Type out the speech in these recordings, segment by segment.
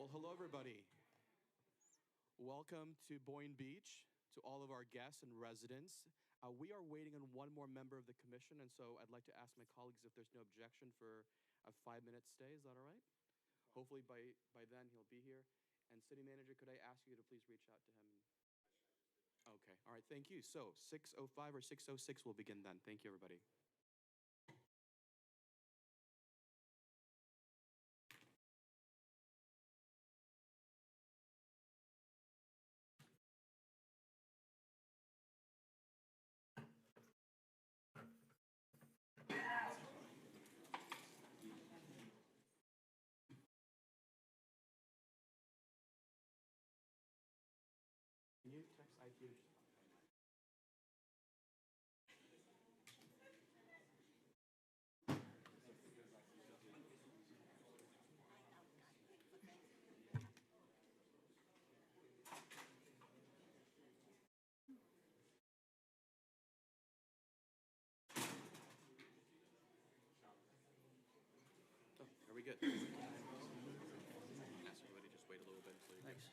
Well, hello, everybody. Welcome to Boynton Beach, to all of our guests and residents. We are waiting on one more member of the commission, and so I'd like to ask my colleagues if there's no objection for a 5-minute stay. Is that all right? Hopefully by then he'll be here. And City Manager, could I ask you to please reach out to him? Okay, all right, thank you. So 6:05 or 6:06 will begin then. Thank you, everybody. Can you text IQ? Oh, are we good? Ask everybody just wait a little bit until you Thanks.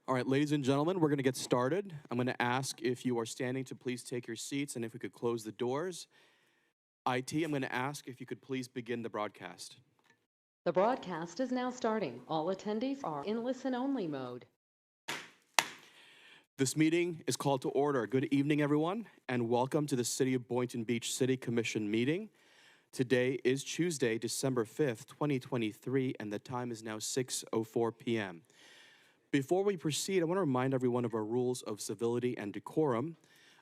All right, ladies and gentlemen, we're going to get started. I'm going to ask if you are standing to please take your seats and if we could close the doors. IT, I'm going to ask if you could please begin the broadcast. The broadcast is now starting. All attendees are in listen-only mode. This meeting is called to order. Good evening, everyone, and welcome to the City of Boynton Beach City Commission meeting. Today is Tuesday, December 5th, 2023, and the time is now 6:04 p.m. Before we proceed, I want to remind everyone of our rules of civility and decorum.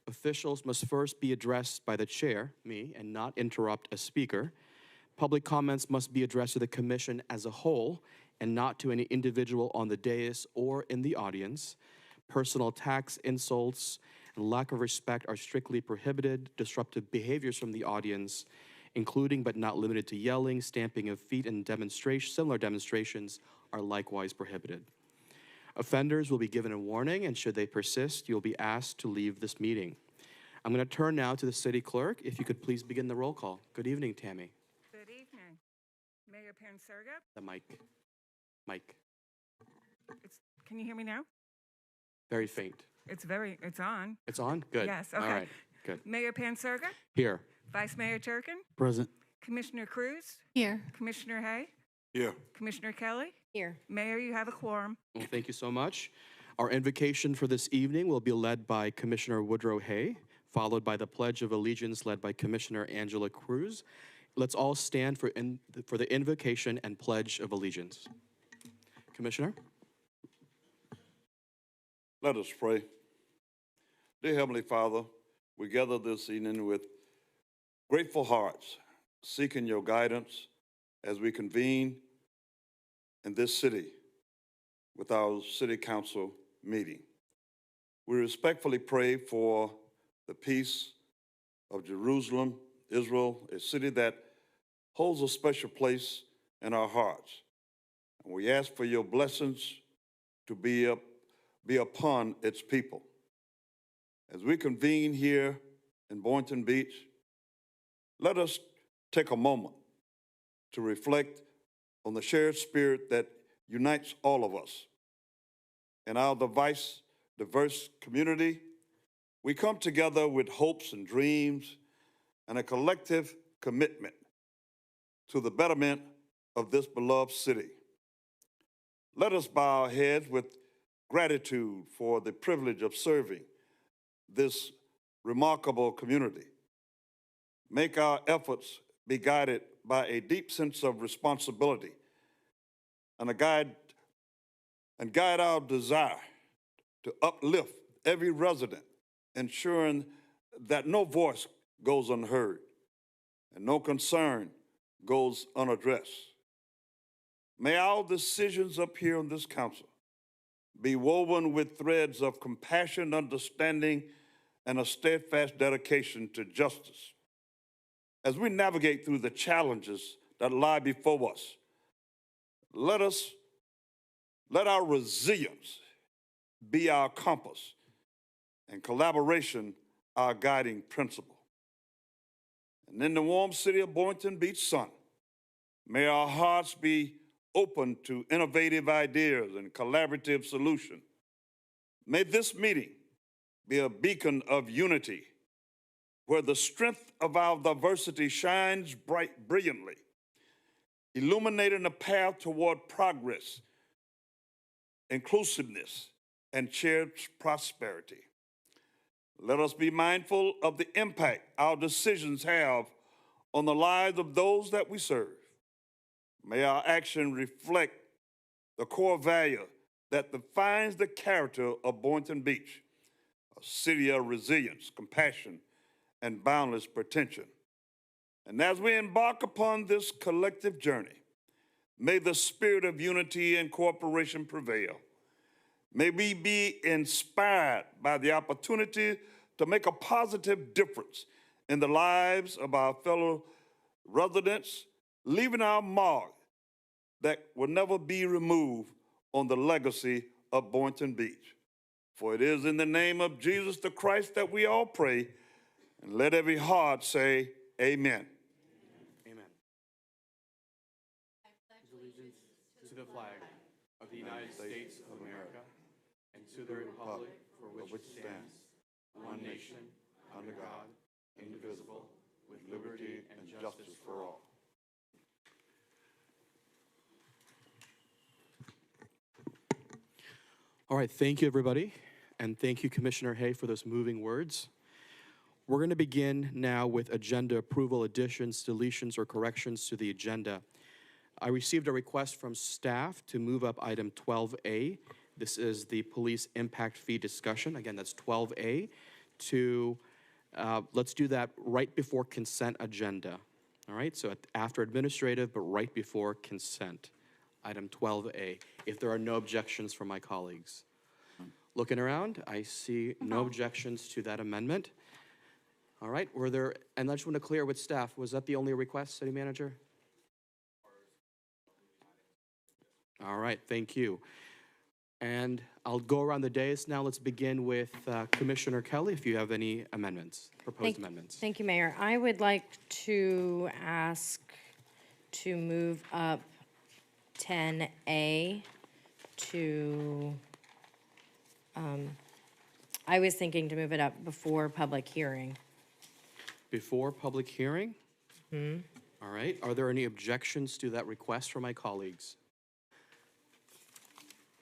Officials must first be addressed by the chair, me, and not interrupt a speaker. Public comments must be addressed to the commission as a whole and not to any individual on the dais or in the audience. Personal attacks, insults, and lack of respect are strictly prohibited. Disruptive behaviors from the audience, including but not limited to yelling, stamping of feet, and similar demonstrations are likewise prohibited. Offenders will be given a warning, and should they persist, you'll be asked to leave this meeting. I'm going to turn now to the city clerk. If you could please begin the roll call. Good evening, Tammy. Good evening. Mayor Panserga. The mic. Can you hear me now? Very faint. It's on. It's on? Good. Yes, okay. All right, good. Mayor Panserga. Here. Vice Mayor Turkin. Present. Commissioner Cruz. Here. Commissioner Hay. Here. Commissioner Kelly. Here. Mayor, you have a quorum. Well, thank you so much. Our invocation for this evening will be led by Commissioner Woodrow Hay, followed by the Pledge of Allegiance led by Commissioner Angela Cruz. Let's all stand for the invocation and Pledge of Allegiance. Commissioner? Let us pray. Dear Heavenly Father, we gather this evening with grateful hearts, seeking your guidance as we convene in this city with our city council meeting. We respectfully pray for the peace of Jerusalem, Israel, a city that holds a special place in our hearts. And we ask for your blessings to be upon its people. As we convene here in Boynton Beach, let us take a moment to reflect on the shared spirit that unites all of us. In our diverse community, we come together with hopes and dreams and a collective commitment to the betterment of this beloved city. Let us bow our heads with gratitude for the privilege of serving this remarkable community. Make our efforts be guided by a deep sense of responsibility and guide our desire to uplift every resident, ensuring that no voice goes unheard and no concern goes unaddressed. May our decisions up here on this council be woven with threads of compassion, understanding, and a steadfast dedication to justice. As we navigate through the challenges that lie before us, let our resilience be our compass and collaboration our guiding principle. And in the warm city of Boynton Beach sun, may our hearts be open to innovative ideas and collaborative solutions. May this meeting be a beacon of unity where the strength of our diversity shines brilliantly, illuminating a path toward progress, inclusiveness, and shared prosperity. Let us be mindful of the impact our decisions have on the lives of those that we serve. May our action reflect the core value that defines the character of Boynton Beach, a city of resilience, compassion, and boundless potential. And as we embark upon this collective journey, may the spirit of unity and cooperation prevail. May we be inspired by the opportunity to make a positive difference in the lives of our fellow residents, leaving our mark that will never be removed on the legacy of Boynton Beach. For it is in the name of Jesus the Christ that we all pray, and let every heart say, amen. Amen. Allegiance to the flag of the United States of America and to the republic for which it stands, one nation, under God, indivisible, with liberty and justice for all. All right, thank you, everybody, and thank you, Commissioner Hay, for those moving words. We're going to begin now with agenda approval, additions, deletions, or corrections to the agenda. I received a request from staff to move up item 12A. This is the police impact fee discussion. Again, that's 12A. Let's do that right before consent agenda. All right, so after administrative, but right before consent. Item 12A, if there are no objections from my colleagues. Looking around, I see no objections to that amendment. All right, and I just want to clear with staff, was that the only request, City Manager? All right, thank you. And I'll go around the dais now. Let's begin with Commissioner Kelly, if you have any amendments, proposed amendments. Thank you, Mayor. I would like to ask to move up 10A to, I was thinking to move it up before public hearing. Before public hearing? All right, are there any objections to that request from my colleagues?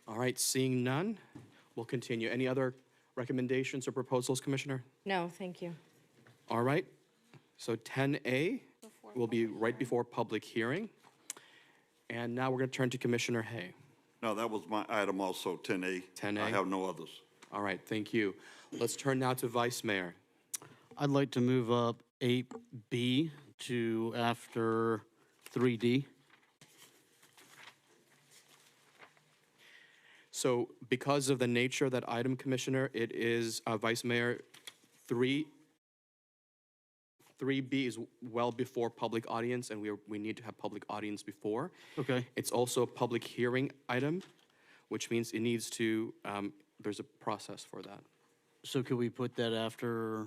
All right, seeing none, we'll continue. Any other recommendations or proposals, Commissioner? No, thank you. All right, so 10A will be right before public hearing. And now we're going to turn to Commissioner Hay. No, that was my item also, 10A. 10A? I have no others. All right, thank you. Let's turn now to Vice Mayor. I'd like to move up 8B to after 3D. So because of the nature of that item, Commissioner, it is Vice Mayor 3B is well before public audience, and we need to have public audience before. Okay. It's also a public hearing item, which means it needs to, there's a process for that. So could we put that after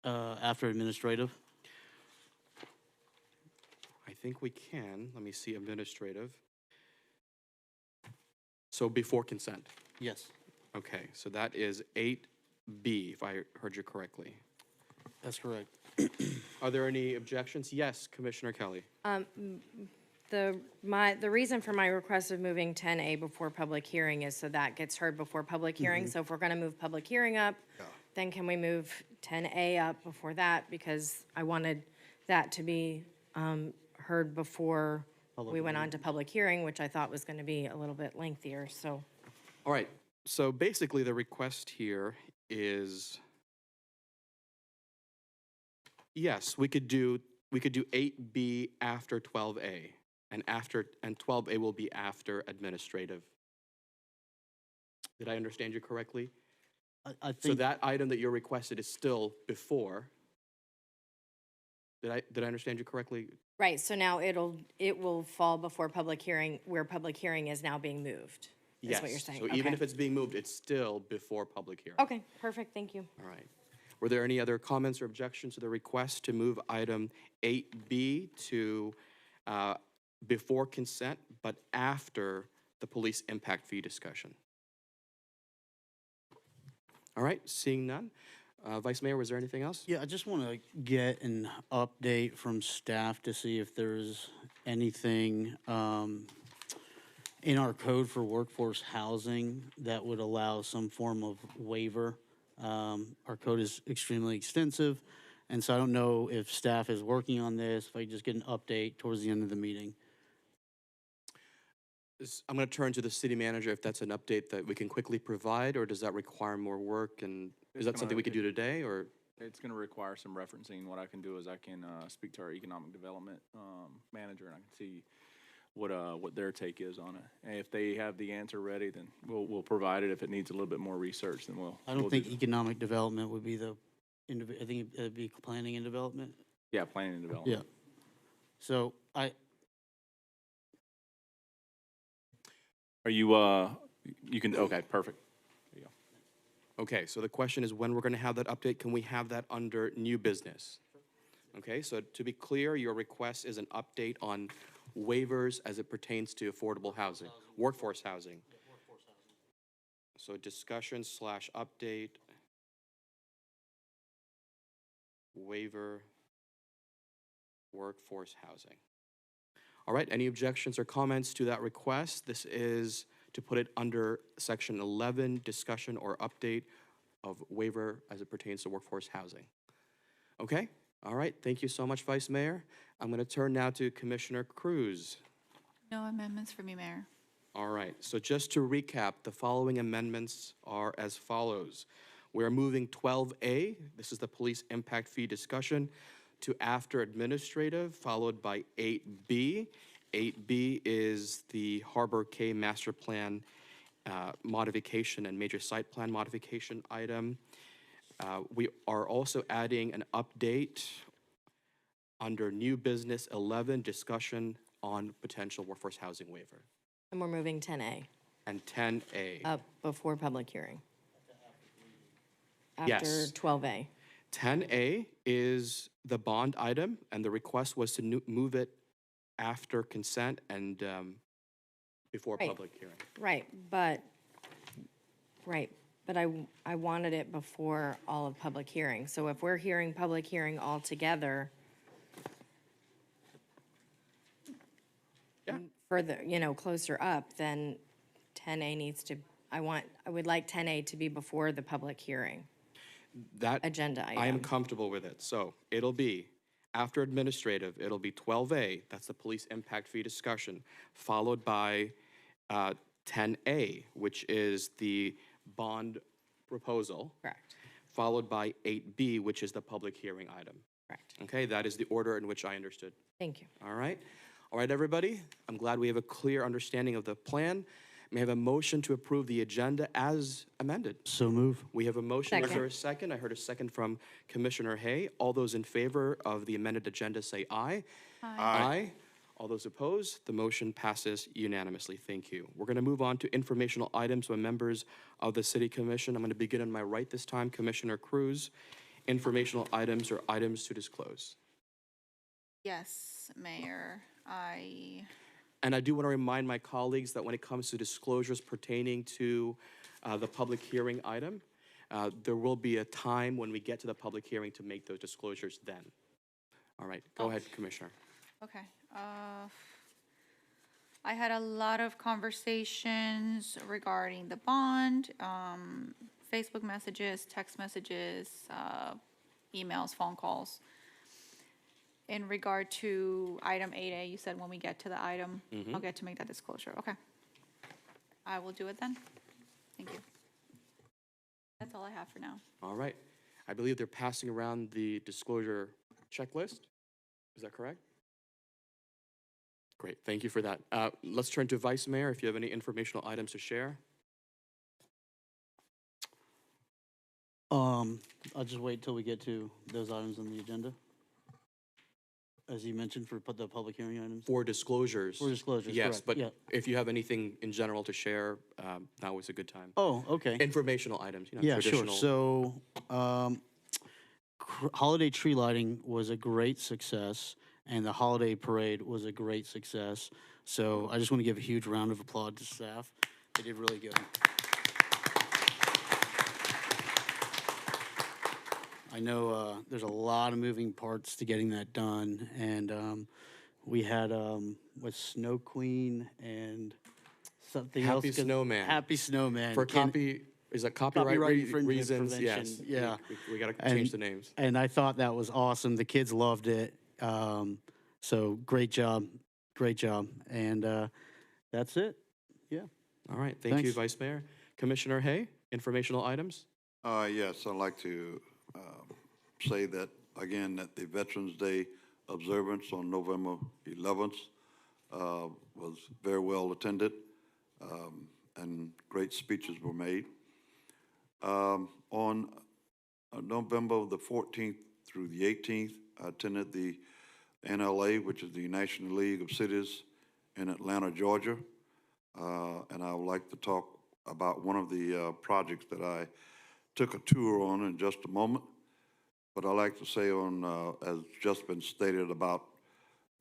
after administrative. I think we can. Let me see administrative. So before consent. Yes, Okay, so that is 8B, if I heard you correctly. that's correct. Are there any objections? Yes, Commissioner Kelly. The reason for my request of moving 10A before public hearing is so that gets heard before public hearing. So if we're going to move public hearing up, then can we move 10A up before that? Because I wanted that to be heard before we went on to public hearing, which I thought was going to be a little bit lengthier, so. All right, so basically the request here is, yes, we could do 8B after 12A, and 12A will be after administrative. Did I understand you correctly? I So think, that item that you're requested is still before. Did I understand you correctly? Right, so now it will fall before public hearing, where public hearing is now being moved, is what you're saying. So even Okay. if it's being moved, it's still before public hearing. Okay, perfect, thank you. All right. Were there any other comments or objections to the request to move item 8B to before consent, but after the police impact fee discussion? All right, seeing none. Vice Mayor, was there anything else? yeah, I just want to get an update from staff to see if there's anything in our code for workforce housing that would allow some form of waiver. Our code is extremely extensive, and so I don't know if staff is working on this, if I could just get an update towards the end of the meeting. I'm going to turn to the city manager if that's an update that we can quickly provide, or does that require more work? And is that something we could do today, or? It's gonna require some referencing. What I can do is I can, speak to our economic development, manager, and I can see what their take is on it. And if they have the answer ready, then we'll provide it. If it needs a little bit more research, then we'll. I don't we'll think do that. economic development would be I think it'd be planning and development. Yeah, planning and development. Yeah. So Are you, you can, okay, perfect. There you go. Okay, so the question is when we're going to have that update. Can we have that under new business? Okay, so to be clear, your request is an update on waivers as it pertains to affordable housing, workforce housing. So discussion / update, waiver, workforce housing. All right, any objections or comments to that request? This is to put it under section 11, discussion or update of waiver as it pertains to workforce housing. Okay, all right, thank you so much, Vice Mayor. I'm going to turn now to Commissioner Cruz. No amendments for me, Mayor. All right, so just to recap, the following amendments are as follows. We're moving 12A, this is the police impact fee discussion, to after administrative, followed by 8B. 8B is the Harbor K Master Plan modification and major site plan modification item. We are also adding an update under new business 11, discussion on potential workforce housing waiver. And we're moving 10A And 10A. up before public hearing. Yes. After 12A. 10A is the bond item, and the request was to move it after consent and before Right. public hearing. Right, but I wanted it before all of public hearing. So if we're hearing public hearing all together, Yeah. further, closer up, then 10A needs to, I would like 10A to be before the public hearing That, agenda item. I am comfortable with it. So it'll be after administrative, it'll be 12A, that's the police impact fee discussion, followed by 10A, which is the bond proposal, Correct, followed by 8B, which is the public hearing item. correct. Okay, that is the order in which I understood. Thank you. All right. All right, everybody. I'm glad we have a clear understanding of the plan. May I have a motion to approve the agenda as amended? so move. We have a motion. Is Second. there a second? I heard a second from Commissioner Hay. All those in favor of the amended agenda say aye. Aye. All those opposed, the motion passes unanimously. Thank you. We're going to move on to informational items by members of the City Commission. I'm going to begin on my right this time, Commissioner Cruz. informational items or items to disclose? Yes, Mayor, And I do want to remind my colleagues that when it comes to disclosures pertaining to the public hearing item, there will be a time when we get to the public hearing to make those disclosures then. All right, go ahead, Commissioner. okay. I had a lot of conversations regarding the bond, Facebook messages, text messages, emails, phone calls. In regard to item 8A, you said when we get to the item, I'll get to make that disclosure. Okay. I will do it then. Thank you. That's all I have for now. All right. I believe they're passing around the disclosure checklist. Is that correct? Great, thank you for that. Let's turn to Vice Mayor, if you have any informational items to share. I'll just wait till we get to those items on the agenda. As you mentioned, for the public hearing items. For disclosures. For disclosures, Yes, correct, but yeah. if you have anything in general to share, now is a good time. Oh, okay. Informational items, you know, Yeah, sure. traditional. So, holiday tree lighting was a great success, and the holiday parade was a great success. So I just want to give a huge round of applause to staff. They did really good. I know there's a lot of moving parts to getting that done, and we had with Snow Queen and something else. Happy Snowman. Happy Snowman. For is that copyright infringement reasons? prevention, Yes. yeah. We gotta change the names. And I thought that was awesome. The kids loved it. So great job, and that's it. Yeah. All right, thank you, Thanks. Vice Mayor. Commissioner Hay, informational items? Yes, I'd like to say that, again, that the Veterans Day observance on November 11th was very well attended, and great speeches were made. On November the 14th through the 18th, I attended the NLA, which is the National League of Cities in Atlanta, Georgia, and I would like to talk about one of the projects that I took a tour on in just a moment. But I'd like to say as just been stated about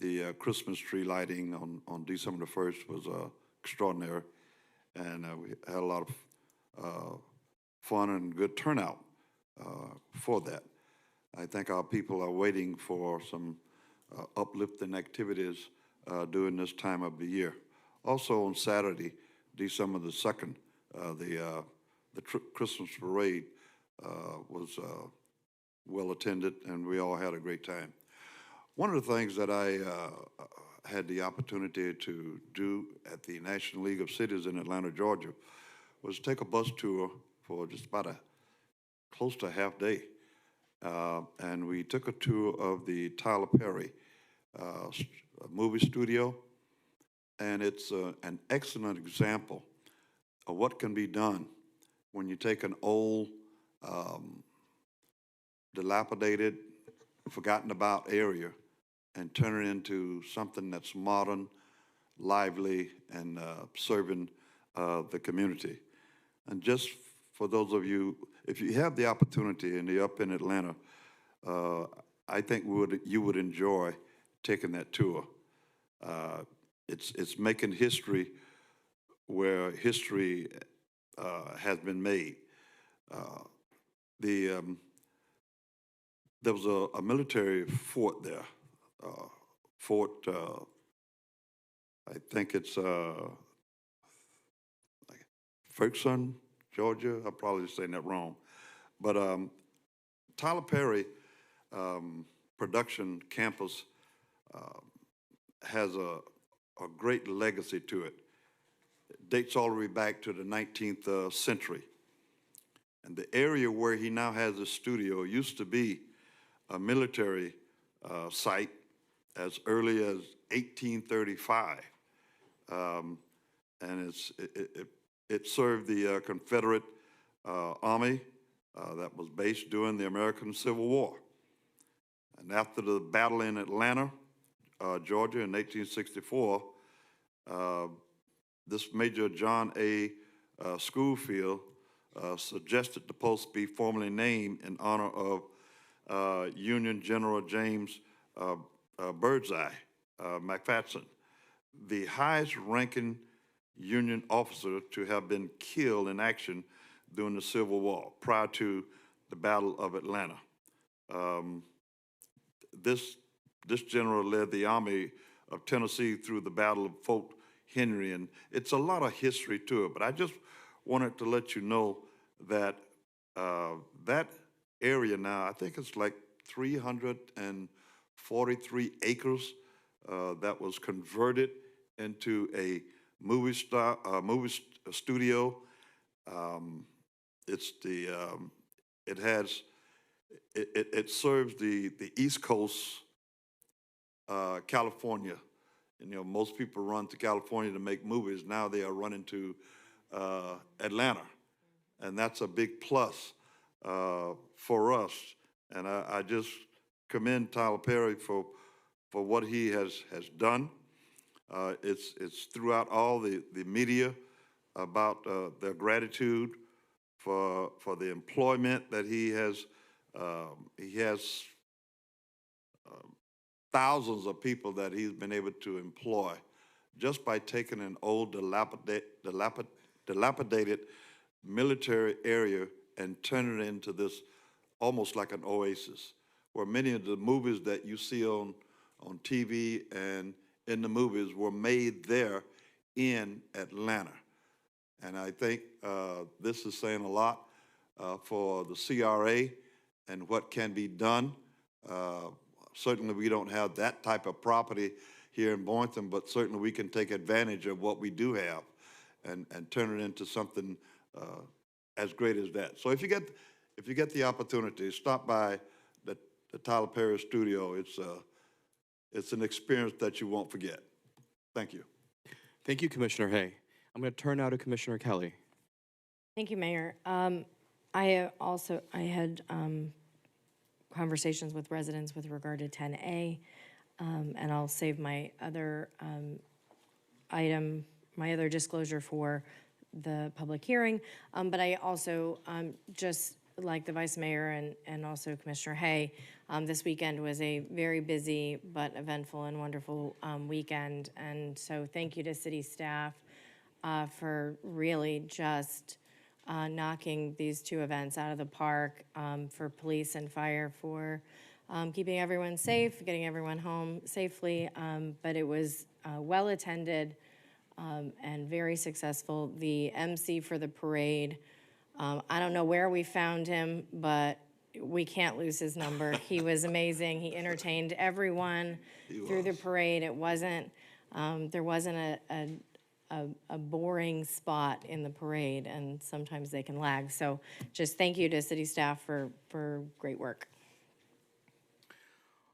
the Christmas tree lighting on December the 1st was extraordinary. And we had a lot of fun and good turnout for that. I think our people are waiting for some uplifting activities during this time of the year. Also on Saturday, December the 2nd, the Christmas parade was well attended, and we all had a great time. One of the things that I had the opportunity to do at the National League of Cities in Atlanta, Georgia, was take a bus tour for just about close to a half day. And we took a tour of the Tyler Perry movie studio, and it's an excellent example of what can be done when you take an old, dilapidated, forgotten about area and turn it into something that's modern, lively, and serving the community. And just for those of you, if you have the opportunity and you're up in Atlanta, I think you would enjoy taking that tour. It's making history where history has been made. There was a military fort there, Fort, I think it's like Ferguson, Georgia. I'm probably saying that wrong. But Tyler Perry production campus has a great legacy to it. It dates all the way back to the 19th century. And the area where he now has his studio used to be a military site as early as 1835. And it served the Confederate Army that was based during the American Civil War. And after the battle in Atlanta, Georgia in 1864, this Major John A. Schofield suggested the post be formally named in honor of Union General James Birdseye McPherson, the highest ranking Union officer to have been killed in action during the Civil War prior to the Battle of Atlanta. This general led the Army of Tennessee through the Battle of Fort Henry, and it's a lot of history to it, but I just wanted to let you know that that area now, I think it's like 343 acres that was converted into a movie studio. It serves the East Coast, California. And, you know, most people run to California to make movies. Now they are running to Atlanta, and that's a big plus for us. And I just commend Tyler Perry for what he has done. It's throughout all the media about their gratitude for the employment that he has. He has thousands of people that he's been able to employ just by taking an old dilapidated military area and turning it into this almost like an oasis, where many of the movies that you see on TV and in the movies were made there in Atlanta. And I think this is saying a lot for the CRA and what can be done. Certainly we don't have that type of property here in Boynton, but certainly we can take advantage of what we do have and turn it into something as great as that. So if you get the opportunity, stop by the Tyler Perry studio. It's an experience that you won't forget. Thank you. Thank you, Commissioner Hay. I'm going to turn now to Commissioner Kelly. Thank you, Mayor. I had conversations with residents with regard to 10A, and I'll save my other my other disclosure for the public hearing. But I also, just like the Vice Mayor and also Commissioner Hay, this weekend was a very busy but eventful and wonderful weekend. And so thank you to city staff for really just knocking these two events out of the park, for police and fire for keeping everyone safe, getting everyone home safely. But it was well attended and very successful. The MC for the parade, I don't know where we found him, but we can't lose his number. He was amazing. He entertained everyone through the parade. It wasn't, there wasn't a boring spot in the parade, and sometimes they can lag. So just thank you to city staff for great work.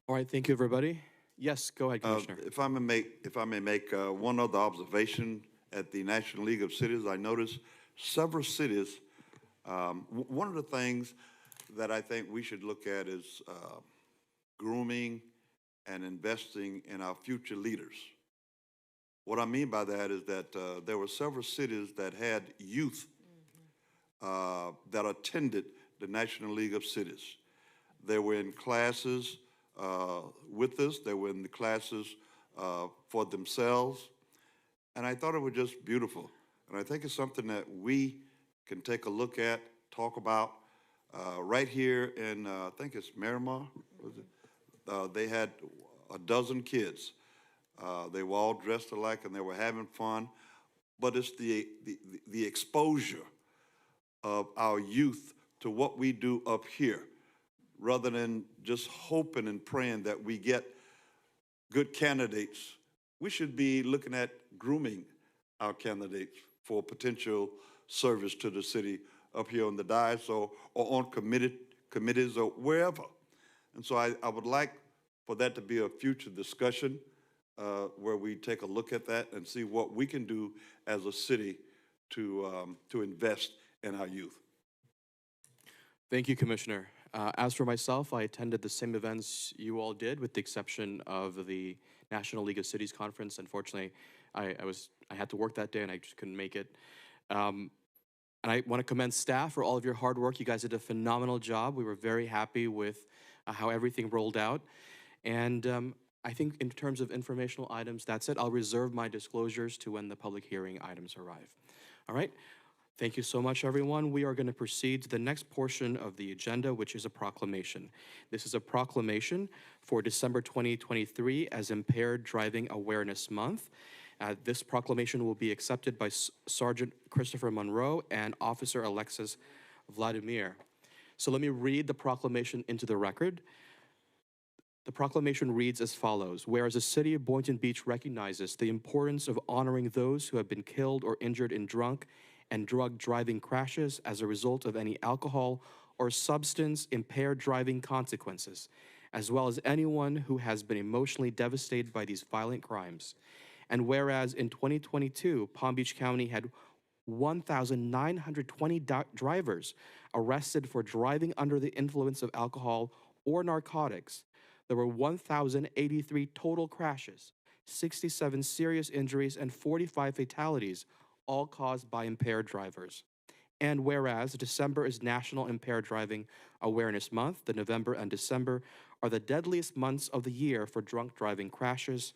All right, thank you, everybody. Yes, go ahead, Commissioner. If I may make one other observation at the National League of Cities, I noticed several cities. One of the things that I think we should look at is grooming and investing in our future leaders. What I mean by that is that there were several cities that had youth that attended the National League of Cities. They were in classes with us. They were in the classes for themselves. And I thought it was just beautiful. And I think it's something that we can take a look at, talk about. Right here in, I think it's Miramar, was it? They had a dozen kids. They were all dressed alike and they were having fun. But it's the exposure of our youth to what we do up here, rather than just hoping and praying that we get good candidates. We should be looking at grooming our candidates for potential service to the city up here on the dais or on committees or wherever. And so I would like for that to be a future discussion where we take a look at that and see what we can do as a city to invest in our youth. Thank you, Commissioner. As for myself, I attended the same events you all did, with the exception of the National League of Cities Conference. Unfortunately, I had to work that day and I just couldn't make it. And I want to commend staff for all of your hard work. You guys did a phenomenal job. We were very happy with how everything rolled out. And I think in terms of informational items, that's it. I'll reserve my disclosures to when the public hearing items arrive. All right? Thank you so much, everyone. We are going to proceed to the next portion of the agenda, which is a proclamation. This is a proclamation for December 2023 as Impaired Driving Awareness Month. This proclamation will be accepted by Sergeant Christopher Monroe and Officer Alexis Vladimir. So let me read the proclamation into the record. The proclamation reads as follows. Whereas the city of Boynton Beach recognizes the importance of honoring those who have been killed or injured in drunk and drug driving crashes as a result of any alcohol or substance impaired driving consequences, as well as anyone who has been emotionally devastated by these violent crimes. And whereas in 2022, Palm Beach County had 1,920 drivers arrested for driving under the influence of alcohol or narcotics, there were 1,083 total crashes, 67 serious injuries, and 45 fatalities, all caused by impaired drivers. And whereas December is National Impaired Driving Awareness Month, the November and December are the deadliest months of the year for drunk driving crashes.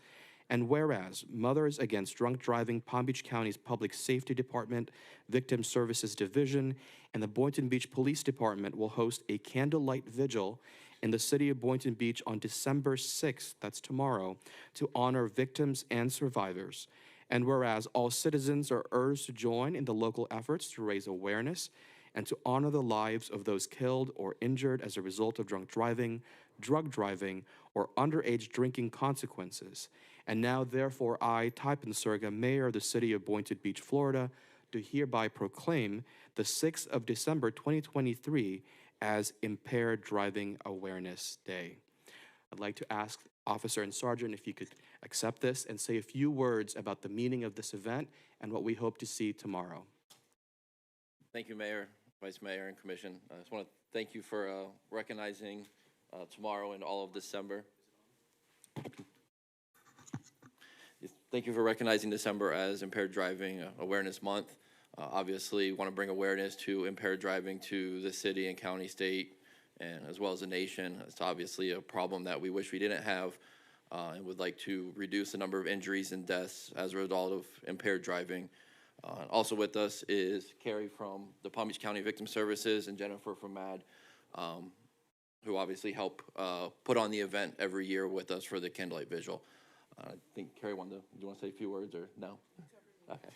And whereas Mothers Against Drunk Driving, Palm Beach County's Public Safety Department, Victim Services Division, and the Boynton Beach Police Department will host a candlelight vigil in the city of Boynton Beach on December 6th, that's tomorrow, to honor victims and survivors. And whereas all citizens are urged to join in the local efforts to raise awareness and to honor the lives of those killed or injured as a result of drunk driving, drug driving, or underage drinking consequences. And now, therefore, I, Typen Surga, Mayor of the City of Boynton Beach, Florida, do hereby proclaim the 6th of December 2023 as Impaired Driving Awareness Day. I'd like to ask Officer and Sergeant if you could accept this and say a few words about the meaning of this event and what we hope to see tomorrow. Thank you, Mayor, Vice Mayor, and Commission. I just want to thank you for recognizing tomorrow and all of December. Thank you for recognizing December as Impaired Driving Awareness Month. Obviously, want to bring awareness to impaired driving to the city and county, state, and as well as the nation. It's obviously a problem that we wish we didn't have, and would like to reduce the number of injuries and deaths as a result of impaired driving. Also with us is Carrie from the Palm Beach County Victim Services and Jennifer from MAD, who obviously help put on the event every year with us for the candlelight vigil. I think Carrie do you want to say a few words or no? Okay.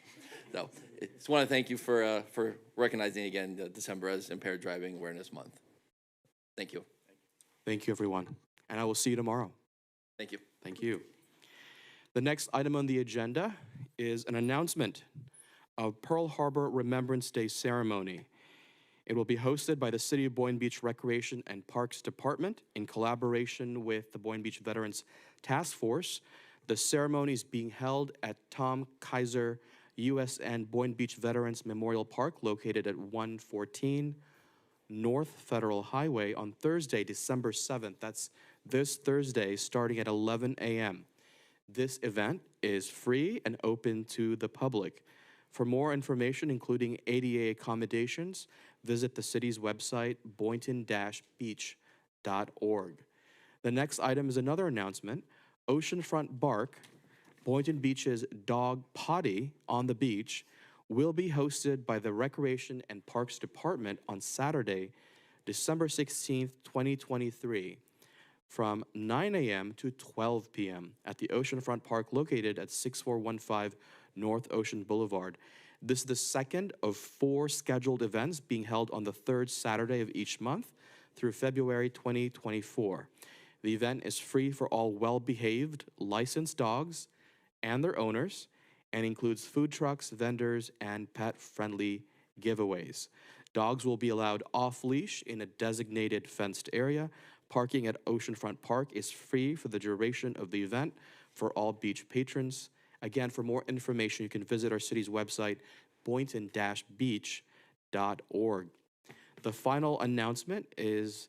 So, just want to thank you for recognizing again December as Impaired Driving Awareness Month. Thank you. Thank you, everyone. And I will see you tomorrow. Thank you. Thank you. The next item on the agenda is an announcement of Pearl Harbor Remembrance Day ceremony. It will be hosted by the City of Boynton Beach Recreation and Parks Department in collaboration with the Boynton Beach Veterans Task Force. The ceremony is being held at Tom Kaiser USN Boynton Beach Veterans Memorial Park, located at 114 North Federal Highway on Thursday, December 7th. That's this Thursday, starting at 11 a.m. This event is free and open to the public. For more information, including ADA accommodations, visit the city's website, boynton-beach.org. The next item is another announcement. Oceanfront Bark, Boynton Beach's dog potty on the beach, will be hosted by the Recreation and Parks Department on Saturday, December 16th, 2023, from 9 a.m. to 12 p.m. at the Oceanfront Park located at 6415 North Ocean Boulevard. This is the second of 4 scheduled events being held on the 3rd Saturday of each month through February 2024. The event is free for all well-behaved, licensed dogs and their owners, and includes food trucks, vendors, and pet-friendly giveaways. Dogs will be allowed off-leash in a designated fenced area. Parking at Oceanfront Park is free for the duration of the event for all beach patrons. Again, for more information, you can visit our city's website, boynton-beach.org. The final announcement is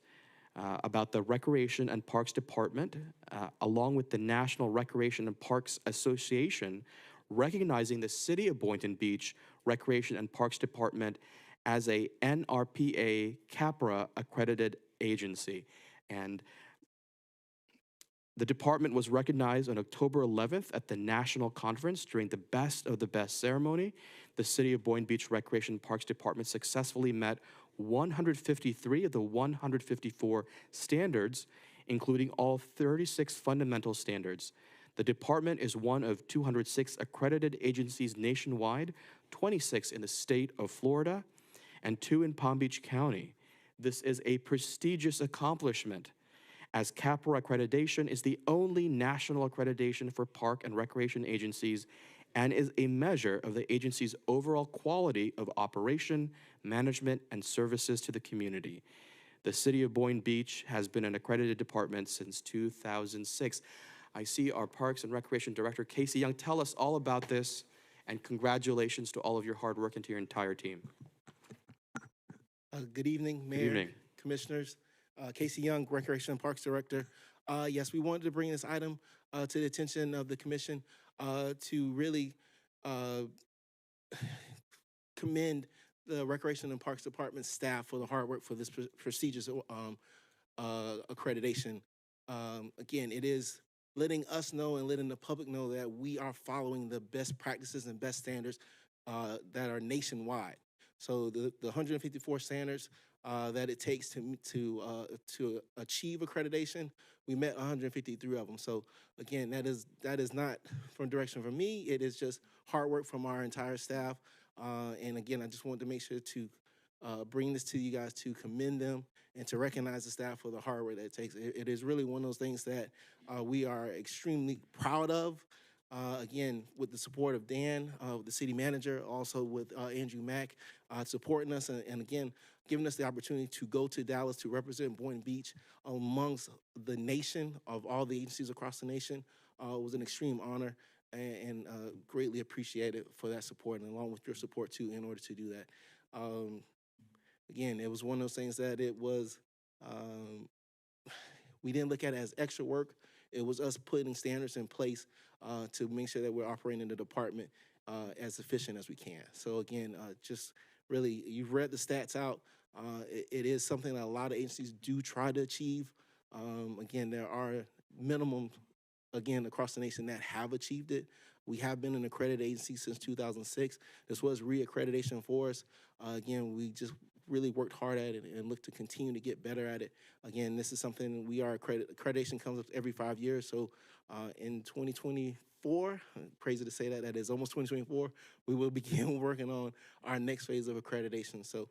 about the Recreation and Parks Department, along with the National Recreation and Parks Association, recognizing the City of Boynton Beach Recreation and Parks Department as a NRPA CAPRA accredited agency. And the department was recognized on October 11th at the national conference during the Best of the Best ceremony. The City of Boynton Beach Recreation Parks Department successfully met 153 of the 154 standards, including all 36 fundamental standards. The department is one of 206 accredited agencies nationwide, 26 in the state of Florida, and 2 in Palm Beach County. This is a prestigious accomplishment, as CAPRA accreditation is the only national accreditation for park and recreation agencies and is a measure of the agency's overall quality of operation, management, and services to the community. The City of Boynton Beach has been an accredited department since 2006. I see our Parks and Recreation Director, Casey Young. Tell us all about this, and congratulations to all of your hard work and to your entire team. Good evening, Mayor, evening. Commissioners. Casey Young, Recreation and Parks Director. Yes, we wanted to bring this item to the attention of the Commission to really commend the Recreation and Parks Department staff for the hard work for this prestigious accreditation. Again, it is letting us know and letting the public know that we are following the best practices and best standards that are nationwide. So the 154 standards that it takes to achieve accreditation, we met 153 of them. So again, that is not from direction from me. It is just hard work from our entire staff. And again, I just wanted to make sure to bring this to you guys to commend them and to recognize the staff for the hard work that it takes. It is really one of those things that we are extremely proud of. Again, with the support of Dan, the city manager, also with Andrew Mack, supporting us, and again, giving us the opportunity to go to Dallas to represent Boynton Beach amongst the nation of all the agencies across the nation. Was an extreme honor and greatly appreciated for that support, and along with your support too, in order to do that. Again, it was one of those things that it was, we didn't look at it as extra work. It was us putting standards in place to make sure that we're operating the department as efficient as we can. So again, just really, you've read the stats out. It is something that a lot of agencies do try to achieve. Again, there are minimums, again, across the nation that have achieved it. We have been an accredited agency since 2006. This was re-accreditation for us. Again, we just really worked hard at it and look to continue to get better at it. Again, this is something we are accreditation comes up every 5 years. So in 2024, crazy to say that is almost 2024, we will begin working on our next phase of accreditation. So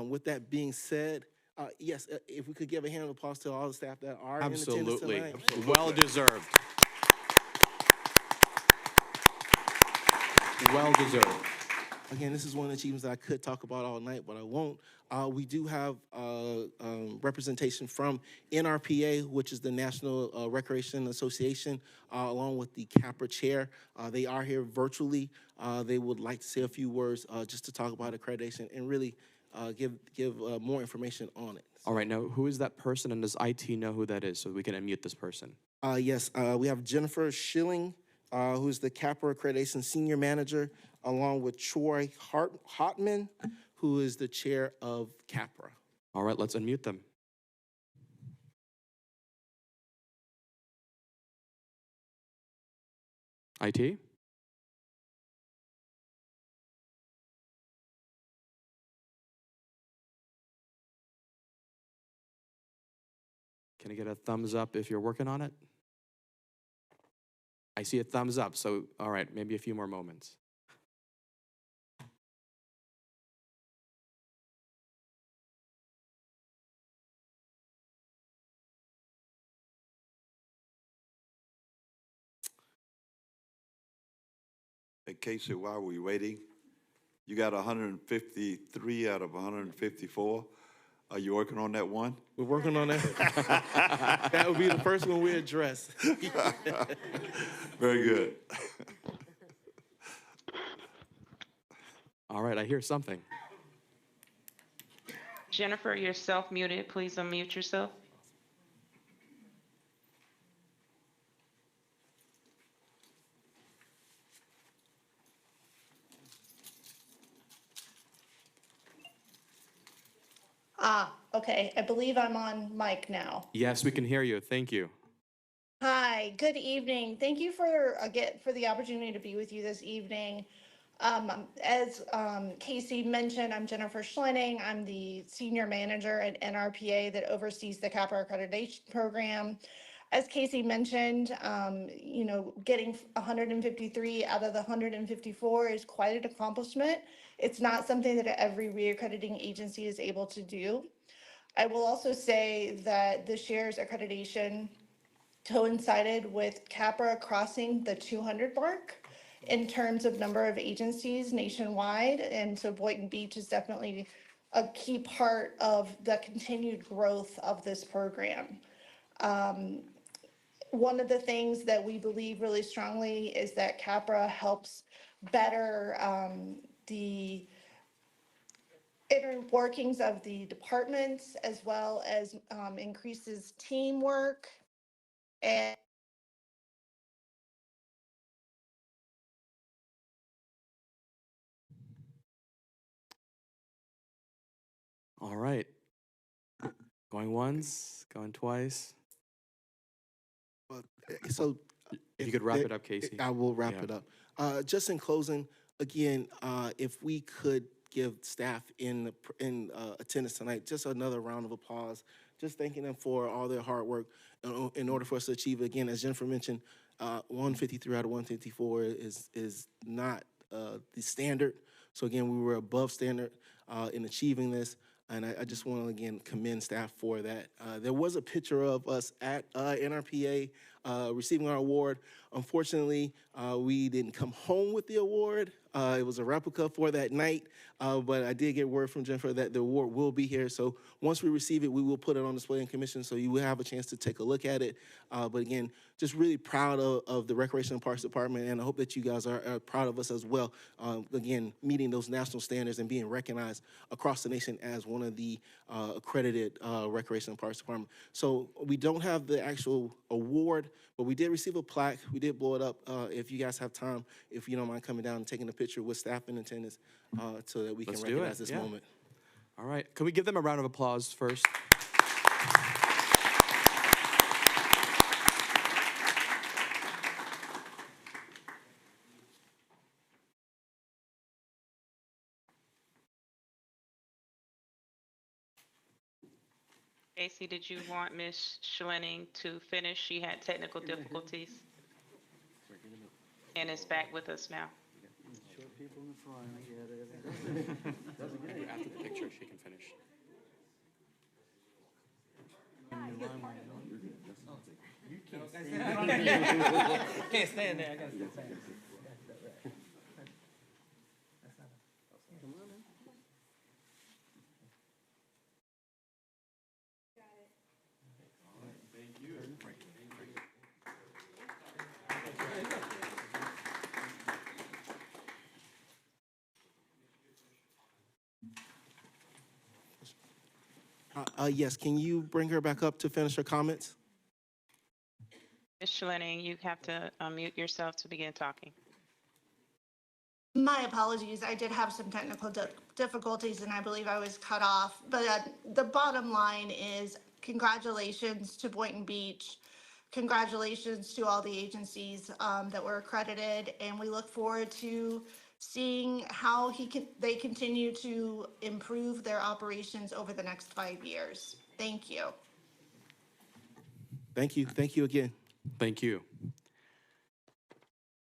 with that being said, yes, if we could give a hand of applause to all the staff that are in attendance tonight. Well deserved. Well deserved. Again, this is one of the achievements that I could talk about all night, but I won't. We do have representation from NRPA, which is the National Recreation Association, along with the CAPRA chair. They are here virtually. They would like to say a few words just to talk about accreditation and really give more information on it. All right, now who is that person, and does IT know who that is so we can unmute this person? Yes, we have Jennifer Schilling, who's the CAPRA Accreditation Senior Manager, along with Troy Hotman, who is the chair of CAPRA. All right, let's unmute them. IT? Can I get a thumbs up if you're working on it? I see a thumbs up, so all right, maybe a few more moments. Hey, Casey, while we're waiting, you got 153 out of 154. Are you working on that one? We're working on that. That would be the first one we address. Very good. All right, I hear something. Jennifer, you're self-muted. Please unmute yourself. Okay, I believe I'm on mic now. Yes, we can hear you. Thank you. Hi, good evening. Thank you for the opportunity to be with you this evening. As Casey mentioned, I'm Jennifer Schlenning. I'm the senior manager at NRPA that oversees the CAPRA accreditation program. As Casey mentioned, getting 153 out of the 154 is quite an accomplishment. It's not something that every reaccrediting agency is able to do. I will also say that this year's accreditation coincided with CAPRA crossing the 200 mark in terms of number of agencies nationwide. And so Boynton Beach is definitely a key part of the continued growth of this program. One of the things that we believe really strongly is that CAPRA helps better the inner workings of the departments, as well as increases teamwork and All right. Going once, going twice. Well, so If you could wrap it up, Casey. I will wrap Yeah. it up. Just in closing, again, if we could give staff in attendance tonight just another round of applause, just thanking them for all their hard work in order for us to achieve, again, as Jennifer mentioned, 153 out of 154 is not the standard. So again, we were above standard in achieving this. And I just want to, again, commend staff for that. There was a picture of us at NRPA receiving our award. Unfortunately, we didn't come home with the award. It was a replica for that night, but I did get word from Jennifer that the award will be here. So once we receive it, we will put it on display in commission, so you will have a chance to take a look at it. But again, just really proud of the Recreation and Parks Department, and I hope that you guys are proud of us as well. Again, meeting those national standards and being recognized across the nation as one of the accredited Recreation and Parks Department. So we don't have the actual award, but we did receive a plaque. We did blow it up. If you guys have time, if you don't mind coming down and taking a picture with staff in attendance so that we Let's can do recognize it, this yeah. moment. All right. Can we give them a round of applause first? Casey, did you want Ms. Schlenning to finish? She had technical difficulties and is back with us now. After the picture, she can finish. Can't stand there. I gotta stand. Yes, can you bring her back up to finish her comments? Ms. Schlenning, you have to unmute yourself to begin talking. my apologies. I did have some technical difficulties and I believe I was cut off. But the bottom line is congratulations to Boynton Beach. Congratulations to all the agencies that were accredited. And we look forward to seeing how they continue to improve their operations over the next 5 years. Thank you. Thank you. Thank you again. Thank you.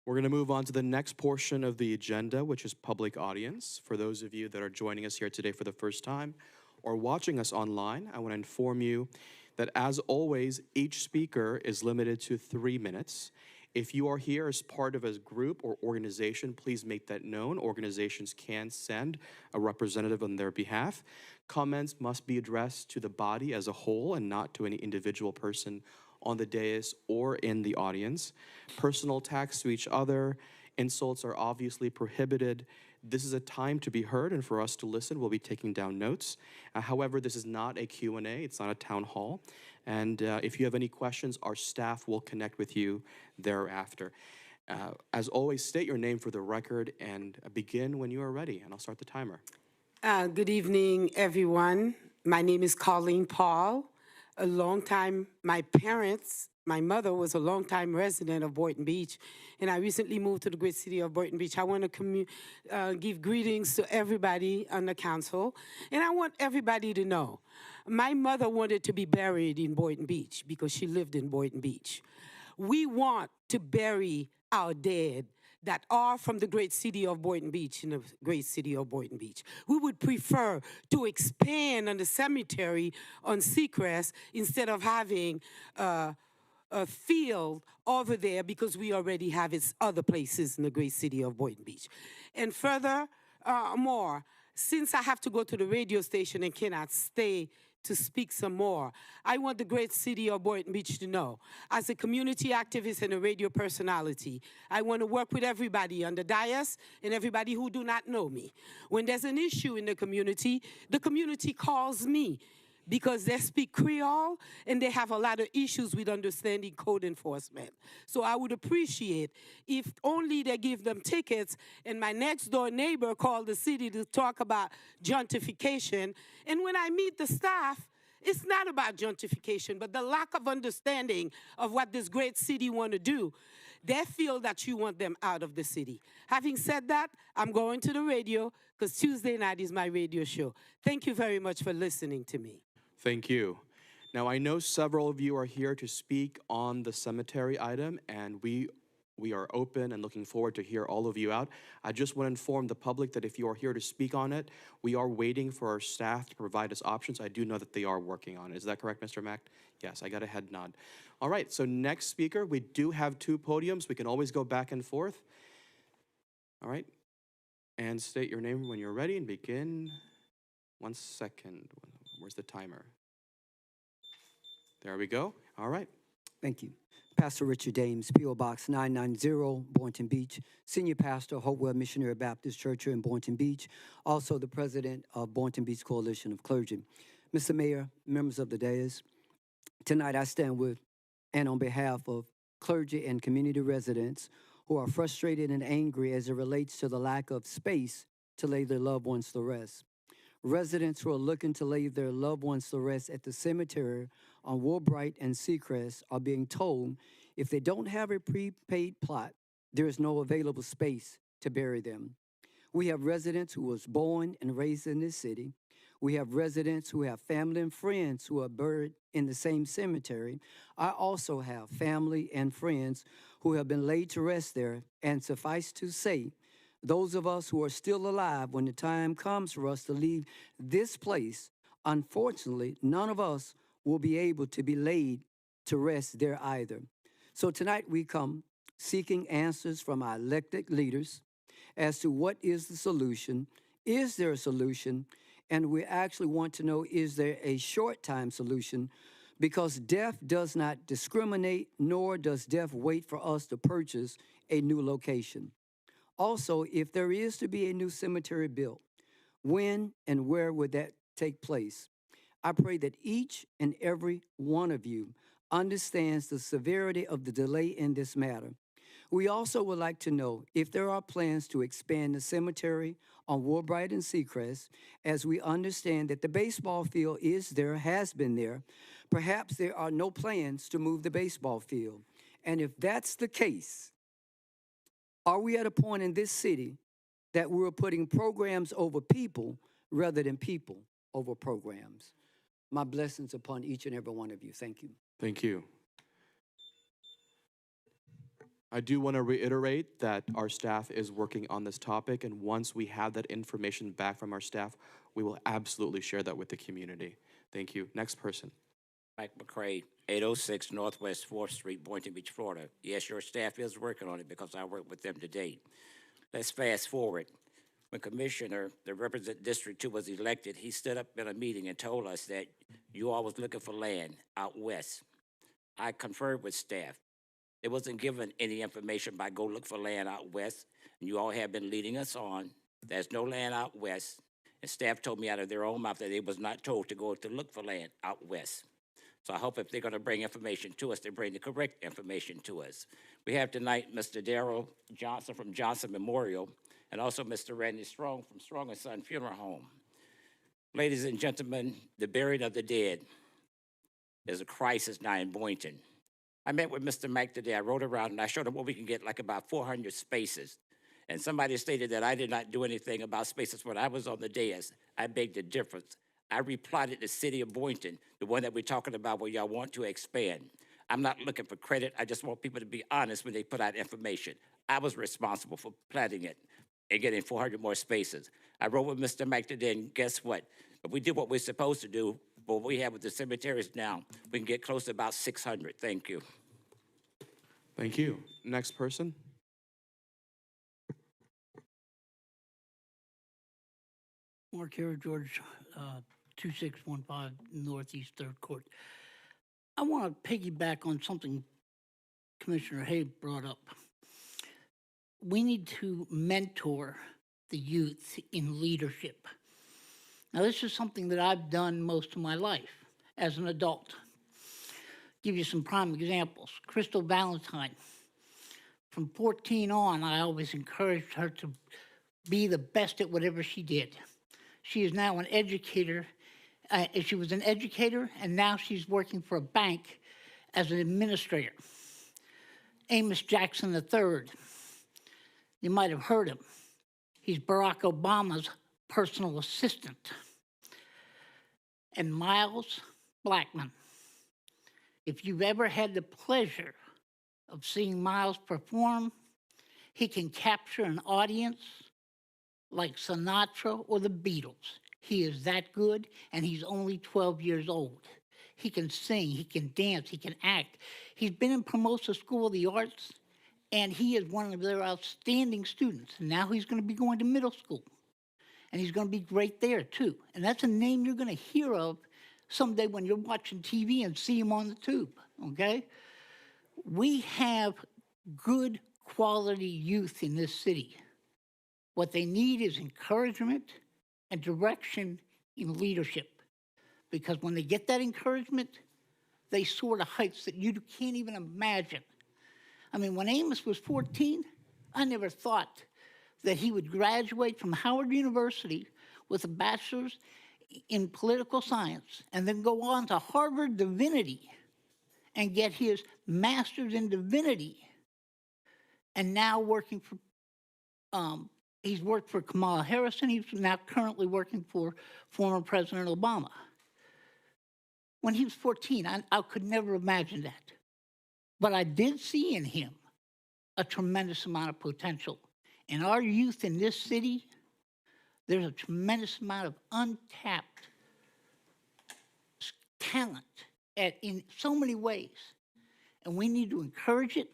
We're going to move on to the next portion of the agenda, which is public audience. For those of you that are joining us here today for the first time or watching us online, I want to inform you that, as always, each speaker is limited to 3 minutes. If you are here as part of a group or organization, please make that known. Organizations can send a representative on their behalf. Comments must be addressed to the body as a whole and not to any individual person on the dais or in the audience. Personal attacks to each other, insults are obviously prohibited. This is a time to be heard and for us to listen. We'll be taking down notes. However, this is not a Q&A. It's not a town hall. And if you have any questions, our staff will connect with you thereafter. As always, state your name for the record and begin when you are ready, and I'll start the timer. Good evening, everyone. My name is Colleen Paul. A long time, my mother was a longtime resident of Boynton Beach, and I recently moved to the great city of Boynton Beach. I want to give greetings to everybody on the council, and I want everybody to know, my mother wanted to be buried in Boynton Beach because she lived in Boynton Beach. We want to bury our dead that are from the great city of Boynton Beach, in the great city of Boynton Beach. We would prefer to expand on the cemetery on Seacrest instead of having a field over there because we already have its other places in the great city of Boynton Beach. And further, more, since I have to go to the radio station and cannot stay to speak some more, I want the great city of Boynton Beach to know, as a community activist and a radio personality, I want to work with everybody on the dais and everybody who do not know me. When there's an issue in the community calls me because they speak Creole and they have a lot of issues with understanding code enforcement. So I would appreciate if only they give them tickets and my next door neighbor called the city to talk about gentrification. And when I meet the staff, it's not about gentrification, but the lack of understanding of what this great city want to do. They feel that you want them out of the city. Having said that, I'm going to the radio because Tuesday night is my radio show. Thank you very much for listening to me. Thank you. Now, I know several of you are here to speak on the cemetery item, and we are open and looking forward to hear all of you out. I just want to inform the public that if you are here to speak on it, we are waiting for our staff to provide us options. I do know that they are working on it. Is that correct, Mr. Mack? Yes, I got a head nod. All right, so next speaker, we do have two podiums. We can always go back and forth. All right, and state your name when you're ready and begin. 1 second. Where's the timer? There we go. All right. Thank you. Pastor Richard Dames, P.O. Box 990, Boynton Beach, Senior Pastor, Hopewell Missionary Baptist Church here in Boynton Beach, also the President of Boynton Beach Coalition of Clergy. Mr. Mayor, members of the dais, tonight I stand with and on behalf of clergy and community residents who are frustrated and angry as it relates to the lack of space to lay their loved ones to rest. Residents who are looking to lay their loved ones to rest at the cemetery on Woolbright and Seacrest are being told if they don't have a prepaid plot, there is no available space to bury them. We have residents who was born and raised in this city. We have residents who have family and friends who are buried in the same cemetery. I also have family and friends who have been laid to rest there, and suffice to say, those of us who are still alive when the time comes for us to leave this place, unfortunately, none of us will be able to be laid to rest there either. So tonight we come seeking answers from our elected leaders as to what is the solution. Is there a solution? And we actually want to know, is there a short time solution? Because death does not discriminate, nor does death wait for us to purchase a new location. Also, if there is to be a new cemetery built, when and where would that take place? I pray that each and every one of you understands the severity of the delay in this matter. We also would like to know if there are plans to expand the cemetery on Woolbright and Seacrest, as we understand that the baseball field is there, has been there. Perhaps there are no plans to move the baseball field. And if that's the case, are we at a point in this city that we're putting programs over people rather than people over programs? My blessings upon each and every one of you. Thank you. Thank you. I do want to reiterate that our staff is working on this topic, and once we have that information back from our staff, we will absolutely share that with the community. Thank you. Next person. Mike McCray, 806 Northwest 4th Street, Boynton Beach, Florida. Yes, your staff is working on it because I worked with them to date. Let's fast forward. When Commissioner, the representative District 2 was elected, he stood up in a meeting and told us that you all was looking for land out west. I conferred with staff. It wasn't given any information by go look for land out west, and you all have been leading us on. There's no land out west, and staff told me out of their own mouth that they was not told to go to look for land out west. So I hope if they're going to bring information to us, they bring the correct information to us. We have tonight Mr. Darrell Johnson from Johnson Memorial, and also Mr. Randy Strong from Strong & Son Funeral Home. Ladies and gentlemen, the burying of the dead is a crisis now in Boynton. I met with Mr. Mack today. I rode around and I showed him where we can get like about 400 spaces. And somebody stated that I did not do anything about spaces when I was on the dais. I beg the difference. I replotted the city of Boynton, the one that we're talking about where y'all want to expand. I'm not looking for credit. I just want people to be honest when they put out information. I was responsible for planning it and getting 400 more spaces. I rode with Mr. Mack today, and guess what? If we did what we're supposed to do, what we have with the cemeteries now, we can get close to about 600. Thank you. Thank you. Next person. Mark here, George, 2615 Northeast 3rd Court. I want to piggyback on something Commissioner Hay brought up. We need to mentor the youth in leadership. Now, this is something that I've done most of my life as an adult. Give you some prime examples. Crystal Valentine. From 14 on, I always encouraged her to be the best at whatever she did. She is now an educator. She was an educator, and now she's working for a bank as an administrator. Amos Jackson III. You might have heard him. He's Barack Obama's personal assistant. And Miles Blackman. If you've ever had the pleasure of seeing Miles perform, he can capture an audience like Sinatra or the Beatles. He is that good, and he's only 12 years old. He can sing, he can dance, he can act. He's been in Promosa School of the Arts, and he is one of their outstanding students. And now he's going to be going to middle school, and he's going to be great there, too. And that's a name you're going to hear of someday when you're watching TV and see him on the tube, okay? We have good quality youth in this city. What they need is encouragement and direction in leadership. Because when they get that encouragement, they soar to heights that you can't even imagine. I mean, when Amos was 14, I never thought that he would graduate from Howard University with a bachelor's in political science and then go on to Harvard Divinity and get his master's in divinity, and now working for, he's worked for Kamala Harris, and he's now currently working for former President Obama. When he was 14, I could never imagine that. But I did see in him a tremendous amount of potential. And our youth in this city, there's a tremendous amount of untapped talent in so many ways. And we need to encourage it,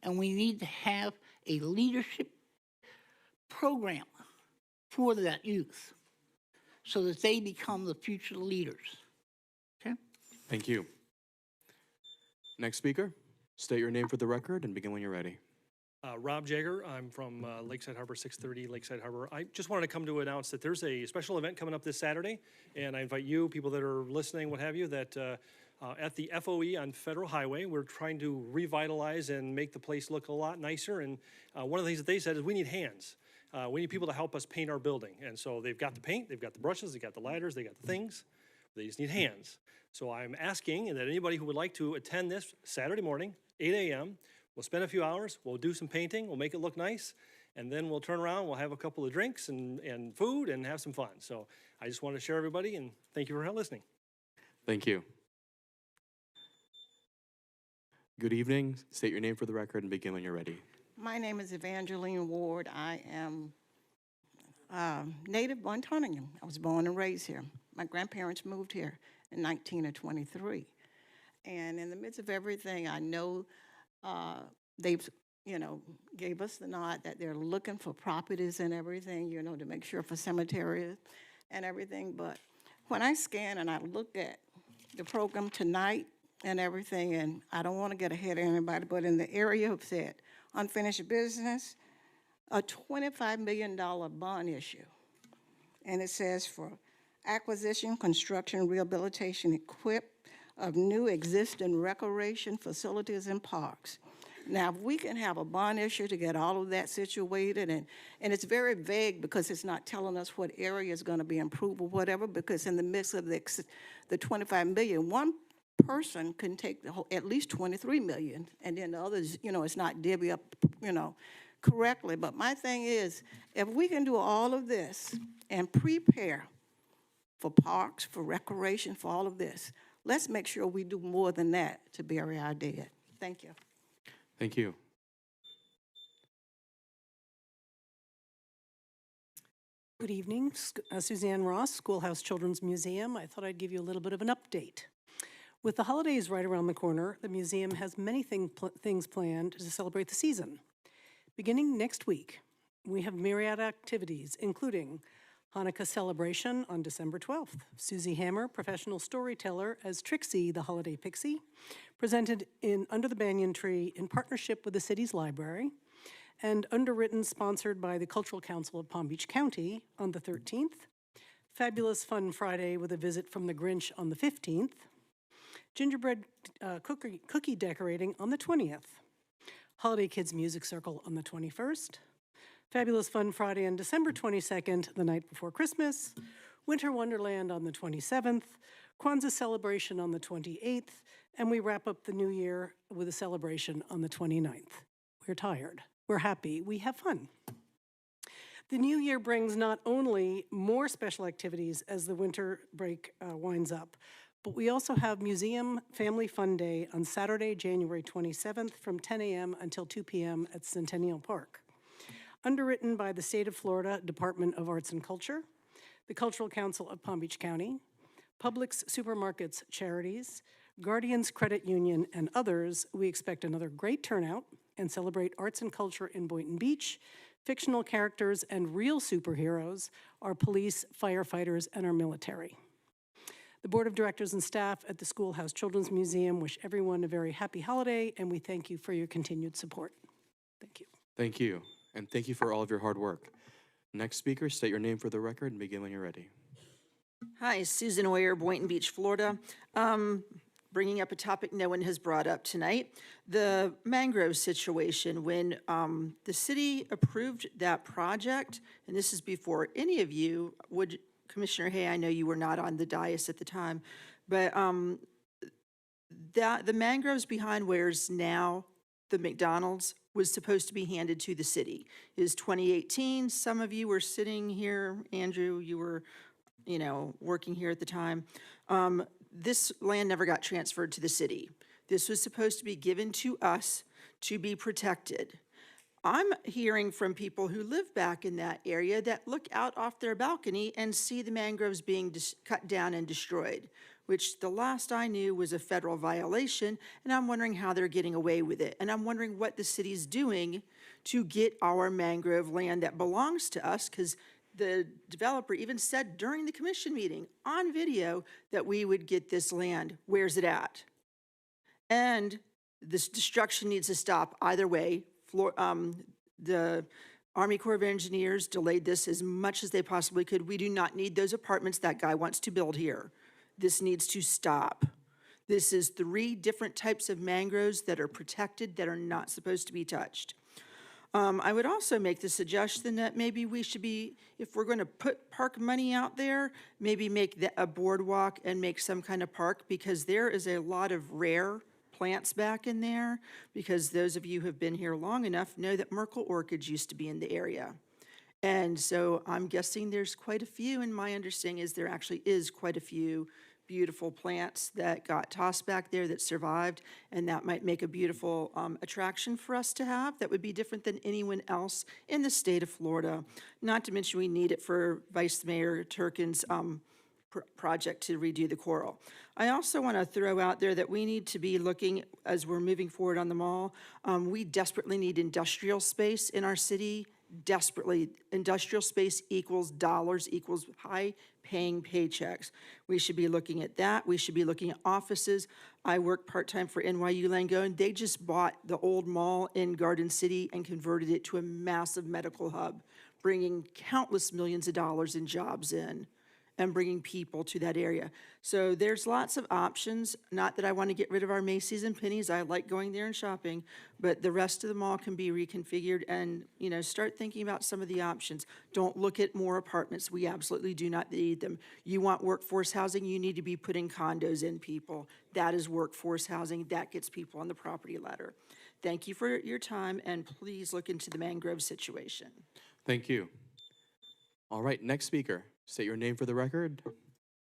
and we need to have a leadership program for that youth so that they become the future leaders. Okay? Thank you. Next speaker, state your name for the record and begin when you're ready. Rob Jager, I'm from Lakeside Harbor, 630 Lakeside Harbor. I just wanted to come to announce that there's a special event coming up this Saturday, and I invite you, people that are listening, what have you, that at the FOE on Federal Highway, we're trying to revitalize and make the place look a lot nicer, and one of the things that they said is we need hands. We need people to help us paint our building, and so they've got the paint, they've got the brushes, they've got the lighters, they got the things, they just need hands. So I'm asking that anybody who would like to attend this Saturday morning, 8 a.m., we'll spend a few hours, we'll do some painting, we'll make it look nice, and then we'll turn around, we'll have a couple of drinks and food and have some fun. So I just wanted to share everybody, and thank you for listening. Thank you. Good evening. State your name for the record and begin when you're ready. My name is Evangeline Ward. I am native Boyntonian. I was born and raised here. My grandparents moved here in 1923. And in the midst of everything, I know they've, gave us the nod that they're looking for properties and everything, to make sure for cemeteries and everything. But when I scan and I look at the program tonight and everything, and I don't want to get ahead of anybody, but in the area of said unfinished business, a $25 million bond issue. And it says for acquisition, construction, rehabilitation, equip of new existing recreation facilities and parks, Now, if we can have a bond issue to get all of that situated, and it's very vague because it's not telling us what area is going to be improved or whatever, because in the midst of the 25 million, one person can take the whole, at least 23 million, and then the others, it's not divvy up, correctly. But my thing is, if we can do all of this and prepare for parks, for recreation, for all of this, let's make sure we do more than that to bury our dead. Thank you. Thank you. Good evening, Suzanne Ross, Schoolhouse Children's Museum. I thought I'd give you a little bit of an update. With the holidays right around the corner, the museum has many things planned to celebrate the season. Beginning next week, we have myriad activities, including Hanukkah celebration on December 12th. Susie Hammer, professional storyteller, as Trixie, the Holiday Pixie, presented in Under the Banyan Tree in partnership with the city's library, and underwritten, sponsored by the Cultural Council of Palm Beach County on the 13th. Fabulous Fun Friday with a visit from the Grinch on the 15th. Gingerbread cookie decorating on the 20th. Holiday Kids Music Circle on the 21st. Fabulous Fun Friday on December 22nd, the night before Christmas. Winter Wonderland on the 27th. Kwanzaa celebration on the 28th. And we wrap up the new year with a celebration on the 29th. We're tired. We're happy. We have fun. The new year brings not only more special activities as the winter break winds up, but we also have Museum Family Fun Day on Saturday, January 27th from 10 a.m. until 2 p.m. at Centennial Park. Underwritten by the State of Florida Department of Arts and Culture, the Cultural Council of Palm Beach County, Publix Supermarkets Charities, Guardians Credit Union, and others, we expect another great turnout and celebrate arts and culture in Boynton Beach, fictional characters and real superheroes, our police, firefighters, and our military. The Board of Directors and staff at the Schoolhouse Children's Museum wish everyone a very happy holiday, and we thank you for your continued support. Thank you. Thank you. And thank you for all of your hard work. Next speaker, state your name for the record and begin when you're ready. Hi, Susan Oyer, Boynton Beach, Florida. Bringing up a topic no one has brought up tonight, the mangrove situation. When the city approved that project, and this is before any of you would, Commissioner Hay, I know you were not on the dais at the time, but the mangroves behind where's now the McDonald's was supposed to be handed to the city. It is 2018. Some of you were sitting here. Andrew, you were, working here at the time. This land never got transferred to the city. This was supposed to be given to us to be protected. I'm hearing from people who live back in that area that look out off their balcony and see the mangroves being cut down and destroyed, which the last I knew was a federal violation, and I'm wondering how they're getting away with it. And I'm wondering what the city's doing to get our mangrove land that belongs to us, because the developer even said during the commission meeting on video that we would get this land. Where's it at? And this destruction needs to stop either way. The Army Corps of Engineers delayed this as much as they possibly could. We do not need those apartments that guy wants to build here. This needs to stop. This is 3 different types of mangroves that are protected that are not supposed to be touched. I would also make the suggestion that maybe we should be, if we're going to put park money out there, maybe make a boardwalk and make some kind of park, because there is a lot of rare plants back in there, because those of you who have been here long enough know that Merkle orchids used to be in the area. And so I'm guessing there's quite a few, and my understanding is there actually is quite a few beautiful plants that got tossed back there that survived, and that might make a beautiful attraction for us to have that would be different than anyone else in the state of Florida. Not to mention we need it for Vice Mayor Turkin's project to redo the coral. I also want to throw out there that we need to be looking, as we're moving forward on the mall, we desperately need industrial space in our city. Desperately. Industrial space equals dollars, equals high-paying paychecks. We should be looking at that. We should be looking at offices. I work part-time for NYU Langone. They just bought the old mall in Garden City and converted it to a massive medical hub, bringing countless millions of dollars in jobs in. and bringing people to that area. So there's lots of options. Not that I want to get rid of our Macy's and Penny's. I like going there and shopping, but the rest of the mall can be reconfigured and, you know, start thinking about some of the options. Don't look at more apartments. We absolutely do not need them. You want workforce housing, you need to be putting condos in, people. That is workforce housing. That gets people on the property ladder. Thank you for your time, and please look into the mangrove situation. Thank you. All right, next speaker. State your name for the record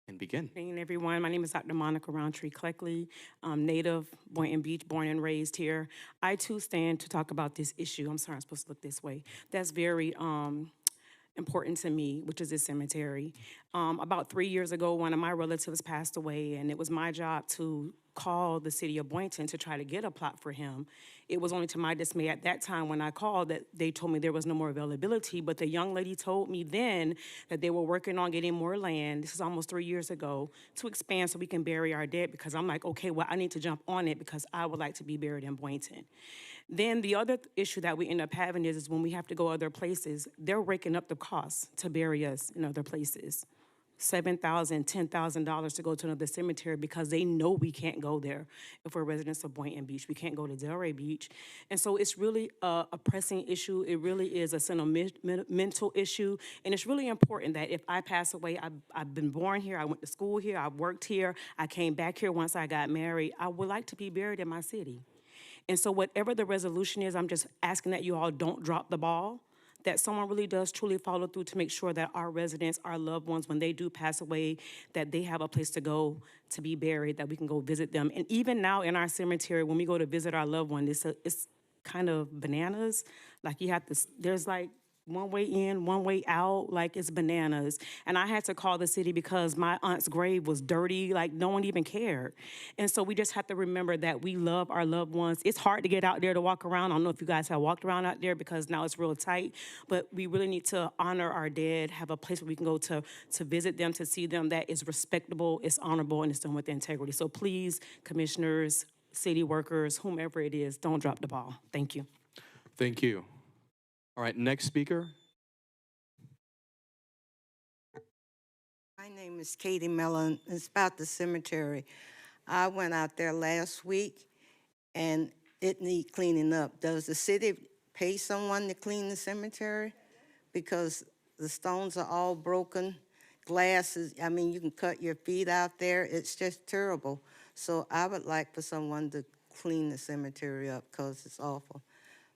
and begin. Good evening, everyone. My name is Dr. Monica Roundtree Cleckley. I'm native, Boynton Beach, born and raised here. I too stand to talk about this issue. I'm sorry, I'm supposed to look this way. That's very important to me, which is this cemetery. About 3 years ago, one of my relatives passed away, and it was my job to call the city of Boynton to try to get a plot for him. It was only to my dismay at that time when I called that they told me there was no more availability, but the young lady told me then that they were working on getting more land, this is almost 3 years ago, to expand so we can bury our dead, because I'm like, okay, well, I need to jump on it because I would like to be buried in Boynton. Then the other issue that we end up having is when we have to go other places, they're raking up the costs to bury us in other places. $7,000, $10,000 to go to another cemetery because they know we can't go there if we're residents of Boynton Beach. We can't go to Delray Beach. And so it's really a pressing issue. It really is a sentimental issue. And it's really important that if I pass away, I've been born here, I went to school here, I worked here, I came back here once I got married. I would like to be buried in my city. And so whatever the resolution is, I'm just asking that you all don't drop the ball, that someone really does truly follow through to make sure that our residents, our loved ones, when they do pass away, that they have a place to go to be buried, that we can go visit them. And even now in our cemetery, when we go to visit our loved one, it's kind of bananas. Like you have to, there's like one way in, one way out, like it's bananas. And I had to call the city because my aunt's grave was dirty, like no one even cared. And so we just have to remember that we love our loved ones. It's hard to get out there to walk around. I don't know if you guys have walked around out there because now it's real tight, but we really need to honor our dead, have a place where we can go to visit them, to see them that is respectable, it's honorable, and it's done with integrity. So please, commissioners, city workers, whomever it is, don't drop the ball. Thank you. Thank you. All right, next speaker. My name is Katie Mellon. It's about the cemetery. I went out there last week and it needs cleaning up. Does the city pay someone to clean the cemetery? Because the stones are all broken. Glasses, I mean, you can cut your feet out there. It's just terrible. So I would like for someone to clean the cemetery up because it's awful.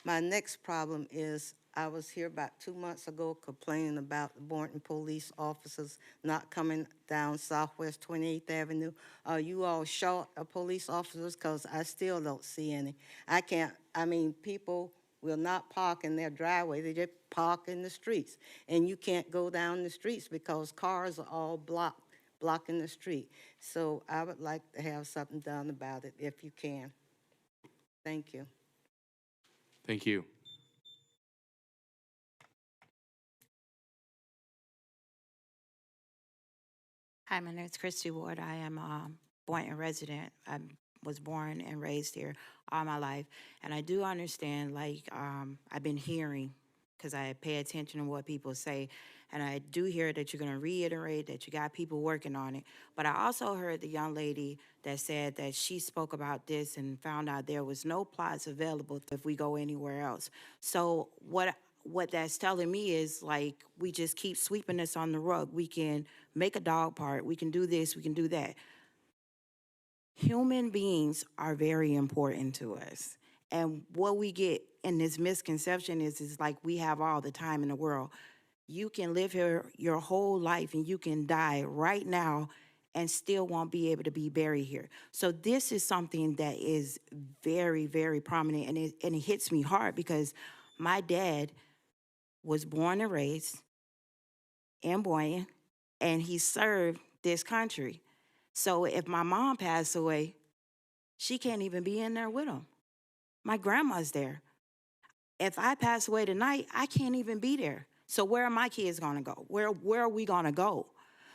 My next problem is I was here about 2 months ago complaining about the Boynton police officers not coming down Southwest 28th Avenue. Are you all short of police officers? Because I still don't see any. People will not park in their driveway. They just park in the streets. And you can't go down the streets because cars are all blocking the street. So I would like to have something done about it if you can. Thank you. Thank you. Hi, my name is Christy Ward. I am a Boynton resident. I was born and raised here all my life. And I do understand, I've been hearing, because I pay attention to what people say, and I do hear that you're going to reiterate that you got people working on it. But I also heard the young lady that said that she spoke about this and found out there was no plots available if we go anywhere else. So what that's telling me is, we just keep sweeping this on the rug. We can make a dog park, we can do this, we can do that. Human beings are very important to us. And what we get in this misconception is like we have all the time in the world. You can live here your whole life and you can die right now and still won't be able to be buried here. So this is something that is very, very prominent, and it hits me hard because my dad was born and raised in Boynton, and he served this country. So if my mom passed away, she can't even be in there with him. My grandma's there. If I pass away tonight, I can't even be there. So where are my kids gonna go? Where are we gonna go?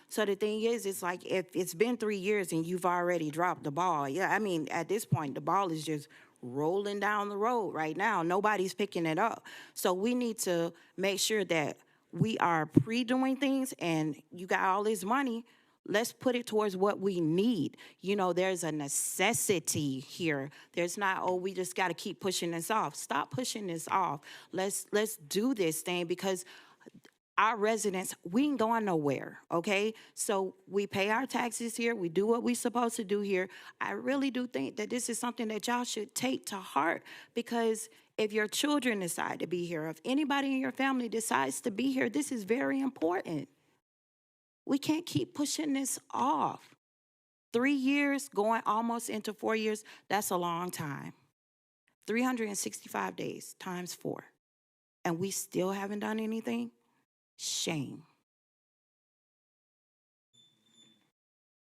So the thing is, it's like if it's been 3 years and you've already dropped the ball, at this point, the ball is just rolling down the road right now. Nobody's picking it up. So we need to make sure that we are pre-doing things and you got all this money, let's put it towards what we need. You know, there's a necessity here. There's not, oh, we just got to keep pushing this off. Stop pushing this off. Let's do this thing, because our residents, we ain't going nowhere, okay? So we pay our taxes here. We do what we're supposed to do here. I really do think that this is something that y'all should take to heart, because if your children decide to be here, if anybody in your family decides to be here, this is very important. We can't keep pushing this off. 3 years, going almost into 4 years, that's a long time. 365 days times 4. And we still haven't done anything? Shame.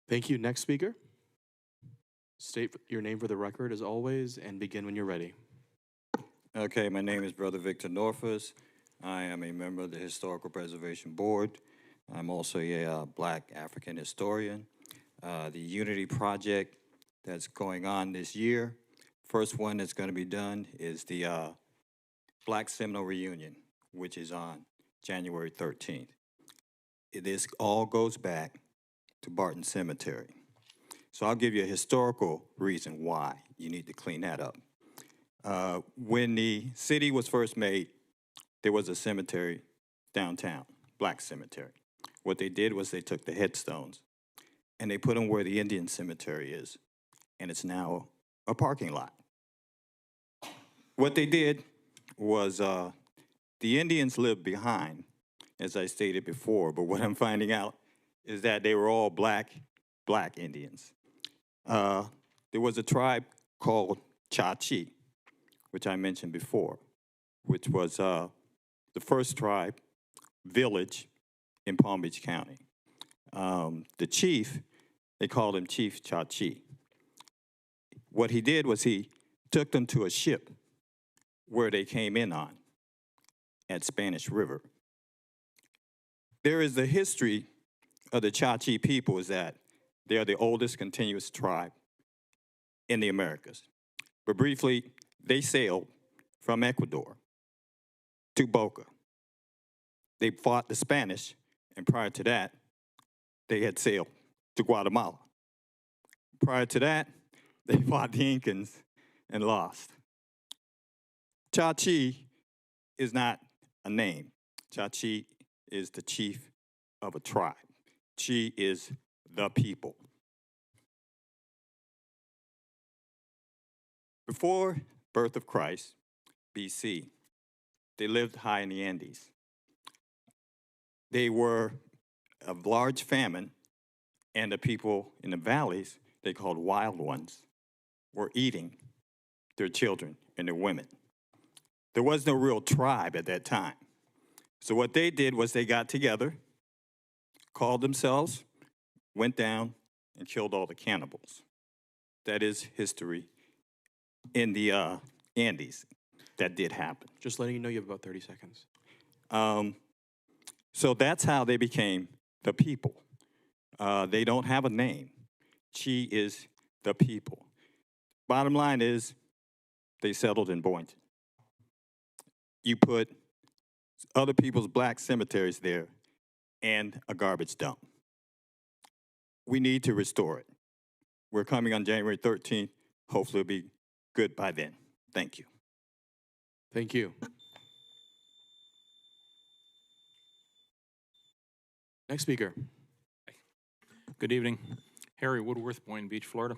Thank you. Next speaker. State your name for the record as always and begin when you're ready. Okay, my name is Brother Victor Norfus. I am a member of the Historical Preservation Board. I'm also a Black African historian. The Unity Project that's going on this year, first one that's going to be done is the Black Seminole Reunion, which is on January 13th. This all goes back to Barton Cemetery. So I'll give you a historical reason why you need to clean that up. When the city was first made, there was a cemetery downtown, Black Cemetery. What they did was they took the headstones and they put them where the Indian cemetery is, and it's now a parking lot. What they did was the Indians lived behind, as I stated before, but what I'm finding out is that they were all black Indians. There was a tribe called Cha-Chi, which I mentioned before, which was the first tribe village in Palm Beach County. The chief, they called him Chief Cha-Chi. What he did was he took them to a ship where they came in on at Spanish River. There is the history of the Cha-Chi people is that they are the oldest continuous tribe in the Americas. But briefly, they sailed from Ecuador to Boca. They fought the Spanish, and prior to that, they had sailed to Guatemala. Prior to that, they fought the Incans and lost. Cha-Chi is not a name. Cha-Chi is the chief of a tribe. Chi is the people. Before birth of Christ, BC, they lived high in the Andes. They were a large famine, and the people in the valleys, they called wild ones, were eating their children and their women. There was no real tribe at that time. So what they did was they got together, called themselves, went down, and killed all the cannibals. That is history in the Andes. That did happen. Just letting you know you have about 30 seconds. So that's how they became the people. They don't have a name. Chi is the people. Bottom line is, they settled in Boynton. You put other people's black cemeteries there and a garbage dump. We need to restore it. We're coming on January 13th. Hopefully it'll be good by then. Thank you. Thank you. Next speaker. Good evening. Harry Woodworth, Boynton Beach, Florida.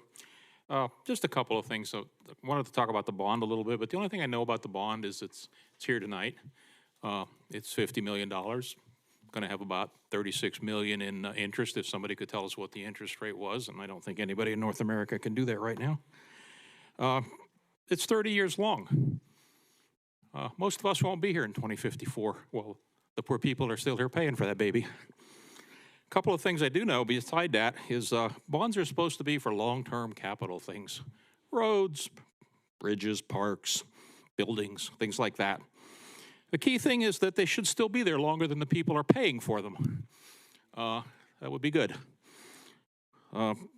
Just a couple of things. So I wanted to talk about the bond a little bit, but the only thing I know about the bond is it's here tonight. It's $50 million. Going to have about $36 million in interest, if somebody could tell us what the interest rate was, and I don't think anybody in North America can do that right now. It's 30 years long. Most of us won't be here in 2054. Well, the poor people are still here paying for that baby. A couple of things I do know beside that is bonds are supposed to be for long-term capital things. Roads, bridges, parks, buildings, things like that. The key thing is that they should still be there longer than the people are paying for them. That would be good.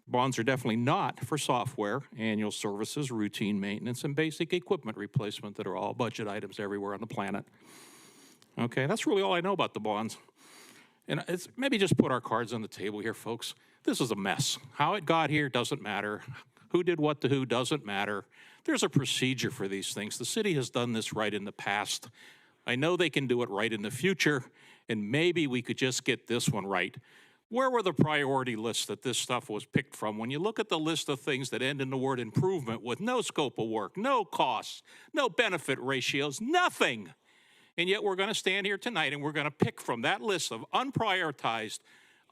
Bonds are definitely not for software, annual services, routine maintenance, and basic equipment replacement that are all budget items everywhere on the planet. Okay, that's really all I know about the bonds. And it's maybe just put our cards on the table here, folks. This is a mess. How it got here doesn't matter. Who did what to who doesn't matter. There's a procedure for these things. The city has done this right in the past. I know they can do it right in the future, and maybe we could just get this one right. Where were the priority lists that this stuff was picked from? When you look at the list of things that end in the word improvement with no scope of work, no costs, no benefit ratios, nothing. And yet we're going to stand here tonight and we're going to pick from that list of unprioritized,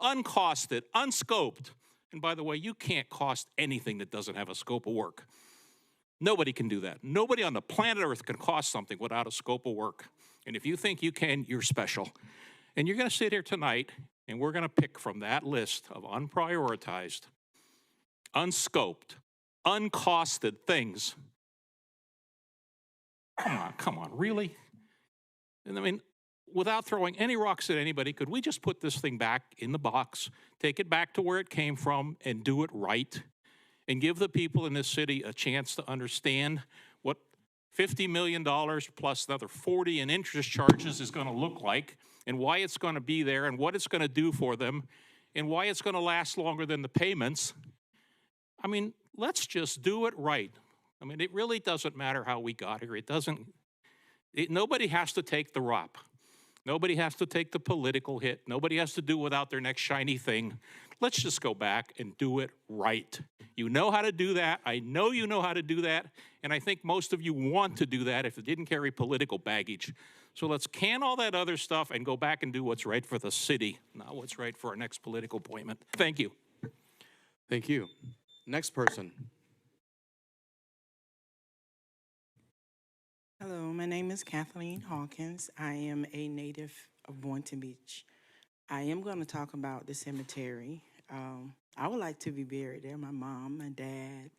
uncosted, unscoped. And by the way, you can't cost anything that doesn't have a scope of work. Nobody can do that. Nobody on the planet Earth can cost something without a scope of work. And if you think you can, you're special. And you're going to sit here tonight and we're going to pick from that list of unprioritized, unscoped, uncosted things. Come on, really? And I mean, without throwing any rocks at anybody, could we just put this thing back in the box, take it back to where it came from, and do it right? And give the people in this city a chance to understand what $50 million plus another 40 in interest charges is going to look like, and why it's going to be there, and what it's going to do for them, and why it's going to last longer than the payments. I mean, let's just do it right. I mean, it really doesn't matter how we got here. Nobody has to take the rop. Nobody has to take the political hit. Nobody has to do without their next shiny thing. Let's just go back and do it right. You know how to do that. I know you know how to do that. And I think most of you want to do that if it didn't carry political baggage. So let's can all that other stuff and go back and do what's right for the city, not what's right for our next political appointment. Thank you. Thank you. Next person. Hello, my name is Kathleen Hawkins. I am a native of Boynton Beach. I am going to talk about the cemetery. I would like to be buried there. My mom, my dad,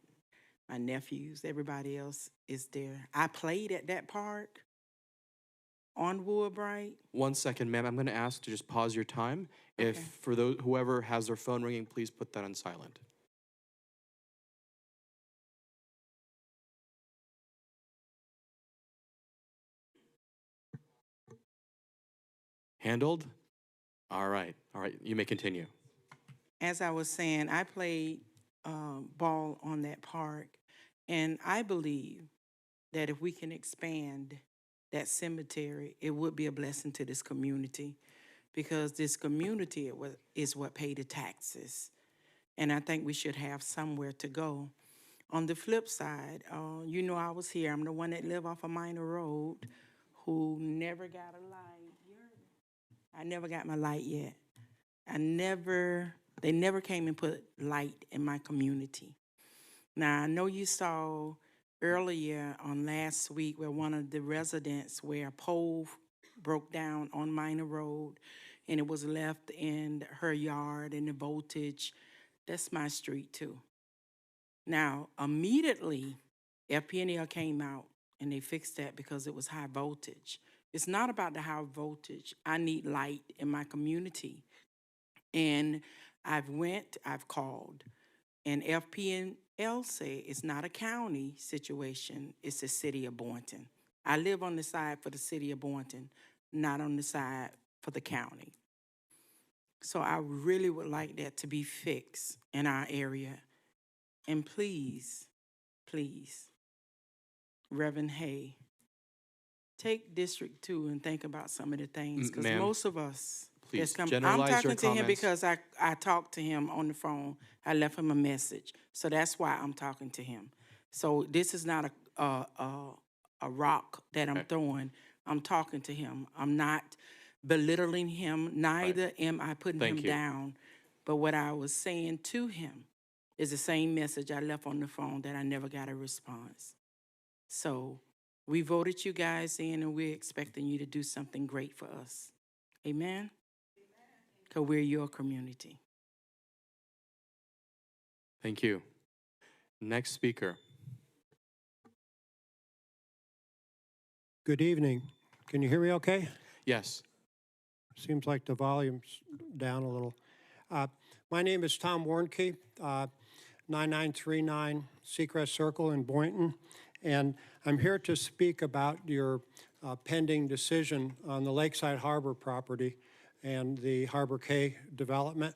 my nephews, everybody else is there. I played at that park on Woodbright. 1 second, ma'am. I'm going to ask to just pause your time. Okay. If for those whoever has their phone ringing, please put that on silent. Handled? All right. All right. You may continue. As I was saying, I played ball on that park, and I believe that if we can expand that cemetery, it would be a blessing to this community, because this community is what paid the taxes, and I think we should have somewhere to go. On the flip side, you know I was here. I'm the one that lived off a minor road who never got a light. I never got my light yet. They never came and put light in my community. Now, I know you saw earlier on last week where one of the residents, where a pole broke down on Minor Road and it was left in her yard, and the voltage, that's my street too. Now, immediately, FP&L came out and they fixed that because it was high voltage. It's not about the high voltage. I need light in my community. And I've called, and FP&L say it's not a county situation, it's the city of Boynton. I live on the side for the city of Boynton, not on the side for the county. So I really would like that to be fixed in our area. And please, please, Reverend Hay, take District 2 and think about some of the things, because most of us, please I'm generalize your talking to him comments. because I talked to him on the phone. I left him a message, so that's why I'm talking to him. So this is not a rock that I'm throwing. I'm talking to him. I'm not belittling him. Neither am I putting him down. But what I was saying to him is the same message I left on the phone that I never got a response. So we voted you guys in, and we're expecting you to do something great for us. Amen? Because we're your community. Thank you. Next speaker. Good evening. Can you hear me okay? Yes. Seems like the volume's down a little. My name is Tom Warnke, 9939 Seacrest Circle in Boynton, and I'm here to speak about your pending decision on the Lakeside Harbor property and the Harbor K development.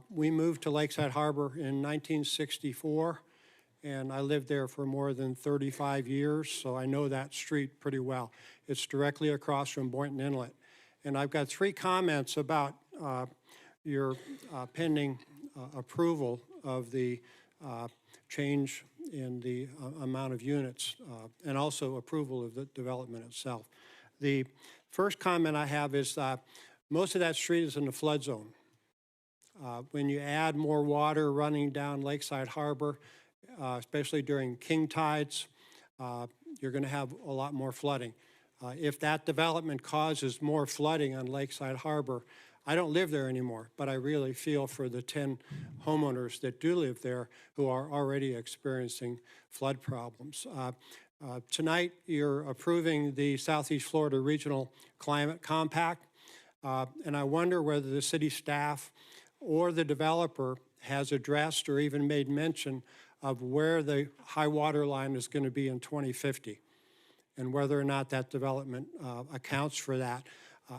We moved to Lakeside Harbor in 1964, and I lived there for more than 35 years, so I know that street pretty well. It's directly across from Boynton Inlet. And I've got 3 comments about your pending approval of the change in the amount of units and also approval of the development itself. The first comment I have is most of that street is in the flood zone. When you add more water running down Lakeside Harbor, especially during king tides, you're going to have a lot more flooding. If that development causes more flooding on Lakeside Harbor, I don't live there anymore, but I really feel for the 10 homeowners that do live there who are already experiencing flood problems. Tonight, you're approving the Southeast Florida Regional Climate Compact, and I wonder whether the city staff or the developer has addressed or even made mention of where the high water line is going to be in 2050 and whether or not that development accounts for that.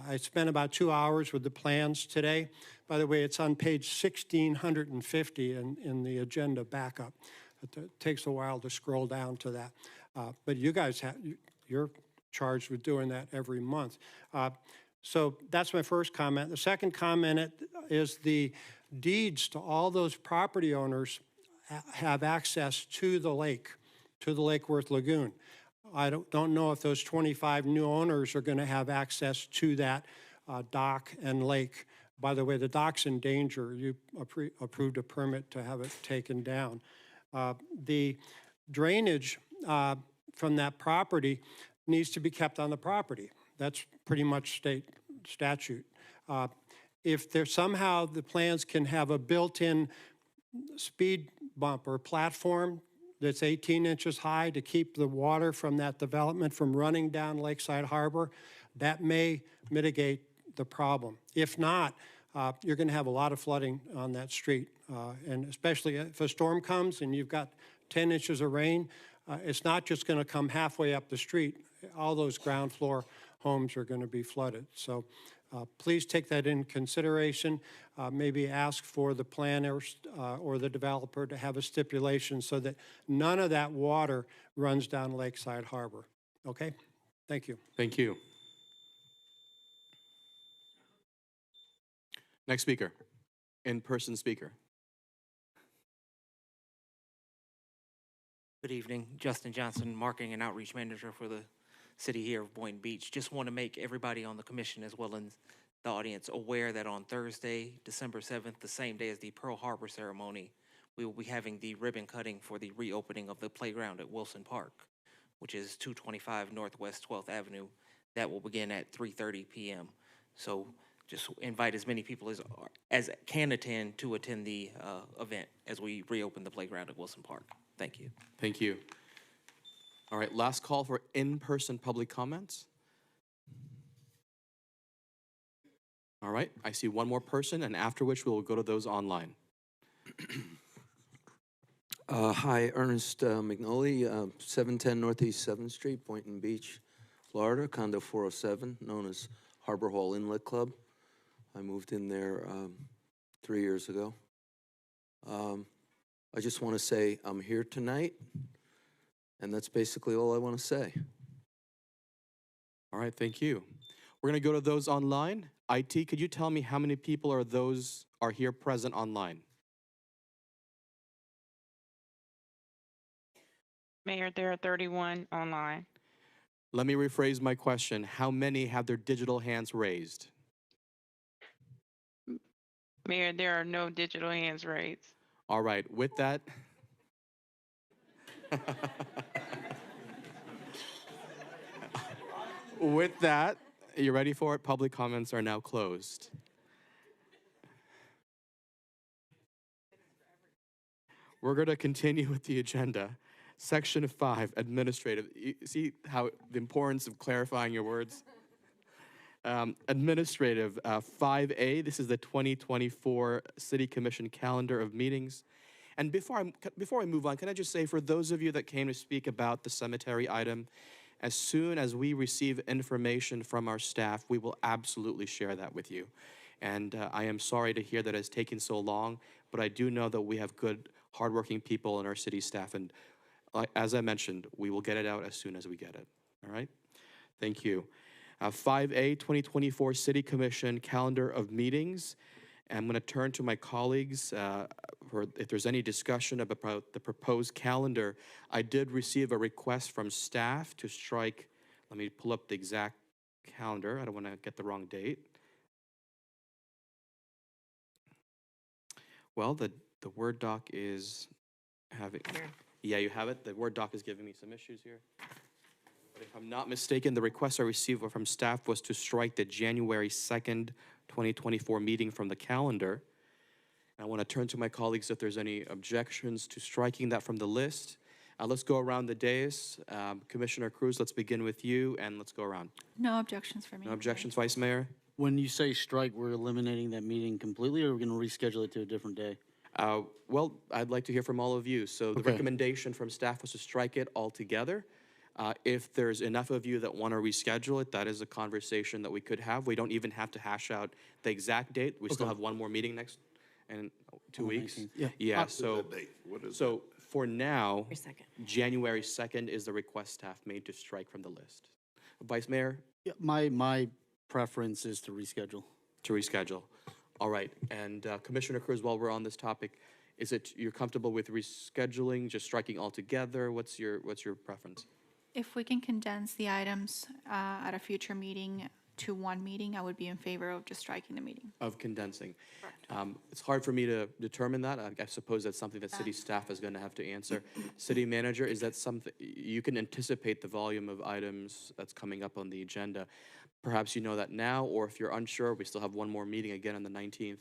I spent about 2 hours with the plans today. By the way, it's on page 1650 in the agenda backup. It takes a while to scroll down to that. But you guys you're charged with doing that every month. So that's my first comment. The second comment is the deeds to all those property owners have access to the Lake Worth Lagoon. I don't know if those 25 new owners are going to have access to that dock and lake. By the way, the dock's in danger. You approved a permit to have it taken down. The drainage from that property needs to be kept on the property. That's pretty much state statute. If there somehow the plans can have a built-in speed bump or platform that's 18 inches high to keep the water from that development from running down Lakeside Harbor, that may mitigate the problem. If not, you're going to have a lot of flooding on that street. And especially if a storm comes and you've got 10 inches of rain, it's not just going to come halfway up the street. All those ground floor homes are going to be flooded. So please take that in consideration. Maybe ask for the planners or the developer to have a stipulation so that none of that water runs down Lakeside Harbor. Okay? Thank you. Thank you. Next speaker, in-person speaker. Good evening, Justin Johnson, Marketing and Outreach Manager for the city here of Boynton Beach. Just want to make everybody on the commission as well as the audience aware that on Thursday, December 7th, the same day as the Pearl Harbor ceremony, we will be having the ribbon cutting for the reopening of the playground at Wilson Park, which is 225 Northwest 12th Avenue. That will begin at 3:30 p.m. So just invite as many people as can attend to attend the event as we reopen the playground at Wilson Park. Thank you. Thank you. All right, last call for in-person public comments. All right, I see one more person, and after which we will go to those online. Hi, Ernest McNulty, 710 Northeast 7th Street, Boynton Beach, Florida, condo 407, known as Harbor Hall Inlet Club. I moved in there 3 years ago. I just want to say I'm here tonight, and that's basically all I want to say. All right, thank you. We're going to go to those online. IT, could you tell me how many people are here present online? Mayor, there are 31 online. Let me rephrase my question. How many have their digital hands raised? Mayor, there are no digital hands raised. All right, with that. With that, you ready for it? Public comments are now closed. We're going to continue with the agenda. Section 5, administrative. You see how the importance of clarifying your words? Administrative, 5A, this is the 2024 City Commission calendar of meetings. And before I move on, can I just say, for those of you that came to speak about the cemetery item, As soon as we receive information from our staff, we will absolutely share that with you. And I am sorry to hear that it's taken so long, but I do know that we have good, hardworking people in our city staff. And as I mentioned, we will get it out as soon as we get it. All right? Thank you. 5A, 2024 City Commission Calendar of Meetings. And I'm going to turn to my colleagues for if there's any discussion about the proposed calendar. I did receive a request from staff to strike, let me pull up the exact calendar. I don't want to get the wrong date. Well, the Word doc is having, yeah, you have it. The Word doc is giving me some issues here. But if I'm not mistaken, the request I received from staff was to strike the January 2nd, 2024 meeting from the calendar. I want to turn to my colleagues if there's any objections to striking that from the list. Let's go around the dais. Commissioner Cruz, let's begin with you, and let's go around. No objections for me. No objections, Vice Mayor? When you say strike, we're eliminating that meeting completely, or we're going to reschedule it to a different day? Well, I'd like to hear from all of you. So the Okay. recommendation from staff was to strike it altogether. If there's enough of you that want to reschedule it, that is a conversation that we could have. We don't even have to hash out the exact date. We still Okay. have one more meeting next in 2 On the weeks. 19th. Yeah. Yeah, What is so, that date? What is so for now, January 2nd. January 2nd is the request staff made to strike from the list. Vice Mayor? Yeah, my preference is to reschedule. To reschedule. All right, and Commissioner Cruz, while we're on this topic, is it, you're comfortable with rescheduling, just striking altogether? What's your preference? If we can condense the items at a future meeting to one meeting, I would be in favor of just striking the meeting. Of condensing. It's hard for me to determine that. I suppose that's something that city staff is going to have to answer. City manager, is that something, you can anticipate the volume of items that's coming up on the agenda. Perhaps you know that now, or if you're unsure, we still have one more meeting again on the 19th.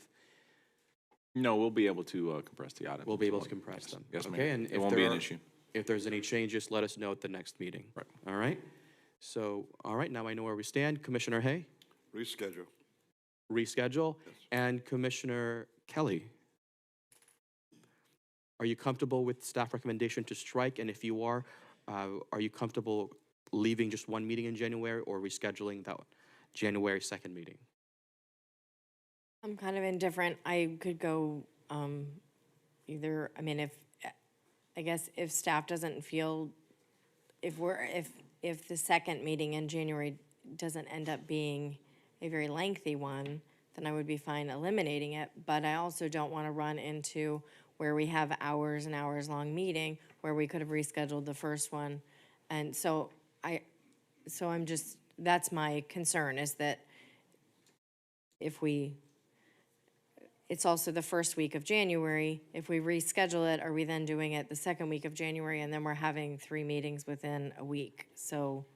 No, we'll be able to compress the items. We'll be able to compress them. Yes, ma'am. Okay, and It if won't there be an are- issue. If there's any changes, let us know at the next meeting. Right. All right? So, all right, now I know where we stand. Commissioner Hay? Reschedule. Reschedule. And Commissioner Kelly? Are you comfortable with staff recommendation to strike? And if you are you comfortable leaving just one meeting in January or rescheduling that January 2nd meeting? I'm kind of indifferent. I could go either, I mean, I guess if staff doesn't feel, if the second meeting in January doesn't end up being a very lengthy one, then I would be fine eliminating it. But I also don't want to run into where we have hours and hours long meeting where we could have rescheduled the first one. And so I'm just, that's my concern, is that it's also the first week of January. If we reschedule it, are we then doing it the second week of January, and then we're having 3 meetings within a week? So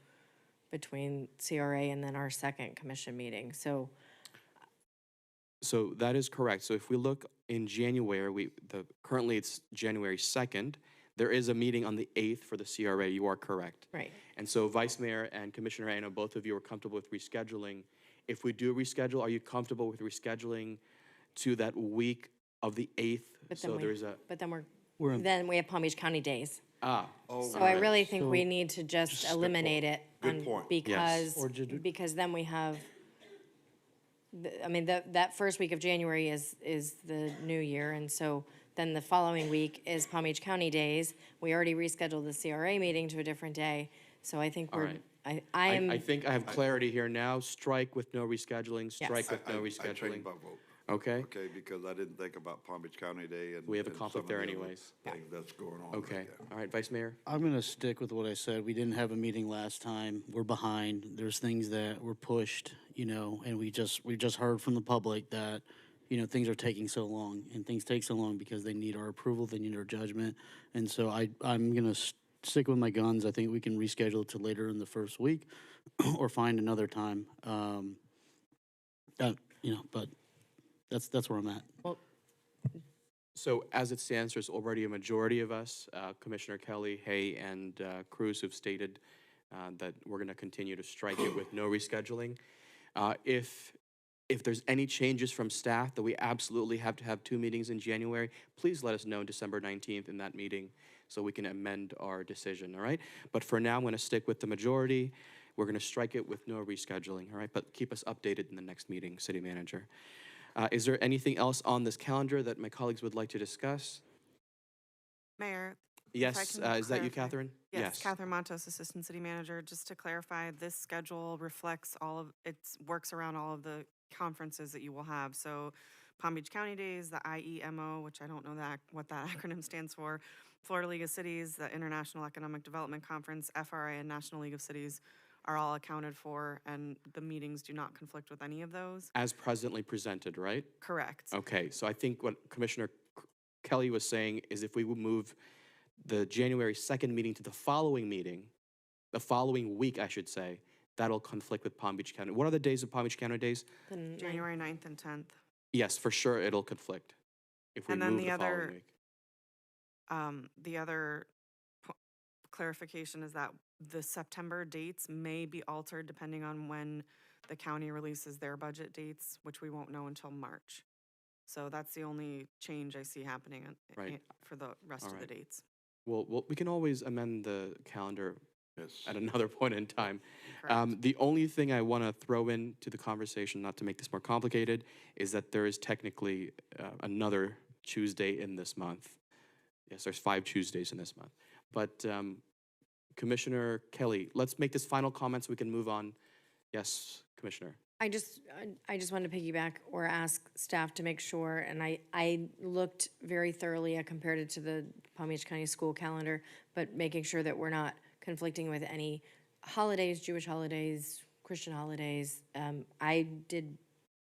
between CRA and then our second commission meeting. So that is correct. So if we look in January, currently it's January 2nd. There is a meeting on the 8th for the CRA. You are correct. Right. And so Vice Mayor and Commissioner, I know both of you are comfortable with rescheduling. If we do reschedule, are you comfortable with rescheduling to that week of the 8th? But So then there's a, then we have Palm Beach County days. Oh, So I really think we need to just eliminate it. Good point. Because, Yes. because then we have, that first week of January is the new year, and so then the following week is Palm Beach County days. We already rescheduled the CRA meeting to a different day, so I think All we're, right. I I think I have clarity here now. Strike with no rescheduling, strike with no I rescheduling. changed my vote. Okay. Okay, because I didn't think about Palm Beach County Day and. We have a and conflict some of there the other anyways. Things that's going on. Okay. right there. All right, Vice Mayor? I'm going to stick with what I said. We didn't have a meeting last time. We're behind. There's things that were pushed, and we just heard from the public that, things are taking so long, and things take so long because they need our approval, they need our judgment. And so I'm going to stick with my guns. I think we can reschedule it to later in the first week or find another time. But that's where I'm at. So as it stands, there's already a majority of us, Commissioner Kelly, Hay, and Cruz, who've stated that we're going to continue to strike it with no rescheduling. If there's any changes from staff that we absolutely have to have 2 meetings in January, please let us know December 19th in that meeting so we can amend our decision, all right? But for now, I'm going to stick with the majority. We're going to strike it with no rescheduling, all right? But keep us updated in the next meeting, City Manager. Is there anything else on this calendar that my colleagues would like to discuss? Mayor? Yes, is that you, Catherine? Yes, Catherine Montos, Assistant City Manager. Just to clarify, this schedule reflects works around all of the conferences that you will have. So Palm Beach County Days, the IEMO, which I don't know what that acronym stands for, Florida League of Cities, the International Economic Development Conference, FRA, and National League of Cities are all accounted for, and the meetings do not conflict with any of those. As presently presented, right? Correct. Okay, so I think what Commissioner Kelly was saying is if we would move the January 2nd meeting to the following week, I should say, that'll conflict with Palm Beach County. What are the days of Palm Beach County days? January 9th and 10th. Yes, for sure, it'll conflict if we And then move the following week. The other clarification is that the September dates may be altered depending on when the county releases their budget dates, which we won't know until March. So that's the only change I see happening Right. for the rest of the dates. Well, we can always amend the calendar Yes. at another point in time. Correct. The only thing I want to throw into the conversation, not to make this more complicated, is that there is technically another Tuesday in this month. Yes, there's 5 Tuesdays in this month. But Commissioner Kelly, let's make this final comment so we can move on. Yes, Commissioner. I just wanted to piggyback or ask staff to make sure, and I looked very thoroughly, I compared it to the Palm Beach County school calendar, but making sure that we're not conflicting with any holidays, Jewish holidays, Christian holidays. I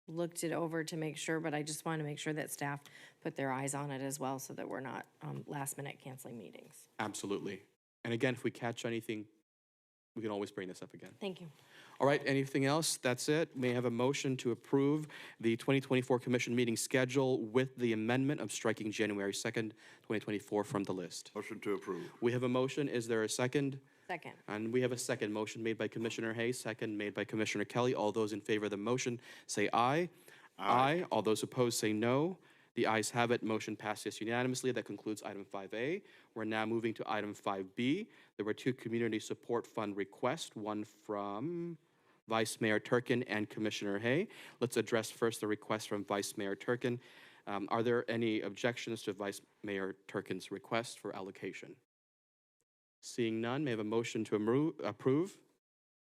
looked it over to make sure, but I just want to make sure that staff put their eyes on it as well so that we're not last minute canceling meetings. Absolutely. And again, if we catch anything, we can always bring this up again. Thank you. All right, anything else? That's it. May I have a motion to approve the 2024 Commission meeting schedule with the amendment of striking January 2nd, 2024 from the list? Motion to approve. We have a motion. Is there a second? Second. And we have a second motion made by Commissioner Hayes, second made by Commissioner Kelly. All those in favor of the motion say aye. Aye. All those opposed say no. The ayes have it. Motion passes unanimously. That concludes item 5A. We're now moving to item 5B. There were 2 community support fund requests, one from Vice Mayor Turkin and Commissioner Hay. Let's address first the request from Vice Mayor Turkin. Are there any objections to Vice Mayor Turkin's request for allocation? Seeing none, may I have a motion to approve?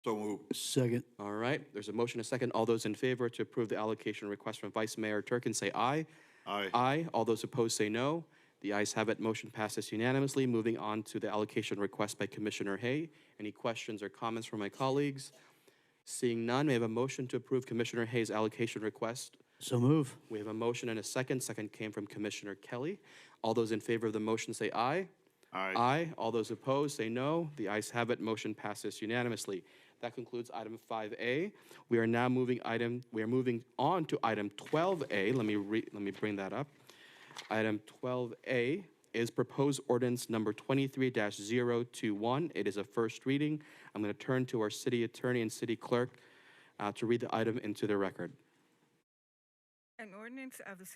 So moved. Second. All right, there's a motion, a second. All those in favor to approve the allocation request from Vice Mayor Turkin say aye. Aye. Aye. All those opposed say no. The ayes have it. Motion passes unanimously. Moving on to the allocation request by Commissioner Hay. Any questions or comments from my colleagues? Seeing none, may I have a motion to approve Commissioner Hay's allocation request? So move. We have a motion and a second. Second came from Commissioner Kelly. All those in favor of the motion say aye. Aye. Aye. All those opposed say no. The ayes have it. Motion passes unanimously. That concludes item 5A. We are now moving on to item 12A. Let me bring that up. Item 12A is proposed ordinance number 23-021. It is a first reading. I'm going to turn to our city attorney and city clerk to read the item into the record. An ordinance of the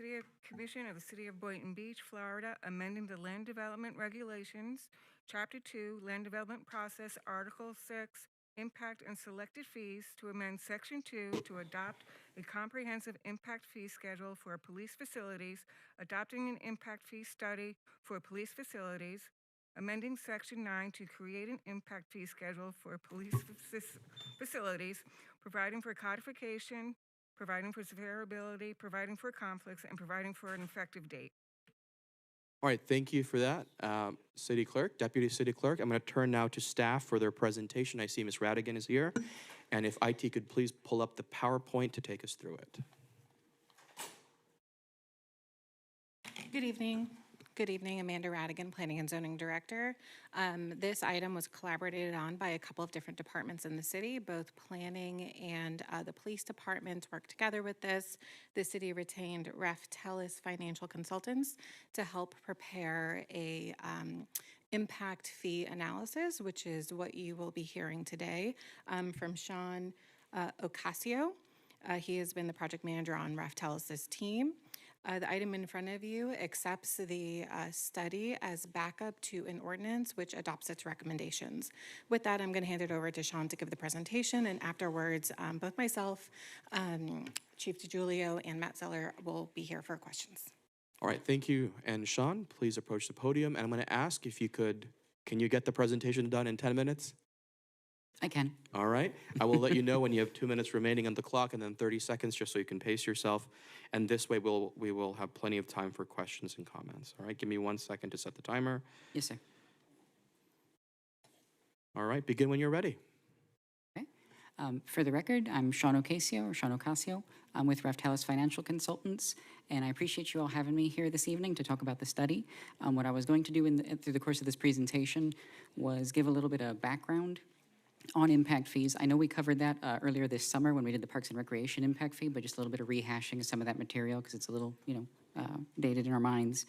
Commission of the City of Boynton Beach, Florida, amending the Land Development Regulations, Chapter 2, Land Development Process, Article 6, Impact and Selected Fees, to amend Section 2 to adopt a comprehensive impact fee schedule for police facilities, adopting an impact fee study for police facilities, amending Section 9 to create an impact fee schedule for police facilities, providing for codification, providing for severability, providing for conflicts, and providing for an effective date. All right, thank you for that, City Clerk, Deputy City Clerk. I'm going to turn now to staff for their presentation. I see Ms. Radigan is here, and if IT could please pull up the PowerPoint to take us through it. Good evening. Good evening, Amanda Radigan, Planning and Zoning Director. This item was collaborated on by a couple of different departments in the city. Both planning and the police departments worked together with this. The city retained Ref Tellis Financial Consultants to help prepare a impact fee analysis, which is what you will be hearing today from Sean Ocasio. He has been the project manager on Ref Tellis's team. The item in front of you accepts the study as backup to an ordinance which adopts its recommendations. With that, I'm going to hand it over to Sean to give the presentation, and afterwards, both myself, Chief DiGiulio, and Matt Zeller will be here for questions. All right, thank you. And Sean, please approach the podium. And I'm going to ask if you could, can you get the presentation done in 10 minutes? I can. All right. I will let you know when you have 2 minutes remaining on the clock, and then 30 seconds just so you can pace yourself. And this way we will have plenty of time for questions and comments. All right, give me 1 second to set the timer. Yes, sir. All right, begin when you're ready. For the record, I'm Sean Ocasio. I'm with Raftellus Financial Consultants, and I appreciate you all having me here this evening to talk about the study. What I was going to do through the course of this presentation was give a little bit of background on impact fees. I know we covered that earlier this summer when we did the Parks and Recreation impact fee, but just a little bit of rehashing of some of that material because it's a little, dated in our minds.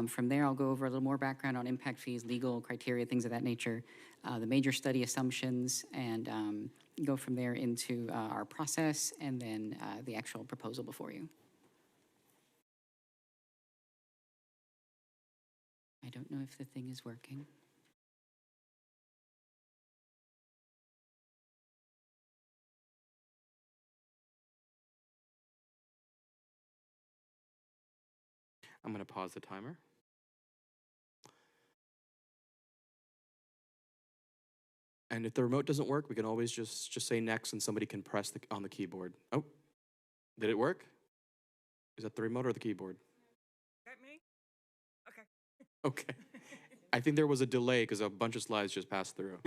From there, I'll go over a little more background on impact fees, legal criteria, things of that nature, the major study assumptions, and go from there into our process and then the actual proposal before you. I don't know if the thing is working. I'm going to pause the timer. And if the remote doesn't work, we can always just say next and somebody can press on the keyboard. Oh, did it work? Is that the remote or the keyboard? Is that me? Okay. Okay. I think there was a delay because a bunch of slides just passed through.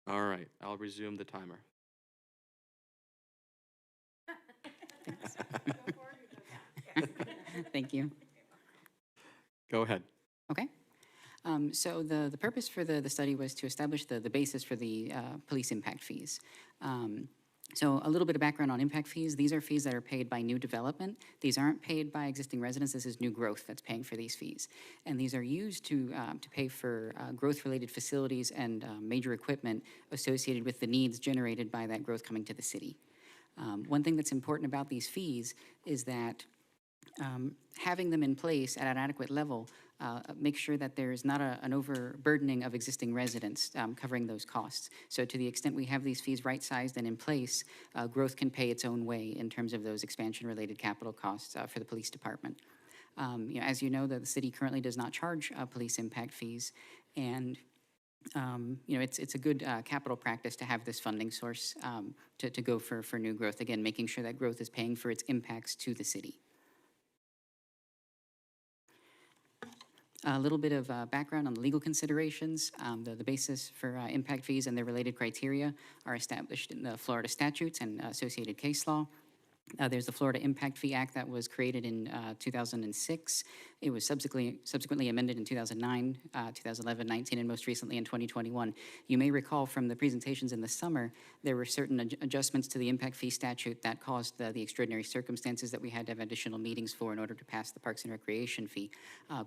All right, I'll resume the timer. Thank you. Go ahead. Okay. So the purpose for the study was to establish the basis for the police impact fees. So a little bit of background on impact fees. These are fees that are paid by new development. These aren't paid by existing residents. This is new growth that's paying for these fees. And these are used to pay for growth-related facilities and major equipment associated with the needs generated by that growth coming to the city. One thing that's important about these fees is that having them in place at an adequate level makes sure that there's not an overburdening of existing residents covering those costs. So to the extent we have these fees right-sized and in place, growth can pay its own way in terms of those expansion-related capital costs for the police department. As you know, the city currently does not charge police impact fees, and it's a good capital practice to have this funding source to go for new growth. Again, making sure that growth is paying for its impacts to the city. A little bit of background on the legal considerations. The basis for impact fees and their related criteria are established in the Florida statutes and associated case law. There's the Florida Impact Fee Act that was created in 2006. It was subsequently amended in 2009, 2011, 19, and most recently in 2021. You may recall from the presentations in the summer, there were certain adjustments to the impact fee statute that caused the extraordinary circumstances that we had to have additional meetings for in order to pass the Parks and Recreation fee.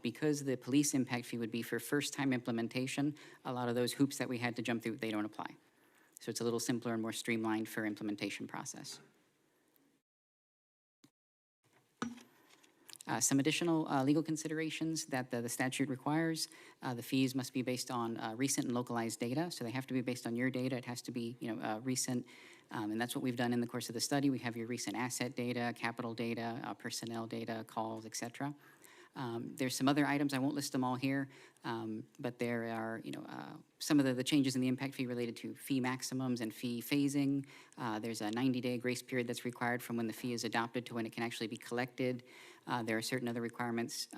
Because the police impact fee would be for first-time implementation, a lot of those hoops that we had to jump through, they don't apply. So it's a little simpler and more streamlined for implementation process. Some additional legal considerations that the statute requires. The fees must be based on recent and localized data, so they have to be based on your data. It has to be recent, and that's what we've done in the course of the study. We have your recent asset data, capital data, personnel data, calls, etc. There's some other items, I won't list them all here, but there are some of the changes in the impact fee related to fee maximums and fee phasing. There's a 90-day grace period that's required from when the fee is adopted to when it can actually be collected. There are certain other requirements.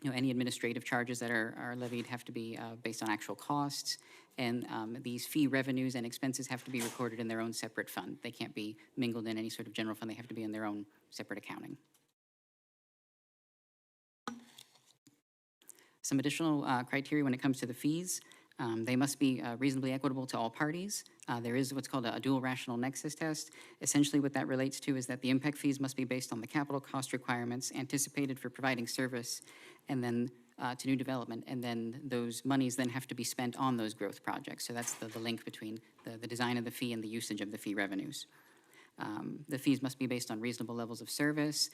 Any administrative charges that are levied have to be based on actual costs, and these fee revenues and expenses have to be recorded in their own separate fund. They can't be mingled in any sort of general fund. They have to be in their own separate accounting. Some additional criteria when it comes to the fees. They must be reasonably equitable to all parties. There is what's called a dual rational nexus test. Essentially what that relates to is that the impact fees must be based on the capital cost requirements anticipated for providing service and then to new development, and then those monies then have to be spent on those growth projects. So that's the link between the design of the fee and the usage of the fee revenues. The fees must be based on reasonable levels of service,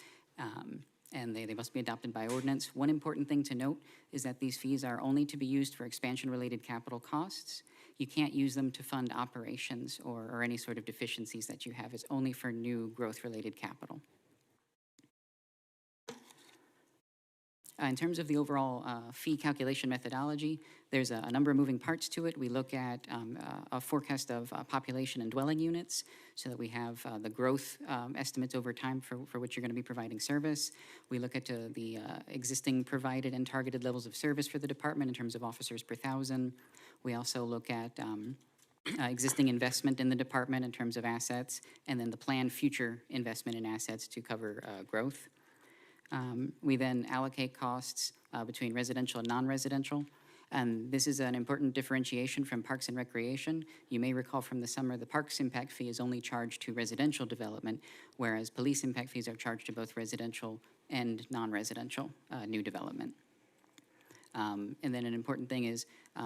and they must be adopted by ordinance. One important thing to note is that these fees are only to be used for expansion-related capital costs. You can't use them to fund operations or any sort of deficiencies that you have. It's only for new growth-related capital. In terms of the overall fee calculation methodology, there's a number of moving parts to it. We look at a forecast of population and dwelling units so that we have the growth estimates over time for which you're going to be providing service. We look at the existing provided and targeted levels of service for the department in terms of officers per thousand. We also look at existing investment in the department in terms of assets, and then the planned future investment in assets to cover growth. We then allocate costs between residential and non-residential. This is an important differentiation from Parks and Recreation. You may recall from the summer, the Parks impact fee is only charged to residential development, whereas police impact fees are charged to both residential and non-residential new development. And then an important thing is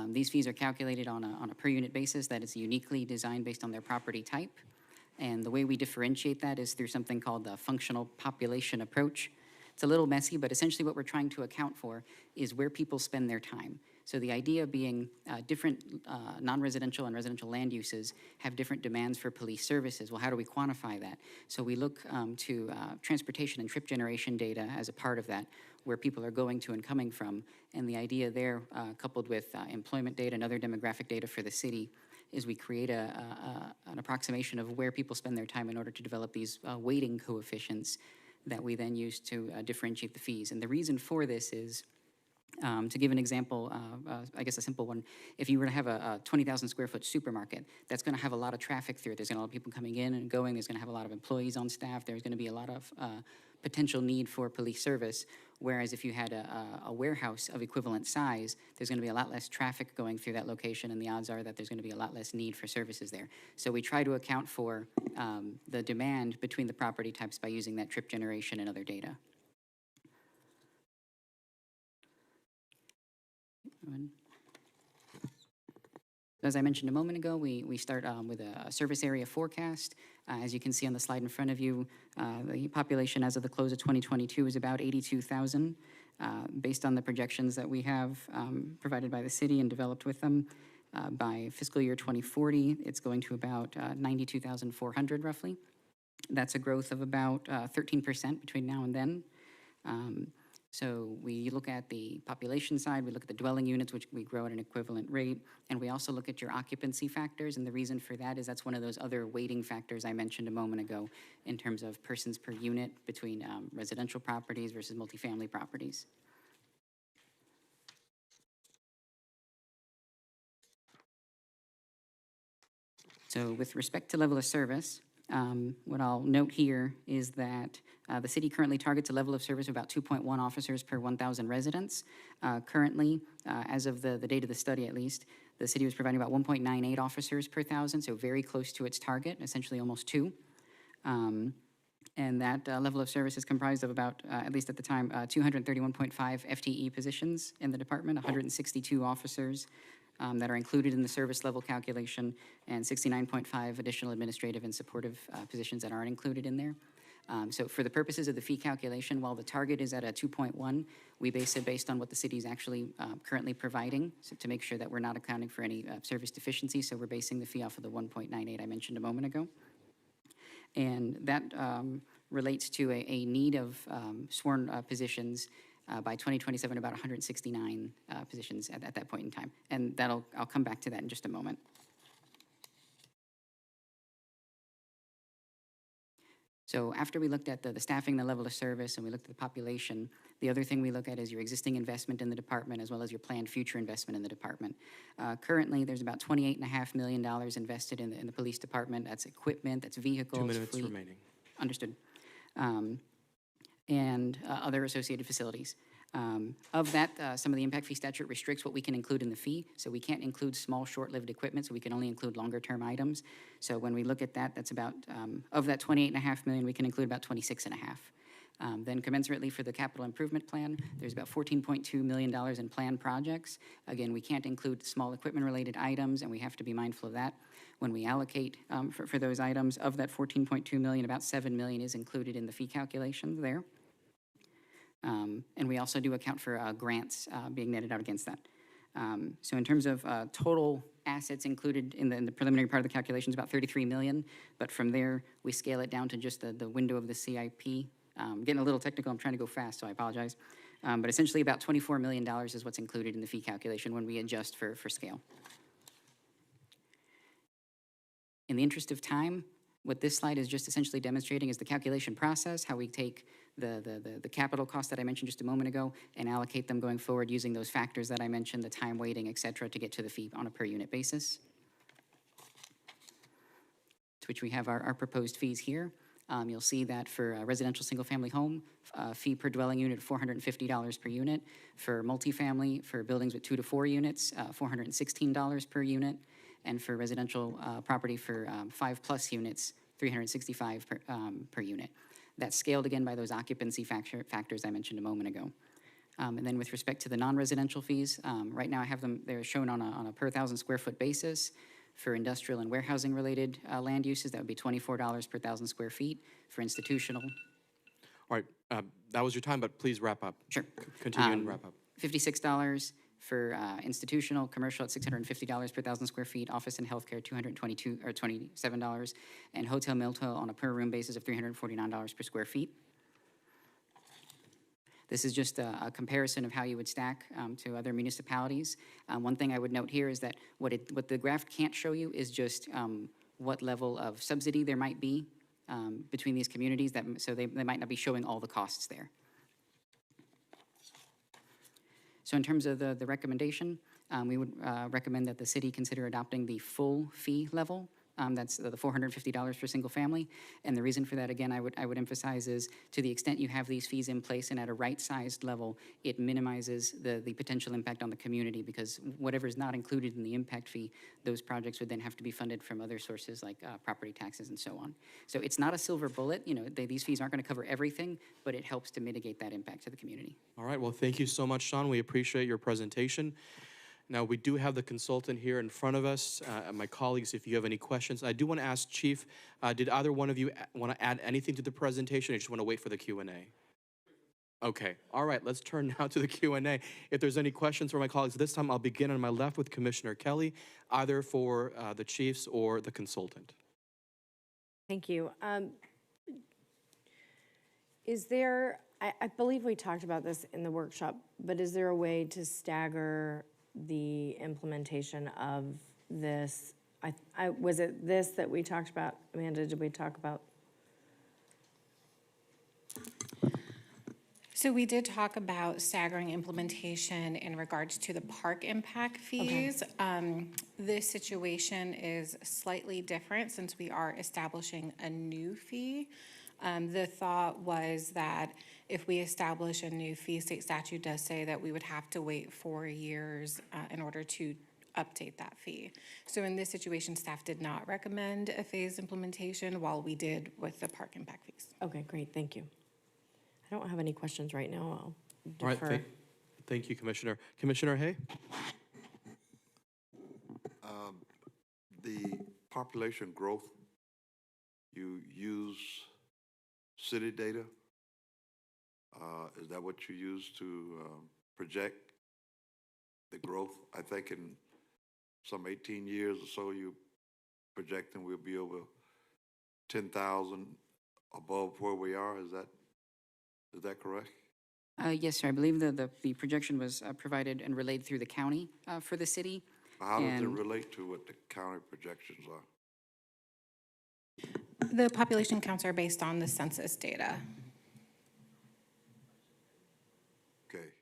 these fees are calculated on a per unit basis that is uniquely designed based on their property type. And the way we differentiate that is through something called the functional population approach. It's a little messy, but essentially what we're trying to account for is where people spend their time. So the idea being different non-residential and residential land uses have different demands for police services. Well, how do we quantify that? So we look to transportation and trip generation data as a part of that, where people are going to and coming from. And the idea there, coupled with employment data and other demographic data for the city, is we create an approximation of where people spend their time in order to develop these weighting coefficients that we then use to differentiate the fees. And the reason for this is, to give an example, I guess a simple one, if you were to have a 20,000 square foot supermarket, that's going to have a lot of traffic through it. There's going to be a lot of people coming in and going. There's going to have a lot of employees on staff. There's going to be a lot of potential need for police service. Whereas if you had a warehouse of equivalent size, there's going to be a lot less traffic going through that location, and the odds are that there's going to be a lot less need for services there. So we try to account for the demand between the property types by using that trip generation and other data. As I mentioned a moment ago, we start with a service area forecast. As you can see on the slide in front of you, the population as of the close of 2022 is about 82,000. Based on the projections that we have provided by the city and developed with them, by fiscal year 2040, it's going to about 92,400 roughly. That's a growth of about 13% between now and then. So we look at the population side, we look at the dwelling units, which we grow at an equivalent rate, and we also look at your occupancy factors, and the reason for that is that's one of those other weighting factors I mentioned a moment ago in terms of persons per unit between residential properties versus multifamily properties. So with respect to level of service, what I'll note here is that the city currently targets a level of service of about 2.1 officers per 1,000 residents. Currently, as of the date of the study at least, the city was providing about 1.98 officers per 1,000, so very close to its target, essentially almost 2. And that level of service is comprised of about, at least at the time, 231.5 FTE positions in the department, 162 officers that are included in the service level calculation, and 69.5 additional administrative and supportive positions that aren't included in there. So for the purposes of the fee calculation, while the target is at a 2.1, we base it based on what the city is actually currently providing, so to make sure that we're not accounting for any service deficiency. So we're basing the fee off of the 1.98 I mentioned a moment ago. And that relates to a need of sworn positions by 2027, about 169 positions at that point in time. And I'll come back to that in just a moment. So after we looked at the staffing, the level of service, and we looked at the population, the other thing we look at is your existing investment in the department as well as your planned future investment in the department. Currently, there's about $28.5 million invested in the police department. That's equipment, that's vehicles, 2 minutes fleet. remaining. Understood. And other associated facilities. Of that, some of the impact fee statute restricts what we can include in the fee, so we can't include small, short-lived equipment, so we can only include longer-term items. So when we look at that, that's about, of that $28.5 million, we can include about $26.5. Then commensurately for the capital improvement plan, there's about $14.2 million in planned projects. Again, we can't include small equipment-related items, and we have to be mindful of that. When we allocate for those items, of that 14.2 million, about 7 million is included in the fee calculations there. And we also do account for grants being netted out against that. So in terms of total assets included in the preliminary part of the calculation is about 33 million, but from there, we scale it down to just the window of the CIP. Getting a little technical, I'm trying to go fast, so I apologize. But essentially about $24 million is what's included in the fee calculation when we adjust for scale. In the interest of time, what this slide is just essentially demonstrating is the calculation process, how we take the capital costs that I mentioned just a moment ago and allocate them going forward using those factors that I mentioned, the time weighting, et cetera, to get to the fee on a per unit basis. To which we have our proposed fees here. You'll see that for a residential single-family home, fee per dwelling unit, $450 per unit. For multifamily, for buildings with 2 to 4 units, $416 per unit. And for residential property for 5+ units, $365 per unit. That's scaled again by those occupancy factors I mentioned a moment ago. And then with respect to the non-residential fees, right now I have them, they're shown on a per 1,000 square foot basis. For industrial and warehousing related land uses, that would be $24 per 1,000 square feet. For institutional. All right, that was your time, but please wrap up. Sure. Continue and wrap up. $56 for institutional, commercial at $650 per 1,000 square feet, office and healthcare $27, and hotel motel on a per room basis of $349 per square feet. This is just a comparison of how you would stack to other municipalities. One thing I would note here is that what the graph can't show you is just what level of subsidy there might be between these communities, so they might not be showing all the costs there. So in terms of the recommendation, we would recommend that the city consider adopting the full fee level. That's the $450 for single family. And the reason for that, again, I would emphasize is to the extent you have these fees in place and at a right-sized level, it minimizes the potential impact on the community, because whatever is not included in the impact fee, those projects would then have to be funded from other sources like property taxes and so on. So it's not a silver bullet. You know, these fees aren't going to cover everything, but it helps to mitigate that impact to the community. All right, well, thank you so much, Sean. We appreciate your presentation. Now, we do have the consultant here in front of us. My colleagues, if you have any questions. I do want to ask, Chief, did either one of you want to add anything to the presentation, or you just want to wait for the Q&A? Okay, all right, let's turn now to the Q&A. If there's any questions for my colleagues, this time I'll begin on my left with Commissioner Kelly, either for the chiefs or the consultant. Thank you. Is there, I believe we talked about this in the workshop, but is there a way to stagger the implementation of this? Was it this that we talked about? Amanda, did we talk about? So we did talk about staggering implementation in regards to the park impact fees. Okay. This situation is slightly different since we are establishing a new fee. The thought was that if we establish a new fee, state statute does say that we would have to wait 4 years in order to update that fee. So in this situation, staff did not recommend a phased implementation, while we did with the park impact fees. Okay, great, thank you. I don't have any questions right now. I'll defer. All right, thank you, Commissioner. Commissioner Hay? The population growth, you use city data. Is that what you use to project the growth? I think in some 18 years or so, you projecting we'll be over 10,000 above where we are. Is that correct? Yes, sir. I believe the projection was provided and relayed through the county for the city. How does it relate to what the county projections are? The population counts are based on the census data. Okay.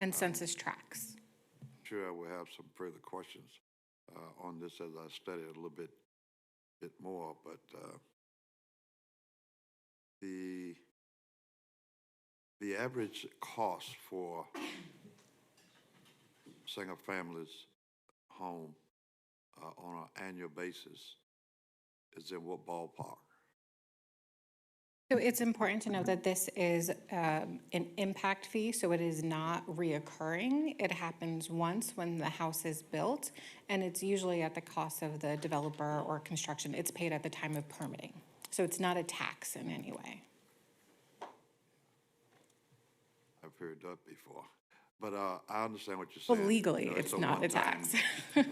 And census tracks. Sure, I will have some further questions on this as I study it a little bit more, but the average cost for single families home on an annual basis is in what ballpark? So it's important to note that this is an impact fee, so it is not reoccurring. It happens once when the house is built, and it's usually at the cost of the developer or construction. It's paid at the time of permitting. So it's not a tax in any way. I've heard that before. But I understand what you're Well, saying. legally, You know, it's not a tax. thing,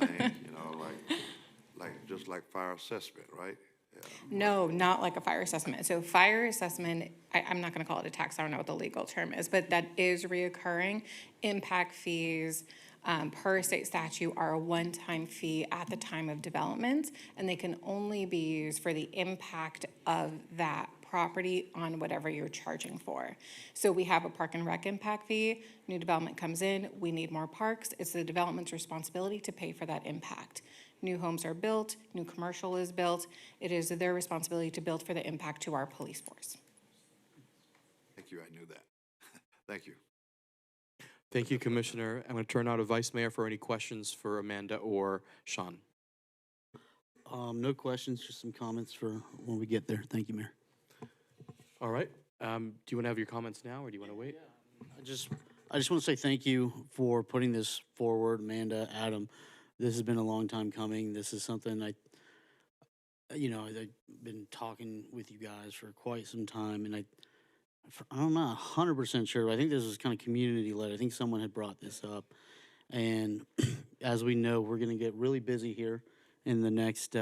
you know, just like fire assessment, right? Yeah. No, not like a fire assessment. So fire assessment, I'm not gonna call it a tax, I don't know what the legal term is, but that is reoccurring. Impact fees, per state statute, are a one-time fee at the time of development, and they can only be used for the impact of that property on whatever you're charging for. So we have a park and rec impact fee, new development comes in, we need more parks, it's the development's responsibility to pay for that impact. New homes are built, new commercial is built, it is their responsibility to build for the impact to our police force. Thank you, I knew that. Thank you. Thank you, Commissioner. I'm going to turn now to Vice Mayor for any questions for Amanda or Sean. No questions, just some comments for when we get there. Thank you, Mayor. All right. Do you want to have your comments now, or do you want to wait? I just want to say thank you for putting this forward, Amanda, Adam. This has been a long time coming. This is something I've been talking with you guys for quite some time, and I'm not 100% sure, but I think this was kind of community-led. I think someone had brought this up, and as we know, we're going to get really busy here in the next,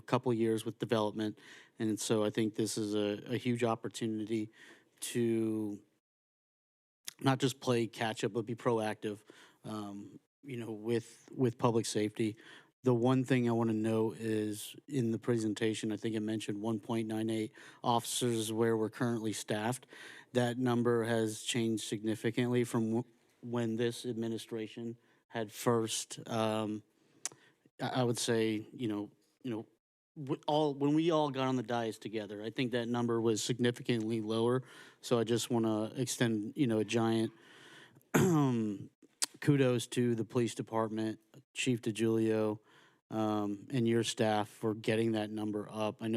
couple years with development, and so I think this is a huge opportunity to not just play catch-up, but be proactive, with public safety. The one thing I want to note is in the presentation, I think it mentioned 1.98 officers where we're currently staffed. That number has changed significantly from when this administration had first, I would say, when we all got on the dais together, I think that number was significantly lower. So I just want to extend, a giant kudos to the police department, Chief DeGiulio, and your staff for getting that number up. I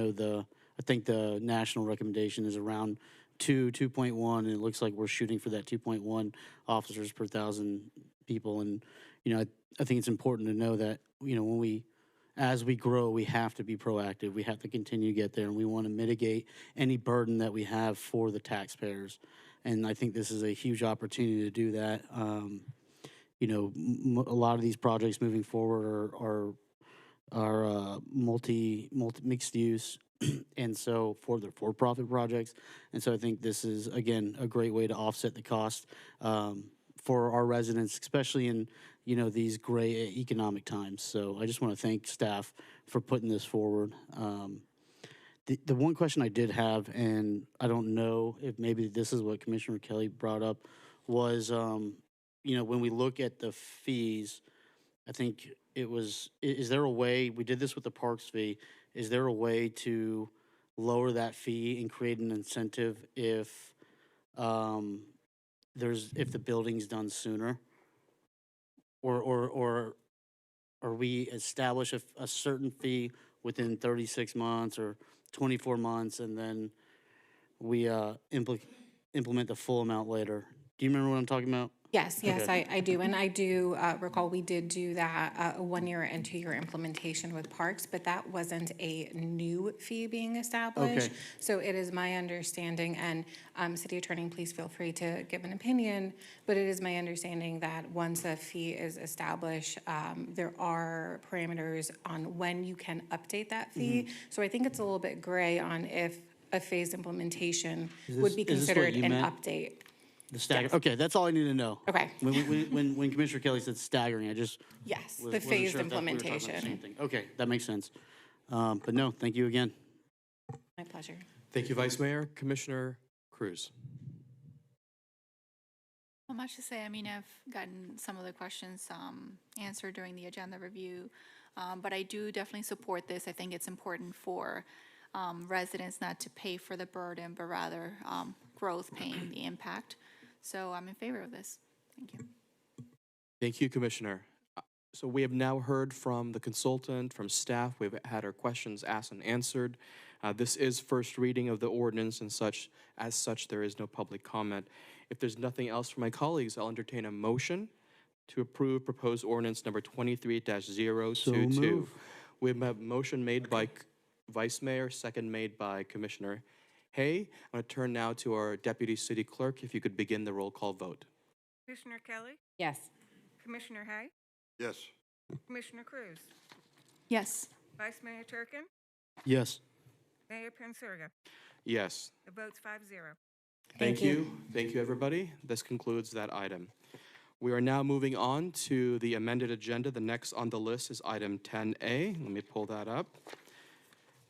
think the national recommendation is around 2.1, and it looks like we're shooting for that 2.1 officers per 1,000 people. And, I think it's important to know that, as we grow, we have to be proactive. We have to continue to get there, and we want to mitigate any burden that we have for the taxpayers. And I think this is a huge opportunity to do that. A lot of these projects moving forward are mixed use, and so for the for-profit projects. And so I think this is, again, a great way to offset the cost for our residents, especially in these gray economic times. So I just want to thank staff for putting this forward. The one question I did have, and I don't know if maybe this is what Commissioner Kelly brought up, was when we look at the fees, I think it was, is there a way, we did this with the parks fee, is there a way to lower that fee and create an incentive if the building's done sooner? Or we establish a certain fee within 36 months or 24 months, and then we implement the full amount later? Do you remember what I'm talking about? Yes, Okay. I do. And I do recall we did do that a 1-year and 2-year implementation with parks, but that wasn't a new fee being established. Okay. So it is my understanding, and City Attorney, please feel free to give an opinion, but it is my understanding that once a fee is established, there are parameters on when you can update that fee. So I think it's a little bit gray on if a phased implementation would be Is this what considered you an meant? update. The stagger. Yes. Okay, that's all I need to know. Okay. When Commissioner Kelly said staggering, I just Yes, wasn't the phased sure if that's what we were talking about the same implementation. thing. Okay, that makes sense. But no, thank you again. My pleasure. Thank you, Vice Mayor. Commissioner Cruz. Not much to say. I mean, I've gotten some of the questions answered during the agenda review, but I do definitely support this. I think it's important for residents not to pay for the burden, but rather growth paying the impact. So I'm in favor of this. Thank you. Thank you, Commissioner. So we have now heard from the consultant, from staff. We've had our questions asked and answered. This is first reading of the ordinance and such. As such, there is no public comment. If there's nothing else from my colleagues, I'll entertain a motion to approve proposed ordinance number 23-022. So move. We have a motion made by Vice Mayor, second made by Commissioner Hay. I'm going to turn now to our Deputy City Clerk, if you could begin the roll call vote. Commissioner Kelly, Yes. Commissioner Hay, Yes. Commissioner Cruz, Yes. Vice Mayor Turkin, Yes. Mayor Pensurga. Yes. The vote's 5-0. Thank you. Thank you, everybody. This concludes that item. We are now moving on to the amended agenda. The next on the list is item 10A. Let me pull that up.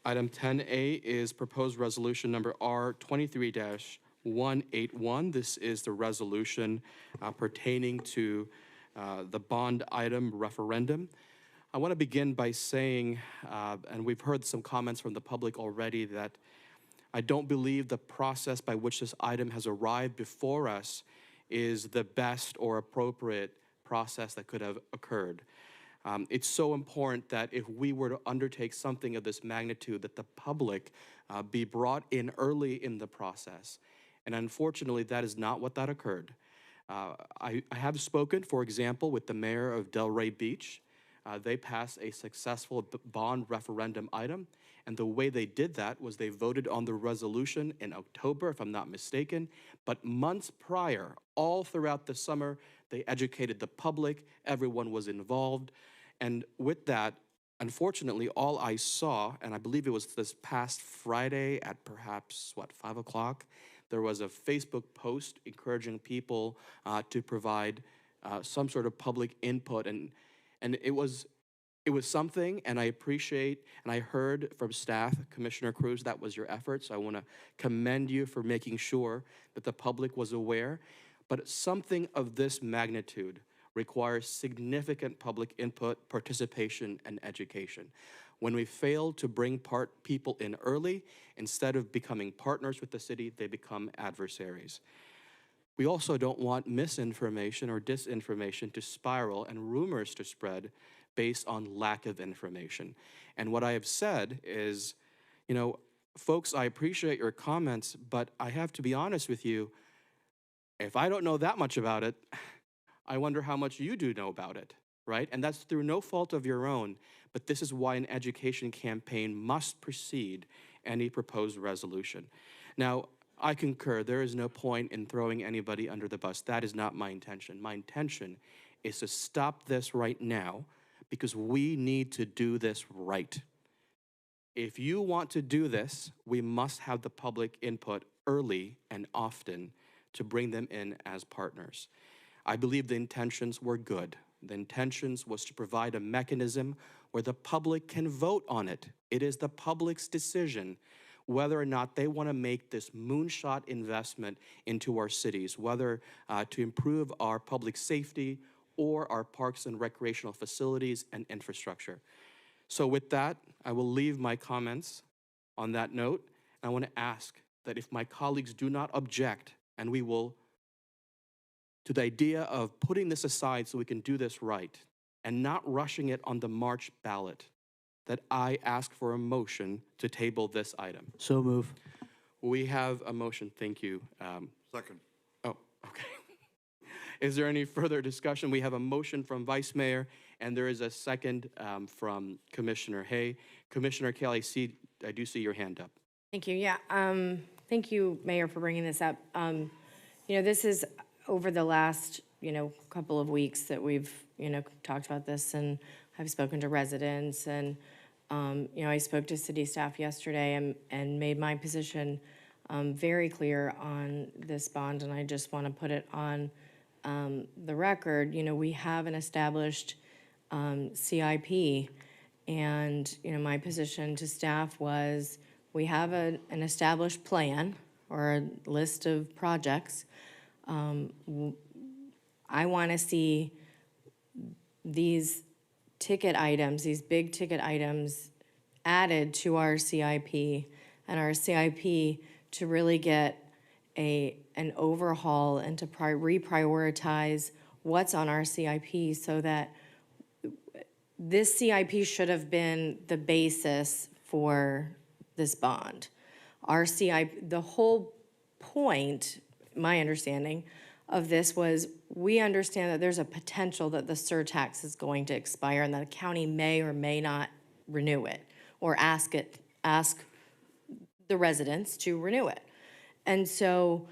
Item 10A is proposed resolution number R23-181. This is the resolution pertaining to the bond item referendum. I want to begin by saying, and we've heard some comments from the public already, that I don't believe the process by which this item has arrived before us is the best or appropriate process that could have occurred. It's so important that if we were to undertake something of this magnitude, that the public be brought in early in the process. And unfortunately, that is not what that occurred. I have spoken, for example, with the mayor of Delray Beach. They passed a successful bond referendum item, and the way they did that was they voted on the resolution in October, if I'm not mistaken, but months prior, all throughout the summer, they educated the public, everyone was involved, and with that, unfortunately, all I saw, and I believe it was this past Friday at perhaps, 5 o'clock, there was a Facebook post encouraging people to provide some sort of public input, and it was something, and I appreciate, and I heard from staff, Commissioner Cruz, that was your effort, so I want to commend you for making sure that the public was aware. But something of this magnitude requires significant public input, participation, and education. When we fail to bring people in early, instead of becoming partners with the city, they become adversaries. We also don't want misinformation or disinformation to spiral and rumors to spread based on lack of information. And what I have said is, folks, I appreciate your comments, but I have to be honest with you, if I don't know that much about it, I wonder how much you do know about it, right? And that's through no fault of your own, but this is why an education campaign must precede any proposed resolution. Now, I concur, there is no point in throwing anybody under the bus. That is not my intention. My intention is to stop this right now because we need to do this right. If you want to do this, we must have the public input early and often to bring them in as partners. I believe the intentions were good. The intentions was to provide a mechanism where the public can vote on it. It is the public's decision whether or not they want to make this moonshot investment into our cities, whether to improve our public safety or our parks and recreational facilities and infrastructure. So with that, I will leave my comments on that note. I want to ask that if my colleagues do not object, and we will, to the idea of putting this aside so we can do this right and not rushing it on the March ballot, that I ask for a motion to table this item. So move. We have a motion, thank you. Second. Oh, okay. Is there any further discussion? We have a motion from Vice Mayor, and there is a second from Commissioner Hay. Commissioner Kelly, I do see your hand up. Thank you. Yeah. Thank you, Mayor, for bringing this up. This is over the last, couple of weeks that we've, talked about this, and I've spoken to residents, and, I spoke to city staff yesterday and made my position very clear on this bond, and I just want to put it on the record. We have an established CIP, and, my position to staff was we have an established plan or a list of projects. I want to see these ticket items, these big ticket items added to our CIP, and our CIP to really get an overhaul and to reprioritize what's on our CIP, so that this CIP should have been the basis for this bond. Our CIP, the whole point, my understanding of this was, we understand that there's a potential that the surtax is going to expire and that a county may or may not renew it or ask the residents to renew it. And so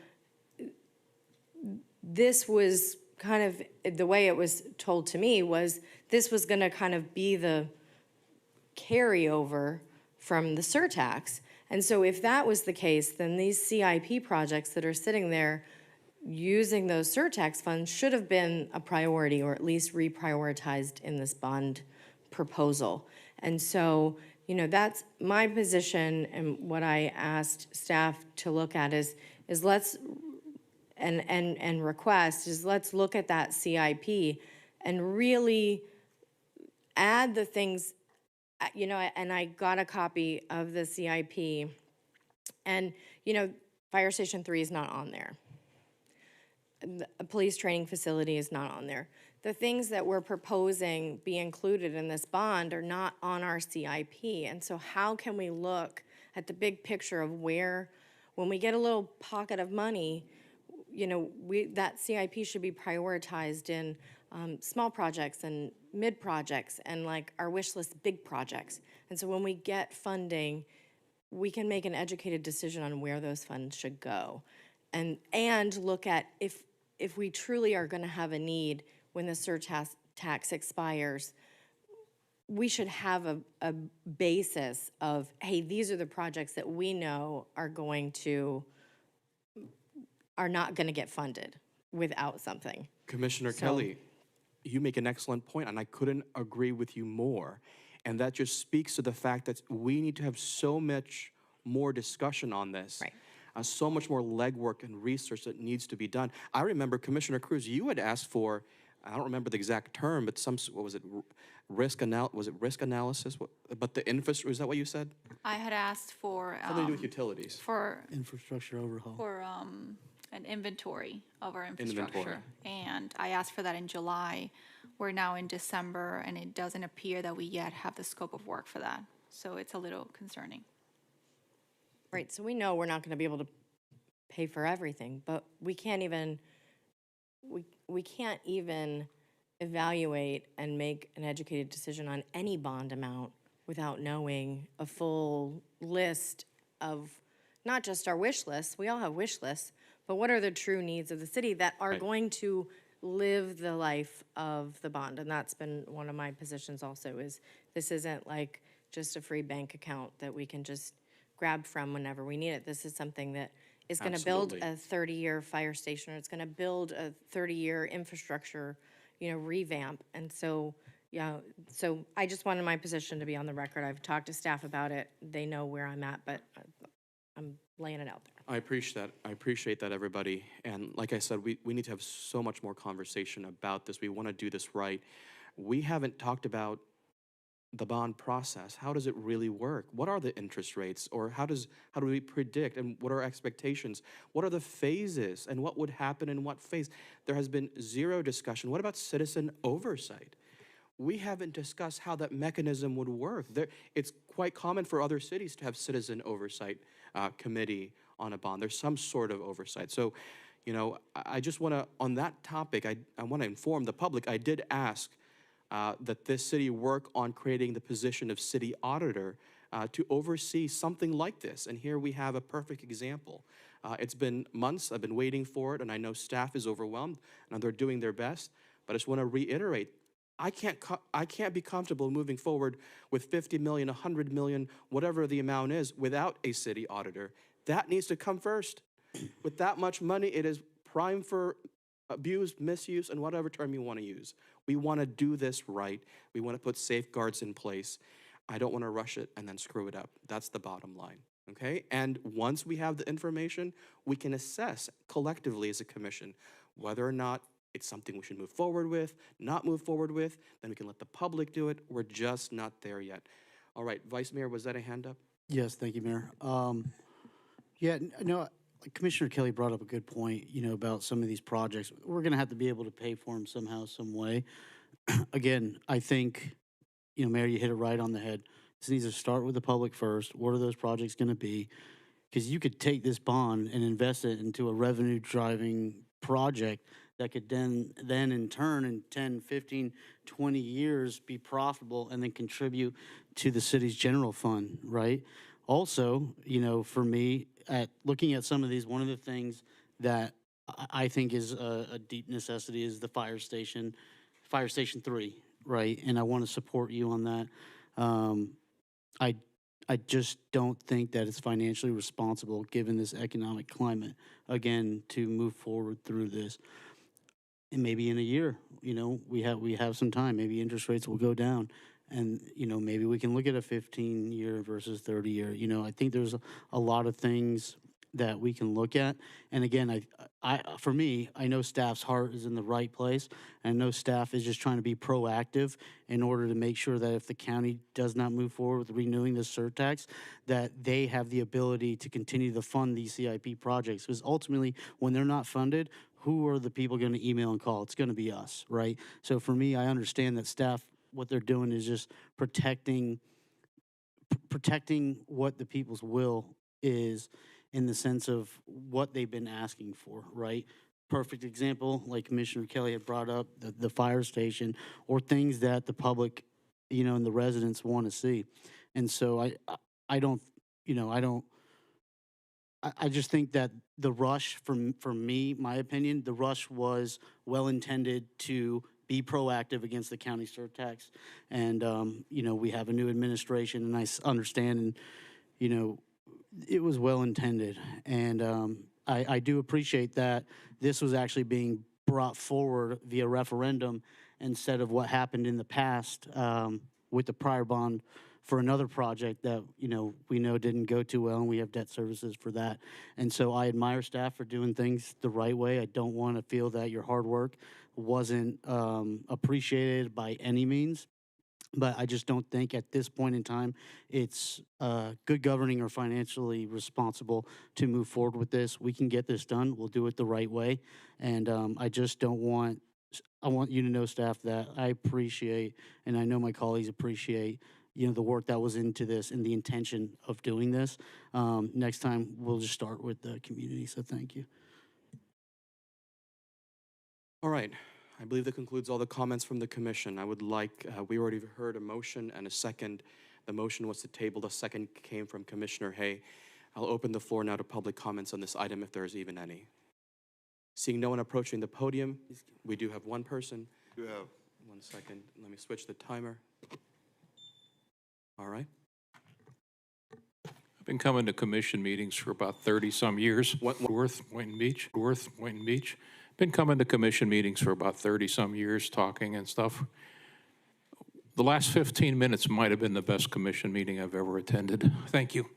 this was kind of, the way it was told to me was this was gonna kind of be the carryover from the surtax. And so if that was the case, then these CIP projects that are sitting there using those surtax funds should have been a priority, or at least reprioritized in this bond proposal. And so, you know, that's my position, and what I asked staff to look at is let's, and request is let's look at that CIP and really add the things, you know, and I got a copy of the CIP, and, you know, Fire Station 3 is not on there. A police training facility is not on there. The things that we're proposing be included in this bond are not on our CIP. And so how can we look at the big picture of where, when we get a little pocket of money, you know, that CIP should be prioritized in small projects and mid projects and like our wish list big projects. And so when we get funding, we can make an educated decision on where those funds should go. And look at if we truly are going to have a need when the surtax expires, we should have a basis of, hey, these are the projects that we know are not going to get funded without something. Commissioner Kelly, you make an excellent point, and I couldn't agree with you more. And that just speaks to the fact that we need to have so much more discussion on this. Right. So much more legwork and research that needs to be done. I remember, Commissioner Cruz, you had asked for, I don't remember the exact term, but what was it, risk analysis? But the infrastructure, is that what you said? I had asked for Something to do with utilities. for Infrastructure overhaul. an inventory of our Inventory. infrastructure. And I asked for that in July. We're now in December, and it doesn't appear that we yet have the scope of work for that. So it's a little concerning. Right, so we know we're not going to be able to pay for everything, but we can't even evaluate and make an educated decision on any bond amount without knowing a full list of not just our wish lists. We all have wish lists, but what are the true needs of the city that are going to live the life of the bond? And that's been one of my positions also, is this isn't like just a free bank account that we can just grab from whenever we need it. This is something that is going to build a 30-year fire station, or it's going to build a 30-year infrastructure, you know, revamp. And so, yeah, so I just wanted my position to be on the record. I've talked to staff about it. They know where I'm at, but I'm laying it out there. I appreciate that, everybody. And like I said, we need to have so much more conversation about this. We want to do this right. We haven't talked about the bond process. How does it really work? What are the interest rates? Or how do we predict, and what are our expectations? What are the phases, and what would happen in what phase? There has been zero discussion. What about citizen oversight? We haven't discussed how that mechanism would work. It's quite common for other cities to have citizen oversight committee on a bond. There's some sort of oversight. So, you know, I just want to, on that topic, I want to inform the public. I did ask that this city work on creating the position of city auditor to oversee something like this. And here we have a perfect example. It's been months, I've been waiting for it, and I know staff is overwhelmed, and they're doing their best. But I just want to reiterate, I can't be comfortable moving forward with 50 million, 100 million, whatever the amount is, without a city auditor. That needs to come first. With that much money, it is prime for abuse, misuse, and whatever term you want to use. We want to do this right. We want to put safeguards in place. I don't want to rush it and then screw it up. That's the bottom line, okay? And once we have the information, we can assess collectively as a commission whether or not it's something we should move forward with, not move forward with. Then we can let the public do it. We're just not there yet. All right, Vice Mayor, was that a hand up? Yes, thank you, Mayor. Yeah, no, Commissioner Kelly brought up a good point, you know, about some of these projects. We're going to have to be able to pay for them somehow, some way. Again, I think, you know, Mayor, you hit it right on the head. This needs to start with the public first. What are those projects going to be? Because you could take this bond and invest it into a revenue-driving project that could then in turn in 10, 15, 20 years be profitable and then contribute to the city's general fund, right? Also, you know, for me, at looking at some of these, one of the things that I think is a deep necessity is the Fire Station 3, right? And I want to support you on that. I just don't think that it's financially responsible, given this economic climate, again, to move forward through this. And maybe in a year, you know, we have some time. Maybe interest rates will go down, and you know, maybe we can look at a 15-year versus 30-year. You know, I think there's a lot of things that we can look at. And again, for me, I know staff's heart is in the right place, and I know staff is just trying to be proactive in order to make sure that if the county does not move forward with renewing the surtax, that they have the ability to continue to fund these CIP projects. Because ultimately, when they're not funded, who are the people going to email and call? It's going to be us, right? So for me, I understand that staff, what they're doing is just protecting what the people's will is, in the sense of what they've been asking for, right? Perfect example, like Commissioner Kelly had brought up, the fire station, or things that the public, you know, and the residents want to see. And so I just think that the rush, for me, my opinion, the rush was well-intended to be proactive against the county surtax. And, you know, we have a new administration, and I understand, and, you know, it was well-intended. And I do appreciate that this was actually being brought forward via referendum instead of what happened in the past with the prior bond for another project that, you know, we know didn't go too well, and we have debt services for that. And so I admire staff for doing things the right way. I don't want to feel that your hard work wasn't appreciated by any means. But I just don't think at this point in time it's good governing or financially responsible to move forward with this. We can get this done. We'll do it the right way. And I just don't want, I want you to know, staff, that I appreciate, and I know my colleagues appreciate, you know, the work that was into this and the intention of doing this. Next time, we'll just start with the community. So thank you. All right. I believe that concludes all the comments from the commission. I would like, we already heard a motion and a second. The motion was to table. The second came from Commissioner Hay. I'll open the floor now to public comments on this item, if there is even any. Seeing no one approaching the podium, we do have one person. You have. 1 second. Let me switch the timer. All right. I've been coming to commission meetings for about 30-some years. Boynton Beach. Been coming to commission meetings for about 30-some years, talking and stuff. The last 15 minutes might have been the best commission meeting I've ever attended. Thank you.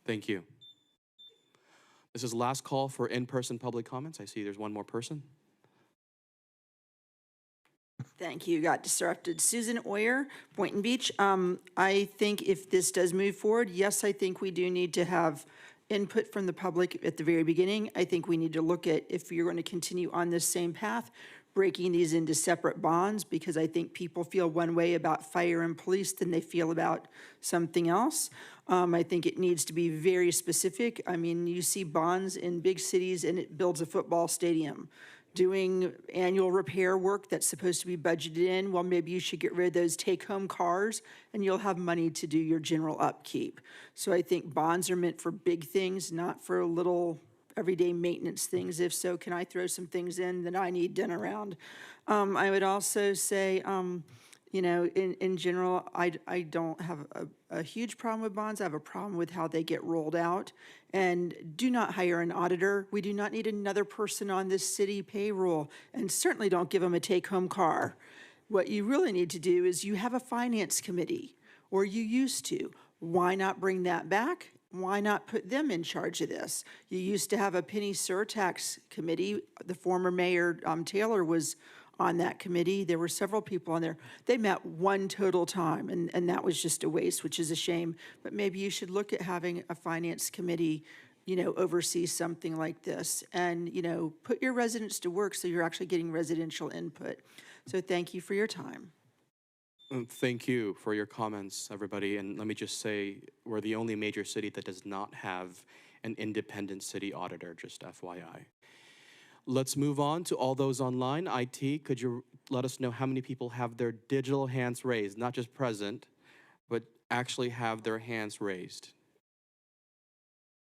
Thank you. This is last call for in-person public comments. I see there's one more person. Thank you. Got disrupted. Susan Oyer, Boynton Beach. I think if this does move forward, yes, I think we do need to have input from the public at the very beginning. I think we need to look at, if you're going to continue on this same path, breaking these into separate bonds, because I think people feel one way about fire and police than they feel about something else. I think it needs to be very specific. I mean, you see bonds in big cities and it builds a football stadium. Doing annual repair work that's supposed to be budgeted in, well, maybe you should get rid of those take-home cars and you'll have money to do your general upkeep. So I think bonds are meant for big things, not for little everyday maintenance things. If so, can I throw some things in that I need done around? I would also say, you know, in general, I don't have a huge problem with bonds. I have a problem with how they get rolled out. And do not hire an auditor. We do not need another person on this city payroll, and certainly don't give them a take-home car. What you really need to do is you have a finance committee, or you used to. Why not bring that back? Why not put them in charge of this? You used to have a penny surtax committee. The former mayor, Taylor, was on that committee. There were several people on there. They met one total time, and that was just a waste, which is a shame. But maybe you should look at having a finance committee, you know, oversee something like this, and, you know, put your residents to work so you're actually getting residential input. So thank you for your time. Thank you for your comments, everybody. And let me just say, we're the only major city that does not have an independent city auditor, just FYI. Let's move on to all those online. IT, could you let us know how many people have their digital hands raised, not just present, but actually have their hands raised?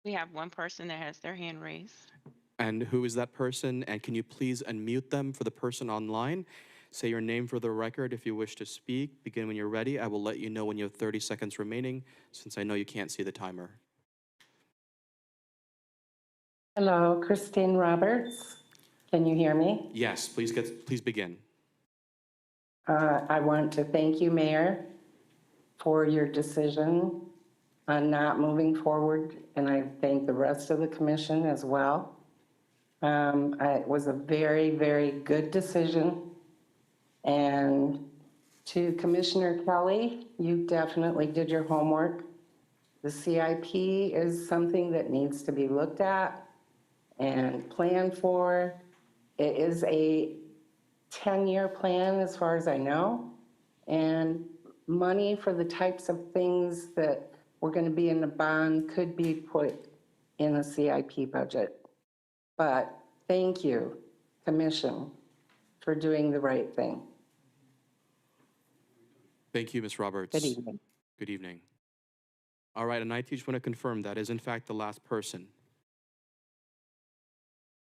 We have one person that has their hand raised. And who is that person? And can you please unmute them for the person online? Say your name for the record if you wish to speak. Begin when you're ready. I will let you know when you have 30 seconds remaining, since I know you can't see the timer. Hello, Christine Roberts. Can you hear me? Yes, please begin. I want to thank you, Mayor, for your decision on not moving forward, and I thank the rest of the commission as well. It was a very, very good decision. And to Commissioner Kelly, you definitely did your homework. The CIP is something that needs to be looked at and planned for. It is a 10-year plan as far as I know, and money for the types of things that were going to be in the bond could be put in a CIP budget. But thank you, Commission, for doing the right thing. Thank you, Ms. Roberts. Good evening. Good evening. All right, and I just want to confirm that is in fact the last person.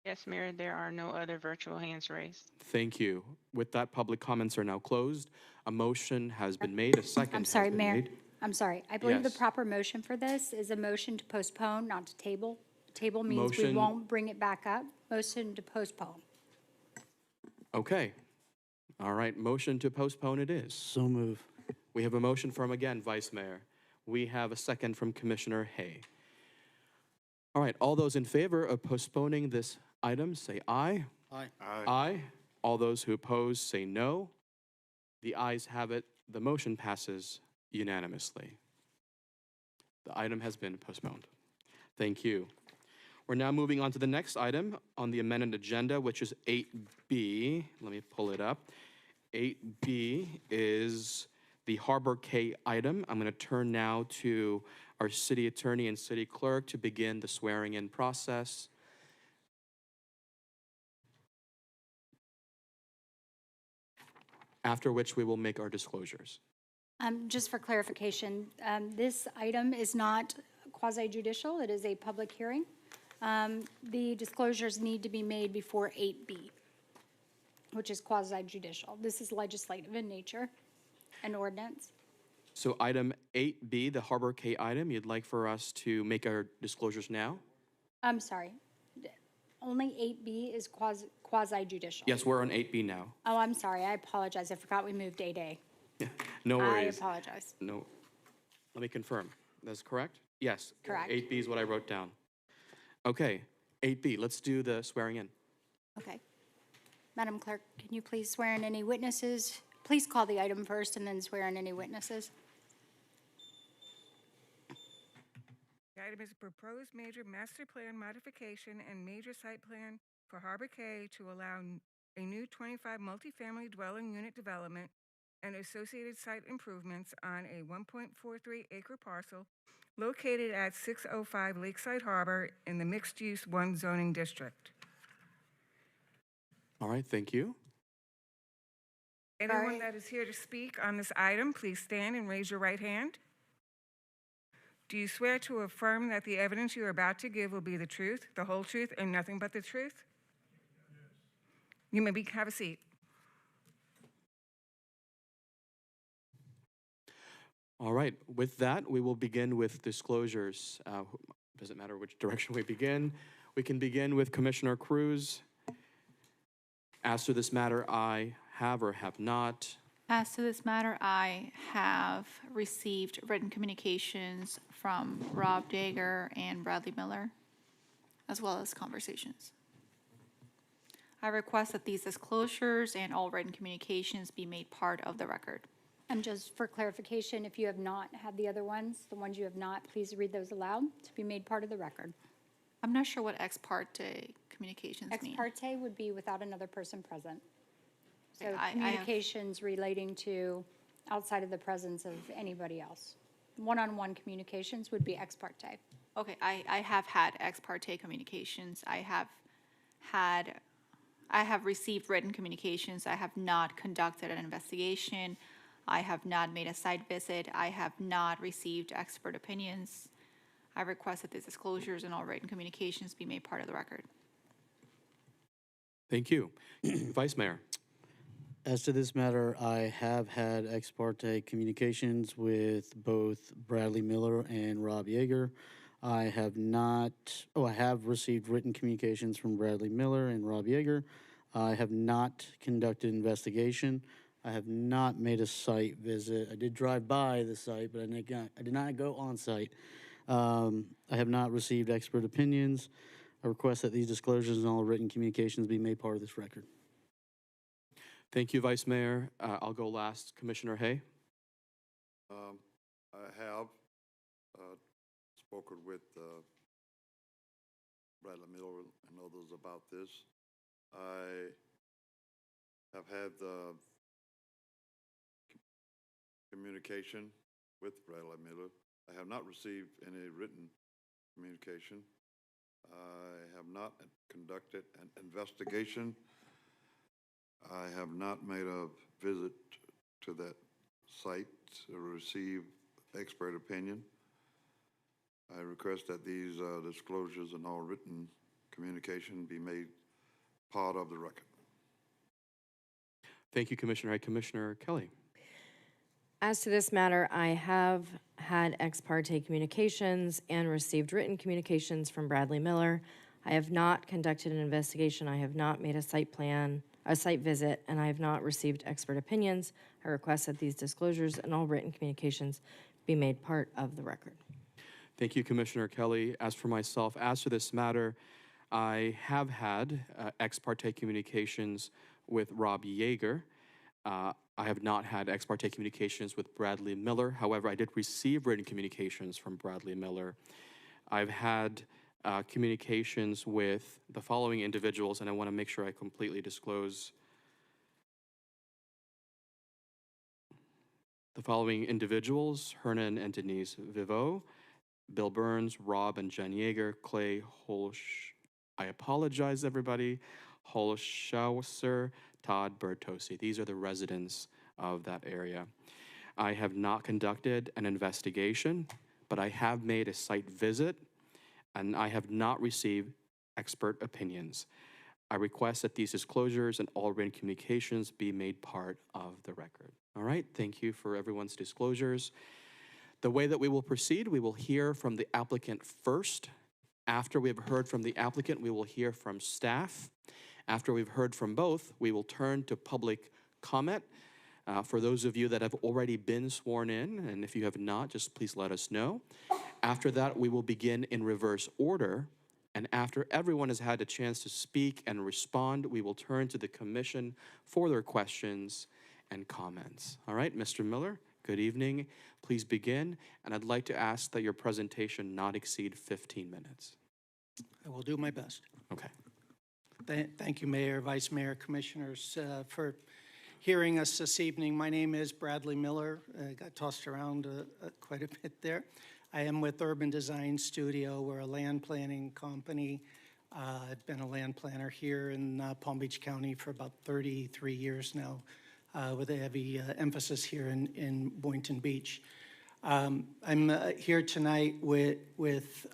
Yes, Mayor, there are no other virtual hands raised. Thank you. With that, public comments are now closed. A motion has been made, a second I'm sorry, has been Mayor. made. I'm sorry. I believe the Yes. proper motion for this is a motion to postpone, not to table. Table means we Motion- won't bring it back up. Motion to postpone. Okay. All right, motion to postpone it is. So move. We have a motion from, again, Vice Mayor. We have a second from Commissioner Hay. All right, all those in favor of postponing this item, say aye. Aye. Aye. All those who oppose, say no. The ayes have it. The motion passes unanimously. The item has been postponed. Thank you. We're now moving on to the next item on the amended agenda, which is 8B. Let me pull it up. 8B is the Harbor K item. I'm going to turn now to our city attorney and city clerk to begin the swearing-in process. After which we will make our disclosures. Just for clarification, this item is not quasi-judicial. It is a public hearing. The disclosures need to be made before 8B, which is quasi-judicial. This is legislative in nature, an ordinance. So item 8B, the Harbor K item, you'd like for us to make our disclosures now? I'm sorry. Only 8B is quasi-judicial. Yes, we're on 8B now. Oh, I'm sorry. I apologize. I forgot we moved 8A. No worries. I apologize. No. Let me confirm. That's correct? Yes. Correct. 8B is what I wrote down. Okay, 8B, let's do the swearing in. Okay. Madam Clerk, can you please swear in any witnesses? Please call the item first and then swear in any witnesses. The item is a proposed major master plan modification and major site plan for Harbor K to allow a new 25 multifamily dwelling unit development and associated site improvements on a 1.43 acre parcel located at 605 Lakeside Harbor in the mixed-use 1 zoning district. All right, thank you. Anyone that is here to speak on this item, please stand and raise your right hand. Do you swear to affirm that the evidence you are about to give will be the truth, the whole truth, and nothing but the truth? You may have a seat. All right, with that, we will begin with disclosures. Doesn't matter which direction we begin. We can begin with Commissioner Cruz. As to this matter, I have or have not. As to this matter, I have received written communications from Rob Dager and Bradley Miller, as well as conversations. I request that these disclosures and all written communications be made part of the record. And just for clarification, if you have not had the other ones, the ones you have not, please read those aloud to be made part of the record. I'm not sure what ex parte communications mean. Ex parte would be without another person present. So Okay, I have- communications relating to outside of the presence of anybody else. One-on-one communications would be ex parte. Okay, I have had ex parte communications. I have received written communications. I have not conducted an investigation. I have not made a site visit. I have not received expert opinions. I request that these disclosures and all written communications be made part of the record. Thank you. Vice Mayor. As to this matter, I have had ex parte communications with both Bradley Miller and Rob Yeager. I have received written communications from Bradley Miller and Rob Yeager. I have not conducted investigation. I have not made a site visit. I did drive by the site, but I did not go on site. I have not received expert opinions. I request that these disclosures and all written communications be made part of this record. Thank you, Vice Mayor. I'll go last. Commissioner Hay. I have spoken with Bradley Miller and others about this. I have had communication with Bradley Miller. I have not received any written communication. I have not conducted an investigation. I have not made a visit to that site to receive expert opinion. I request that these disclosures and all written communication be made part of the record. Thank you, Commissioner Hay. Commissioner Kelly. As to this matter, I have had ex parte communications and received written communications from Bradley Miller. I have not conducted an investigation. I have not made a site visit, and I have not received expert opinions. I request that these disclosures and all written communications be made part of the record. Thank you, Commissioner Kelly. As for myself, as to this matter, I have had ex parte communications with Rob Yeager. I have not had ex parte communications with Bradley Miller. However, I did receive written communications from Bradley Miller. I've had communications with the following individuals, and I want to make sure I completely disclose the following individuals: Hernan and Denise Vivo, Bill Burns, Rob and Jen Yeager, Clay Holsch, I apologize, everybody, Holschauser, Todd Bertosi. These are the residents of that area. I have not conducted an investigation, but I have made a site visit, and I have not received expert opinions. I request that these disclosures and all written communications be made part of the record. All right, thank you for everyone's disclosures. The way that we will proceed, we will hear from the applicant first. After we have heard from the applicant, we will hear from staff. After we've heard from both, we will turn to public comment. For those of you that have already been sworn in, and if you have not, just please let us know. After that, we will begin in reverse order. And after everyone has had a chance to speak and respond, we will turn to the commission for their questions and comments. All right, Mr. Miller, good evening. Please begin. And I'd like to ask that your presentation not exceed 15 minutes. I will do my best. Okay. Thank you, Mayor, Vice Mayor, Commissioners, for hearing us this evening. My name is Bradley Miller. I got tossed around quite a bit there. I am with Urban Design Studio. We're a land planning company. I've been a land planner here in Palm Beach County for about 33 years now, with a heavy emphasis here in Boynton Beach. I'm here tonight with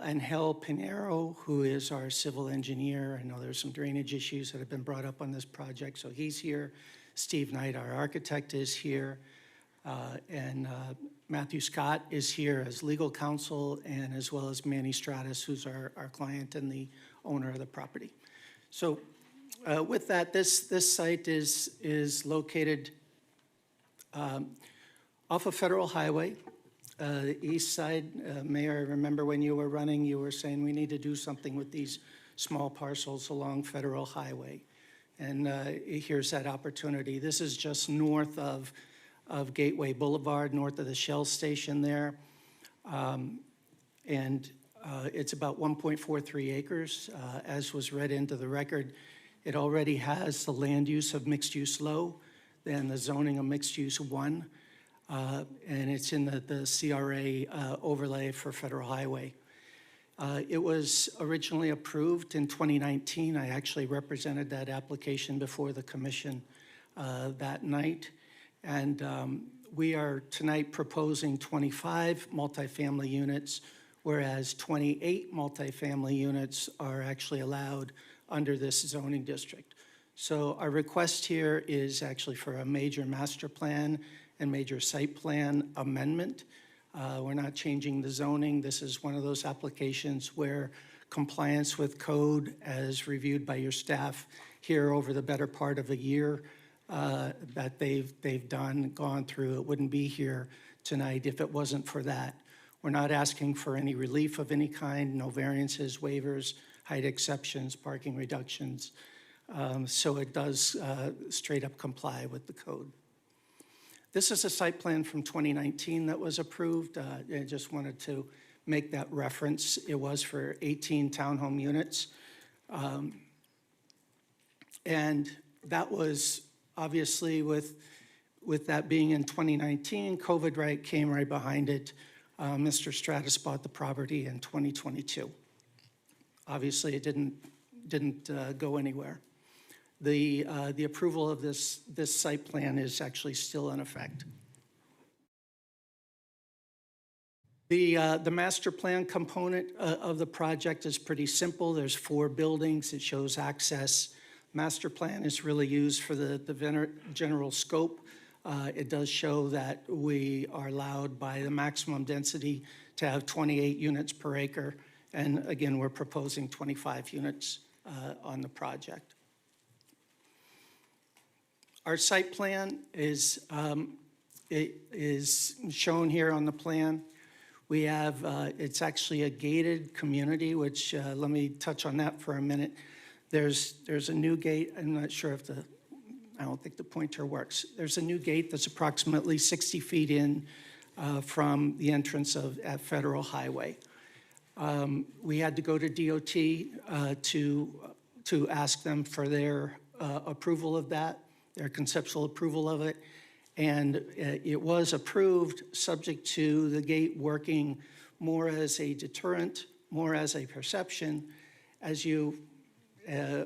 Angel Pinero, who is our civil engineer. I know there's some drainage issues that have been brought up on this project, so he's here. Steve Knight, our architect, is here. And Matthew Scott is here as legal counsel, and as well as Manny Stratus, who's our client and the owner of the property. So with that, this site is located off of Federal Highway. The east side, Mayor, I remember when you were running, you were saying we need to do something with these small parcels along Federal Highway. And here's that opportunity. This is just north of Gateway Boulevard, north of the Shell station there. It's about 1.43 acres. As was read into the record, it already has the land use of mixed use low. and the zoning of mixed use 1. And it's in the CRA overlay for Federal Highway. It was originally approved in 2019. I actually represented that application before the commission that night. And we are tonight proposing 25 multifamily units, whereas 28 multifamily units are actually allowed under this zoning district. So our request here is actually for a major master plan and major site plan amendment. We're not changing the zoning. This is one of those applications where compliance with code, as reviewed by your staff here over the better part of a year, that they've gone through. It wouldn't be here tonight if it wasn't for that. We're not asking for any relief of any kind, no variances, waivers, height exceptions, parking reductions. So it does straight up comply with the code. This is a site plan from 2019 that was approved. I just wanted to make that reference. It was for 18 townhome units. And that was obviously with that being in 2019, COVID came right behind it. Mr. Stratus bought the property in 2022. Obviously, it didn't go anywhere. The approval of this site plan is actually still in effect. The master plan component of the project is pretty simple. There's 4 buildings. It shows access. Master plan is really used for the general scope. It does show that we are allowed by the maximum density to have 28 units per acre. And again, we're proposing 25 units on the project. Our site plan is shown here on the plan. We have, it's actually a gated community, which let me touch on that for a minute. There's a new gate. I'm not sure if I don't think the pointer works. There's a new gate that's approximately 60 feet in from the entrance at Federal Highway. We had to go to DOT to ask them for their approval of that, their conceptual approval of it. And it was approved subject to the gate working more as a deterrent, more as a perception. As you,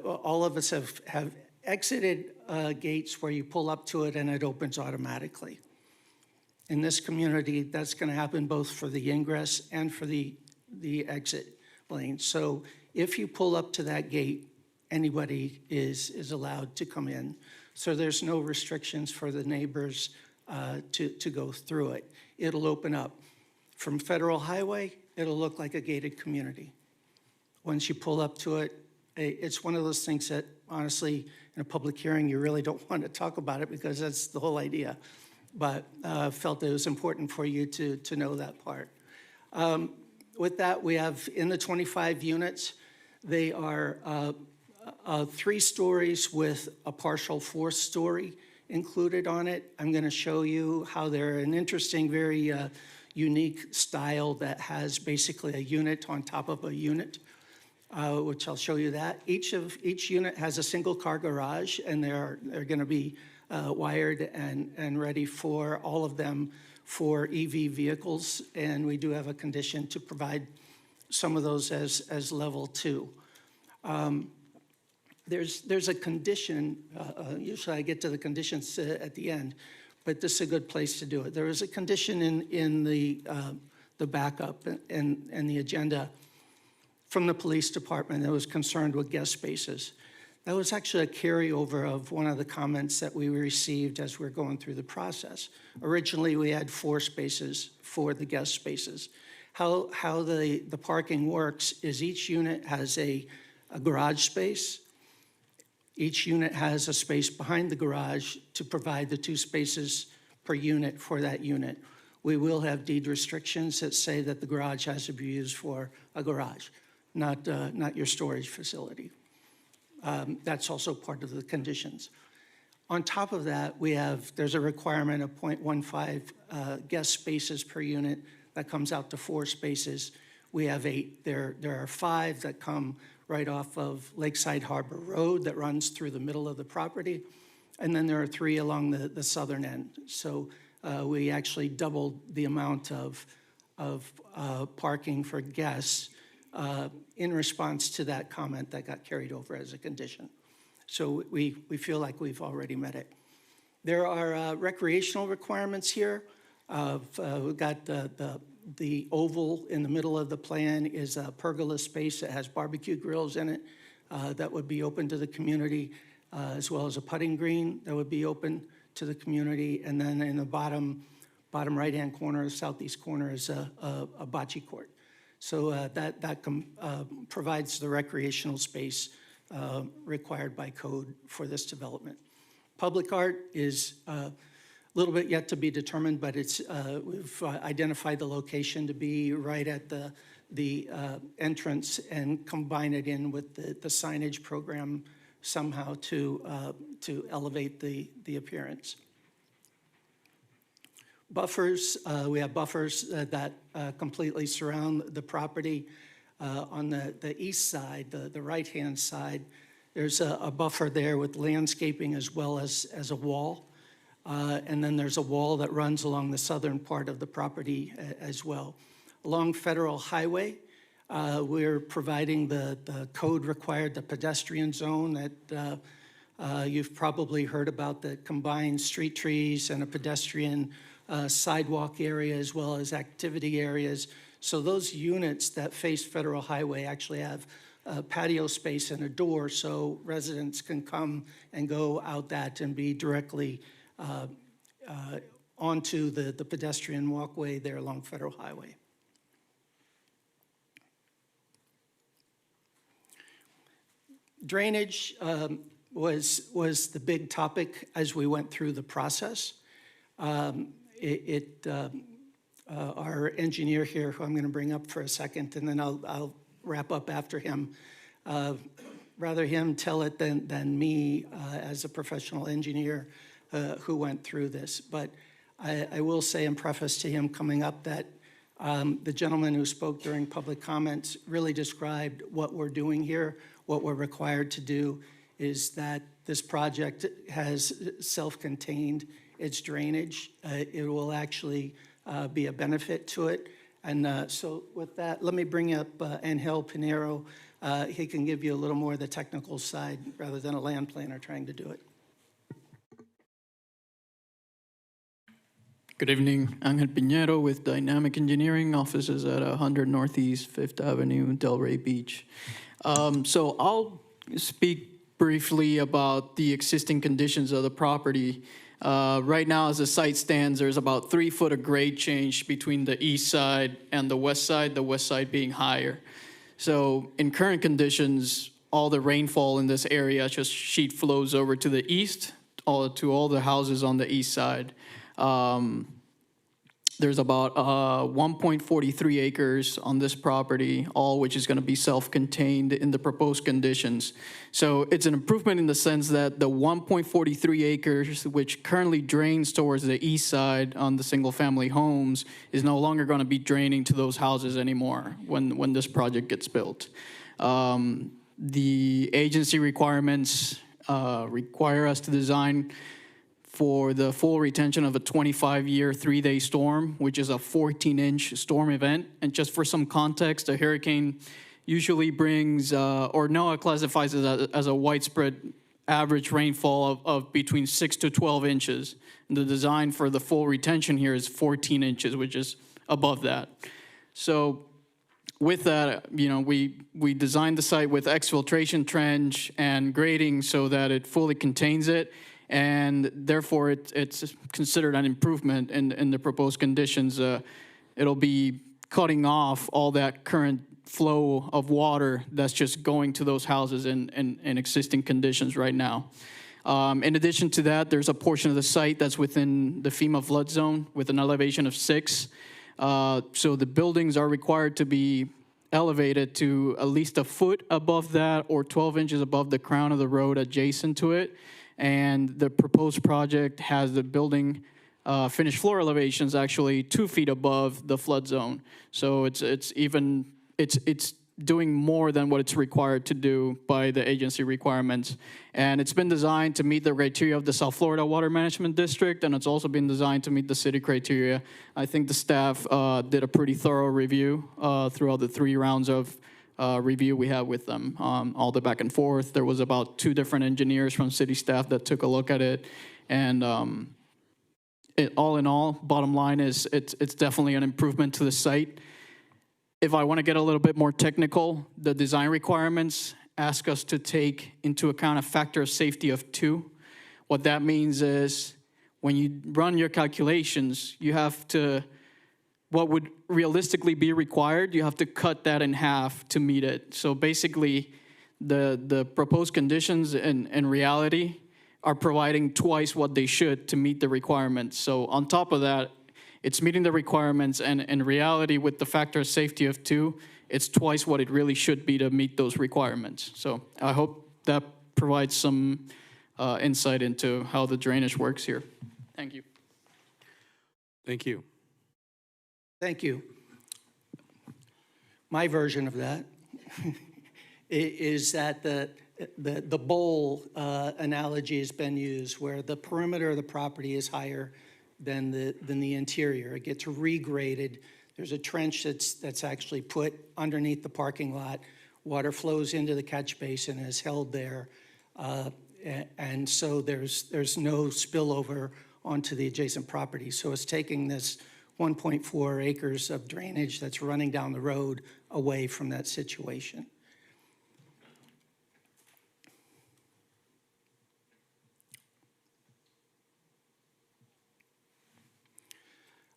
all of us have exited gates where you pull up to it and it opens automatically. In this community, that's going to happen both for the ingress and for the exit lane. So if you pull up to that gate, anybody is allowed to come in. So there's no restrictions for the neighbors to go through it. It'll open up. From Federal Highway, it'll look like a gated community. Once you pull up to it, it's one of those things that, honestly, in a public hearing, you really don't want to talk about it because that's the whole idea. But felt it was important for you to know that part. With that, we have in the 25 units, they are 3 stories with a partial 4th story included on it. I'm going to show you how they're an interesting, very unique style that has basically a unit on top of a unit, which I'll show you that. Each unit has a single car garage, and they're going to be wired and ready for all of them for EV vehicles. And we do have a condition to provide some of those as level 2. There's a condition, usually I get to the conditions at the end, but this is a good place to do it. There is a condition in the backup and the agenda from the police department that was concerned with guest spaces. That was actually a carryover of one of the comments that we received as we're going through the process. Originally, we had 4 spaces for the guest spaces. How the parking works is each unit has a garage space. Each unit has a space behind the garage to provide the 2 spaces per unit for that unit. We will have deed restrictions that say that the garage has to be used for a garage, not your storage facility. That's also part of the conditions. On top of that, there's a requirement of 0.15 guest spaces per unit. That comes out to 4 spaces. We have 8. There are 5 that come right off of Lakeside Harbor Road that runs through the middle of the property. and then there are 3 along the southern end. So we actually doubled the amount of parking for guests in response to that comment that got carried over as a condition. So we feel like we've already met it. There are recreational requirements here. We've got the oval in the middle of the plan is a pergola space that has barbecue grills in it that would be open to the community, as well as a putting green that would be open to the community. And then in the bottom right-hand corner, southeast corner, is a bocce court. So that provides the recreational space required by code for this development. Public art is a little bit yet to be determined, but it's we've identified the location to be right at the entrance and combine it in with the signage program somehow to elevate the appearance. Buffers, we have buffers that completely surround the property. On the east side, the right-hand side, there's a buffer there with landscaping as well as a wall. And then there's a wall that runs along the southern part of the property as well. Along Federal Highway, we're providing the code required, the pedestrian zone that you've probably heard about, the combined street trees and a pedestrian sidewalk area as well as activity areas. So those units that face Federal Highway actually have patio space and a door so residents can come and go out that and be directly onto the pedestrian walkway there along Federal Highway. Drainage was the big topic as we went through the process. Our engineer here, who I'm going to bring up for a second, and then I'll wrap up after him. Rather him tell it than me as a professional engineer who went through this. But I will say in preface to him coming up that the gentleman who spoke during public comments really described what we're doing here. What we're required to do is that this project has self-contained its drainage. It will actually be a benefit to it. And so with that, let me bring up Angel Pinero. He can give you a little more of the technical side rather than a land planner trying to do it. Good evening, Angel Pinero with Dynamic Engineering, offices at 100 Northeast 5th Avenue, Delray Beach. So I'll speak briefly about the existing conditions of the property. Right now, as the site stands, there's about 3 foot of grade change between the east side and the west side being higher. So in current conditions, all the rainfall in this area just sheet flows over to the east, to all the houses on the east side. There's about 1.43 acres on this property, all which is going to be self-contained in the proposed conditions. So it's an improvement in the sense that the 1.43 acres, which currently drains towards the east side on the single-family homes, is no longer going to be draining to those houses anymore when this project gets built. The agency requirements require us to design for the full retention of a 25-year, 3-day storm, which is a 14-inch storm event. And just for some context, a hurricane usually brings, or NOAA classifies it as a widespread average rainfall of between 6 to 12 inches. And the design for the full retention here is 14 inches, which is above that. So with that, we designed the site with exfiltration trench and grading so that it fully contains it. And therefore, it's considered an improvement in the proposed conditions. It'll be cutting off all that current flow of water that's just going to those houses in existing conditions right now. In addition to that, there's a portion of the site that's within the FEMA flood zone with an elevation of 6. So the buildings are required to be elevated to at least a foot above that or 12 inches above the crown of the road adjacent to it. And the proposed project has the building finished floor elevations actually 2 feet above the flood zone. So it's doing more than what it's required to do by the agency requirements. And it's been designed to meet the criteria of the South Florida Water Management District, and it's also been designed to meet the city criteria. I think the staff did a pretty thorough review throughout the 3 rounds of review we had with them, all the back and forth. There was about 2 different engineers from city staff that took a look at it. And all in all, bottom line is it's definitely an improvement to the site. If I want to get a little bit more technical, the design requirements ask us to take into account a factor of safety of 2. What that means is when you run your calculations, you have to, what would realistically be required, you have to cut that in half to meet it. So basically, the proposed conditions in reality are providing twice what they should to meet the requirements. So on top of that, it's meeting the requirements, and in reality, with the factor of safety of 2, it's twice what it really should be to meet those requirements. So I hope that provides some insight into how the drainage works here. Thank you. Thank you. Thank you. My version of that is that the bowl analogy has been used, where the perimeter of the property is higher than the interior. It gets regraded. There's a trench that's actually put underneath the parking lot. Water flows into the catch basin and is held there. And so there's no spillover onto the adjacent property. So it's taking this 1.4 acres of drainage that's running down the road away from that situation.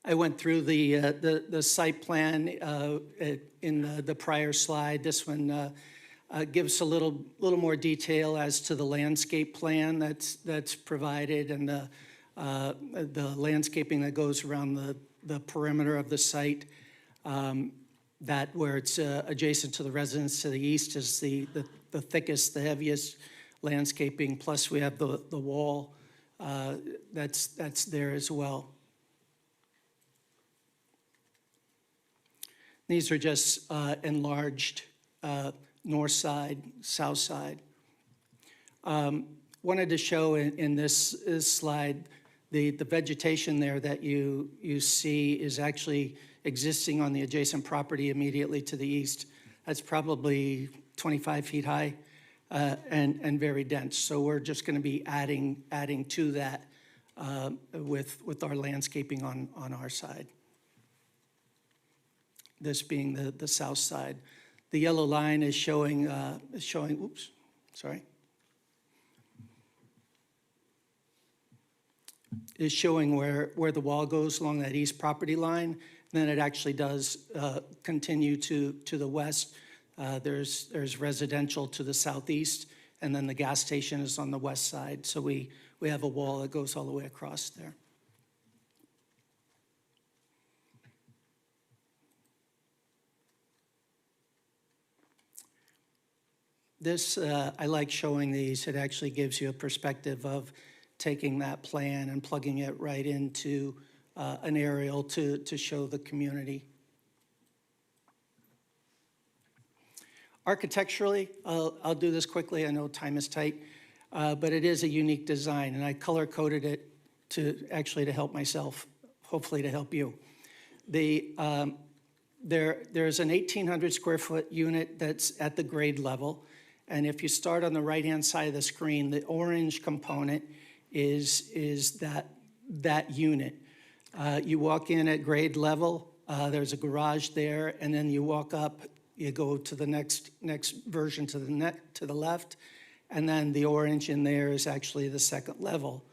I went through the site plan in the prior slide. This one gives a little more detail as to the landscape plan that's provided, and the landscaping that goes around the perimeter of the site. That where it's adjacent to the residence to the east is the thickest, the heaviest landscaping. Plus we have the wall that's there as well. These are just enlarged north side, south side. Wanted to show in this slide the vegetation there that you see is actually existing on the adjacent property immediately to the east. That's probably 25 feet high and very dense. So we're just going to be adding to that with our landscaping on our side. This being the south side. The yellow line is showing, oops, sorry. Is showing where the wall goes along that east property line. Then it actually does continue to the west. There's residential to the southeast, and then the gas station is on the west side. So we have a wall that goes all the way across there. This, I like showing these. It actually gives you a perspective of taking that plan and plugging it right into an aerial to show the community. Architecturally, I'll do this quickly. I know time is tight, but it is a unique design, and I color-coded it to help myself, hopefully to help you. There's an 1,800 square foot unit that's at the grade level. And if you start on the right-hand side of the screen, the orange component is that unit. You walk in at grade level, there's a garage there, and then you walk up, you go to the next version to the left, and then the orange in there is actually the second level.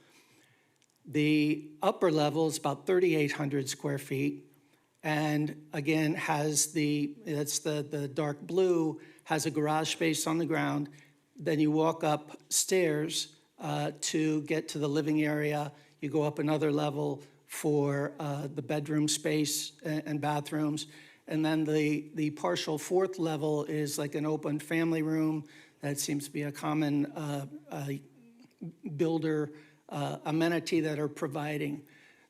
The upper level is about 3,800 square feet, and again has that's the dark blue, has a garage space on the ground. Then you walk up stairs to get to the living area. You go up another level for the bedroom space and bathrooms. And then the partial fourth level is like an open family room. That seems to be a common builder amenity that are providing.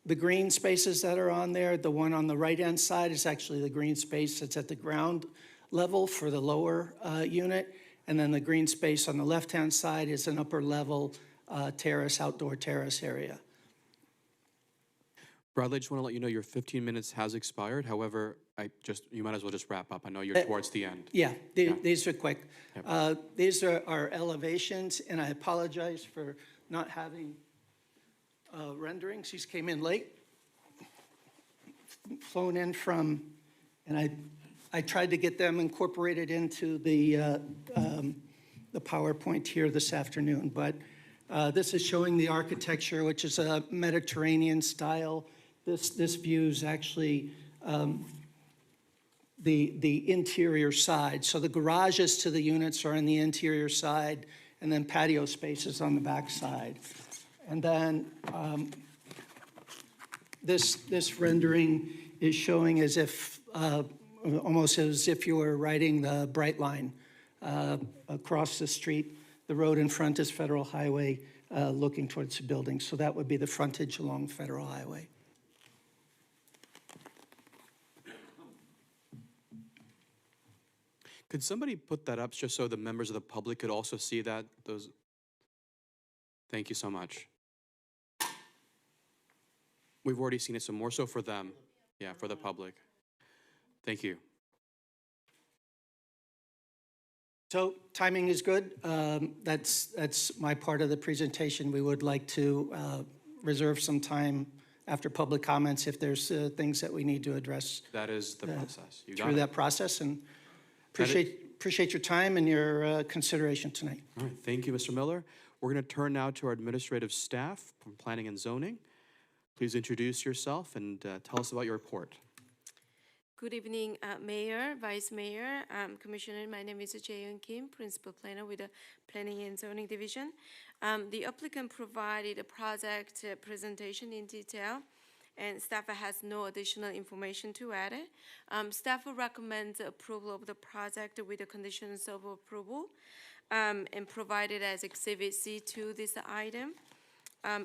The green spaces that are on there, the one on the right-hand side is actually the green space that's at the ground level for the lower unit, and then the green space on the left-hand side is an upper level terrace, outdoor terrace area. Bradley, I just want to let you know your 15 minutes has expired. However, you might as well just wrap up. I know you're towards the end. Yeah, these are quick. These are our elevations, and I apologize for not having renderings. These came in late, flown in from, and I tried to get them incorporated into the PowerPoint here this afternoon, but this is showing the architecture, which is a Mediterranean style. This view is actually the interior side. So the garages to the units are on the interior side, and then patio spaces on the back side. And then this rendering is showing as if, almost as if you were riding the Bright Line across the street. The road in front is Federal Highway looking towards the building. So that would be the frontage along Federal Highway. Could somebody put that up just so the members of the public could also see that? Thank you so much. We've already seen it, so more so for them. Yeah, for the public. Thank you. So timing is good. That's my part of the presentation. We would like to reserve some time after public comments if there's things that we need to address. That is the process. You got Through it. that process, and appreciate your time and your consideration tonight. All right, thank you, Mr. Miller. We're going to turn now to our administrative staff from Planning and Zoning. Please introduce yourself and tell us about your report. Good evening, Mayor, Vice Mayor, Commissioner. My name is Jae-Yoon Kim, Principal Planner with the Planning and Zoning Division. The applicant provided a project presentation in detail, and staff has no additional information to add. Staff recommends approval of the project with the conditions of approval and provided as Exhibit C to this item.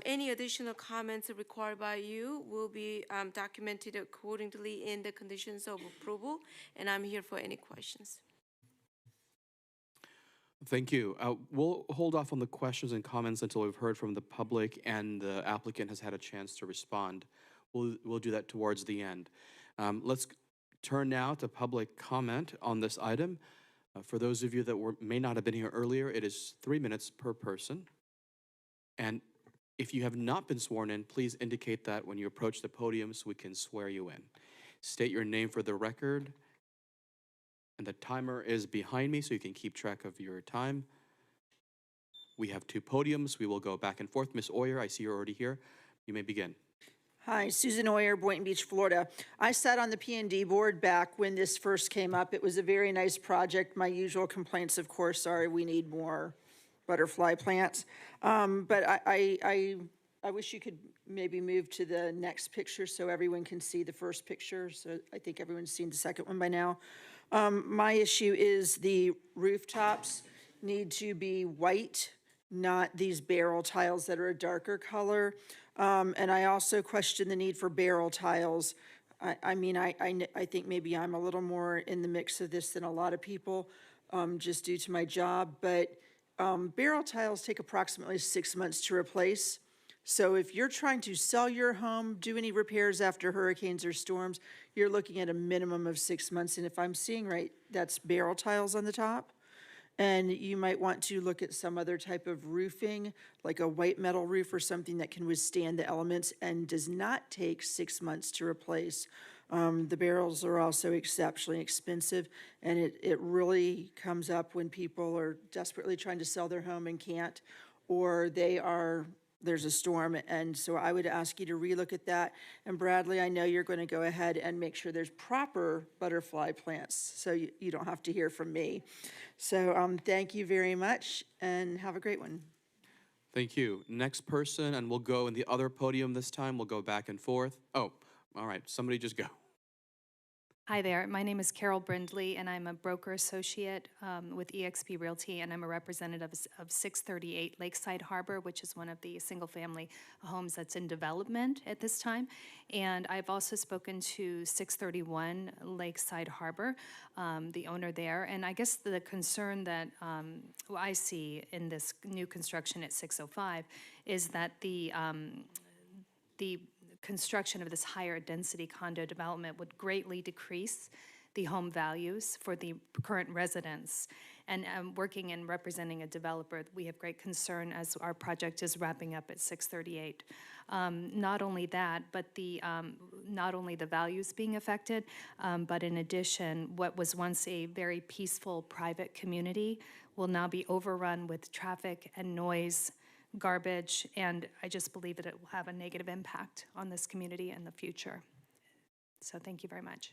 Any additional comments required by you will be documented accordingly in the conditions of approval, and I'm here for any questions. Thank you. We'll hold off on the questions and comments until we've heard from the public and the applicant has had a chance to respond. We'll do that towards the end. Let's turn now to public comment on this item. For those of you that may not have been here earlier, it is 3 minutes per person. And if you have not been sworn in, please indicate that when you approach the podium so we can swear you in. State your name for the record. And the timer is behind me so you can keep track of your time. We have 2 podiums. We will go back and forth. Ms. Oyer, I see you're already here. You may begin. Hi, Susan Oyer, Boynton Beach, Florida. I sat on the P&D board back when this first came up. It was a very nice project. My usual complaints, of course, are we need more butterfly plants. But I wish you could maybe move to the next picture so everyone can see the first picture. So I think everyone's seen the second one by now. My issue is the rooftops need to be white, not these barrel tiles that are a darker color. And I also question the need for barrel tiles. I mean, I think maybe I'm a little more in the mix of this than a lot of people, just due to my job, but barrel tiles take approximately 6 months to replace. So if you're trying to sell your home, do any repairs after hurricanes or storms, you're looking at a minimum of 6 months. And if I'm seeing right, that's barrel tiles on the top. And you might want to look at some other type of roofing, like a white metal roof or something that can withstand the elements and does not take 6 months to replace. The barrels are also exceptionally expensive, and it really comes up when people are desperately trying to sell their home and can't, or there's a storm. And so I would ask you to relook at that. And Bradley, I know you're going to go ahead and make sure there's proper butterfly plants, so you don't have to hear from me. So thank you very much, and have a great one. Thank you. Next person, and we'll go in the other podium this time. We'll go back and forth. Oh, all right. Somebody just go. Hi there, my name is Carol Brindley, and I'm a broker associate with eXp Realty, and I'm a representative of 638 Lakeside Harbor, which is one of the single-family homes that's in development at this time. And I've also spoken to 631 Lakeside Harbor, the owner there, and I guess the concern that I see in this new construction at 605 is that the construction of this higher density condo development would greatly decrease the home values for the current residents. And working and representing a developer, we have great concern as our project is wrapping up at 638. Not only that, but not only the values being affected, but in addition, what was once a very peaceful private community will now be overrun with traffic and noise, garbage, and I just believe that it will have a negative impact on this community in the future. So thank you very much.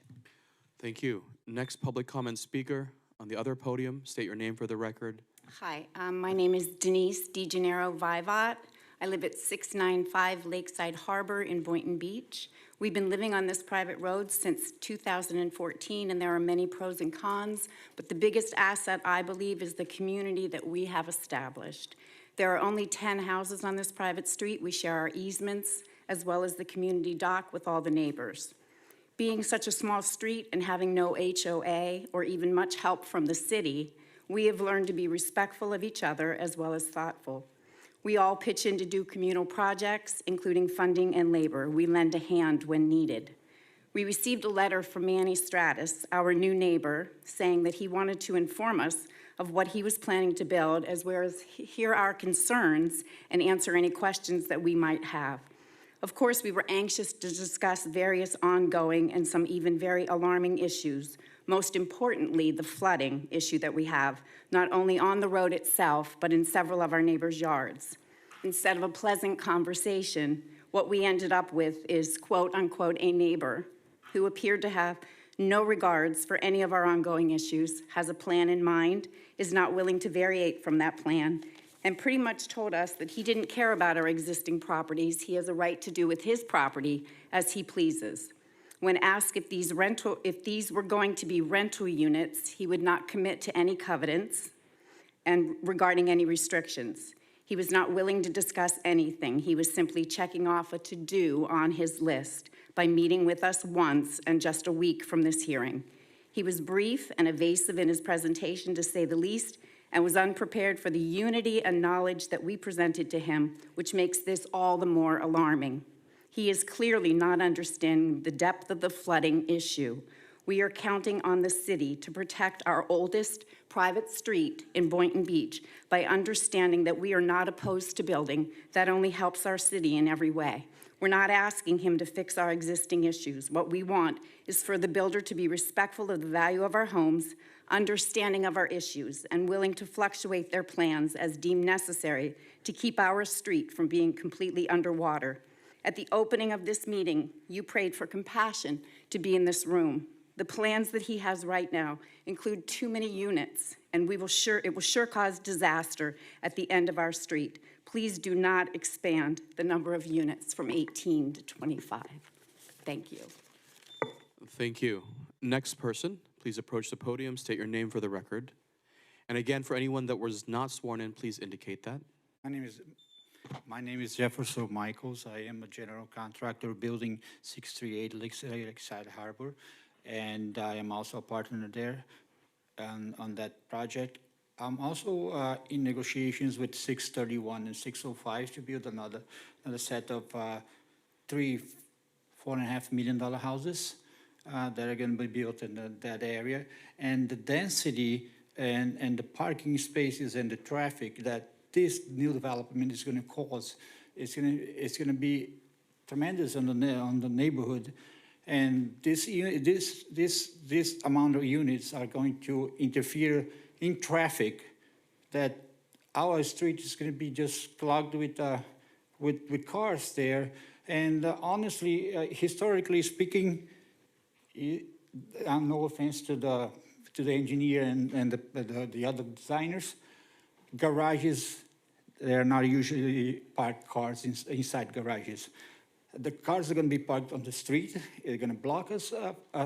Thank you. Next public comment speaker on the other podium. State your name for the record. Hi, my name is Denise DeGennaro Vivat. I live at 695 Lakeside Harbor in Boynton Beach. We've been living on this private road since 2014, and there are many pros and cons, but the biggest asset, I believe, is the community that we have established. There are only 10 houses on this private street. We share our easements as well as the community dock with all the neighbors. Being such a small street and having no HOA or even much help from the city, we have learned to be respectful of each other as well as thoughtful. We all pitch in to do communal projects, including funding and labor. We lend a hand when needed. We received a letter from Manny Stratus, our new neighbor, saying that he wanted to inform us of what he was planning to build, as well as hear our concerns and answer any questions that we might have. Of course, we were anxious to discuss various ongoing and some even very alarming issues, most importantly, the flooding issue that we have, not only on the road itself, but in several of our neighbors' yards. Instead of a pleasant conversation, what we ended up with is, quote unquote, a neighbor who appeared to have no regards for any of our ongoing issues, has a plan in mind, is not willing to variate from that plan, and pretty much told us that he didn't care about our existing properties. He has a right to do with his property as he pleases. When asked if these were going to be rental units, he would not commit to any covenants and regarding any restrictions. He was not willing to discuss anything. He was simply checking off a to-do on his list by meeting with us once and just a week from this hearing. He was brief and evasive in his presentation, to say the least, and was unprepared for the unity and knowledge that we presented to him, which makes this all the more alarming. He is clearly not understanding the depth of the flooding issue. We are counting on the city to protect our oldest private street in Boynton Beach by understanding that we are not opposed to building. That only helps our city in every way. We're not asking him to fix our existing issues. What we want is for the builder to be respectful of the value of our homes, understanding of our issues, and willing to fluctuate their plans as deemed necessary to keep our street from being completely underwater. At the opening of this meeting, you prayed for compassion to be in this room. The plans that he has right now include too many units, and it will sure cause disaster at the end of our street. Please do not expand the number of units from 18 to 25. Thank you. Thank you. Next person, please approach the podium, state your name for the record. And again, for anyone that was not sworn in, please indicate that. My name is Jefferson Michaels. I am a general contractor building 638 Lakeside Harbor, and I am also a partner there on that project. I'm also in negotiations with 631 and 605 to build another set of $4.5 million houses that are going to be built in that area. And the density and the parking spaces and the traffic that this new development is going to cause, it's going to be tremendous on the neighborhood. And this amount of units are going to interfere in traffic, that our street is going to be just clogged with cars there. And honestly, historically speaking, no offense to the engineer and the other designers, garages, they're not usually parked cars inside garages. The cars are going to be parked on the street. They're going to block us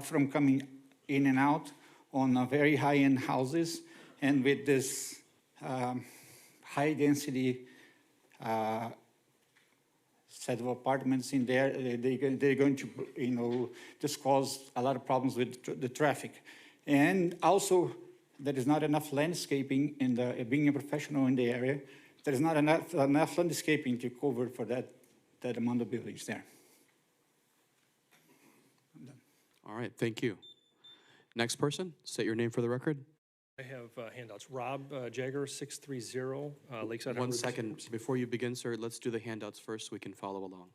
from coming in and out on very high-end houses. And with this high-density set of apartments in there, they're going to, just cause a lot of problems with the traffic. And also, there is not enough landscaping in being a professional in the area. There is not enough landscaping to cover for that amount of buildings there. All right, thank you. Next person, state your name for the record. I have handouts. Rob Jagger, 630 Lakeside One Harbor. second, before you begin, sir, let's do the handouts first so we can follow along.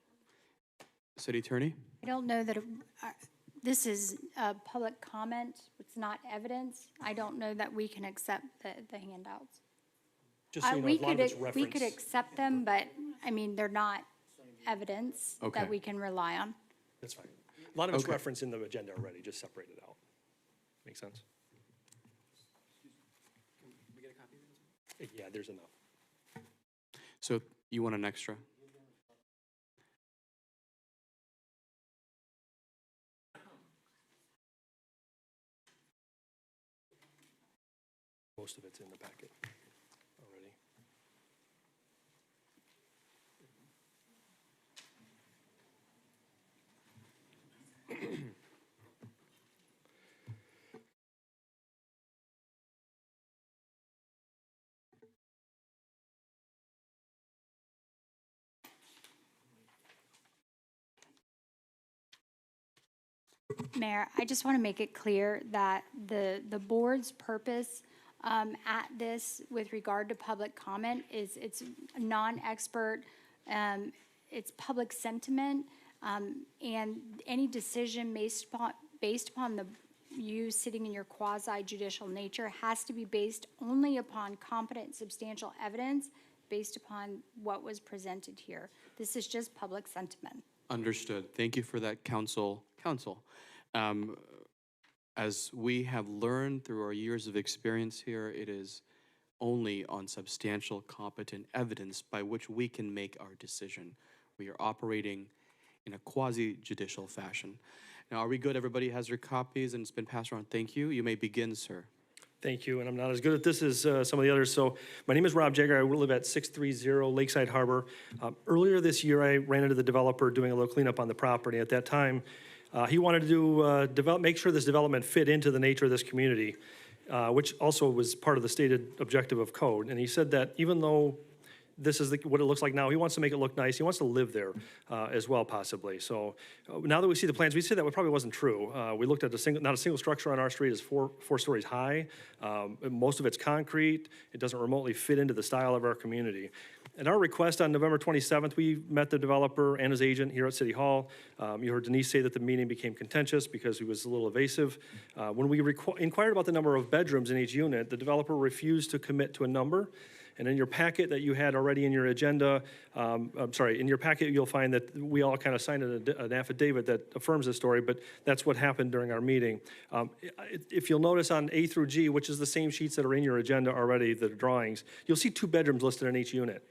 City Attorney? I don't know that, this is public comment, it's not evidence. I don't know that we can accept the handouts. Just so you know, We a lot of it's we could reference. accept them, but, I mean, they're not evidence Okay. that we can rely on. That's fine. A lot of it's Okay. referenced in the agenda already, just separate it out. Make sense? Yeah, there's enough. So you want an extra? Most of it's in the packet already. Mayor, I just want to make it clear that the board's purpose at this with regard to public comment is it's non-expert, it's public sentiment, and any decision based upon you sitting in your quasi-judicial nature has to be based only upon competent, substantial evidence based upon what was presented here. This is just public sentiment. Understood. Thank you for that, counsel. As we have learned through our years of experience here, it is only on substantial, competent evidence by which we can make our decision. We are operating in a quasi-judicial fashion. Now, are we good? Everybody has their copies and it's been passed around. Thank you. You may begin, sir. Thank you, and I'm not as good at this as some of the others. So my name is Rob Jagger. I live at 630 Lakeside Harbor. Earlier this year, I ran into the developer doing a little cleanup on the property. At that time, he wanted to do make sure this development fit into the nature of this community, which also was part of the stated objective of code. And he said that even though this is what it looks like now, he wants to make it look nice. He wants to live there as well, possibly. So now that we see the plans, we see that it probably wasn't true. We looked at not a single structure on our street is four stories high. Most of it's concrete. It doesn't remotely fit into the style of our community. At our request on November 27th, we met the developer and his agent here at City Hall. You heard Denise say that the meeting became contentious because he was a little evasive. When we inquired about the number of bedrooms in each unit, the developer refused to commit to a number. And in your packet that you had already in your agenda, in your packet, you'll find that we all kind of signed an affidavit that affirms this story, but that's what happened during our meeting. If you'll notice on A through G, which is the same sheets that are in your agenda already, the drawings, you'll see 2 bedrooms listed in each unit.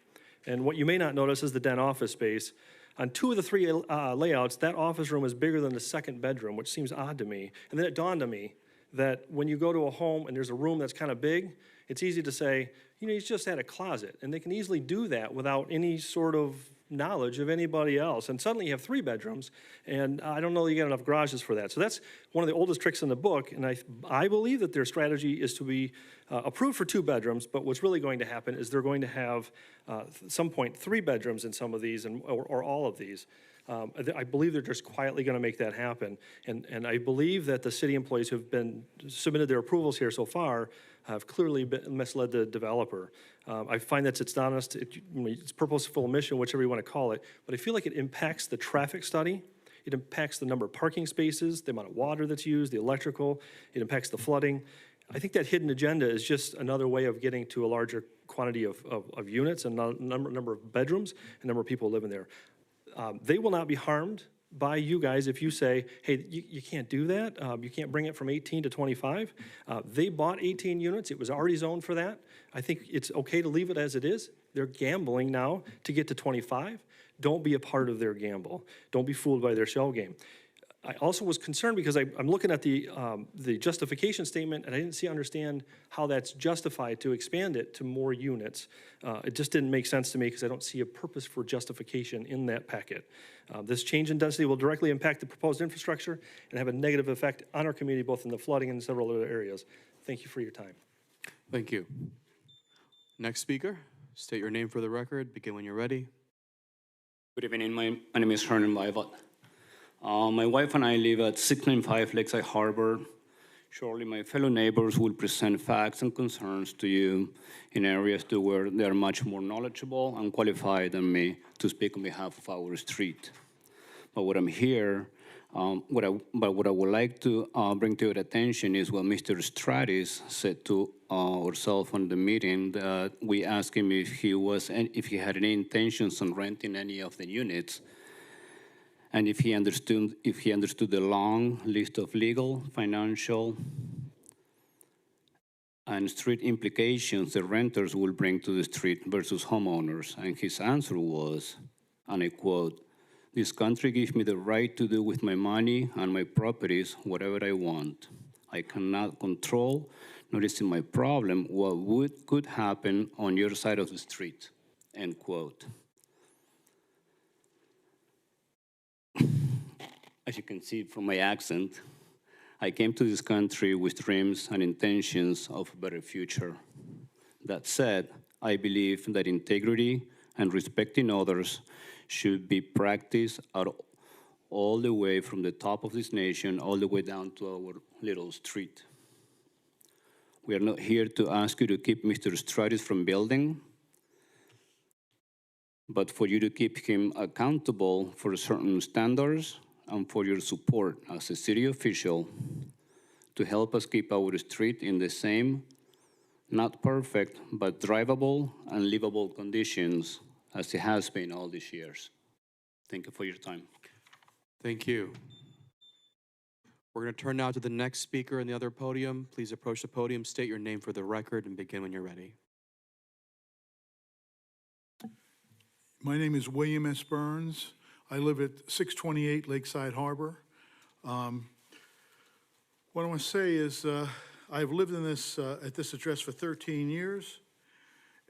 And what you may not notice is the den office space. On 2 of the 3 layouts, that office room is bigger than the 2nd bedroom, which seems odd to me. And then it dawned on me that when you go to a home and there's a room that's kind of big, it's easy to say, he's just had a closet. And they can easily do that without any sort of knowledge of anybody else. And suddenly you have 3 bedrooms, and I don't know that you get enough garages for that. So that's one of the oldest tricks in the book, and I believe that their strategy is to be approved for 2 bedrooms, but what's really going to happen is they're going to have, at some point, 3 bedrooms in some of these, or all of these. I believe they're just quietly going to make that happen. And I believe that the city employees who have been submitted their approvals here so far have clearly misled the developer. I find that it's honest, it's purposeful omission, whichever you want to call it, but I feel like it impacts the traffic study. It impacts the number of parking spaces, the amount of water that's used, the electrical. It impacts the flooding. I think that hidden agenda is just another way of getting to a larger quantity of units and number of bedrooms and number of people living there. They will not be harmed by you guys if you say, hey, you can't do that. You can't bring it from 18 to 25. They bought 18 units. It was already zoned for that. I think it's okay to leave it as it is. They're gambling now to get to 25. Don't be a part of their gamble. Don't be fooled by their shell game. I also was concerned because I'm looking at the justification statement, and I didn't understand how that's justified to expand it to more units. It just didn't make sense to me because I don't see a purpose for justification in that packet. This change in density will directly impact the proposed infrastructure and have a negative effect on our community, both in the flooding and several other areas. Thank you for your time. Thank you. Next speaker, state your name for the record. Begin when you're ready. Good evening. My name is Hernan Vaivat. My wife and I live at 695 Lakeside Harbor. Shortly, my fellow neighbors will present facts and concerns to you in areas to where they are much more knowledgeable and qualified than me to speak on behalf of our street. But what I'm here, what I would like to bring to your attention is what Mr. Stratis said to ourselves on the meeting, that we asked him if he had any intentions on renting any of the units, and if he understood the long list of legal, financial, and street implications the renters will bring to the street versus homeowners. And his answer was, and I quote, "This country gives me the right to do with my money and my properties whatever I want. I cannot control, nor is it my problem, what could happen on your side of the street," end quote. As you can see from my accent, I came to this country with dreams and intentions of a better future. That said, I believe that integrity and respecting others should be practiced all the way from the top of this nation, all the way down to our little street. We are not here to ask you to keep Mr. Stratis from building, but for you to keep him accountable for certain standards and for your support as a city official to help us keep our street in the same, not perfect, but drivable and livable conditions as it has been all these years. Thank you for your time. Thank you. We're going to turn now to the next speaker in the other podium. Please approach the podium, state your name for the record, and begin when you're ready. My name is William S. Burns. I live at 628 Lakeside Harbor. What I want to say is I've lived in this at this address for 13 years,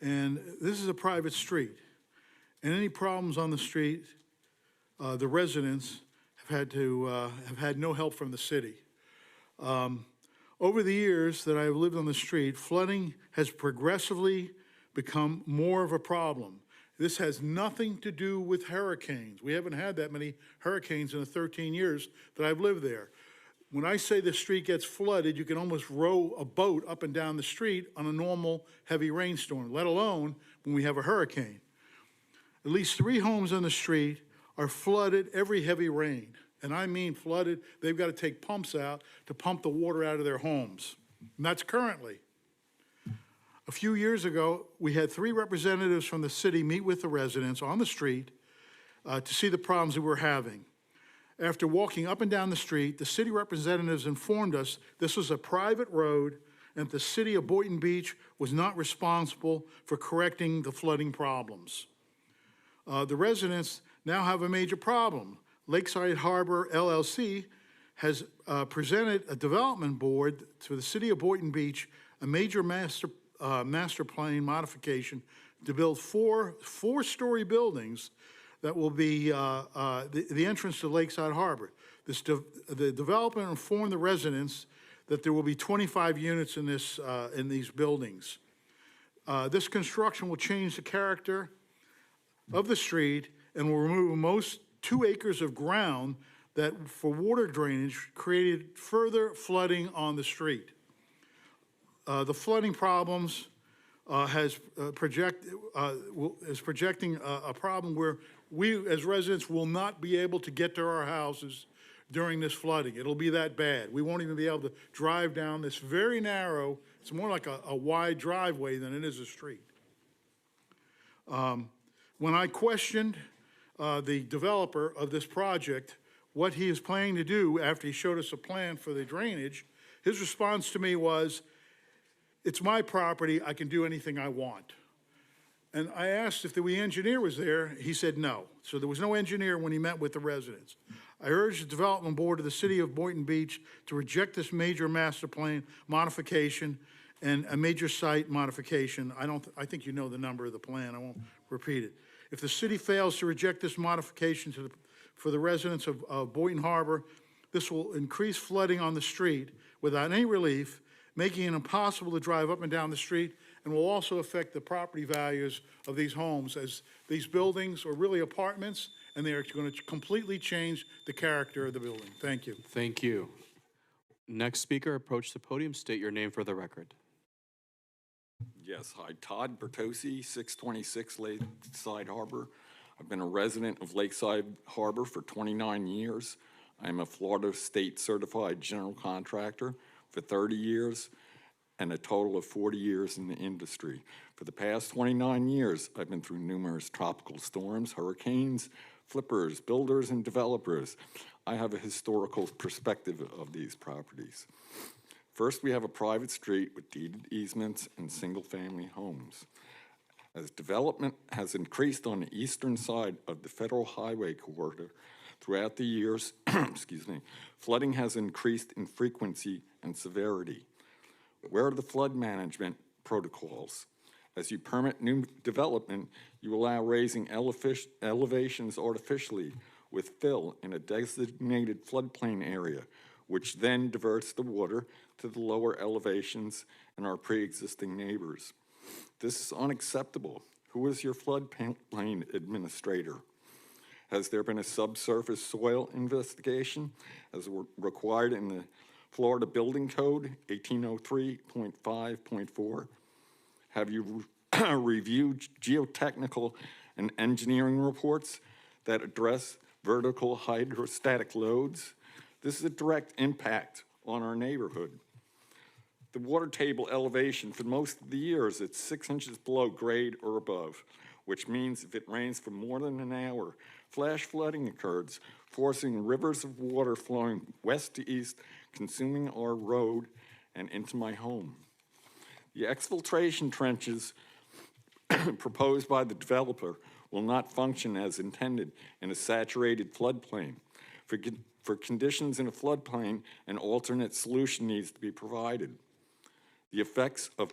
and this is a private street. And any problems on the street, the residents have had no help from the city. Over the years that I've lived on the street, flooding has progressively become more of a problem. This has nothing to do with hurricanes. We haven't had that many hurricanes in the 13 years that I've lived there. When I say the street gets flooded, you can almost row a boat up and down the street on a normal heavy rainstorm, let alone when we have a hurricane. At least 3 homes on the street are flooded every heavy rain. And I mean flooded. They've got to take pumps out to pump the water out of their homes. And that's currently. A few years ago, we had 3 representatives from the city meet with the residents on the street to see the problems that we're having. After walking up and down the street, the city representatives informed us this was a private road and the city of Boynton Beach was not responsible for correcting the flooding problems. The residents now have a major problem. Lakeside Harbor LLC has presented a development board to the city of Boynton Beach a major master plan modification to build 4 four-story buildings that will be the entrance to Lakeside Harbor. The developer informed the residents that there will be 25 units in these buildings. This construction will change the character of the street and will remove most 2 acres of ground that for water drainage created further flooding on the street. The flooding problems is projecting a problem where we as residents will not be able to get to our houses during this flooding. It'll be that bad. We won't even be able to drive down this very narrow, it's more like a wide driveway than it is a street. When I questioned the developer of this project, what he is planning to do after he showed us a plan for the drainage, his response to me was, "It's my property, I can do anything I want." And I asked if the engineer was there, he said no. So there was no engineer when he met with the residents. I urge the Development Board of the City of Boynton Beach to reject this major master plan modification and a major site modification. I think you know the number of the plan. I won't repeat it. If the city fails to reject this modification for the residents of Boynton Harbor, this will increase flooding on the street without any relief, making it impossible to drive up and down the street, and will also affect the property values of these homes, as these buildings are really apartments, and they are going to completely change the character of the building. Thank you. Thank you. Next speaker, approach the podium. State your name for the record. Yes, hi, Todd Bertossi, 626 Lakeside Harbor. I've been a resident of Lakeside Harbor for 29 years. I'm a Florida State Certified General Contractor for 30 years and a total of 40 years in the industry. For the past 29 years, I've been through numerous tropical storms, hurricanes, flippers, builders, and developers. I have a historical perspective of these properties. First, we have a private street with deeded easements and single-family homes. As development has increased on the eastern side of the federal highway corridor throughout the years, excuse me, flooding has increased in frequency and severity. Where are the flood management protocols? As you permit new development, you allow raising elevations artificially with fill in a designated floodplain area, which then diverts the water to the lower elevations and our pre-existing neighbors. This is unacceptable. Who is your floodplain administrator? Has there been a subsurface soil investigation as required in the Florida Building Code 1803.5.4? Have you reviewed geotechnical and engineering reports that address vertical hydrostatic loads? This is a direct impact on our neighborhood. The water table elevation for most of the year is at 6 inches below grade or above, which means if it rains for more than an hour, flash flooding occurs, forcing rivers of water flowing west to east, consuming our road and into my home. The exfiltration trenches proposed by the developer will not function as intended in a saturated floodplain. For conditions in a floodplain, an alternate solution needs to be provided. The effects of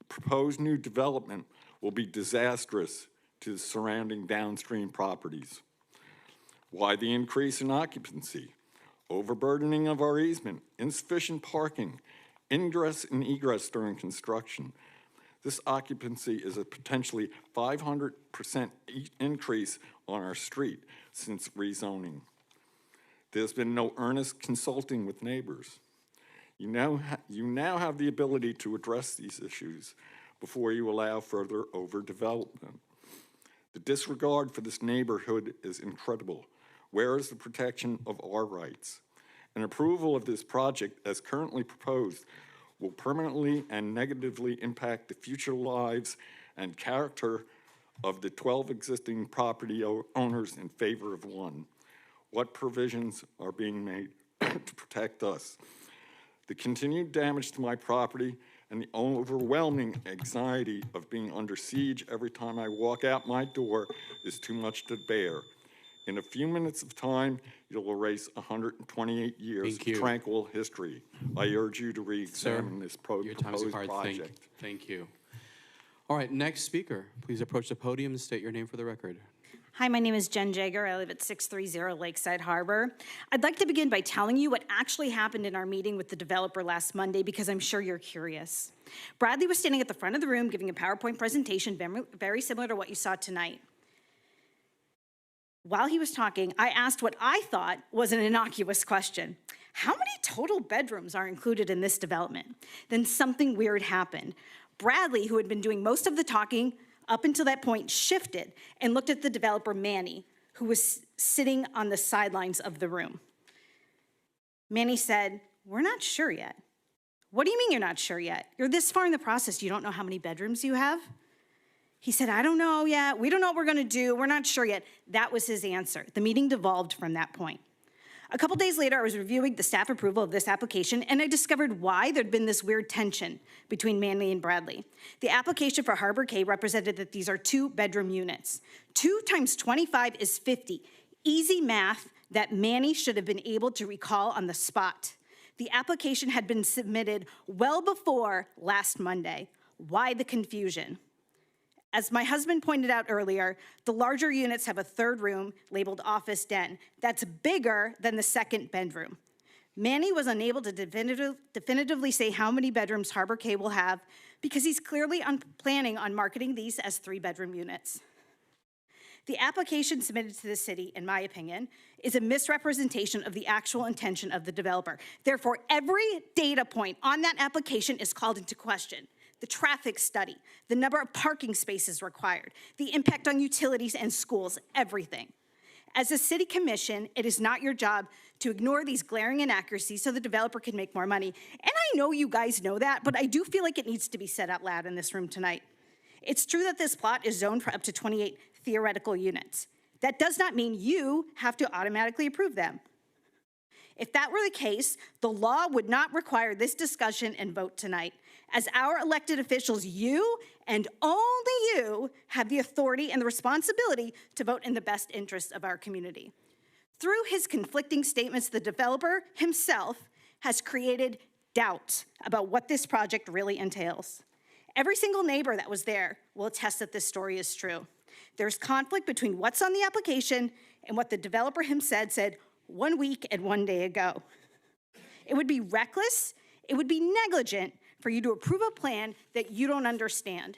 proposed new development will be disastrous to the surrounding downstream properties. Why the increase in occupancy? Overburdening of our easement, insufficient parking, ingress and egress during construction. This occupancy is a potentially 500% increase on our street since rezoning. There's been no earnest consulting with neighbors. You now have the ability to address these issues before you allow further overdevelopment. The disregard for this neighborhood is incredible. Where is the protection of our rights? An approval of this project as currently proposed will permanently and negatively impact the future lives and character of the 12 existing property owners in favor of one. What provisions are being made to protect us? The continued damage to my property and the overwhelming anxiety of being under siege every time I walk out my door is too much to bear. In a few minutes of time, you'll erase 128 years of tranquil history. I urge you to re-examine this proposed project. Thank you. All right, next speaker. Please approach the podium and state your name for the record. Hi, my name is Jen Jager. I live at 630 Lakeside Harbor. I'd like to begin by telling you what actually happened in our meeting with the developer last Monday, because I'm sure you're curious. Bradley was standing at the front of the room giving a PowerPoint presentation very similar to what you saw tonight. While he was talking, I asked what I thought was an innocuous question. How many total bedrooms are included in this development? Then something weird happened. Bradley, who had been doing most of the talking up until that point, shifted and looked at the developer, Manny, who was sitting on the sidelines of the room. Manny said, "We're not sure yet." "What do you mean you're not sure yet? You're this far in the process, you don't know how many bedrooms you have?" He said, "I don't know yet. We don't know what we're gonna do. We're not sure yet." That was his answer. The meeting devolved from that point. A couple days later, I was reviewing the staff approval of this application, and I discovered why there'd been this weird tension between Manley and Bradley. The application for Harbor K represented that these are 2-bedroom units. 2 times 25 is 50. Easy math, that Manny should have been able to recall on the spot. The application had been submitted well before last Monday. Why the confusion? As my husband pointed out earlier, the larger units have a third room labeled office den that's bigger than the second bedroom. Manny was unable to definitively say how many bedrooms Harbor K will have because he's clearly planning on marketing these as 3-bedroom units. The application submitted to the city, in my opinion, is a misrepresentation of the actual intention of the developer. Therefore, every data point on that application is called into question. The traffic study, the number of parking spaces required, the impact on utilities and schools, everything. As a city commission, it is not your job to ignore these glaring inaccuracies so the developer can make more money. And I know you guys know that, but I do feel like it needs to be said out loud in this room tonight. It's true that this plot is zoned for up to 28 theoretical units. That does not mean you have to automatically approve them. If that were the case, the law would not require this discussion and vote tonight. As our elected officials, you and only you have the authority and the responsibility to vote in the best interest of our community. Through his conflicting statements, the developer himself has created doubt about what this project really entails. Every single neighbor that was there will attest that this story is true. There's conflict between what's on the application and what the developer himself said 1 week and 1 day ago. It would be reckless, it would be negligent for you to approve a plan that you don't understand.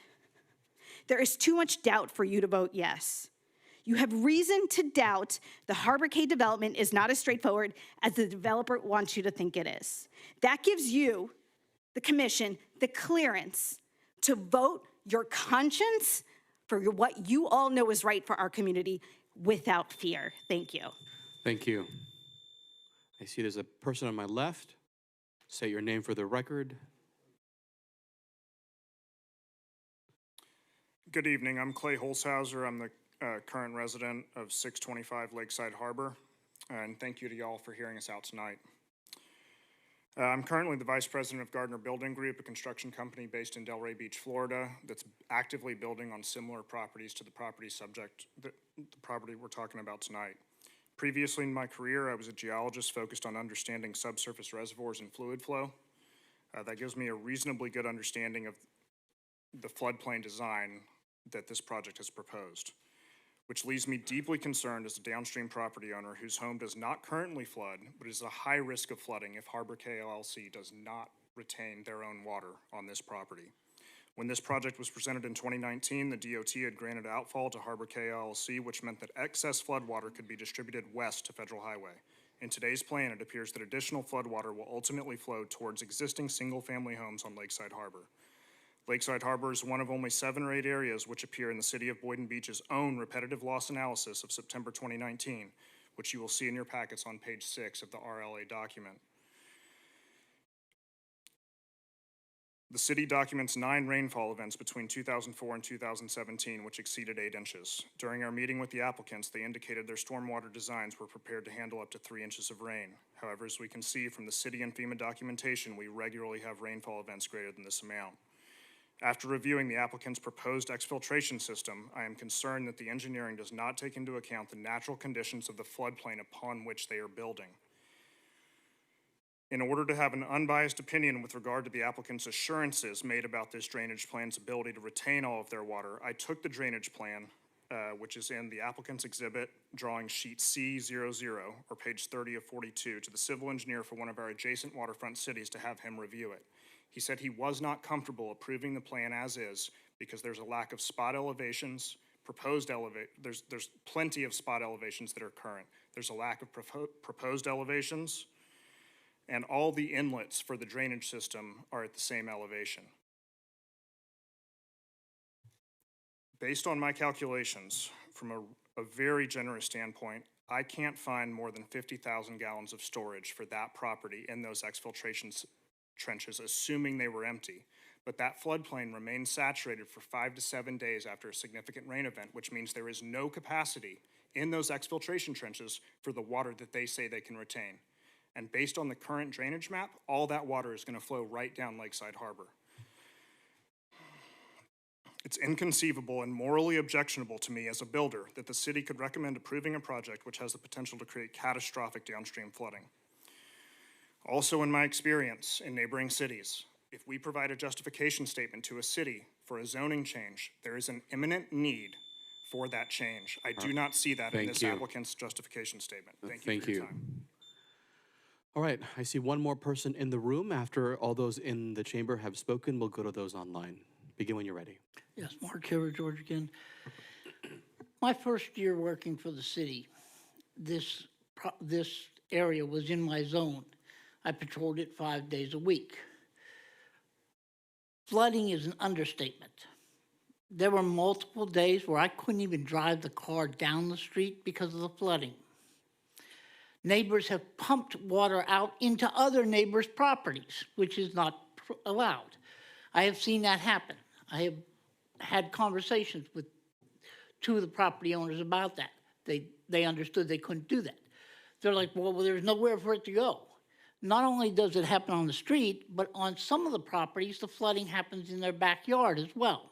There is too much doubt for you to vote yes. You have reason to doubt the Harbor K development is not as straightforward as the developer wants you to think it is. That gives you, the commission, the clearance to vote your conscience for what you all know is right for our community without fear. Thank you. Thank you. I see there's a person on my left. Say your name for the record. Good evening. I'm Clay Holshauser. I'm the current resident of 625 Lakeside Harbor, and thank you to y'all for hearing us out tonight. I'm currently the vice president of Gardner Building Group, a construction company based in Delray Beach, Florida, that's actively building on similar properties to the property the property we're talking about tonight. Previously in my career, I was a geologist focused on understanding subsurface reservoirs and fluid flow. That gives me a reasonably good understanding of the floodplain design that this project has proposed, which leaves me deeply concerned as a downstream property owner whose home does not currently flood, but is a high risk of flooding if Harbor K LLC does not retain their own water on this property. When this project was presented in 2019, the DOT had granted outfall to Harbor K LLC, which meant that excess floodwater could be distributed west to Federal Highway. In today's plan, it appears that additional floodwater will ultimately flow towards existing single-family homes on Lakeside Harbor. Lakeside Harbor is one of only 7 or 8 areas which appear in the City of Boynton Beach's own repetitive loss analysis of September 2019, which you will see in your packets on page 6 of the RLA document. The city documents 9 rainfall events between 2004 and 2017, which exceeded 8 inches. During our meeting with the applicants, they indicated their stormwater designs were prepared to handle up to 3 inches of rain. However, as we can see from the city and FEMA documentation, we regularly have rainfall events greater than this amount. After reviewing the applicant's proposed exfiltration system, I am concerned that the engineering does not take into account the natural conditions of the floodplain upon which they are building. In order to have an unbiased opinion with regard to the applicant's assurances made about this drainage plan's ability to retain all of their water, I took the drainage plan, which is in the applicant's exhibit, drawing sheet C00, or page 30 of 42, to the civil engineer for one of our adjacent waterfront cities to have him review it. He said he was not comfortable approving the plan as is because there's a lack of spot elevations, there's plenty of spot elevations that are current. There's a lack of proposed elevations, and all the inlets for the drainage system are at the same elevation. Based on my calculations, from a very generous standpoint, I can't find more than 50,000 gallons of storage for that property in those exfiltration trenches, assuming they were empty. But that floodplain remains saturated for 5 to 7 days after a significant rain event, which means there is no capacity in those exfiltration trenches for the water that they say they can retain. And based on the current drainage map, all that water is going to flow right down Lakeside Harbor. It's inconceivable and morally objectionable to me as a builder that the city could recommend approving a project which has the potential to create catastrophic downstream flooding. Also, in my experience in neighboring cities, if we provide a justification statement to a city for a zoning change, there is an imminent need for that change. I do not see that in Thank this you. applicant's justification statement. Thank you for your time. All right, I see one more person in the room. After all those in the chamber have spoken, we'll go to those online. Begin when you're ready. Yes, Mark Carey, George again. My first year working for the city, this area was in my zone. I patrolled it 5 days a week. Flooding is an understatement. There were multiple days where I couldn't even drive the car down the street because of the flooding. Neighbors have pumped water out into other neighbors' properties, which is not allowed. I have seen that happen. I have had conversations with 2 of the property owners about that. They understood they couldn't do that. They're like, well, there's nowhere for it to go. Not only does it happen on the street, but on some of the properties, the flooding happens in their backyard as well.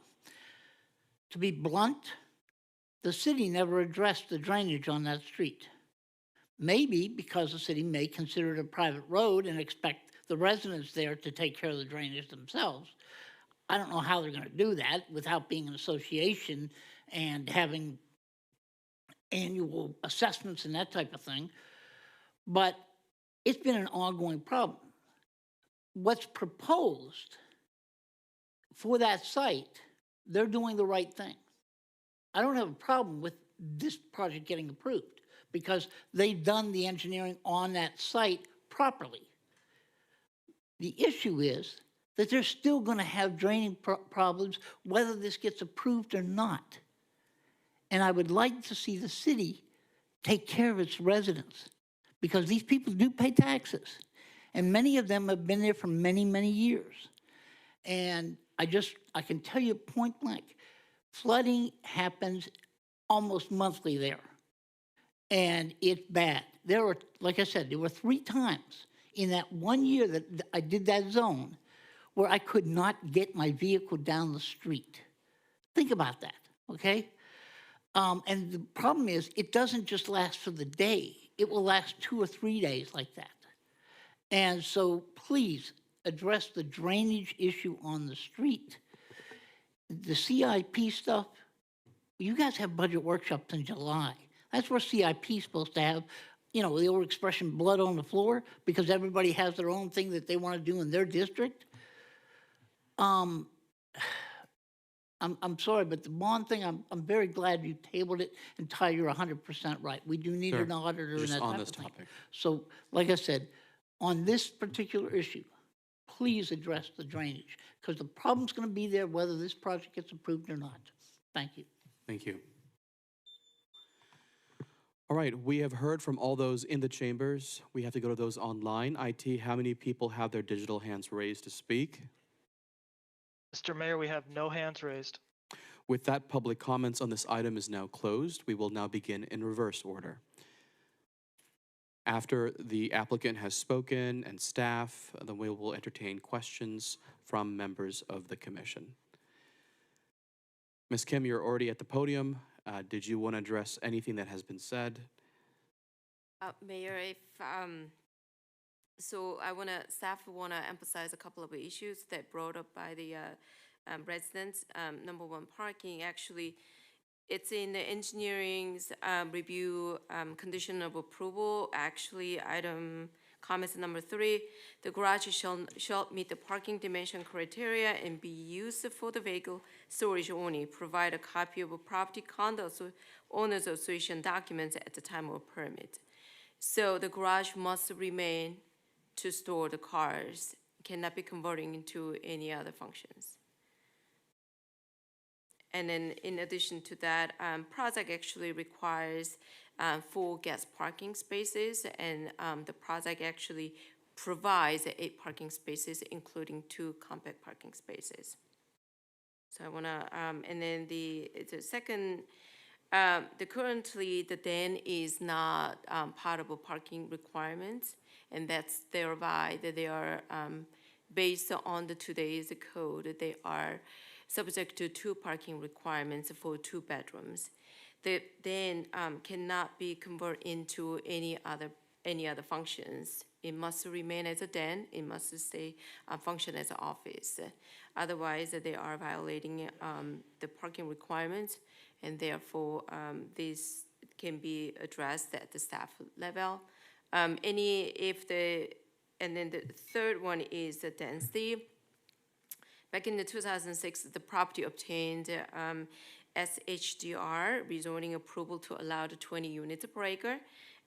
To be blunt, the city never addressed the drainage on that street. Maybe because the city may consider it a private road and expect the residents there to take care of the drainage themselves. I don't know how they're going to do that without being an association and having annual assessments and that type of thing. But it's been an ongoing problem. What's proposed for that site, they're doing the right thing. I don't have a problem with this project getting approved because they've done the engineering on that site properly. The issue is that they're still going to have draining problems whether this gets approved or not. And I would like to see the city take care of its residents because these people do pay taxes. And many of them have been there for many, many years. And I can tell you point blank, flooding happens almost monthly there. And it's bad. There were, like I said, there were 3 times in that 1 year that I did that zone where I could not get my vehicle down the street. Think about that, okay? And the problem is, it doesn't just last for the day. It will last 2 or 3 days like that. And so please address the drainage issue on the street. The CIP stuff, you guys have budget workshops in July. That's where CIP is supposed to have, you know, the old expression, blood on the floor, because everybody has their own thing that they want to do in their district. I'm sorry, but the bond thing, I'm very glad you tabled it, and Ty, you're 100% right. We do need an auditor and that type of thing. So, like I said, on this particular issue, please address the drainage, because the problem's going to be there whether this project gets approved or not. Thank you. Thank you. All right, we have heard from all those in the chambers. We have to go to those online. IT, how many people have their digital hands raised to speak? Mr. Mayor, we have no hands raised. With that, public comments on this item is now closed. We will now begin in reverse order. After the applicant has spoken and staff, then we will entertain questions from members of the commission. Ms. Kim, you're already at the podium. Did you want to address anything that has been said? Mayor, so staff want to emphasize a couple of issues that brought up by the residents. Number one, parking. Actually, it's in the engineering's review condition of approval. Actually, comments number 3, the garage shall meet the parking dimension criteria and be used for the vehicle storage only. Provide a copy of a property condo owners association documents at the time of permit. So the garage must remain to store the cars, cannot be converting into any other functions. And then in addition to that, project actually requires 4 guest parking spaces, and the project actually provides 8 parking spaces, including 2 compact parking spaces. So I wanna, and then the second, currently the den is not part of a parking requirements, and that's thereby that they are based on the today's code, they are subject to 2 parking requirements for 2 bedrooms. The den cannot be converted into any other functions. It must remain as a den. It must stay function as an office. Otherwise, they are violating the parking requirements, and therefore this can be addressed at the staff level. And then the third one is the density. Back in the 2006, the property obtained SHDR rezoning approval to allow the 20 units per acre.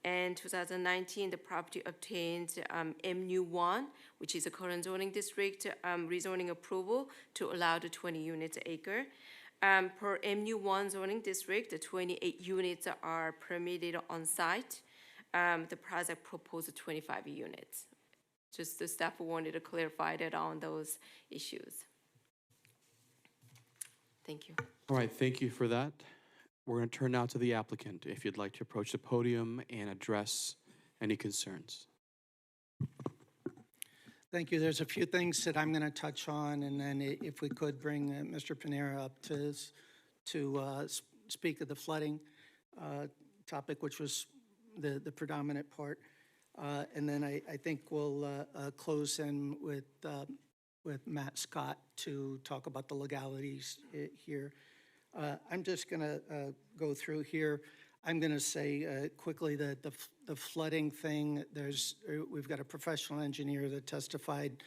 And 2019, the property obtained MU1, which is a current zoning district, rezoning approval to allow the 20 units per acre. Per MU1 zoning district, the 28 units are permitted on site. The project proposed 25 units. Just the staff wanted to clarify that on those issues. Thank you. All right, thank you for that. We're going to turn now to the applicant, if you'd like to approach the podium and address any concerns. Thank you. There's a few things that I'm going to touch on, and then if we could bring Mr. Panera up to speak of the flooding topic, which was the predominant part. And then I think we'll close in with Matt Scott to talk about the legalities here. I'm just going to go through here. I'm going to say quickly that the flooding thing, we've got a professional engineer that testified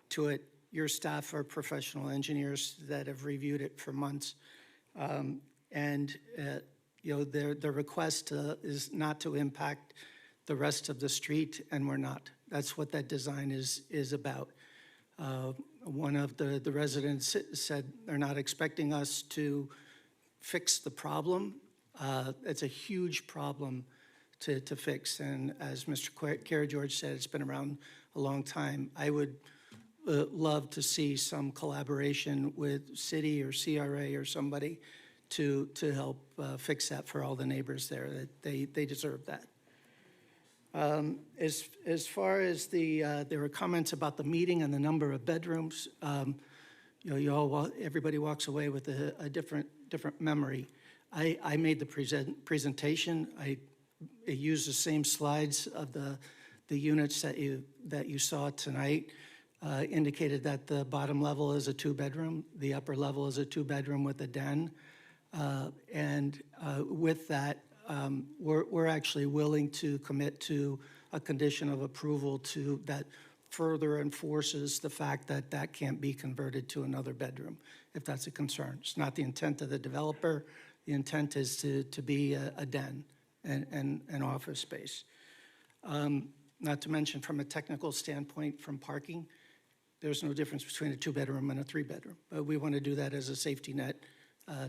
to it. Your staff are professional engineers that have reviewed it for months. You know, their request is not to impact the rest of the street, and we're not. That's what that design is about. One of the residents said they're not expecting us to fix the problem. It's a huge problem to fix, and as Mr. George said, it's been around a long time. I would love to see some collaboration with city or CRA or somebody to help fix that for all the neighbors there. That they deserve that. As far as there were comments about the meeting and the number of bedrooms. You know, everybody walks away with a different memory. I made the presentation. I used the same slides of the units that you saw tonight. Indicated that the bottom level is a 2-bedroom, the upper level is a 2-bedroom with a den, and with that, we're actually willing to commit to a condition of approval that further enforces the fact that that can't be converted to another bedroom, if that's a concern. It's not the intent of the developer. The intent is to be a den and an office space. Not to mention from a technical standpoint from parking, there's no difference between a 2-bedroom and a 3-bedroom. But we want to do that as a safety net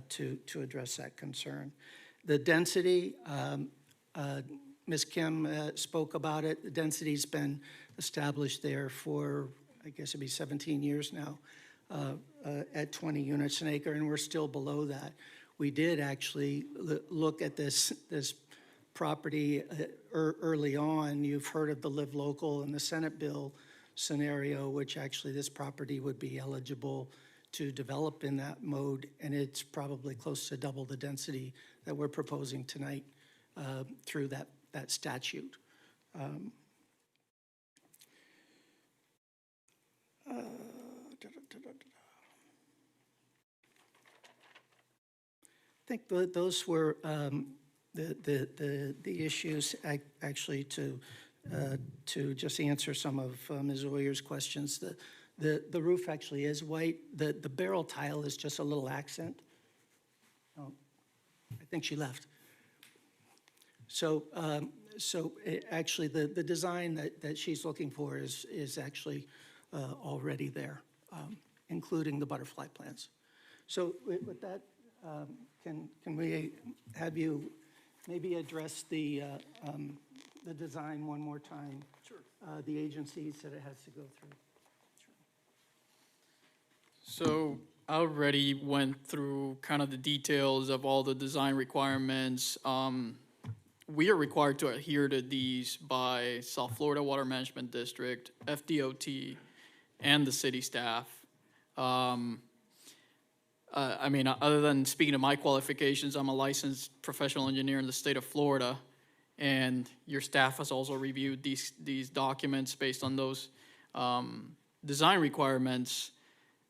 to address that concern. The density, Ms. Kim spoke about it. The density's been established there for, I guess it'd be 17 years now, at 20 units an acre, and we're still below that. We did actually look at this property early on. You've heard of the Live Local and the Senate bill scenario, which actually this property would be eligible to develop in that mode, and it's probably close to double the density that we're proposing tonight through that statute. I think those were the issues actually to just answer some of Ms. Oyer's questions. The roof actually is white. The barrel tile is just a little accent. Oh, I think she left. So actually the design that she's looking for is actually already there, including the butterfly plants. So with that, can we have you maybe address the design one more time? Sure. The agencies that it has to go through. So I already went through kind of the details of all the design requirements. We are required to adhere to these by South Florida Water Management District, FDOT, and the city staff. I mean, other than speaking to my qualifications, I'm a licensed professional engineer in the state of Florida, and your staff has also reviewed these documents based on those design requirements.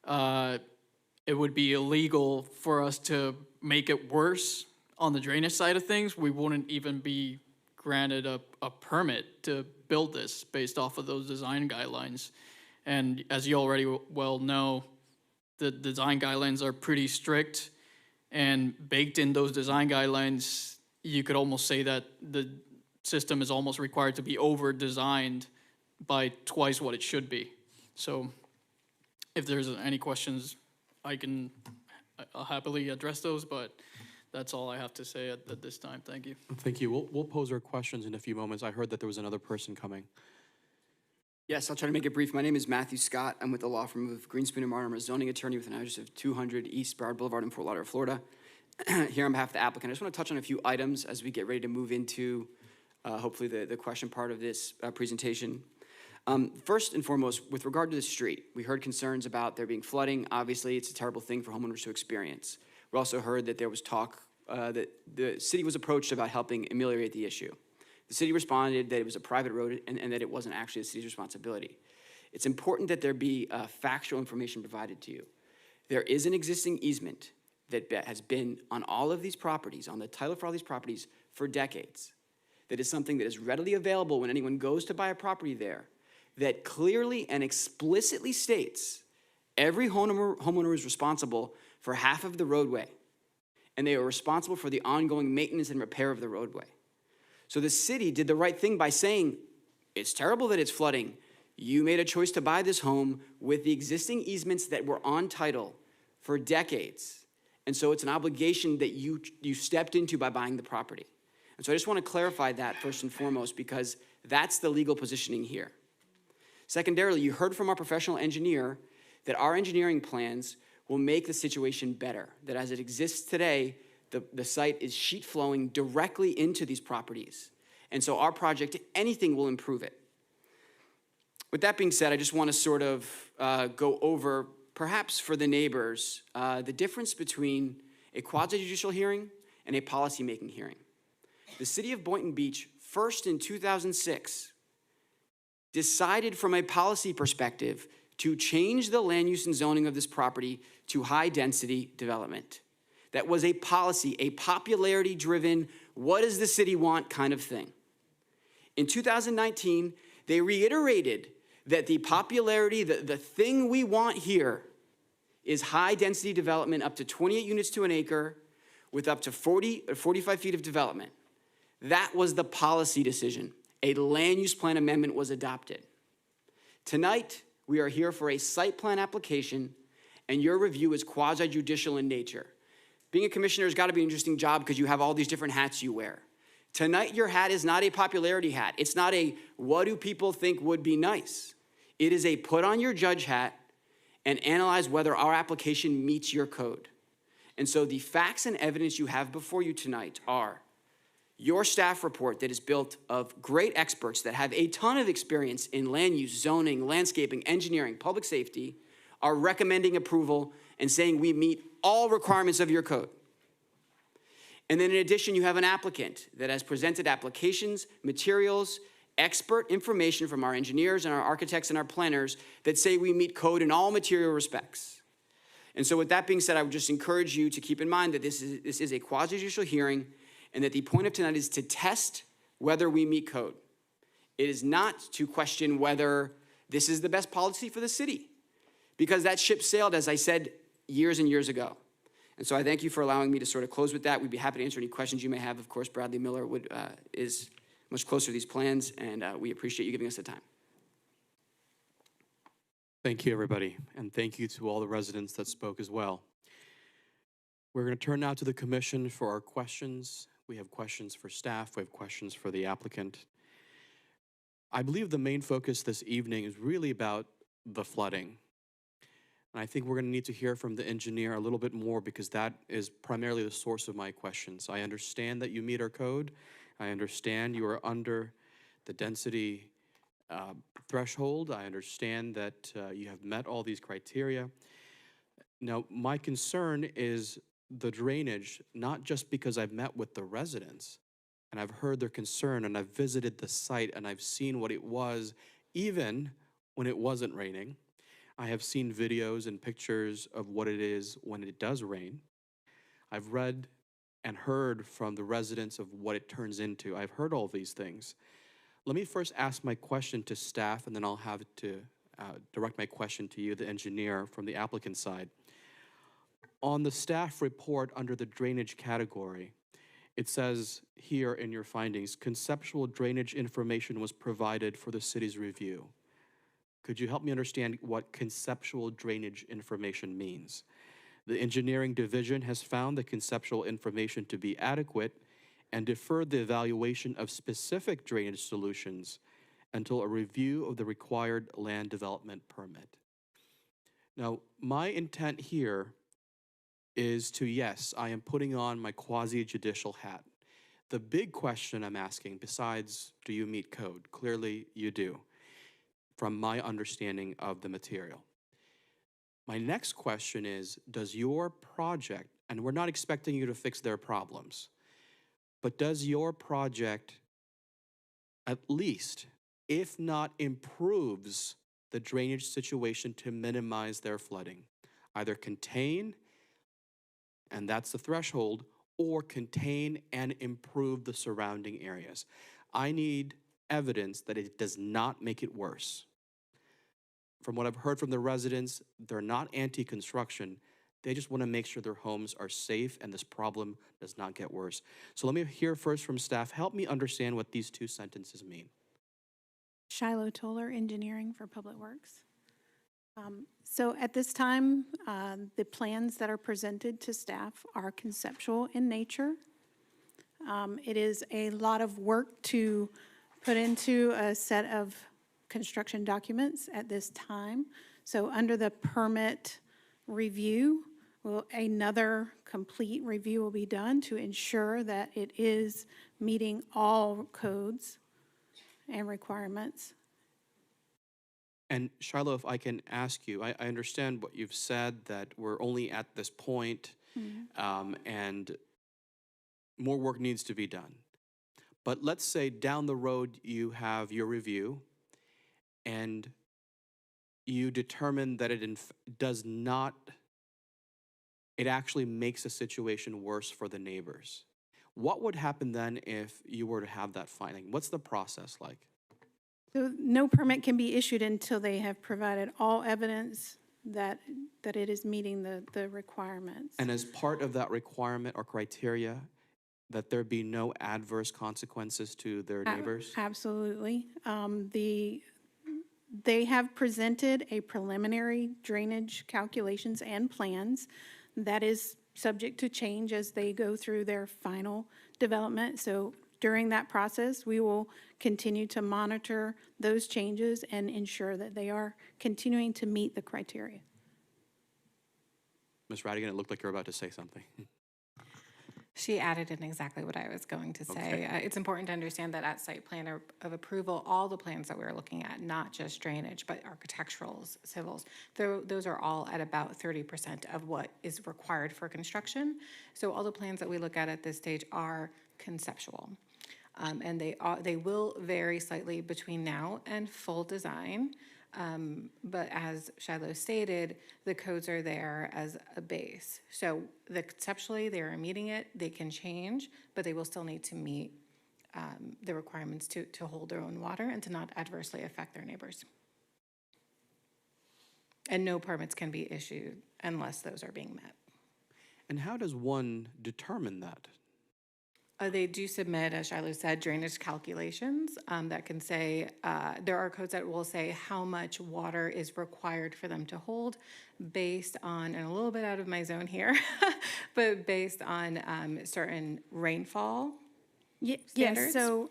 It would be illegal for us to make it worse on the drainage side of things. We wouldn't even be granted a permit to build this based off of those design guidelines. And as you already well know, the design guidelines are pretty strict, and baked in those design guidelines, you could almost say that the system is almost required to be over-designed by twice what it should be. So if there's any questions, I'll happily address those, but that's all I have to say at this time. Thank you. Thank you. We'll pose our questions in a few moments. I heard that there was another person coming. Yes, I'll try to make it brief. My name is Matthew Scott. I'm with the law firm of Greenspoon & Martin. I'm a zoning attorney with an address of 200 East Broward Boulevard in Fort Lauderdale, Florida. Here on behalf of the applicant, I just want to touch on a few items as we get ready to move into hopefully the question part of this presentation. First and foremost, with regard to the street, we heard concerns about there being flooding. Obviously, it's a terrible thing for homeowners to experience. We also heard that there was talk that the city was approached about helping ameliorate the issue. The city responded that it was a private road and that it wasn't actually the city's responsibility. It's important that there be factual information provided to you. There is an existing easement that has been on all of these properties, on the title for all these properties, for decades. That is something that is readily available when anyone goes to buy a property there, that clearly and explicitly states every homeowner is responsible for half of the roadway, and they are responsible for the ongoing maintenance and repair of the roadway. So the city did the right thing by saying, it's terrible that it's flooding. You made a choice to buy this home with the existing easements that were on title for decades. And so it's an obligation that you stepped into by buying the property. And so I just want to clarify that first and foremost, because that's the legal positioning here. Secondarily, you heard from our professional engineer that our engineering plans will make the situation better, that as it exists today, the site is sheet flowing directly into these properties. And so our project, if anything, will improve it. With that being said, I just want to sort of go over, perhaps for the neighbors, the difference between a quasi-judicial hearing and a policymaking hearing. The city of Boynton Beach, first in 2006, decided from a policy perspective to change the land use and zoning of this property to high-density development. That was a policy, a popularity-driven, what does the city want kind of thing. In 2019, they reiterated that the popularity, the thing we want here is high-density development up to 28 units to an acre with up to 45 feet of development. That was the policy decision. A land use plan amendment was adopted. Tonight, we are here for a site plan application, and your review is quasi-judicial in nature. Being a commissioner has got to be an interesting job because you have all these different hats you wear. Tonight, your hat is not a popularity hat. It's not a what do people think would be nice. It is a put on your judge hat and analyze whether our application meets your code. And so the facts and evidence you have before you tonight are your staff report that is built of great experts that have a ton of experience in land use, zoning, landscaping, engineering, public safety, are recommending approval and saying we meet all requirements of your code. And then in addition, you have an applicant that has presented applications, materials, expert information from our engineers and our architects and our planners that say we meet code in all material respects. And so with that being said, I would just encourage you to keep in mind that this is a quasi-judicial hearing and that the point of tonight is to test whether we meet code. It is not to question whether this is the best policy for the city, because that ship sailed, as I said, years and years ago. And so I thank you for allowing me to sort of close with that. We'd be happy to answer any questions you may have. Of course, Bradley Miller is much closer to these plans, and we appreciate you giving us the time. Thank you, everybody, and thank you to all the residents that spoke as well. We're going to turn now to the commission for our questions. We have questions for staff. We have questions for the applicant. I believe the main focus this evening is really about the flooding. And I think we're going to need to hear from the engineer a little bit more because that is primarily the source of my questions. I understand that you meet our code. I understand you are under the density threshold. I understand that you have met all these criteria. Now, my concern is the drainage, not just because I've met with the residents and I've heard their concern and I've visited the site and I've seen what it was even when it wasn't raining. I have seen videos and pictures of what it is when it does rain. I've read and heard from the residents of what it turns into. I've heard all these things. Let me first ask my question to staff, and then I'll have to direct my question to you, the engineer, from the applicant side. On the staff report under the drainage category, it says here in your findings, conceptual drainage information was provided for the city's review. Could you help me understand what conceptual drainage information means? The engineering division has found the conceptual information to be adequate and deferred the evaluation of specific drainage solutions until a review of the required land development permit. Now, my intent here is to, yes, I am putting on my quasi-judicial hat. The big question I'm asking, besides do you meet code? Clearly you do, from my understanding of the material. My next question is, does your project, and we're not expecting you to fix their problems, but does your project at least, if not improves the drainage situation to minimize their flooding, either contain, and that's the threshold, or contain and improve the surrounding areas? I need evidence that it does not make it worse. From what I've heard from the residents, they're not anti-construction. They just want to make sure their homes are safe and this problem does not get worse. So let me hear first from staff. Help me understand what these two sentences mean. Shiloh Toller, Engineering for Public Works. So at this time, the plans that are presented to staff are conceptual in nature. It is a lot of work to put into a set of construction documents at this time. So under the permit review, another complete review will be done to ensure that it is meeting all codes and requirements. And Shiloh, if I can ask you, I understand what you've said, that we're only at this point, and more work needs to be done. But let's say down the road you have your review and you determine that it does not, it actually makes the situation worse for the neighbors. What would happen then if you were to have that finding? What's the process like? So no permit can be issued until they have provided all evidence that it is meeting the requirements. And as part of that requirement or criteria, that there be no adverse consequences to their neighbors? Absolutely. They have presented a preliminary drainage calculations and plans that is subject to change as they go through their final development. So during that process, we will continue to monitor those changes and ensure that they are continuing to meet the criteria. Ms. Radigan, it looked like you're about to say something. She added in exactly what I was going to say. Okay. It's important to understand that at site plan of approval, all the plans that we're looking at, not just drainage, but architecturals, civils, those are all at about 30% of what is required for construction. So all the plans that we look at this stage are conceptual. And they will vary slightly between now and full design. But as Shiloh stated, the codes are there as a base. So conceptually, they are meeting it. They can change, but they will still need to meet the requirements to hold their own water and to not adversely affect their neighbors. And no permits can be issued unless those are being met. And how does one determine that? They do submit, as Shiloh said, drainage calculations that can say, there are codes that will say how much water is required for them to hold based on, and a little bit out of my zone here, but based on certain rainfall standards. Yes, so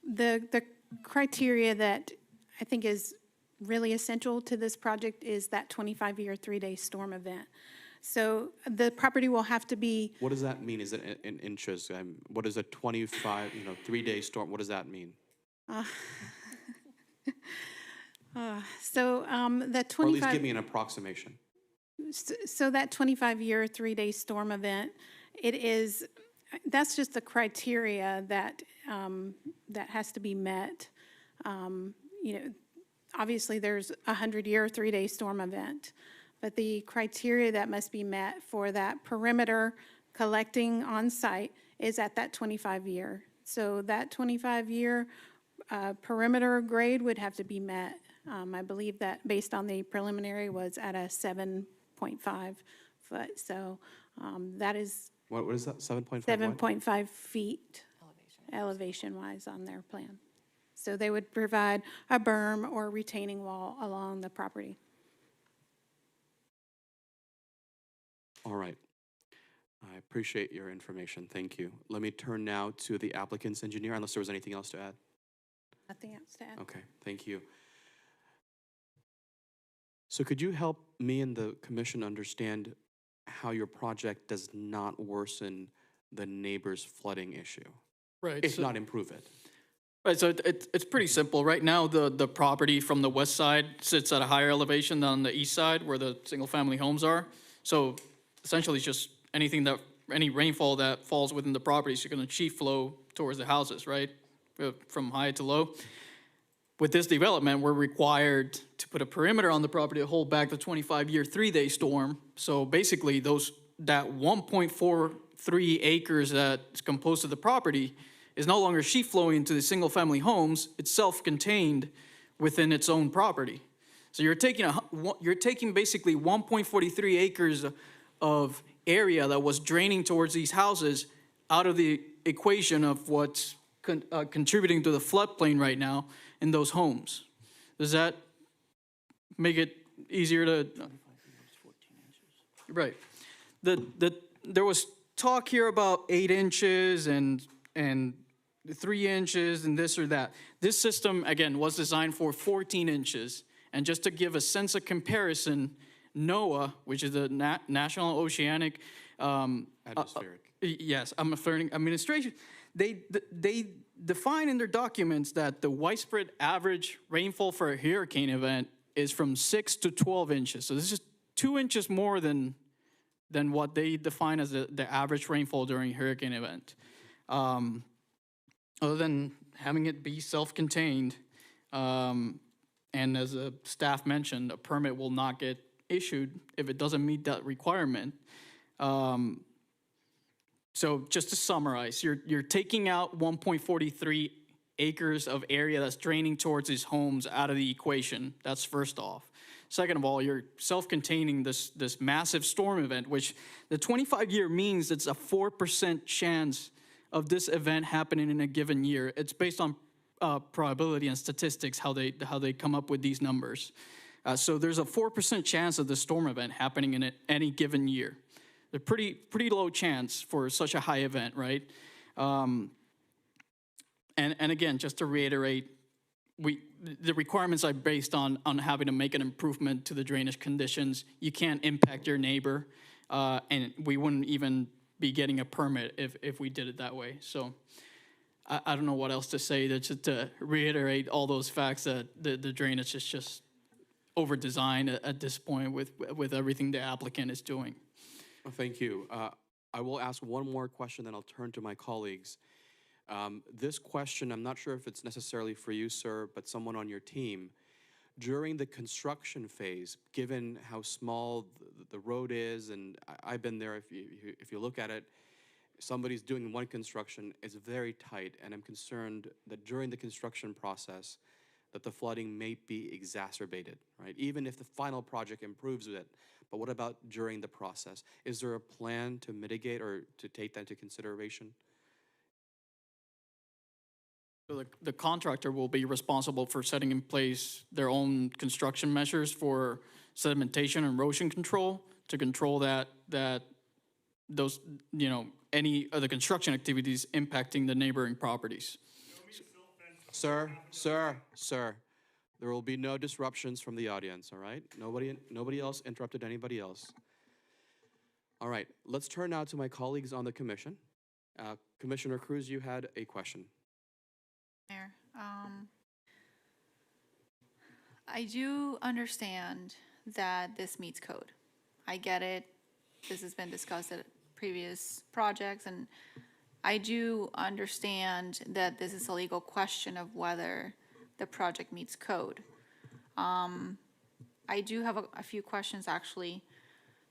the criteria that I think is really essential to this project is that 25-year 3-day storm event. So the property will have to be. What does that mean? Is it in inches? What is a 25, 3-day storm? What does that mean? So the 25. Or at least give me an approximation. So that 25-year, 3-day storm event, that's just the criteria that, that has to be met. Obviously, there's a 100-year, 3-day storm event, but the criteria that must be met for that perimeter collecting on site is at that 25-year. So that 25-year perimeter grade would have to be met. I believe that based on the preliminary was at a 7.5 foot. So that is What is that, 7.5? 7.5 feet elevation-wise on their plan. So they would provide a berm or retaining wall along the property. All right. I appreciate your information. Thank you. Let me turn now to the applicant's engineer, unless there was anything else to add. Nothing else to add. Okay, thank you. So could you help me and the commission understand how your project does not worsen the neighbor's flooding issue? Right. If not improve it? Right, so it's pretty simple. Right now, the property from the west side sits at a higher elevation than the east side where the single-family homes are. So essentially, it's just any rainfall that falls within the property is going to sheet flow towards the houses, right? From high to low. With this development, we're required to put a perimeter on the property to hold back the 25-year, 3-day storm. So basically, that 1.43 acres that's composed of the property is no longer sheet flowing into the single-family homes. It's self-contained within its own property. So you're taking basically 1.43 acres of area that was draining towards these houses out of the equation of what's contributing to the floodplain right now in those homes. Does that make it easier to? Right. There was talk here about 8 inches and 3 inches and this or that. This system, again, was designed for 14 inches. And just to give a sense of comparison, NOAA, which is the National Oceanic Atmospheric. Atmospheric Administration, they define in their documents that the widespread average rainfall for a hurricane event is from 6 to 12 inches. So this is 2 inches more than what they define as the average rainfall during a hurricane event. Other than having it be self-contained, and as a staff mentioned, a permit will not get issued if it doesn't meet that requirement. So just to summarize, you're taking out 1.43 acres of area that's draining towards these homes out of the equation. That's first off. Second of all, you're self-containing this massive storm event, which the 25-year means it's a 4% chance of this event happening in a given year. It's based on probability and statistics, how they come up with these numbers. So there's a 4% chance of the storm event happening in any given year. A pretty low chance for such a high event, right? And again, just to reiterate, the requirements are based on having to make an improvement to the drainage conditions. You can't impact your neighbor, and we wouldn't even be getting a permit if we did it that way. So I don't know what else to say to reiterate all those facts that the drainage is just over-designed at this point with everything the applicant is doing. Well, thank you. I will ask one more question, then I'll turn to my colleagues. This question, I'm not sure if it's necessarily for you, sir, but someone on your team. During the construction phase, given how small the road is, and I've been there, if you look at it, somebody's doing one construction, it's very tight, and I'm concerned that during the construction process, that the flooding may be exacerbated, right? Even if the final project improves it, but what about during the process? Is there a plan to mitigate or to take that into consideration? So the contractor will be responsible for setting in place their own construction measures for sedimentation and erosion control to control those, any of the construction activities impacting the neighboring properties. Sir, there will be no disruptions from the audience, all right? Nobody else interrupted anybody else. All right, let's turn now to my colleagues on the commission. Commissioner Cruz, you had a question. Mayor, I do understand that this meets code. I get it. This has been discussed at previous projects, and I do understand that this is a legal question of whether the project meets code. I do have a few questions actually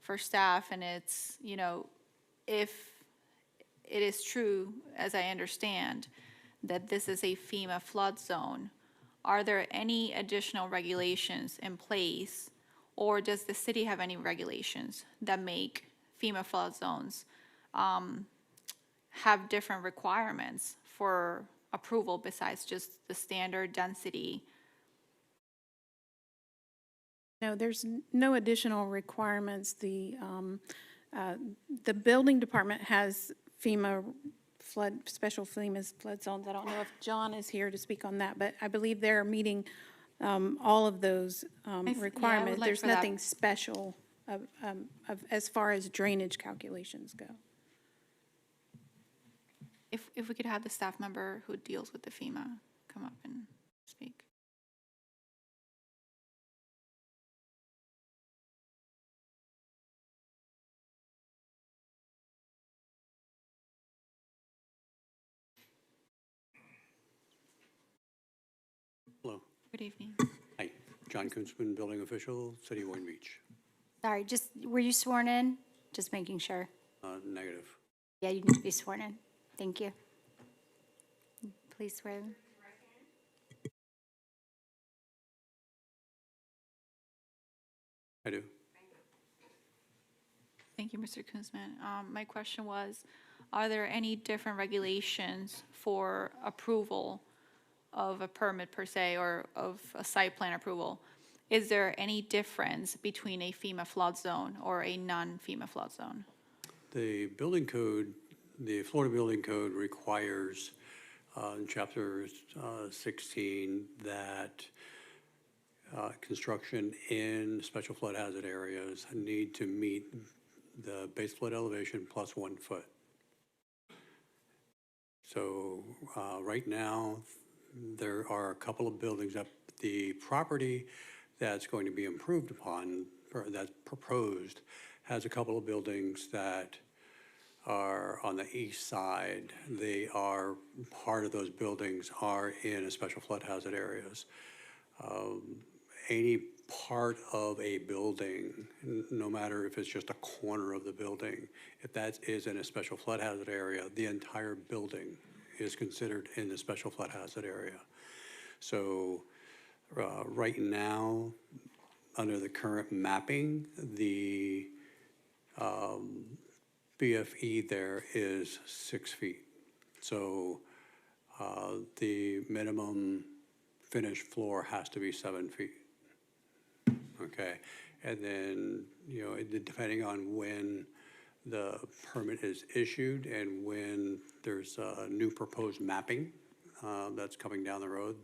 for staff, and it's, you know, if it is true, as I understand, that this is a FEMA flood zone, are there any additional regulations in place, or does the city have any regulations that make FEMA flood zones have different requirements for approval besides just the standard density? No, there's no additional requirements. The building department has FEMA special FEMA flood zones. I don't know if John is here to speak on that, but I believe they're meeting all of those requirements. like There's for that. nothing special as far as drainage calculations go. If we could have the staff member who deals with the FEMA come up and speak. Hello. Good evening. Hi, John Kunzman, building official, City of Boynton Beach. Sorry, just, were you sworn in? Just making sure. Negative. Yeah, you need to be sworn in. Thank you. Please swear. I do. Thank you, Mr. Kunzman. My question was, are there any different regulations for approval of a permit per se, or of a site plan approval? Is there any difference between a FEMA flood zone or a non-FEMA flood zone? The building code, the Florida Building Code requires in Chapter 16 that construction in special flood hazard areas need to meet the base flood elevation plus 1 foot. So right now, there are a couple of buildings up the property that's going to be improved upon, or that's proposed, has a couple of buildings that are on the east side. They are, part of those buildings are in a special flood hazard areas. Any part of a building, no matter if it's just a corner of the building, if that is in a special flood hazard area, the entire building is considered in the special flood hazard area. So right now, under the current mapping, the BFE there is 6 feet. So the minimum finished floor has to be 7 feet. Okay, and then, you know, depending on when the permit is issued and when there's a new proposed mapping that's coming down the road,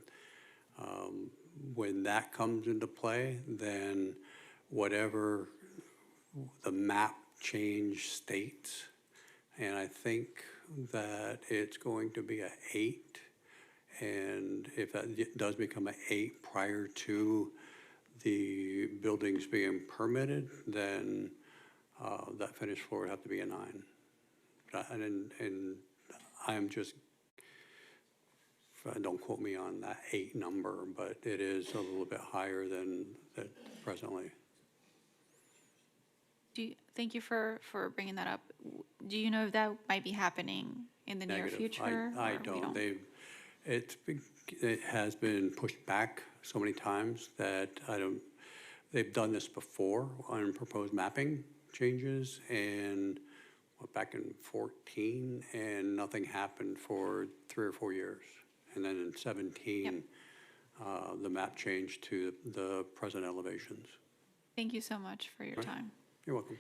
when that comes into play, then whatever the map change states, and I think that it's going to be an 8, and if that does become an 8 prior to the buildings being permitted, then that finished floor would have to be a 9. And I'm just, don't quote me on that 8 number, but it is a little bit higher than that presently. Thank you for bringing that up. Do you know if that might be happening in the near Negative. future? I or we don't. It has been pushed back so many times that I don't, they've done this before on proposed mapping changes, and back in 14, and nothing happened for 3 or 4 years. And then in 17, the map changed to the present elevations. Thank you so much for your Right. time. You're welcome.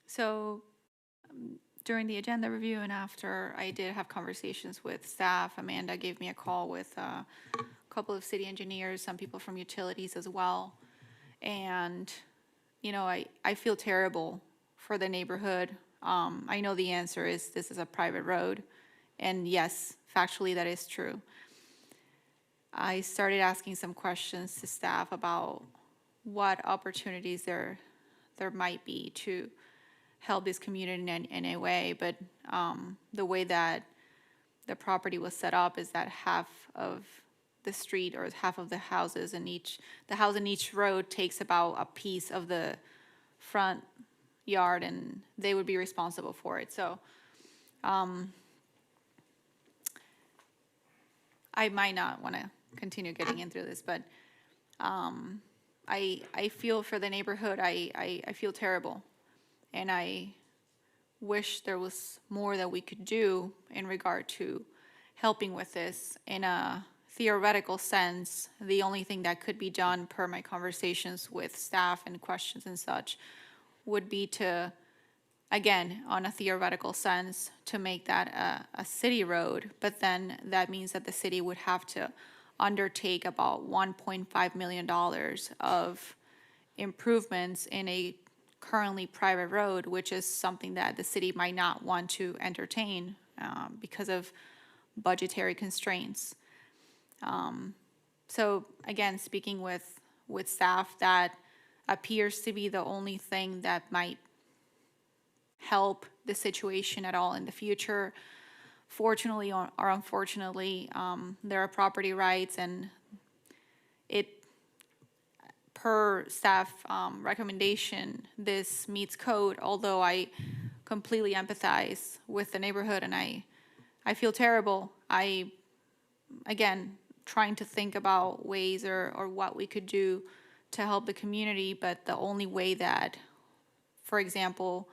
So during the agenda review and after, I did have conversations with staff. Amanda gave me a call with a couple of city engineers, some people from utilities as well. And, you know, I feel terrible for the neighborhood. I know the answer is this is a private road. And yes, factually, that is true. I started asking some questions to staff about what opportunities there might be to help this community in a way, but the way that the property was set up is that half of the street or half of the houses in the house in each road takes about a piece of the front yard, and they would be responsible for it. So I might not want to continue getting into this, but I feel for the neighborhood. I feel terrible, and I wish there was more that we could do in regard to helping with this. In a theoretical sense, the only thing that could be done per my conversations with staff and questions and such would be to, again, on a theoretical sense, to make that a city road, but then that means that the city would have to undertake about $1.5 million of improvements in a currently private road, which is something that the city might not want to entertain because of budgetary constraints. So again, speaking with staff, that appears to be the only thing that might help the situation at all in the future. Fortunately or unfortunately, there are property rights, and it, per staff recommendation, this meets code, although I completely empathize with the neighborhood, and I feel terrible. Again, trying to think about ways or what we could do to help the community, but the only way that, for example,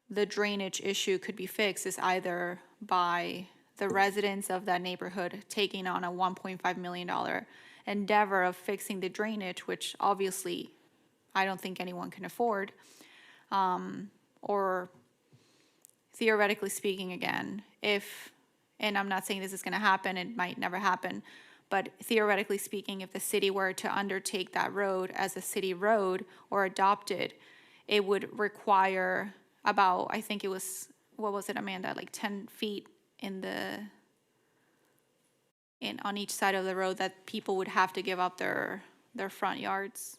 the drainage issue could be fixed is either by the residents of that neighborhood taking on a $1.5 million endeavor of fixing the drainage, which obviously I don't think anyone can afford, or theoretically speaking, again, and I'm not saying this is going to happen, it might never happen, but theoretically speaking, if the city were to undertake that road as a city road or adopt it, it would require about, I think it was, what was it, Amanda, like 10 feet on each side of the road that people would have to give up their front yards.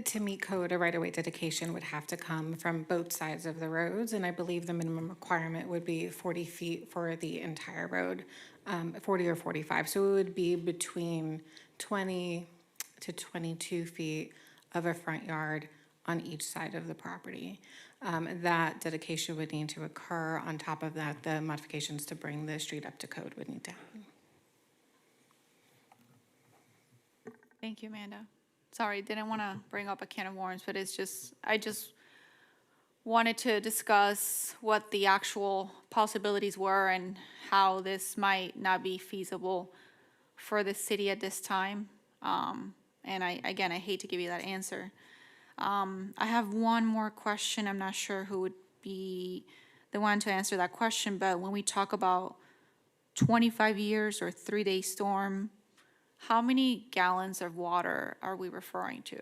To meet code, a right-of-way dedication would have to come from both sides of the roads, and I believe the minimum requirement would be 40 feet for the entire road, 40 or 45. So it would be between 20 to 22 feet of a front yard on each side of the property. That dedication would need to occur. On top of that, the modifications to bring the street up to code would need to happen. Thank you, Amanda. Sorry, didn't want to bring up a can of worms, but it's just, I just wanted to discuss what the actual possibilities were and how this might not be feasible for the city at this time. And I hate to give you that answer. I have one more question. I'm not sure who would be the one to answer that question, but when we talk about 25 years or 3-day storm, how many gallons of water are we referring to?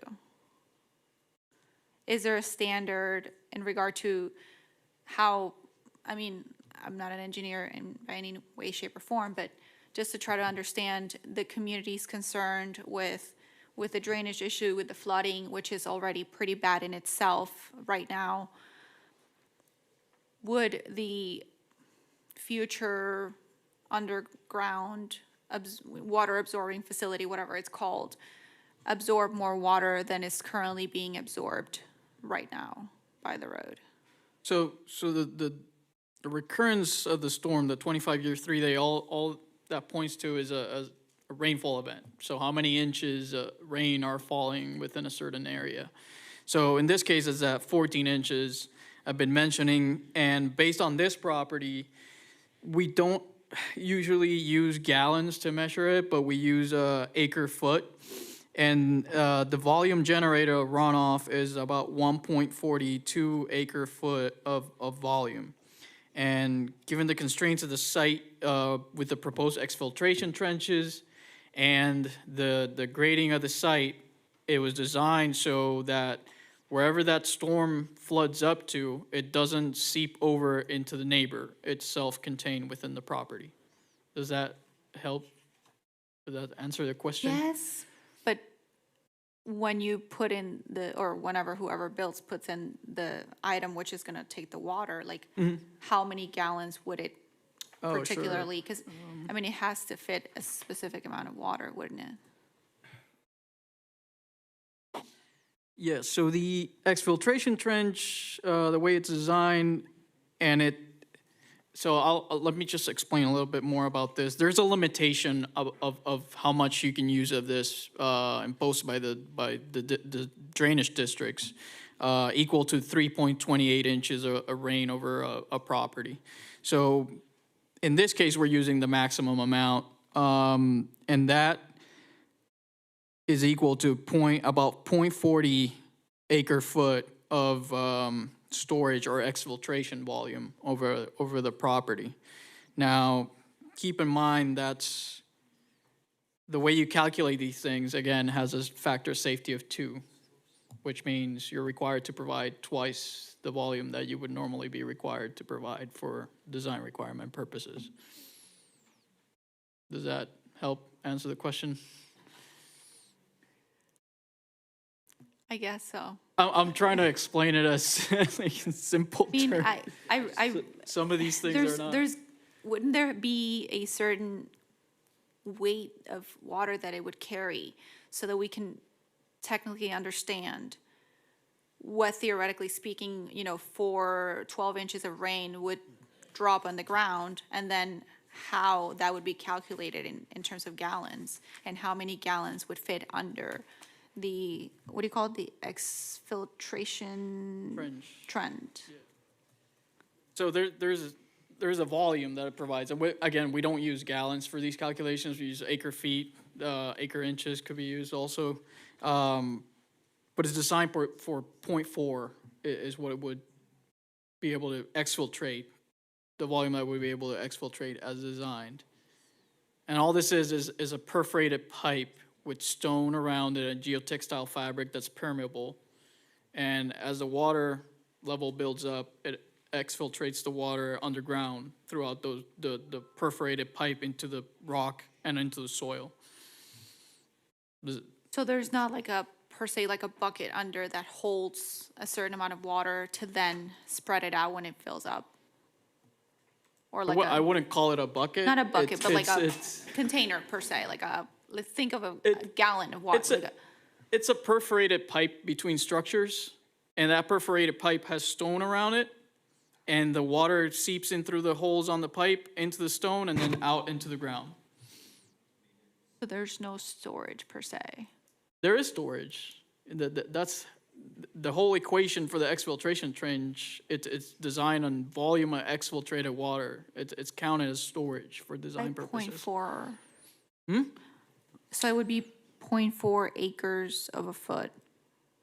Is there a standard in regard to how, I mean, I'm not an engineer by any way, shape, or form, but just to try to understand the communities concerned with the drainage issue, with the flooding, which is already pretty bad in itself right now. Would the future underground water absorbing facility, whatever it's called, absorb more water than is currently being absorbed right now by the road? So the recurrence of the storm, the 25-year 3-day, all that points to is a rainfall event. So how many inches rain are falling within a certain area. So in this case, it's at 14 inches I've been mentioning, and based on this property, we don't usually use gallons to measure it, but we use acre foot. And the volume generated runoff is about 1.42 acre foot of volume. And given the constraints of the site with the proposed exfiltration trenches and the grading of the site, it was designed so that wherever that storm floods up to, it doesn't seep over into the neighbor. It's self-contained within the property. Does that help? Does that answer the question? Yes, but when you put in or whenever whoever builds puts in the item which is gonna take the water, like, how many gallons would it Oh, sure. particularly? Because, I mean, it has to fit a specific amount of water, wouldn't it? Yeah, so the exfiltration trench, the way it's designed, and let me just explain a little bit more about this. There's a limitation of how much you can use of this, imposed by the drainage districts, equal to 3.28 inches of rain over a property. So in this case, we're using the maximum amount, and that is equal to about 0.40 acre foot of storage or exfiltration volume over the property. Now, keep in mind that's the way you calculate these things, again, has a factor safety of 2, which means you're required to provide twice the volume that you would normally be required to provide for design requirement purposes. Does that help answer the question? I guess so. I'm trying to explain it as like in simple I mean, terms. Some of these things are not. Wouldn't there be a certain weight of water that it would carry so that we can technically understand what, theoretically speaking, 12 inches of rain would drop on the ground, and then how that would be calculated in terms of gallons, and how many gallons would fit under the, what do you call it, the exfiltration trend? Yeah. So there's a volume that it provides. And again, we don't use gallons for these calculations. We use acre feet, acre inches could be used also. But it's designed for 0.4 is what it would be able to exfiltrate, the volume that we'd be able to exfiltrate as designed. And all this is a perforated pipe with stone around it, a geotextile fabric that's permeable. And as the water level builds up, it exfiltrates the water underground throughout the perforated pipe into the rock and into the soil. So there's not like a, per se, like a bucket under that holds a certain amount of water to then spread it out when it fills up? Or like I wouldn't call it a bucket. not a bucket, but like a it's- container per se, like let's think of a gallon of water. It's a perforated pipe between structures, and that perforated pipe has stone around it, and the water seeps in through the holes on the pipe into the stone and then out into the ground. So there's no storage per se. There is storage. That's the whole equation for the exfiltration trench. It's designed on volume of exfiltrated water. It's counted as storage for design purposes. 0.4. So it would be 0.4 acres of a foot.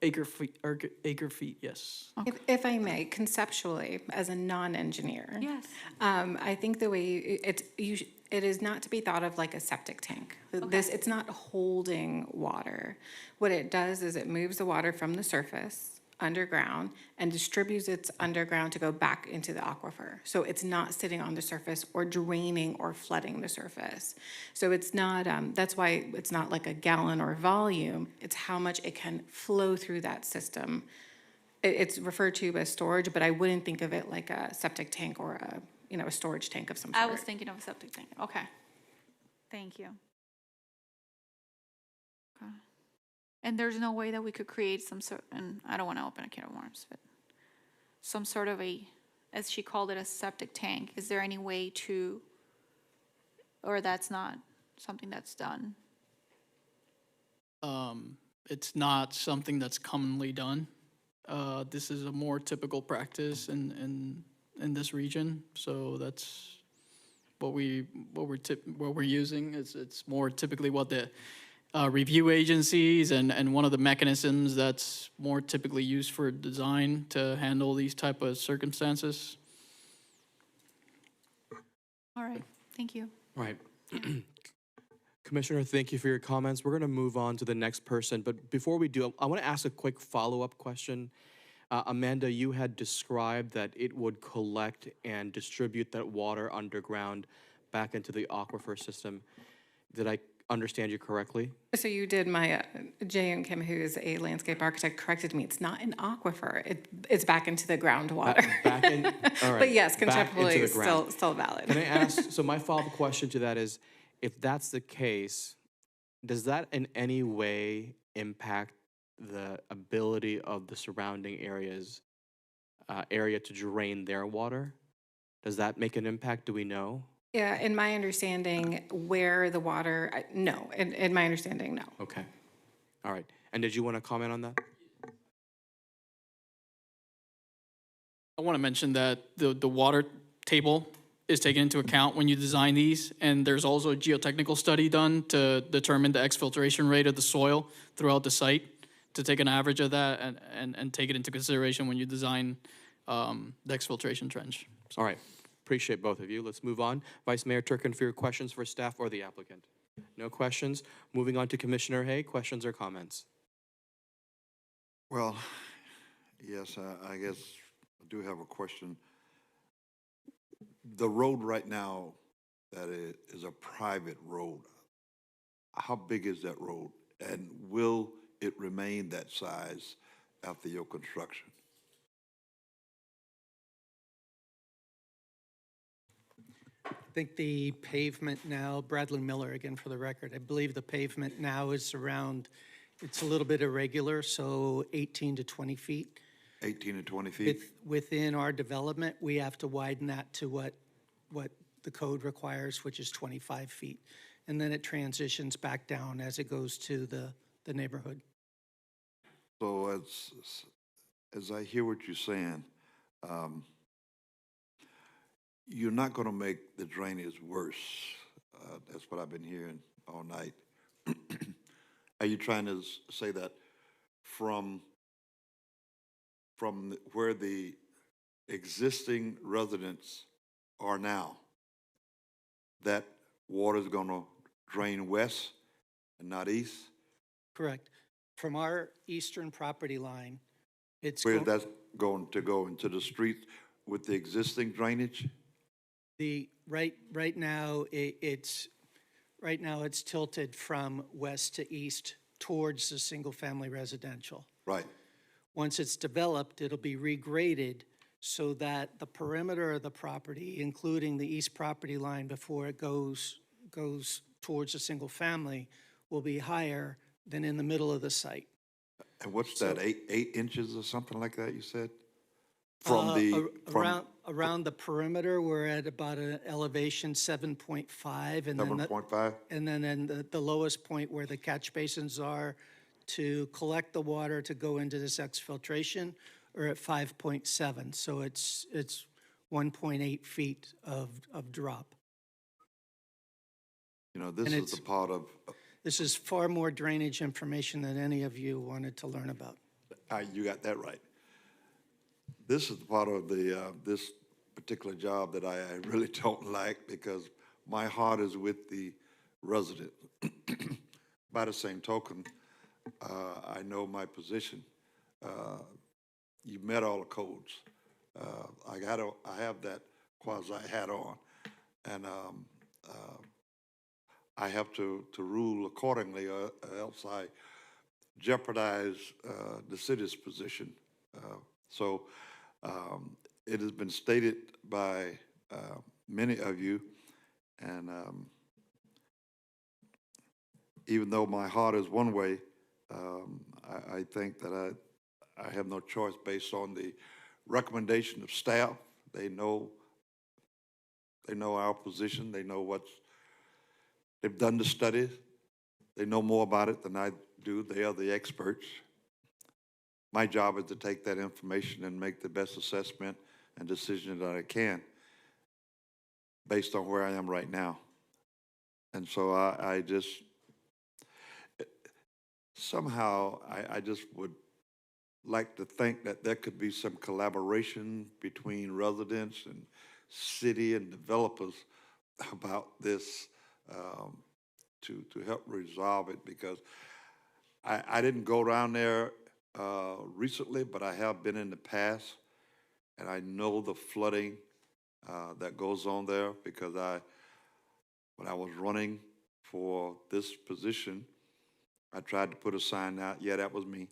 Acre feet, yes. If I may, conceptually, as a non-engineer. Yes. I think the way it is not to be thought of like a septic tank. It's not holding water. What it does is it moves the water from the surface underground and distributes it underground to go back into the aquifer. So it's not sitting on the surface or draining or flooding the surface. So it's not, that's why it's not like a gallon or volume. It's how much it can flow through that system. It's referred to as storage, but I wouldn't think of it like a septic tank or a storage tank of some sort. I was thinking of a septic tank. Okay. Thank you. Okay. And there's no way that we could create some sort, and I don't want to open a can of worms, but some sort of as she called it, a septic tank. Is there any way to, or that's not something that's done? It's not something that's commonly done. This is a more typical practice in this region, so that's what we're using. It's more typically what the review agencies and one of the mechanisms that's more typically used for design to handle these type of circumstances. All right, thank you. All right. Commissioner, thank you for your comments. We're going to move on to the next person, but before we do, I want to ask a quick follow-up question. Amanda, you had described that it would collect and distribute that water underground back into the aquifer system. Did I understand you correctly? So you did, my, Jay and Kim, who is a landscape architect, corrected me. It's not an aquifer. It's back into the groundwater. Back in, all right. But yes, back into conceptually, the ground. still valid. Can I ask, so my follow-up question to that is, if that's the case, does that in any way impact the ability of the surrounding area to drain their water? Does that make an impact? Do we know? Yeah, in my understanding, where the water, no, in my understanding, no. Okay. All right. And did you want to comment on that? I want to mention that the water table is taken into account when you design these, and there's also a geotechnical study done to determine the exfiltration rate of the soil throughout the site, to take an average of that and take it into consideration when you design the exfiltration trench. All right. Appreciate both of you. Let's move on. Vice Mayor Turkin, for your questions for staff or the applicant. No questions. Moving on to Commissioner Hay, questions or comments? Well, yes, I guess I do have a question. The road right now that is a private road, how big is that road? And will it remain that size after your construction? I think the pavement now, Bradley Miller again for the record, I believe the pavement now is around, it's a little bit irregular, so 18 to 20 feet. 18 to 20 feet? Within our development, we have to widen that to what the code requires, which is 25 feet. And then it transitions back down as it goes to the neighborhood. So as I hear what you're saying, you're not going to make the drainage worse. That's what I've been hearing all night. Are you trying to say that from where the existing residents are now, that water is going to drain west and not east? Correct. From our eastern property line, it's Where that's going to go into the street with the existing drainage? right now it's tilted from west to east towards the single-family residential. Right. Once it's developed, it'll be regraded so that the perimeter of the property, including the east property line before it goes towards the single family, will be higher than in the middle of the site. And what's that, 8 inches or something like that, you said? Around the perimeter, we're at about an elevation 7.5. And 7.5? And then the lowest point where the catch basins are to collect the water to go into this exfiltration are at 5.7. So it's 1.8 feet of drop. You know, this is the part of... This is far more drainage information than any of you wanted to learn about. You got that right. This is the part of this particular job that I really don't like, because my heart is with the resident. By the same token, I know my position. You met all the codes. I have that quasi hat on, and I have to rule accordingly, or else I jeopardize the city's position. So it has been stated by many of you, and even though my heart is one way, I think that I have no choice based on the recommendation of staff. They know our position. They know they've done the studies. They know more about it than I do. They are the experts. My job is to take that information and make the best assessment and decision that I can based on where I am right now. And so I just, somehow, I just would like to think that there could be some collaboration between residents and city and developers about this to help resolve it, because I didn't go down there recently, but I have been in the past, and I know the flooding that goes on there, because when I was running for this position. I tried to put a sign out. Yeah, that was me.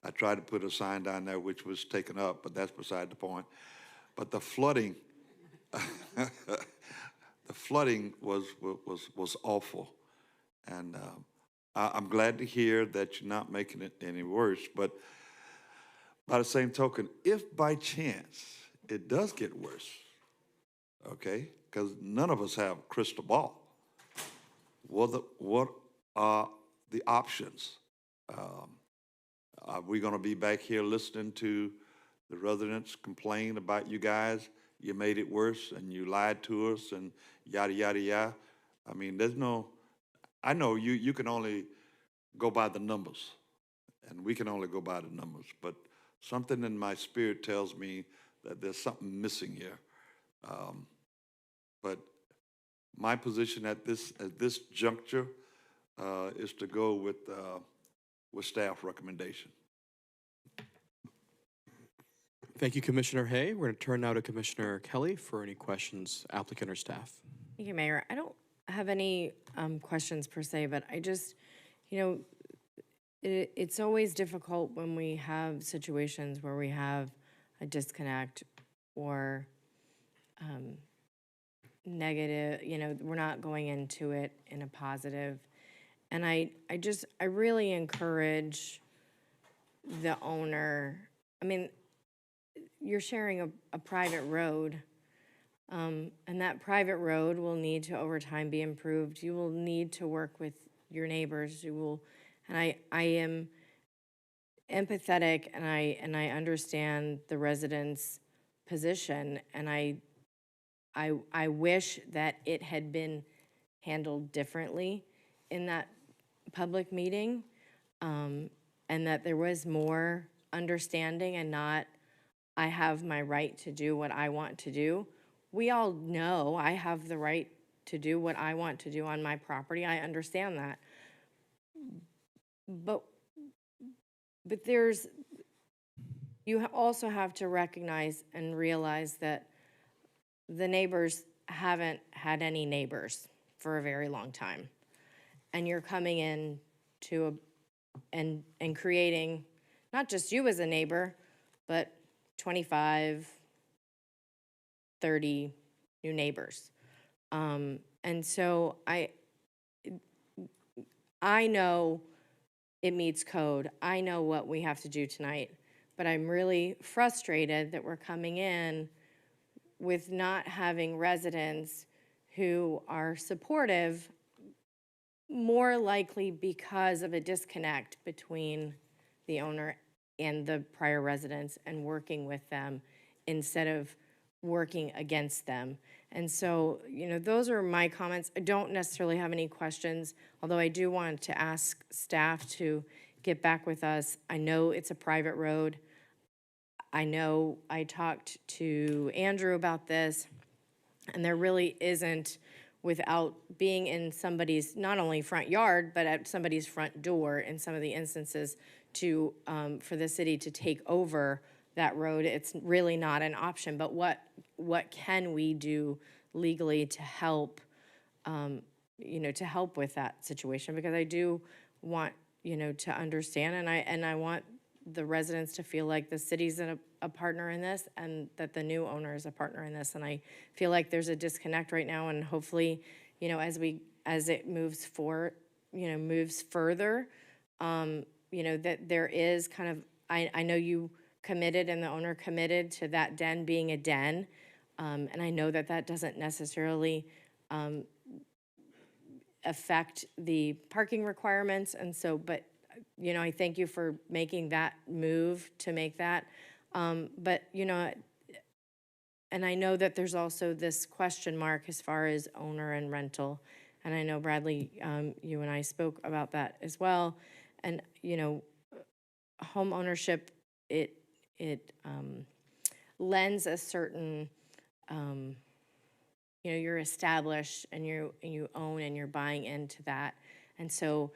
I tried to put a sign down there which was taken up, but that's beside the point. But the flooding, the flooding was awful. And I'm glad to hear that you're not making it any worse. But by the same token, if by chance it does get worse, okay, because none of us have a crystal ball, what are the options? Are we going to be back here listening to the residents complain about you guys? You made it worse and you lied to us and yada, yada, yada. I mean, there's no, I know you can only go by the numbers and we can only go by the numbers, but something in my spirit tells me that there's something missing here. But my position at this juncture is to go with staff recommendation. Thank you, Commissioner Hay. We're going to turn now to Commissioner Kelly for any questions, applicant or staff. Thank you, Mayor. I don't have any questions per se, but I just, it's always difficult when we have situations where we have a disconnect or negative, we're not going into it in a positive. And I really encourage the owner, you're sharing a private road, and that private road will need to over time be improved. You will need to work with your neighbors. And I am empathetic and I understand the residents' position, and I wish that it had been handled differently in that public meeting, and that there was more understanding and not, I have my right to do what I want to do. We all know I have the right to do what I want to do on my property. I understand that. But you also have to recognize and realize that the neighbors haven't had any neighbors for a very long time. And you're coming in and creating not just you as a neighbor, but 25, 30 new neighbors. And so I know it meets code. I know what we have to do tonight, but I'm really frustrated that we're coming in with not having residents who are supportive, more likely because of a disconnect between the owner and the prior residents, and working with them instead of working against them. And so, those are my comments. I don't necessarily have any questions, although I do want to ask staff to get back with us. I know it's a private road. I know I talked to Andrew about this, and there really isn't, without being in somebody's not only front yard, but at somebody's front door in some of the instances, to for the city to take over that road. It's really not an option. But what can we do legally to help, to help with that situation? Because I do want, to understand, and I want the residents to feel like the city's a partner in this, and that the new owner is a partner in this. And I feel like there's a disconnect right now, and hopefully, as it moves forward, moves further, that there is kind of, I know you committed and the owner committed to that den being a den, and I know that doesn't necessarily affect the parking requirements, and so, but I thank you for making that move to make that. But, and I know that there's also this question mark as far as owner and rental. And I know, Bradley, you and I spoke about that as well. And, home ownership, it lends a certain, you're established and you own and you're buying into that. And so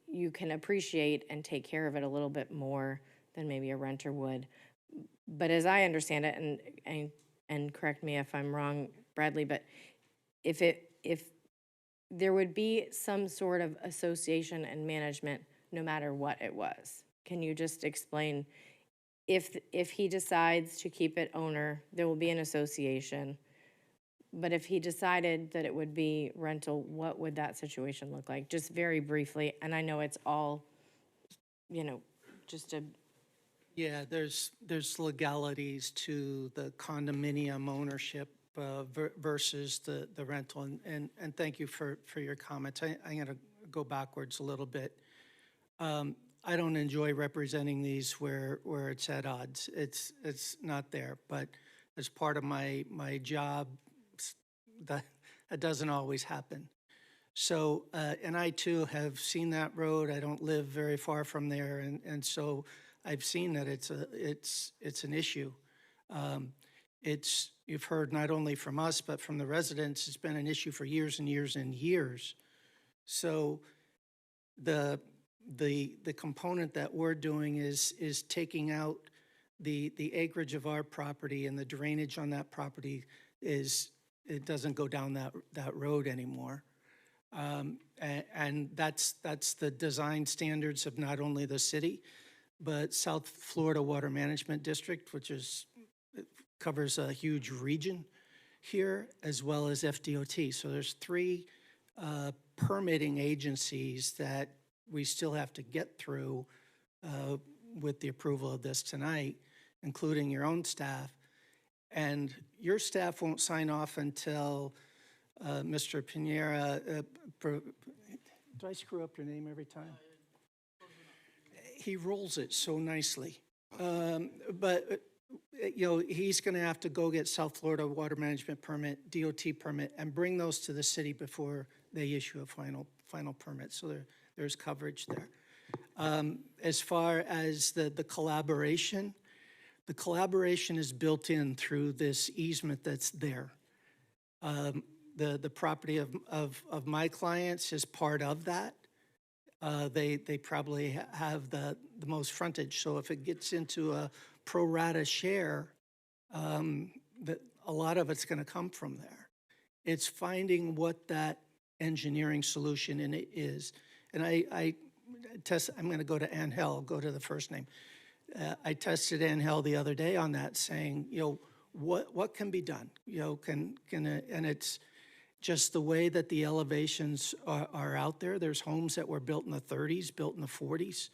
you can appreciate and take care of it a little bit more than maybe a renter would. But as I understand it, and correct me if I'm wrong, Bradley, but if there would be some sort of association and management no matter what it was. Can you just explain, if he decides to keep it owner, there will be an association, but if he decided that it would be rental, what would that situation look like? Just very briefly, and I know it's all, just a, Yeah, there's legalities to the condominium ownership versus the rental. And thank you for your comments. I'm going to go backwards a little bit. I don't enjoy representing these where it's at odds. It's not there, but as part of my job, that doesn't always happen. So, and I too have seen that road. I don't live very far from there, and so I've seen that it's an issue. You've heard not only from us, but from the residents, it's been an issue for years and years and years. So the component that we're doing is taking out the acreage of our property, and the drainage on that property it doesn't go down that road anymore. And that's the design standards of not only the city, but South Florida Water Management District, which covers a huge region here, as well as FDOT. So there's three permitting agencies that we still have to get through with the approval of this tonight, including your own staff. And your staff won't sign off until Mr. Pinera, do I screw up your name every time? He rolls it so nicely. But he's going to have to go get South Florida Water Management permit, DOT permit, and bring those to the city before they issue a final permit. So there's coverage there. As far as the collaboration is built in through this easement that's there. The property of my clients is part of that. They probably have the most frontage. So if it gets into a pro rata share, a lot of it's going to come from there. It's finding what that engineering solution in it is. And I'm going to go to Angel, go to the first name. I tested Angel the other day on that, saying, what can be done? And it's just the way that the elevations are out there. There's homes that were built in the 30s, built in the 40s.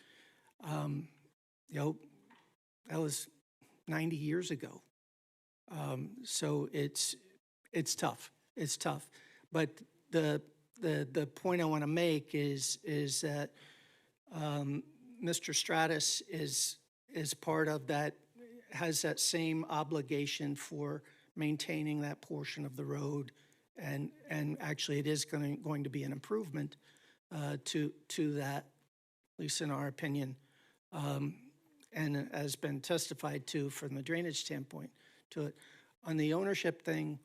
That was 90 years ago. So it's tough. It's tough. But the point I want to make is that Mr. Stratus is part of that, has that same obligation for maintaining that portion of the road, and actually it is going to be an improvement to that, at least in our opinion, and has been testified to from the drainage standpoint to it. On the ownership thing,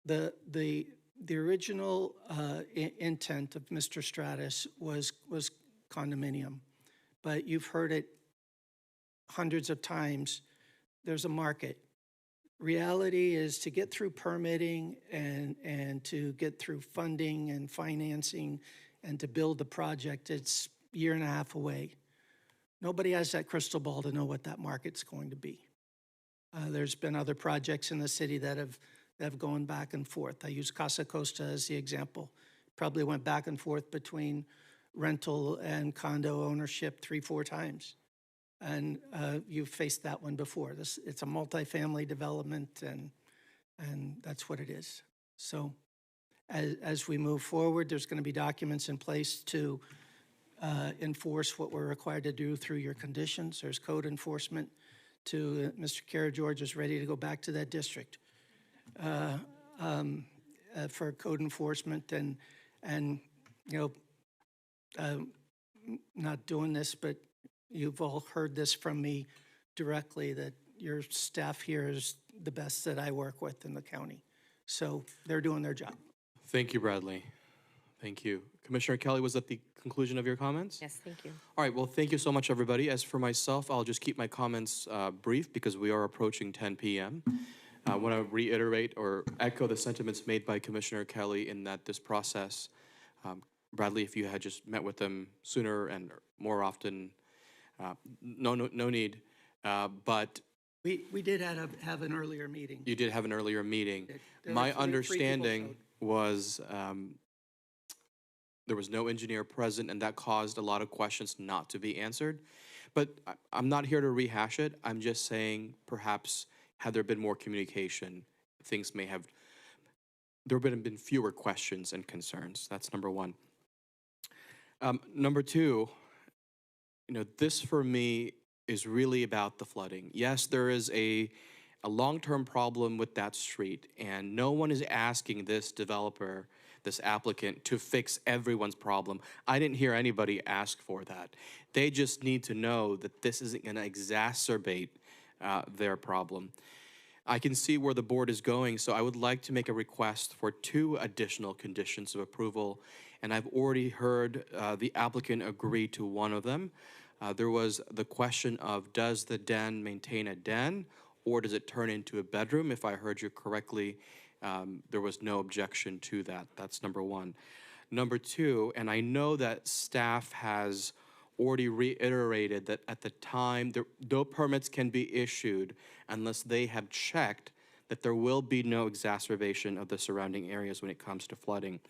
the original intent of Mr. Stratus was condominium, but you've heard it hundreds of times. There's a market. Reality is to get through permitting and to get through funding and financing and to build the project, it's a year and a half away. Nobody has that crystal ball to know what that market's going to be. There's been other projects in the city that have gone back and forth. I use Casa Costa as the example. Probably went back and forth between rental and condo ownership 3-4 times. And you've faced that one before. It's a multifamily development, and that's what it is. So as we move forward, there's going to be documents in place to enforce what we're required to do through your conditions. There's code enforcement to Mr. Karageorge is ready to go back to that district for code enforcement and not doing this, but you've all heard this from me directly, that your staff here is the best that I work with in the county. So they're doing their job. Thank you, Bradley. Thank you. Commissioner Kelly, was that the conclusion of your comments? Yes, thank you. All right, well, thank you so much, everybody. As for myself, I'll just keep my comments brief because we are approaching 10 p.m. I want to reiterate or echo the sentiments made by Commissioner Kelly in that this process, Bradley, if you had just met with them sooner and more often, no need. But We did have an earlier meeting. you did have an earlier meeting. There were My three people understanding showed. was there was no engineer present, and that caused a lot of questions not to be answered. But I'm not here to rehash it. I'm just saying perhaps had there been more communication, things may have, there would have been fewer questions and concerns. That's number one. Number two, this for me is really about the flooding. Yes, there is a long-term problem with that street, and no one is asking this developer, this applicant, to fix everyone's problem. I didn't hear anybody ask for that. They just need to know that this isn't going to exacerbate their problem. I can see where the board is going, so I would like to make a request for 2 additional conditions of approval, and I've already heard the applicant agree to one of them. There was the question of, does the den maintain a den, or does it turn into a bedroom? If I heard you correctly, there was no objection to that. That's number one. Number two, and I know that staff has already reiterated that at the time, no permits can be issued unless they have checked that there will be no exacerbation of the surrounding areas when it comes to flooding.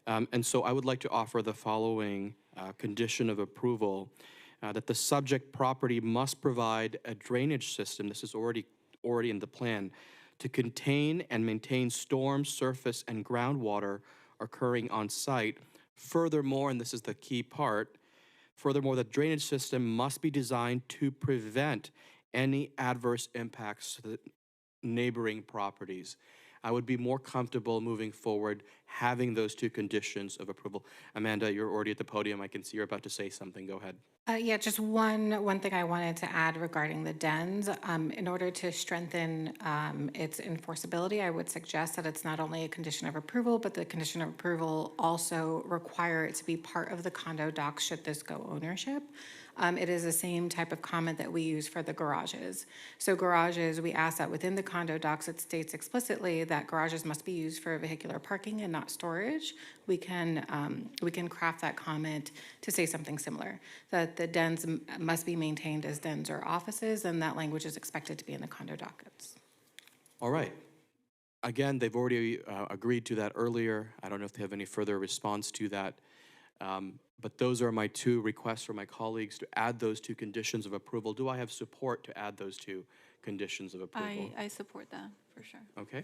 And so I would like to offer the following condition of approval, that the subject property must provide a drainage system, this is already in the plan, to contain and maintain storm, surface, and groundwater occurring on site. Furthermore, and this is the key part, furthermore, the drainage system must be designed to prevent any adverse impacts to the neighboring properties. I would be more comfortable moving forward having those 2 conditions of approval. Amanda, you're already at the podium. I can see you're about to say something. Go ahead. Yeah, just one thing I wanted to add regarding the dens. In order to strengthen its enforceability, I would suggest that it's not only a condition of approval, but the condition of approval also require it to be part of the condo docs should this go ownership. It is the same type of comment that we use for the garages. So garages, we ask that within the condo docs, it states explicitly that garages must be used for vehicular parking and not storage. We can craft that comment to say something similar, that the dens must be maintained as dens or offices, and that language is expected to be in the condo dockets. All right. Again, they've already agreed to that earlier. I don't know if they have any further response to that. But those are my 2 requests for my colleagues to add those 2 conditions of approval. Do I have support to add those 2 conditions of approval? I support that, for sure. Okay.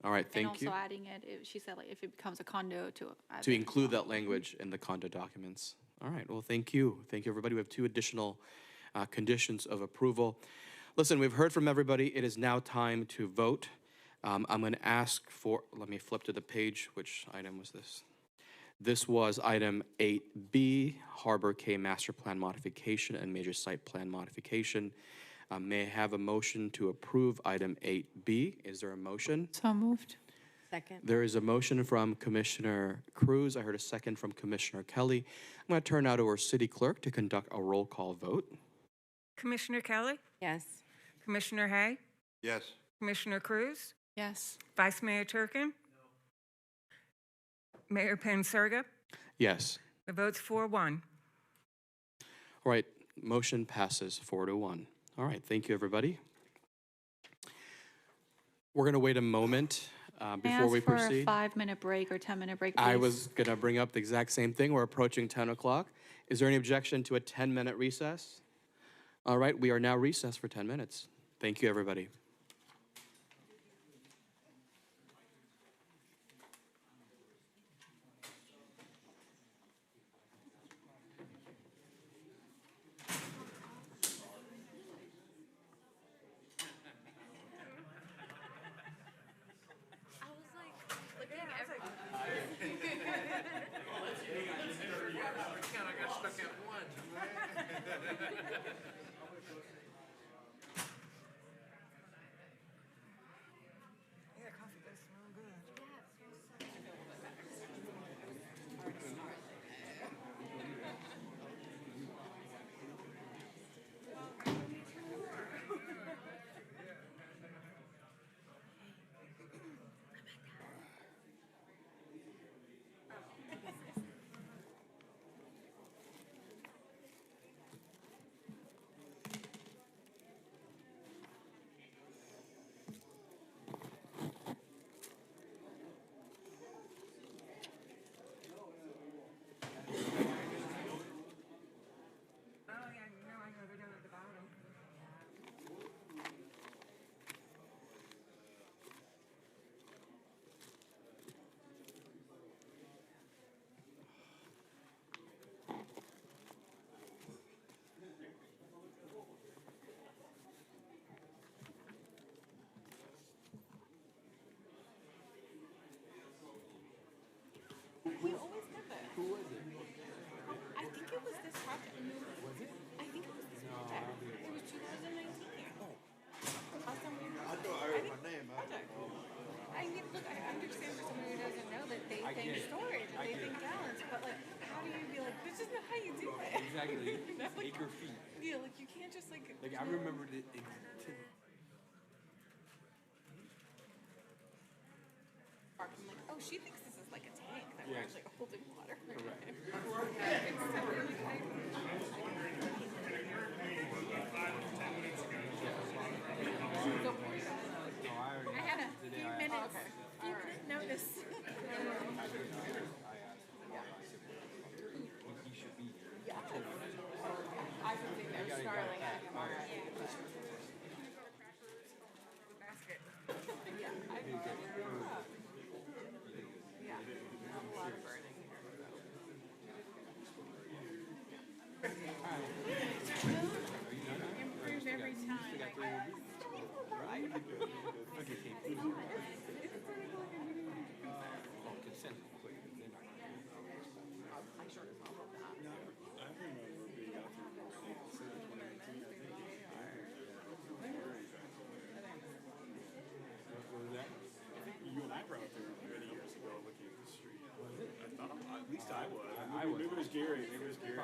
All right, thank you. And also adding it, she said, like, if it becomes a condo, to add To it as include well. that language in the condo documents. All right, well, thank you. Thank you, everybody. We have 2 additional conditions of approval. Listen, we've heard from everybody. It is now time to vote. I'm going to ask for, let me flip to the page. Which item was this? This was item 8B, Harbor K Master Plan Modification and Major Site Plan Modification. May I have a motion to approve item 8B? Is there a motion? So moved. Second. There is a motion from Commissioner Cruz. I heard a second from Commissioner Kelly. I'm going to turn now to our city clerk to conduct a roll call vote. Commissioner Kelly? Yes. Commissioner Hay? Yes. Commissioner Cruz? Yes. Vice Mayor Turkin? Mayor Penserga? Yes. The vote's 4-1. All right, motion passes 4-1. All right, thank you, everybody. We're going to wait a moment before we for proceed. a 5-minute break or 10-minute break, please. I was going to bring up the exact same thing. We're approaching 10 o'clock. Is there any objection to a 10-minute recess? All right, we are now recessed for 10 minutes. Thank you, everybody. they think storage, and they think gallons, but like, how do you be like, this is not how you do it? Exactly. You know, like, Acre feet. yeah, like you can't just like. Like I remember it. I'm like, oh, she thinks this is like a tank that we're Yeah. actually holding water. Correct. I had a few minutes, notice. Yeah. I would think they're snarling at him already. Basket. Yeah, I think that's yeah, a lot of burning here. Improve every time. You and I were out there many years ago looking at the street. I thought, at least I was. Maybe it was Gary. Maybe it was Gary.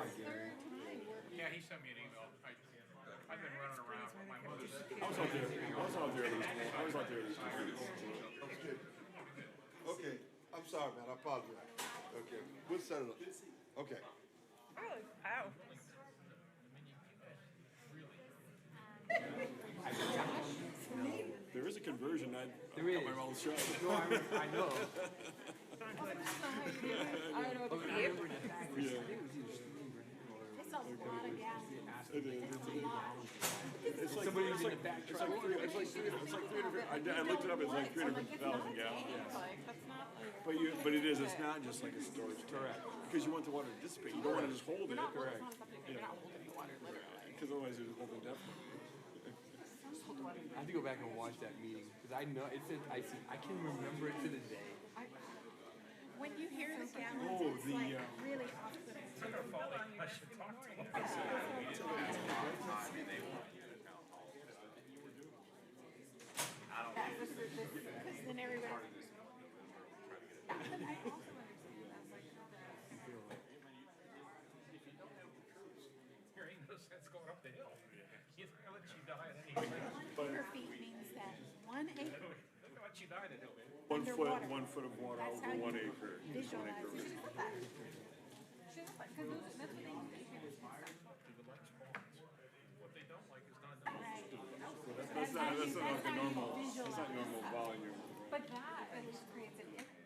Yeah, he sent me an email. I've been running around with my mother. I was out there. I was out there at least. I was out there at least. That's good. Okay, I'm sorry, man, I apologize. Okay, we'll set it up. Okay. Really? How? There is a conversion. I There is. got my mouth shut. No, I know. I don't know what the Yeah. It's a lot of gas. It is. It's like Somebody it's in like the back. it's like 300. I looked it up. It's like 350,000 gallons. Like, that's not like. But it is. It's not just like a storage. Correct. Because you want the water to dissipate. You don't want to just hold it. Not, Correct. It's not something, you're not holding the water, literally. Because otherwise it's holding definitely. Just hold the water. I have to go back and watch that meeting because I know it's. I can remember it to this day. When you hear the gallons, Oh, it's the, like really off-putting. I should talk to him. Because then everybody. But I also understand that's like. There ain't no sense going up the hill. He's gonna let you die at any rate. Acre feet means that 1 acre. Look at what you died at, man. 1 foot, Underwater. 1 foot of water That's how over 1 you acre. visualize it. Because that's what they what they don't like is not knowing. That's not like a normal. That's not normal volume. But that at least creates an impact.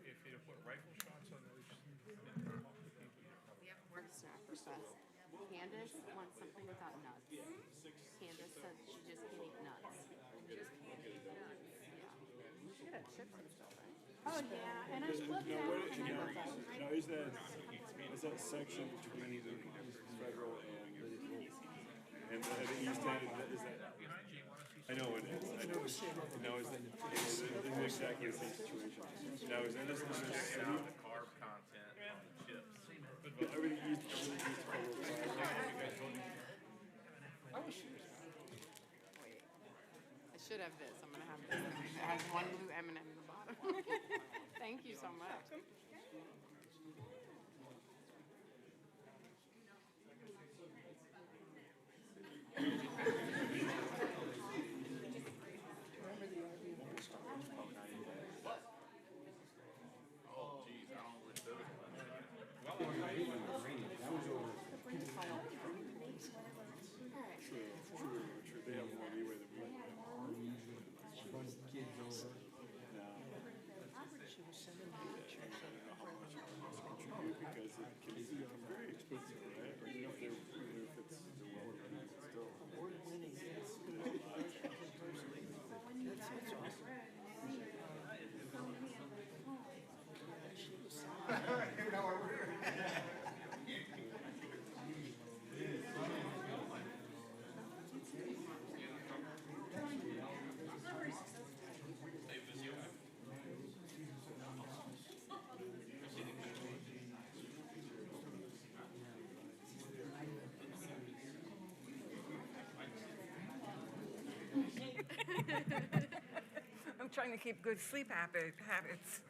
If you put rifle shots on those. We have a work staff request. Candace wants something without nuts. Candace said she just can't eat nuts. Just can't eat nuts. Yeah. She could have chips and stuff, right? Oh, yeah, and I looked Now, at what, it and I was like, now is that section between the federal and the east end, is that? I know it is. I know. Now is that, it's exactly the same situation. Now is that just another city? Carb content on the chips. Everything east federal. Wait. I should have this. I'm gonna have this. It has one blue M&M in the bottom. Thank you so much. Oh, geez, I don't wish those. True. They have more leeway than we have. Kids over. Because it can be very expensive, right? Or even if it's the lower people, it's still. I'm trying to keep good sleep habits.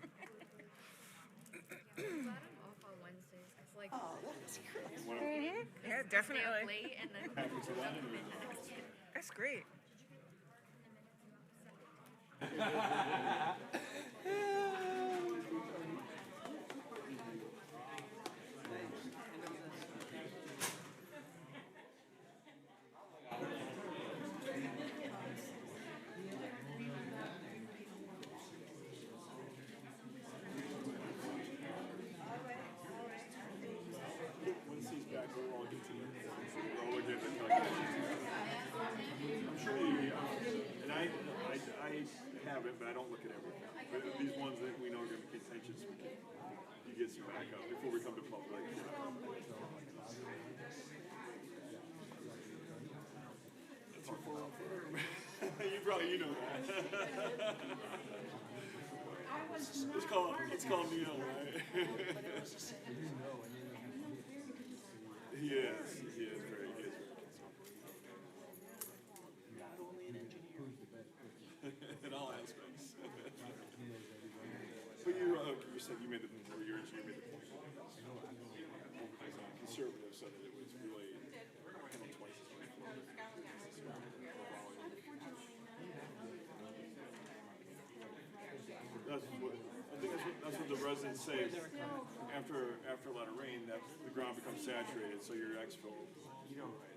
Oh, that's great. Yeah, definitely. Late and then That's great. Once he's back, we'll all get to know him. We'll look at the calculations. I'm sure and I have it, but I don't look at everything. But these ones that we know are going to be contentious, you get some backup before we come to public. That's your 401 you know that. It's called Neil, right? He is very Not only an engineer. in all aspects. But you said you made the point, or your engineer made the point. Conservative said that it was really twice as much. That's what the residents say. After a lot of rain, that the ground becomes saturated, so your exfil.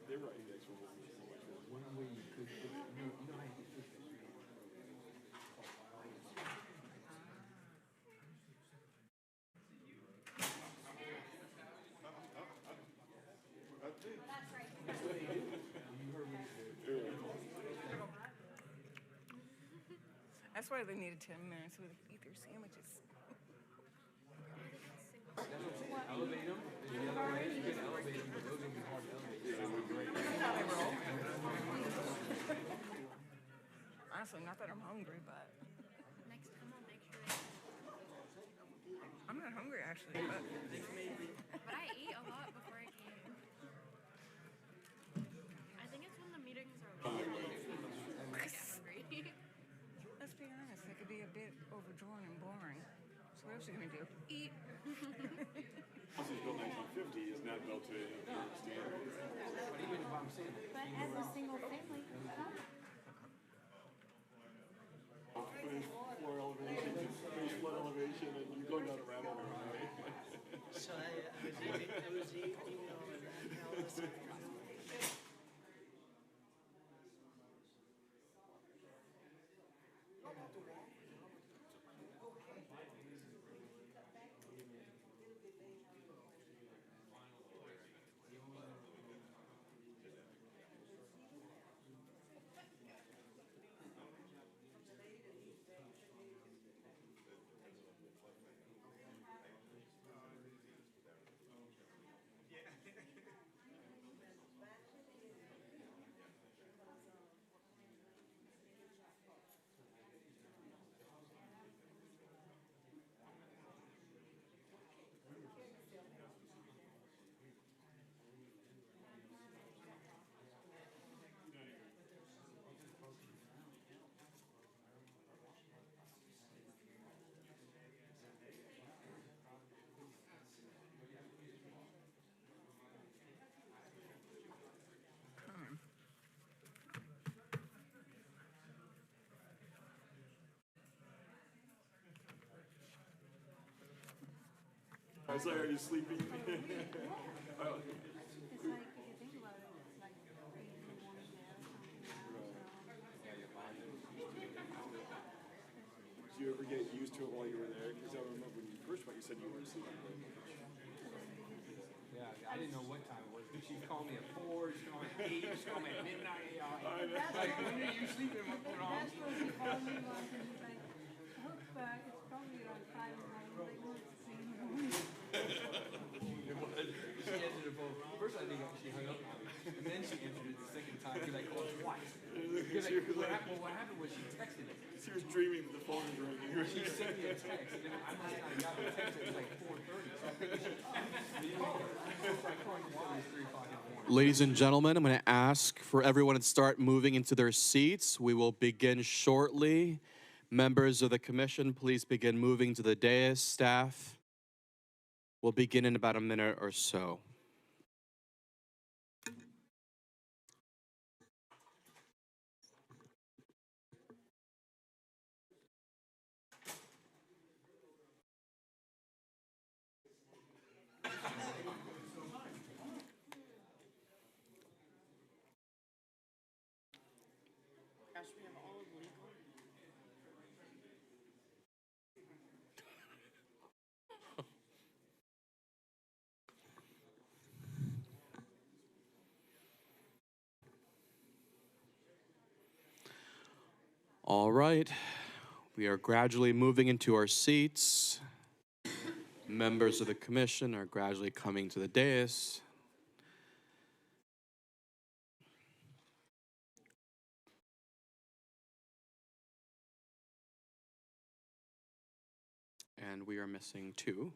They're right. The exfil will be so much more. That's why they needed 10 minutes so they could eat their sandwiches. Elevate them. You can elevate them, but those would be hard to elevate. Honestly, not that I'm hungry, but next time I'll make sure. I'm not hungry actually, but But I eat a lot before I came. I think it's when the meetings are long. I get hungry. let's be honest, they could be a bit overdrawn and boring. So what else are you gonna do? Eat. House was built 1950, is not built to New York standards. But even if I'm saying, But as a single family, Finish floor elevation, finish flood elevation, and you go down a rabbit hole, right? So I was emailing that. I was like, are you sleeping? it's like, if you think about it, it's like 3 in the morning there. Did you ever get used to it while you were there? Because I remember when you first went, you said you weren't sleeping. yeah, I didn't know what time it was. She'd call me at 4, she'd call me at 8, she'd call me at midnight. Like, when are you sleeping? What's going on? That's what he called me once, and he's like, look back, it's probably around 5 in the morning. I'm like, well, it's the same in the morning. She answered the phone. First, I think she hung up on me, and then she answered it the second time because I called twice. Because what happened was she texted me. She was dreaming that the phone was ringing. She sent me a text, and then I must not have gotten a text. It was like 4:30. So I figured she called her. So I called her while it was 3 o'clock in the morning. Ladies and gentlemen, I'm going to ask for everyone to start moving into their seats. We will begin shortly. Members of the commission, please begin moving to the dais. Staff, We'll begin in about a minute or so. All right, we are gradually moving into our seats. Members of the commission are gradually coming to the dais. And we are missing two.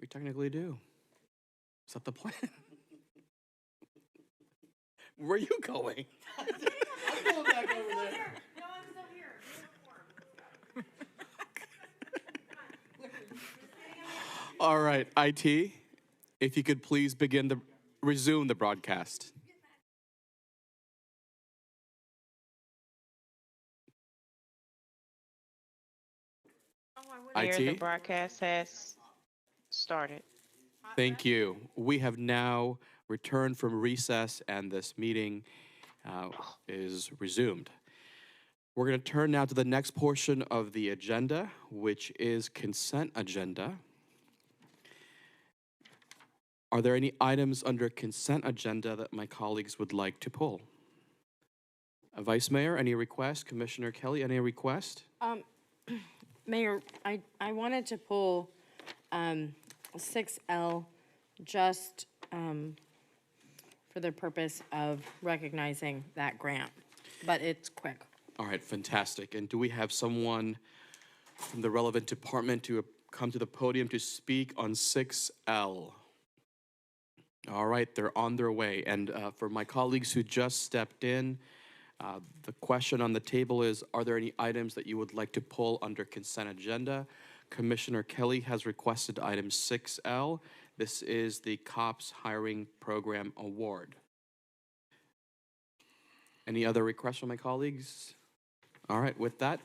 We technically do. Is that the plan? Where are you going? I'm going back over there. No, I'm still here. All right, IT, if you could please resume the broadcast. Mayor, the IT, broadcast has started. thank you. We have now returned from recess and this meeting is resumed. We're going to turn now to the next portion of the agenda, which is consent agenda. Are there any items under consent agenda that my colleagues would like to pull? Vice Mayor, any request? Commissioner Kelly, any request? Mayor, I wanted to pull 6L just for the purpose of recognizing that grant, but it's quick. All right, fantastic. And do we have someone from the relevant department to come to the podium to speak on 6L? All right, they're on their way. And for my colleagues who just stepped in, the question on the table is, are there any items that you would like to pull under consent agenda? Commissioner Kelly has requested item 6L. This is the COPS Hiring Program Award. Any other requests from my colleagues? All right, with that,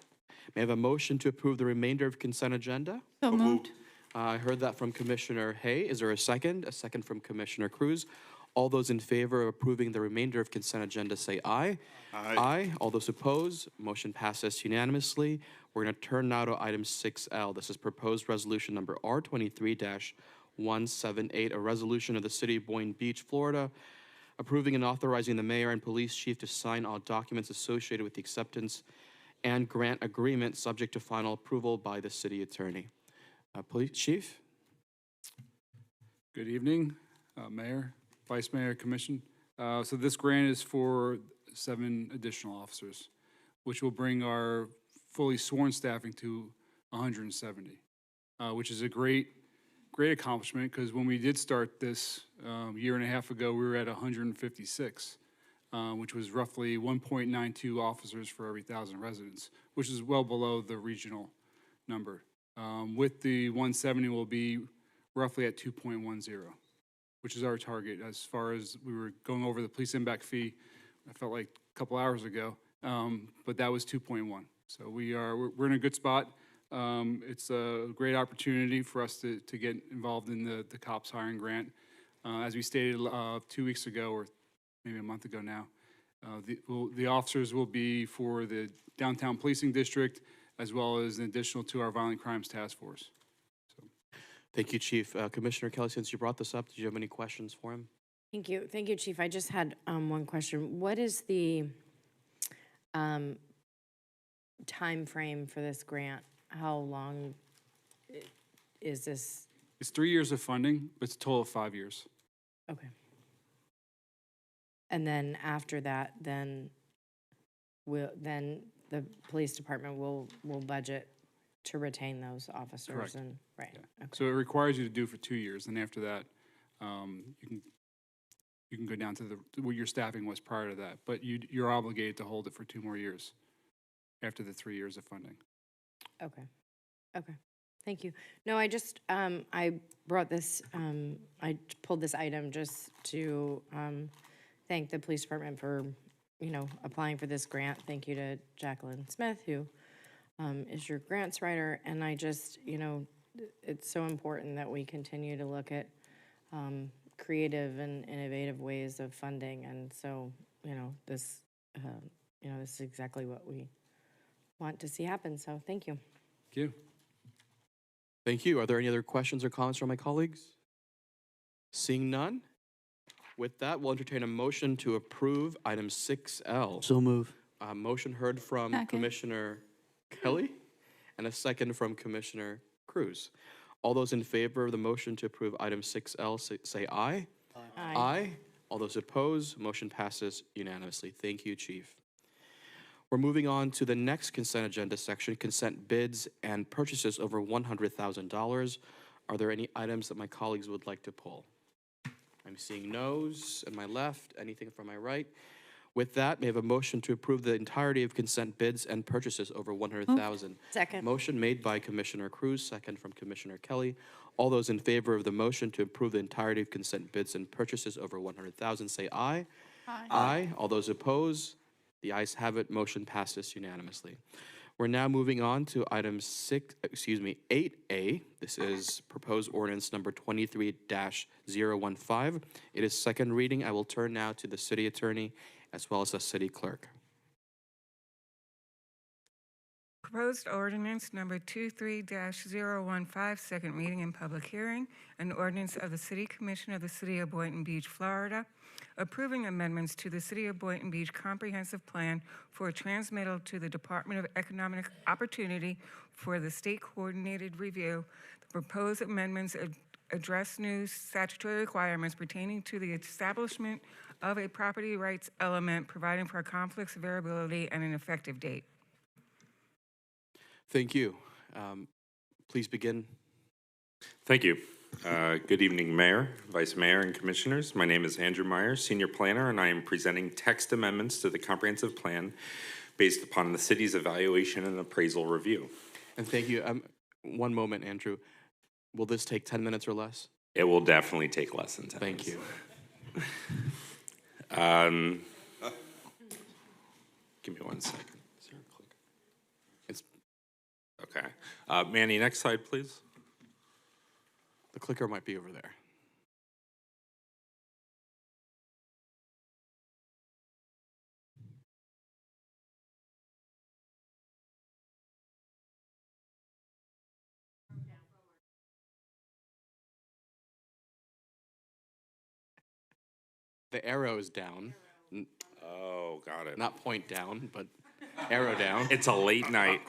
may I have a motion to approve the remainder of consent agenda? So moved. I heard that from Commissioner Hay. Is there a second? A second from Commissioner Cruz. All those in favor of approving the remainder of consent agenda say aye. Aye. Aye. All those opposed, motion passes unanimously. We're going to turn now to item 6L. This is proposed resolution number R23-178, a resolution of the City of Boynton Beach, Florida, approving and authorizing the mayor and police chief to sign all documents associated with the acceptance and grant agreement subject to final approval by the city attorney. Police chief? Good evening, Mayor, Vice Mayor, Commission. So this grant is for 7 additional officers, which will bring our fully sworn staffing to 170, which is a great accomplishment, because when we did start this year and a half ago, we were at 156, which was roughly 1.92 officers for every 1,000 residents, which is well below the regional number. With the 170, we'll be roughly at 2.10, which is our target. As far as we were going over the police impact fee, I felt like a couple hours ago, but that was 2.1. So we're in a good spot. It's a great opportunity for us to get involved in the COPS hiring grant. As we stated 2 weeks ago, or maybe a month ago now, the officers will be for the downtown policing district, as well as an additional to our violent crimes task force. Thank you, Chief. Commissioner Kelly, since you brought this up, did you have any questions for him? Thank you. Thank you, Chief. I just had one question. What is the time frame for this grant? How long is this? It's 3 years of funding, but it's a total of 5 years. Okay. And then after that, then the police department will budget to retain those officers. Correct. And right. Yeah. Okay. So it requires you to do for 2 years, and after that, you can go down to what your staffing was prior to that, but you're obligated to hold it for 2 more years. after the 3 years of funding. Okay, okay, thank you. No, I just, I brought this, I pulled this item just to thank the police department for, you know, applying for this grant. Thank you to Jacqueline Smith, who is your grants writer, and I just, you know, it's so important that we continue to look at creative and innovative ways of funding, and so, you know, this is exactly what we want to see happen, so thank you. Thank you. Thank you. Are there any other questions or comments from my colleagues? Seeing none? With that, we'll entertain a motion to approve item 6L. So move. Motion heard from Second. Commissioner Kelly and a second from Commissioner Cruz. All those in favor of the motion to approve item 6L, say aye. Aye. All those opposed, motion passes unanimously. Thank you, Chief. We're moving on to the next consent agenda section, consent bids and purchases over $100,000. Are there any items that my colleagues would like to pull? I'm seeing no's on my left, anything from my right. With that, may I have a motion to approve the entirety of consent bids and purchases over $100,000? Second. Motion made by Commissioner Cruz, second from Commissioner Kelly. All those in favor of the motion to approve the entirety of consent bids and purchases over $100,000, say aye. Aye. Aye. All those opposed? The ayes have it. Motion passes unanimously. We're now moving on to item 8A. This is proposed ordinance number 23-015. It is second reading. I will turn now to the city attorney as well as the city clerk. Proposed ordinance number 23-015, second reading and public hearing, an ordinance of the City Commission of the City of Boynton Beach, Florida, approving amendments to the City of Boynton Beach Comprehensive Plan for transmittal to the Department of Economic Opportunity for the state coordinated review. The proposed amendments address new statutory requirements pertaining to the establishment of a property rights element, providing for conflicts, variability, and an effective date. Thank you. Please begin. Thank you. Good evening, Mayor, Vice Mayor, and Commissioners. My name is Andrew Myers, Senior Planner, and I am presenting text amendments to the Comprehensive Plan based upon the city's evaluation and appraisal review. And thank you. One moment, Andrew. Will this take 10 minutes or less? It will definitely take less than 10 Thank minutes. you. Give me 1 second. Is there a clicker? Okay. Manny, next slide, please. The clicker might be over there. The arrow is down. Oh, got it. Not point down, but arrow down. It's a late night.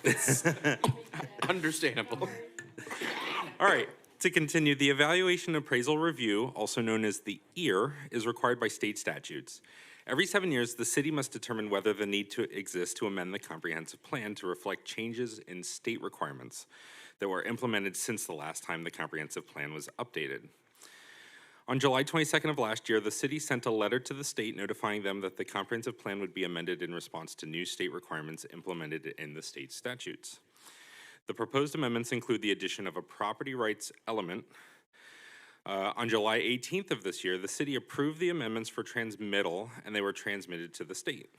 Understandable. All right. To continue, the evaluation appraisal review, also known as the EAR, is required by state statutes. Every 7 years, the city must determine whether the need to exist to amend the comprehensive plan to reflect changes in state requirements that were implemented since the last time the comprehensive plan was updated. On July 22nd of last year, the city sent a letter to the state notifying them that the comprehensive plan would be amended in response to new state requirements implemented in the state statutes. The proposed amendments include the addition of a property rights element. On July 18th of this year, the city approved the amendments for transmittal, and they were transmitted to the state.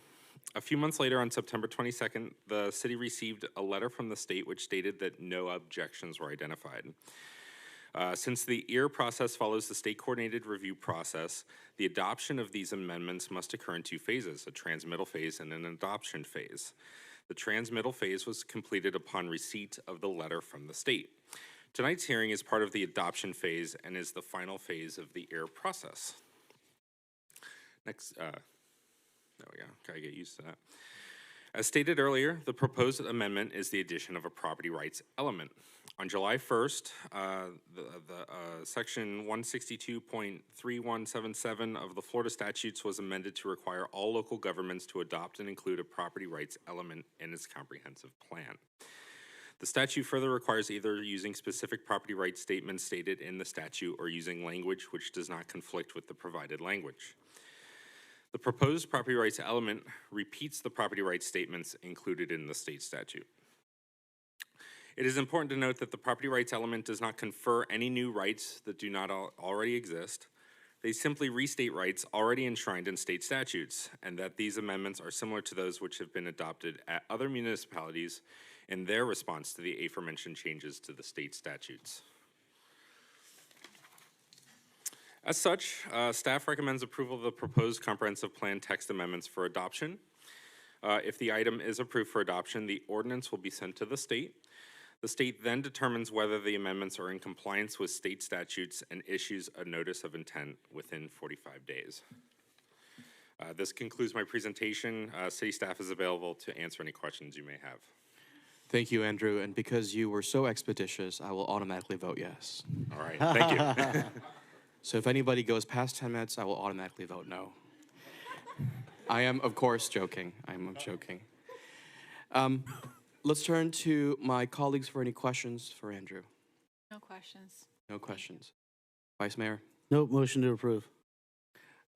A few months later, on September 22nd, the city received a letter from the state which stated that no objections were identified. Since the EAR process follows the state coordinated review process, the adoption of these amendments must occur in two phases, a transmittal phase and an adoption phase. The transmittal phase was completed upon receipt of the letter from the state. Tonight's hearing is part of the adoption phase and is the final phase of the EAR process. Next, there we go, gotta get used to that. As stated earlier, the proposed amendment is the addition of a property rights element. On July 1st, section 162.3177 of the Florida statutes was amended to require all local governments to adopt and include a property rights element in its comprehensive plan. The statute further requires either using specific property rights statements stated in the statute or using language which does not conflict with the provided language. The proposed property rights element repeats the property rights statements included in the state statute. It is important to note that the property rights element does not confer any new rights that do not already exist. They simply restate rights already enshrined in state statutes, and that these amendments are similar to those which have been adopted at other municipalities in their response to the aforementioned changes to the state statutes. As such, staff recommends approval of the proposed comprehensive plan text amendments for adoption. If the item is approved for adoption, the ordinance will be sent to the state. The state then determines whether the amendments are in compliance with state statutes and issues a notice of intent within 45 days. This concludes my presentation. City staff is available to answer any questions you may have. Thank you, Andrew. And because you were so expeditious, I will automatically vote yes. All right, thank you. So if anybody goes past 10 minutes, I will automatically vote no. I am, of course, joking. I'm joking. Let's turn to my colleagues for any questions for Andrew. No questions. No questions. Vice Mayor, Nope, motion to approve.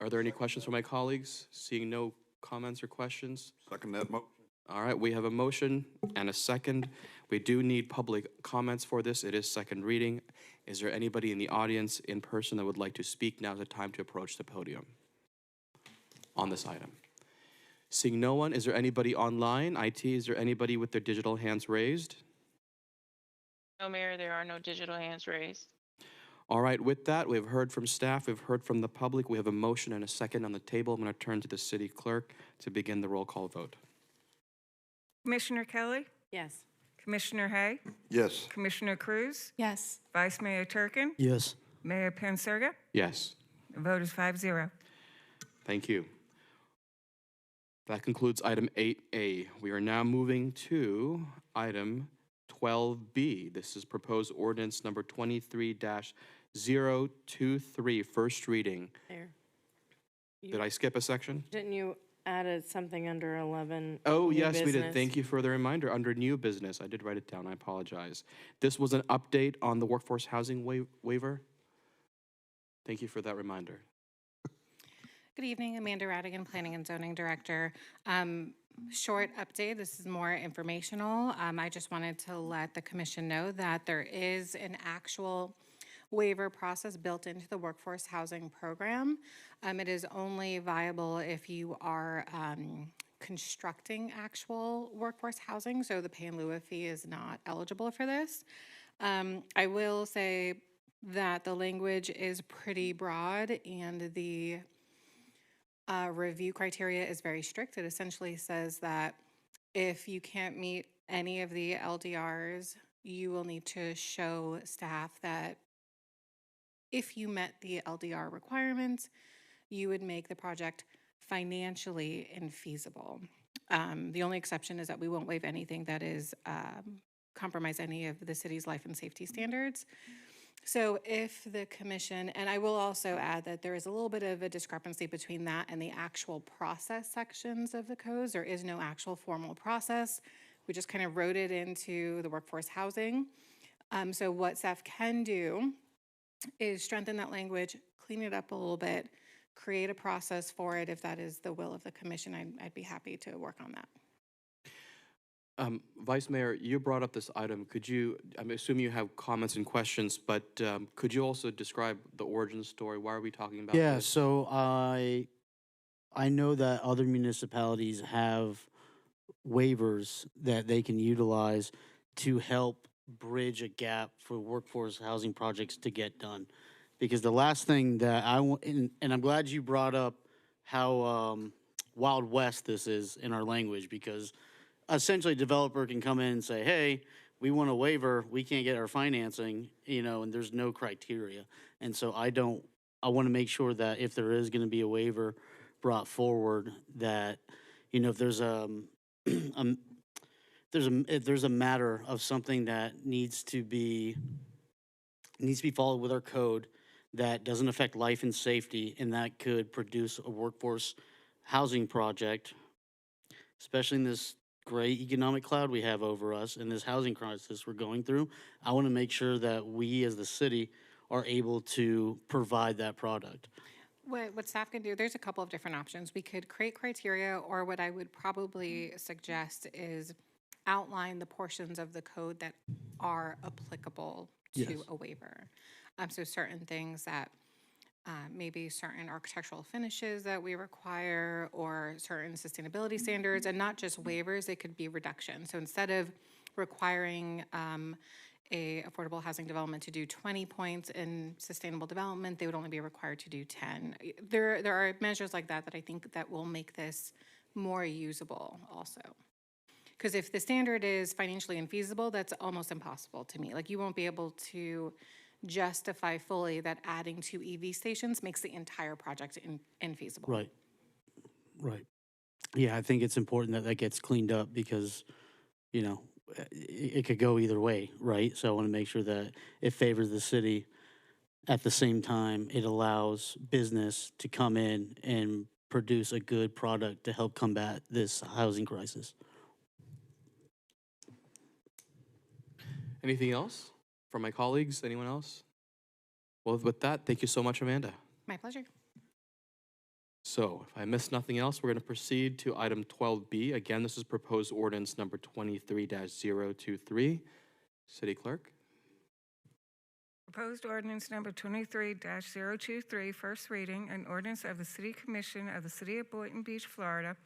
are there any questions for my colleagues? Seeing no comments or questions? Second that motion. All right, we have a motion and a second. We do need public comments for this. It is second reading. Is there anybody in the audience in person that would like to speak? Now's the time to approach the podium on this item. Seeing no one, is there anybody online? IT, is there anybody with their digital hands raised? No, Mayor, there are no digital hands raised. All right, with that, we've heard from staff, we've heard from the public. We have a motion and a second on the table. I'm going to turn to the city clerk to begin the roll call vote. Commissioner Kelly, Yes. Commissioner Hay, Yes. Commissioner Cruz, Yes. Vice Mayor Turkin, Yes. Mayor Panserga. Yes. The vote is 5-0. Thank you. That concludes item 8A. We are now moving to item 12B. This is proposed ordinance number 23-023, first reading. There. Did I skip a section? Didn't you add something under 11? Oh, new yes, we did. business? Thank you for the reminder. Under new business, I did write it down. I apologize. This was an update on the workforce housing waiver. Thank you for that reminder. Good evening, Amanda Radigan, Planning and Zoning Director. Short update, this is more informational. I just wanted to let the commission know that there is an actual waiver process built into the workforce housing program. It is only viable if you are constructing actual workforce housing, so the pay in lieu of fee is not eligible for this. I will say that the language is pretty broad and the review criteria is very strict. It essentially says that if you can't meet any of the LDRs, you will need to show staff that if you met the LDR requirements, you would make the project financially infeasible. The only exception is that we won't waive anything that is compromise any of the city's life and safety standards. So if the commission, and I will also add that there is a little bit of a discrepancy between that and the actual process sections of the codes. There is no actual formal process. We just kind of wrote it into the workforce housing. So what staff can do is strengthen that language, clean it up a little bit, create a process for it. If that is the will of the commission, I'd be happy to work on that. Vice Mayor, you brought up this item. Could you, I'm assuming you have comments and questions, but could you also describe the origin story? Why are we talking about Yeah, this? so I know that other municipalities have waivers that they can utilize to help bridge a gap for workforce housing projects to get done. Because the last thing that I want, and I'm glad you brought up how Wild West this is in our language, because essentially a developer can come in and say, hey, we want a waiver, we can't get our financing, you know, and there's no criteria. And so I want to make sure that if there is going to be a waiver brought forward, that, you know, if there's if there's a matter of something that needs to be followed with our code that doesn't affect life and safety, and that could produce a workforce housing project, especially in this gray economic cloud we have over us and this housing crisis we're going through, I want to make sure that we as the city are able to provide that product. What staff can do, there's a couple of different options. We could create criteria, or what I would probably suggest is outline the portions of the code that are applicable to Yes. a waiver. So certain things that maybe certain architectural finishes that we require, or certain sustainability standards, and not just waivers, it could be reduction. So instead of requiring a affordable housing development to do 20 points in sustainable development, they would only be required to do 10. There are measures like that that I think that will make this more usable also. Because if the standard is financially infeasible, that's almost impossible to me. Like, you won't be able to justify fully that adding 2 EV stations makes the entire project infeasible. Right. Right. Yeah, I think it's important that that gets cleaned up because, you know, it could go either way, right? So I want to make sure that it favors the city. At the same time, it allows business to come in and produce a good product to help combat this housing crisis. Anything else from my colleagues? Anyone else? Well, with that, thank you so much, Amanda. My pleasure. So, if I miss nothing else, we're going to proceed to item 12B. Again, this is proposed ordinance number 23-023. City Clerk. Proposed ordinance number 23-023, first reading, an ordinance of the City Commission of the City of Boynton Beach, Florida,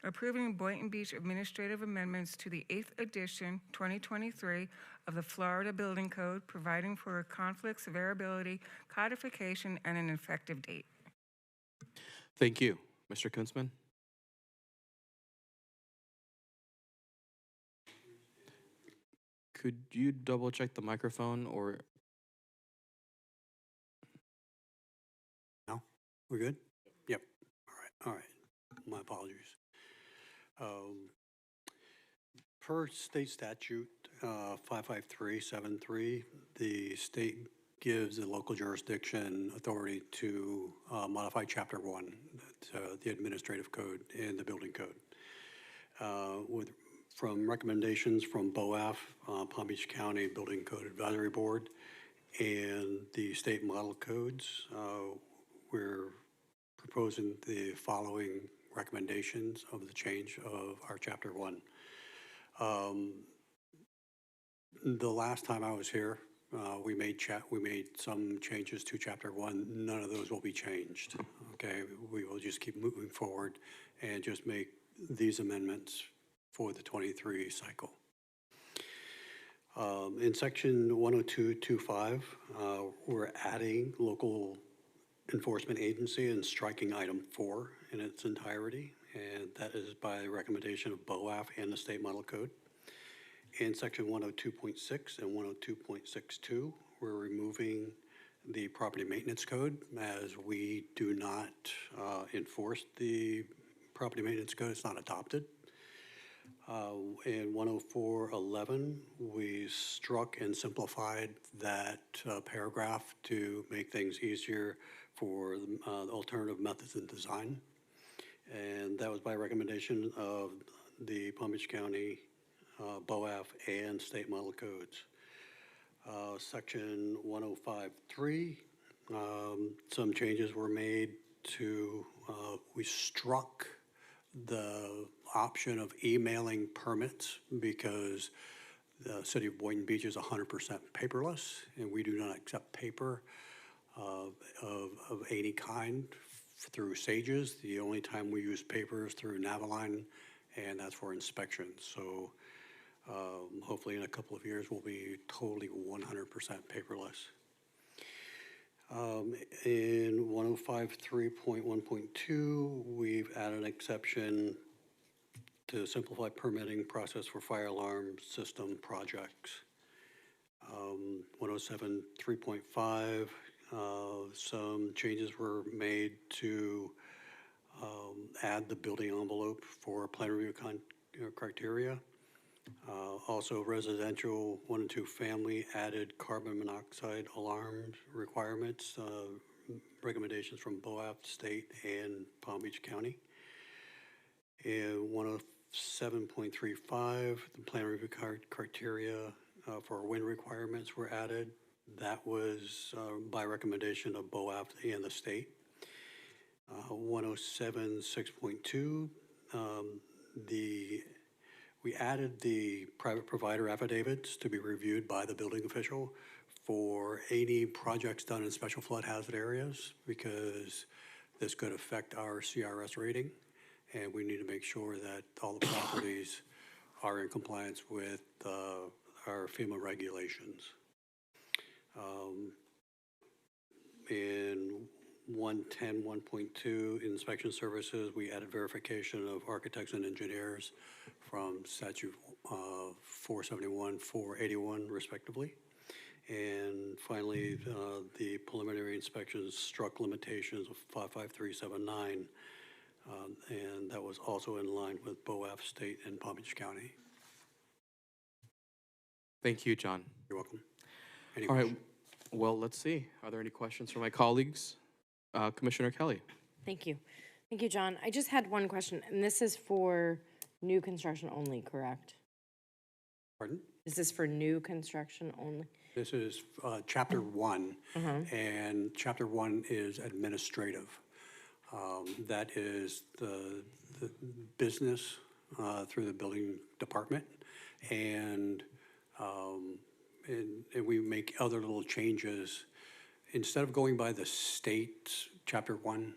approving Boynton Beach administrative amendments to the 8th edition, 2023, of the Florida Building Code, providing for conflicts, severability, codification, and an effective date. Thank you. Mr. Kunzman. Could you double check the microphone or? No? We're good? Yep. All right. My apologies. Per state statute 55373, the state gives the local jurisdiction authority to modify Chapter 1, the administrative code and the building code. From recommendations from BOAF, Palm Beach County Building Code Advisory Board, and the state model codes, we're proposing the following recommendations of the change of our Chapter 1. The last time I was here, we made some changes to Chapter 1. None of those will be changed. Okay, we will just keep moving forward and just make these amendments for the 23 cycle. In section 102.25, we're adding local enforcement agency and striking item 4 in its entirety, and that is by recommendation of BOAF and the state model code. In section 102.6 and 102.62, we're removing the property maintenance code, as we do not enforce the property maintenance code. It's not adopted. In 104.11, we struck and simplified that paragraph to make things easier for the alternative methods in design. And that was by recommendation of the Palm Beach County BOAF and state model codes. Section 105.3, some changes were made to, we struck the option of emailing permits because the city of Boynton Beach is 100% paperless, and we do not accept paper of any kind through SAGES. The only time we use paper is through Naviline, and that's for inspections. So hopefully in a couple of years, we'll be totally 100% paperless. In 105.3.1.2, we've added an exception to simplify permitting process for fire alarm system projects. 107.3.5, some changes were made to add the building envelope for plan review criteria. Also, residential 1 and 2 family added carbon monoxide alarm requirements, recommendations from BOAF, state, and Palm Beach County. And 107.35, the plan review criteria for wind requirements were added. That was by recommendation of BOAF and the state. 107, 6.2, we added the private provider affidavits to be reviewed by the building official for any projects done in special flood hazard areas, because this could affect our CRS rating, and we need to make sure that all the properties are in compliance with our FEMA regulations. In 110, 1.2 inspection services, we added verification of architects and engineers from statute 471, 481 respectively. And finally, the preliminary inspections struck limitations of 55379, and that was also in line with BOAF State and Palm Beach County. Thank you, John. You're welcome. All right, well, let's see. Are there any questions from my colleagues? Commissioner Kelly. Thank you. Thank you, John. I just had one question, and this is for new construction only, correct? Pardon? Is this for new construction only? This is Chapter 1, and Chapter 1 is administrative. That is the business through the building department, and we make other little changes. Instead of going by the state's Chapter 1,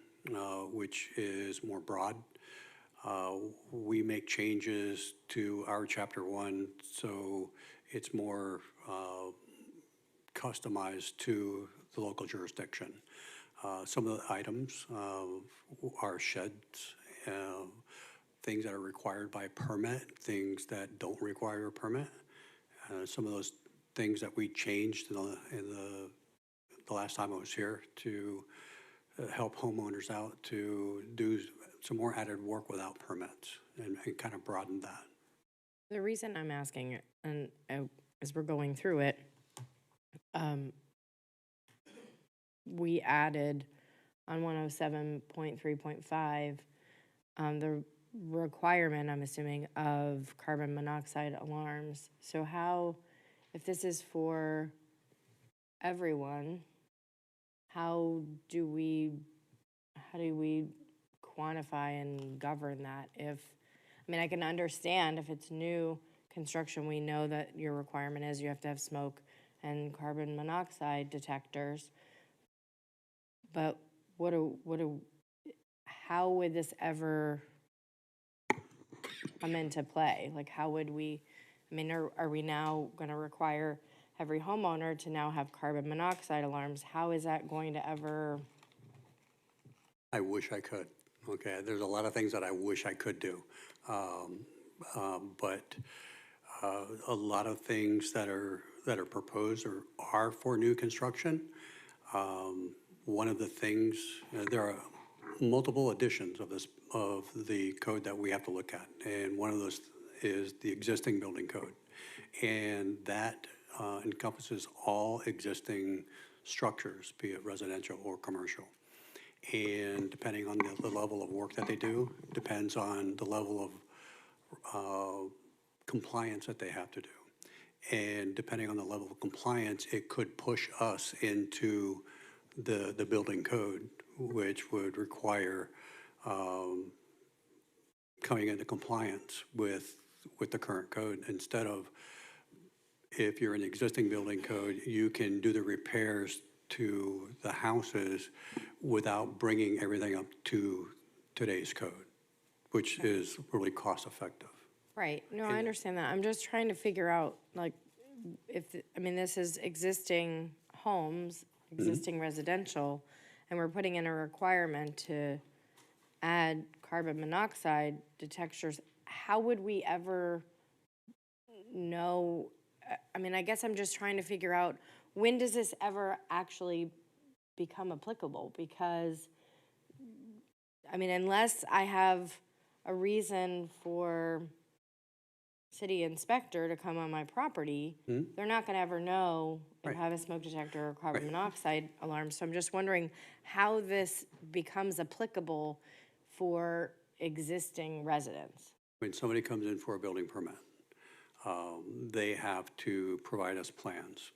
which is more broad, we make changes to our Chapter 1 so it's more customized to the local jurisdiction. Some of the items are sheds, things that are required by permit, things that don't require a permit. Some of those things that we changed in the last time I was here to help homeowners out to do some more added work without permits and kind of broaden that. The reason I'm asking, and as we're going through it, we added on 107.3.5 the requirement, I'm assuming, of carbon monoxide alarms. So how, if this is for everyone, how do we quantify and govern that? I mean, I can understand if it's new construction, we know that your requirement is you have to have smoke and carbon monoxide detectors. But how would this ever come into play? Like, how would we, I mean, are we now going to require every homeowner to now have carbon monoxide alarms? How is that going to ever? I wish I could. Okay, there's a lot of things that I wish I could do. But a lot of things that are proposed are for new construction. One of the things, there are multiple editions of the code that we have to look at, and one of those is the existing building code, and that encompasses all existing structures, be it residential or commercial. And depending on the level of work that they do, depends on the level of compliance that they have to do. And depending on the level of compliance, it could push us into the building code, which would require coming into compliance with the current code. Instead of, if you're in the existing building code, you can do the repairs to the houses without bringing everything up to today's code, which is really cost effective. Right. No, I understand that. I'm just trying to figure out, like, I mean, this is existing homes, existing residential, and we're putting in a requirement to add carbon monoxide detectors. How would we ever know? I mean, I guess I'm just trying to figure out, when does this ever actually become applicable? Because, I mean, unless I have a reason for city inspector to come on my property, they're not going to ever know if I have a smoke detector or carbon monoxide alarm. So I'm just wondering how this becomes applicable for existing residents. When somebody comes in for a building permit, they have to provide us plans.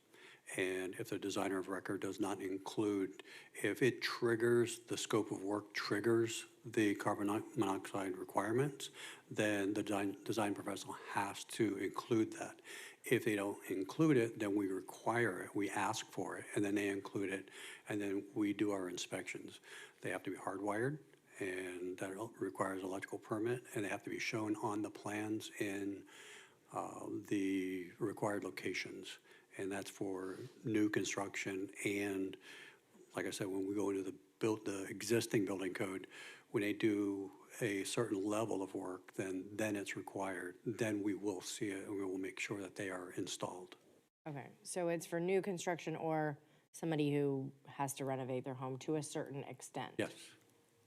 And if the designer of record does not include, if it triggers, the scope of work triggers the carbon monoxide requirements, then the design professional has to include that. If they don't include it, then we require it, we ask for it, and then they include it, and then we do our inspections. They have to be hardwired, and that requires electrical permit, and they have to be shown on the plans in the required locations. And that's for new construction, and like I said, when we go into the existing building code, when they do a certain level of work, then it's required. Then we will see it, and we will make sure that they are installed. Okay, so it's for new construction or somebody who has to renovate their home to a certain extent? Yes.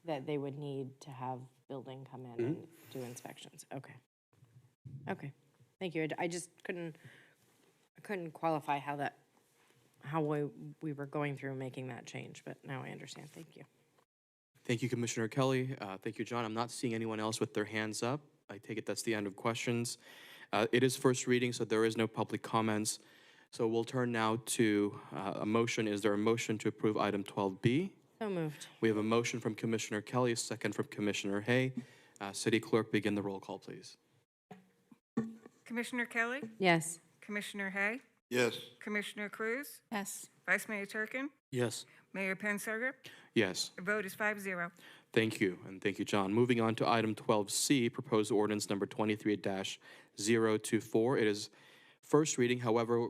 That they would need to have building come in and do inspections? Okay. Okay, thank you. I just couldn't qualify how we were going through making that change, but now I understand. Thank you. Thank you, Commissioner Kelly. Thank you, John. I'm not seeing anyone else with their hands up. I take it that's the end of questions. It is first reading, so there is no public comments. So we'll turn now to a motion. Is there a motion to approve item 12B? So moved. We have a motion from Commissioner Kelly, a second from Commissioner Hay. City Clerk, begin the roll call, please. Commissioner Kelly? Yes. Commissioner Hay? Yes. Commissioner Cruz? Yes. Vice Mayor Turkin? Yes. Mayor Penserga? Yes. The vote is 5-0. Thank you, and thank you, John. Moving on to item 12C, proposed ordinance number 23-024. It is first reading. However,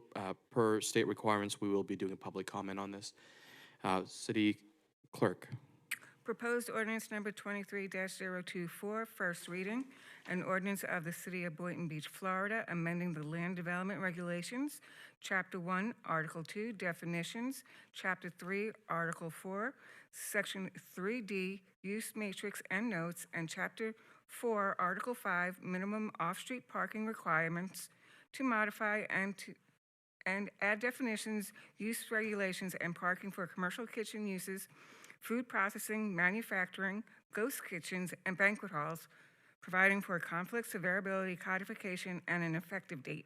per state requirements, we will be doing a public comment on this. City Clerk. Proposed ordinance number 23-024, first reading. An ordinance of the City of Boynton Beach, Florida, amending the Land Development Regulations, Chapter 1, Article 2, Definitions, Chapter 3, Article 4, Section 3D, Use Matrix and Notes, and Chapter 4, Article 5, Minimum Off-Street Parking Requirements to modify and add definitions, use regulations, and parking for commercial kitchen uses, food processing, manufacturing, ghost kitchens, and banquet halls, providing for conflict severability codification and an effective date.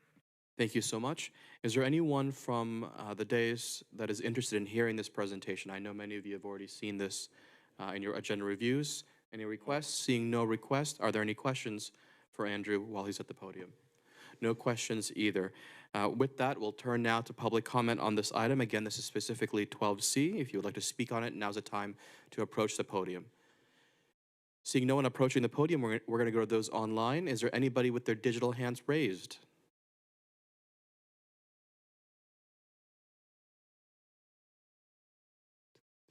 Thank you so much. Is there anyone from the dais that is interested in hearing this presentation? I know many of you have already seen this in your agenda reviews. Any requests? Seeing no requests, are there any questions for Andrew while he's at the podium? No questions either. With that, we'll turn now to public comment on this item. Again, this is specifically 12C. If you would like to speak on it, now's the time to approach the podium. Seeing no one approaching the podium, we're going to go to those online. Is there anybody with their digital hands raised?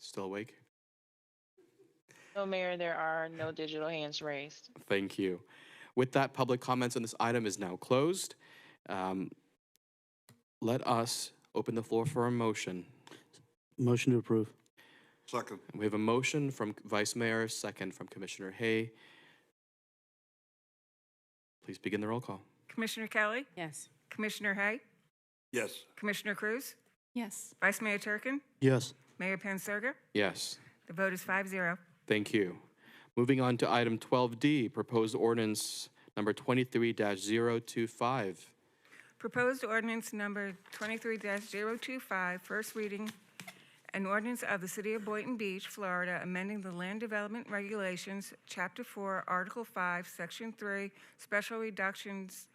Still awake? No, Mayor, there are no digital hands raised. Thank you. With that, public comments on this item is now closed. Let us open the floor for a motion. Motion to approve. Second. We have a motion from Vice Mayor, second from Commissioner Hay. Please begin the roll call. Commissioner Kelly? Yes. Commissioner Hay? Yes. Commissioner Cruz? Yes. Vice Mayor Turkin? Yes. Mayor Penserga? Yes. The vote is 5-0. Thank you. Moving on to item 12D, proposed ordinance number 23-025. Proposed ordinance number 23-025, first reading. An ordinance of the City of Boynton Beach, Florida, amending the Land Development Regulations, Chapter 4, Article 5, Section 3, special reductions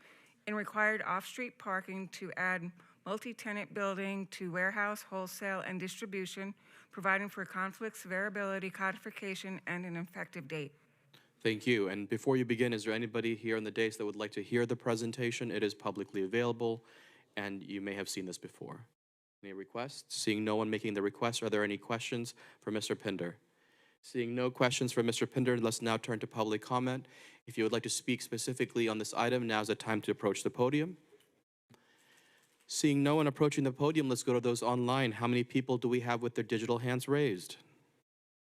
in required off-street parking to add multi-tenant building to warehouse, wholesale, and distribution, providing for conflict severability codification and an effective date. Thank you. And before you begin, is there anybody here on the dais that would like to hear the presentation? It is publicly available, and you may have seen this before. Any requests? Seeing no one making the request, are there any questions for Mr. Pinder? Seeing no questions for Mr. Pinder, let's now turn to public comment. If you would like to speak specifically on this item, now's the time to approach the podium. Seeing no one approaching the podium, let's go to those online. How many people do we have with their digital hands raised?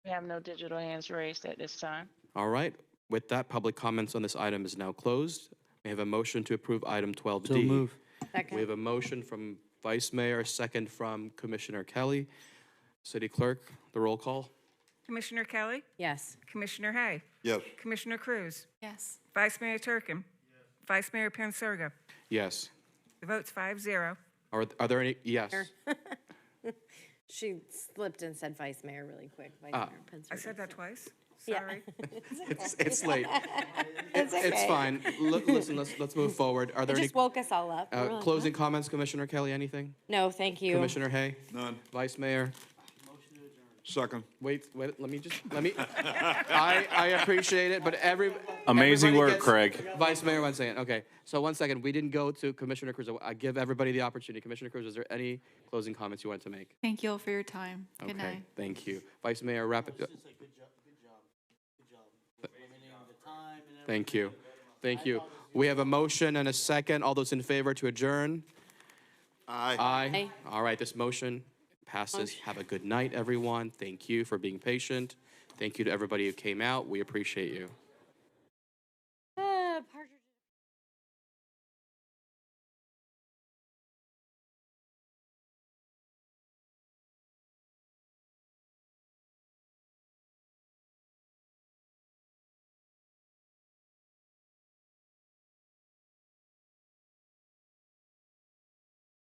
We have no digital hands raised at this time. All right. With that, public comments on this item is now closed. We have a motion to approve item 12D. So move. Second. We have a motion from Vice Mayor, a second from Commissioner Kelly. City Clerk, the roll call. Commissioner Kelly? Yes. Commissioner Hay? Yes. Commissioner Cruz? Yes. Vice Mayor Turkin? Vice Mayor Penserga? Yes. The vote's 5-0. Are there any, yes? She slipped and said vice mayor really quick. Vice Ah. Mayor I Penzer. said that twice. Yeah. Sorry. It's late. It's It's okay. fine. Listen, let's move forward. Are It there any just woke us all up. We're like, closing "What?" comments, Commissioner Kelly, anything? No, thank you. Commissioner Hay? None. Vice Mayor? Second. Wait, let me, I appreciate it, but Amazing everybody work, gets- Craig. Vice Mayor, 1 second, okay. So 1 second, we didn't go to Commissioner Cruz. I give everybody the opportunity. Commissioner Cruz, is there any closing comments you wanted to make? Thank you all for your time. Good Okay, night. thank you. Vice Mayor, wrap it. Thank you. Thank you. We have a motion and a second. All those in favor to adjourn? Aye. Aye. All right, this motion passes. Have a good night, everyone. Thank you for being patient. Thank you to everybody who came out. We appreciate you.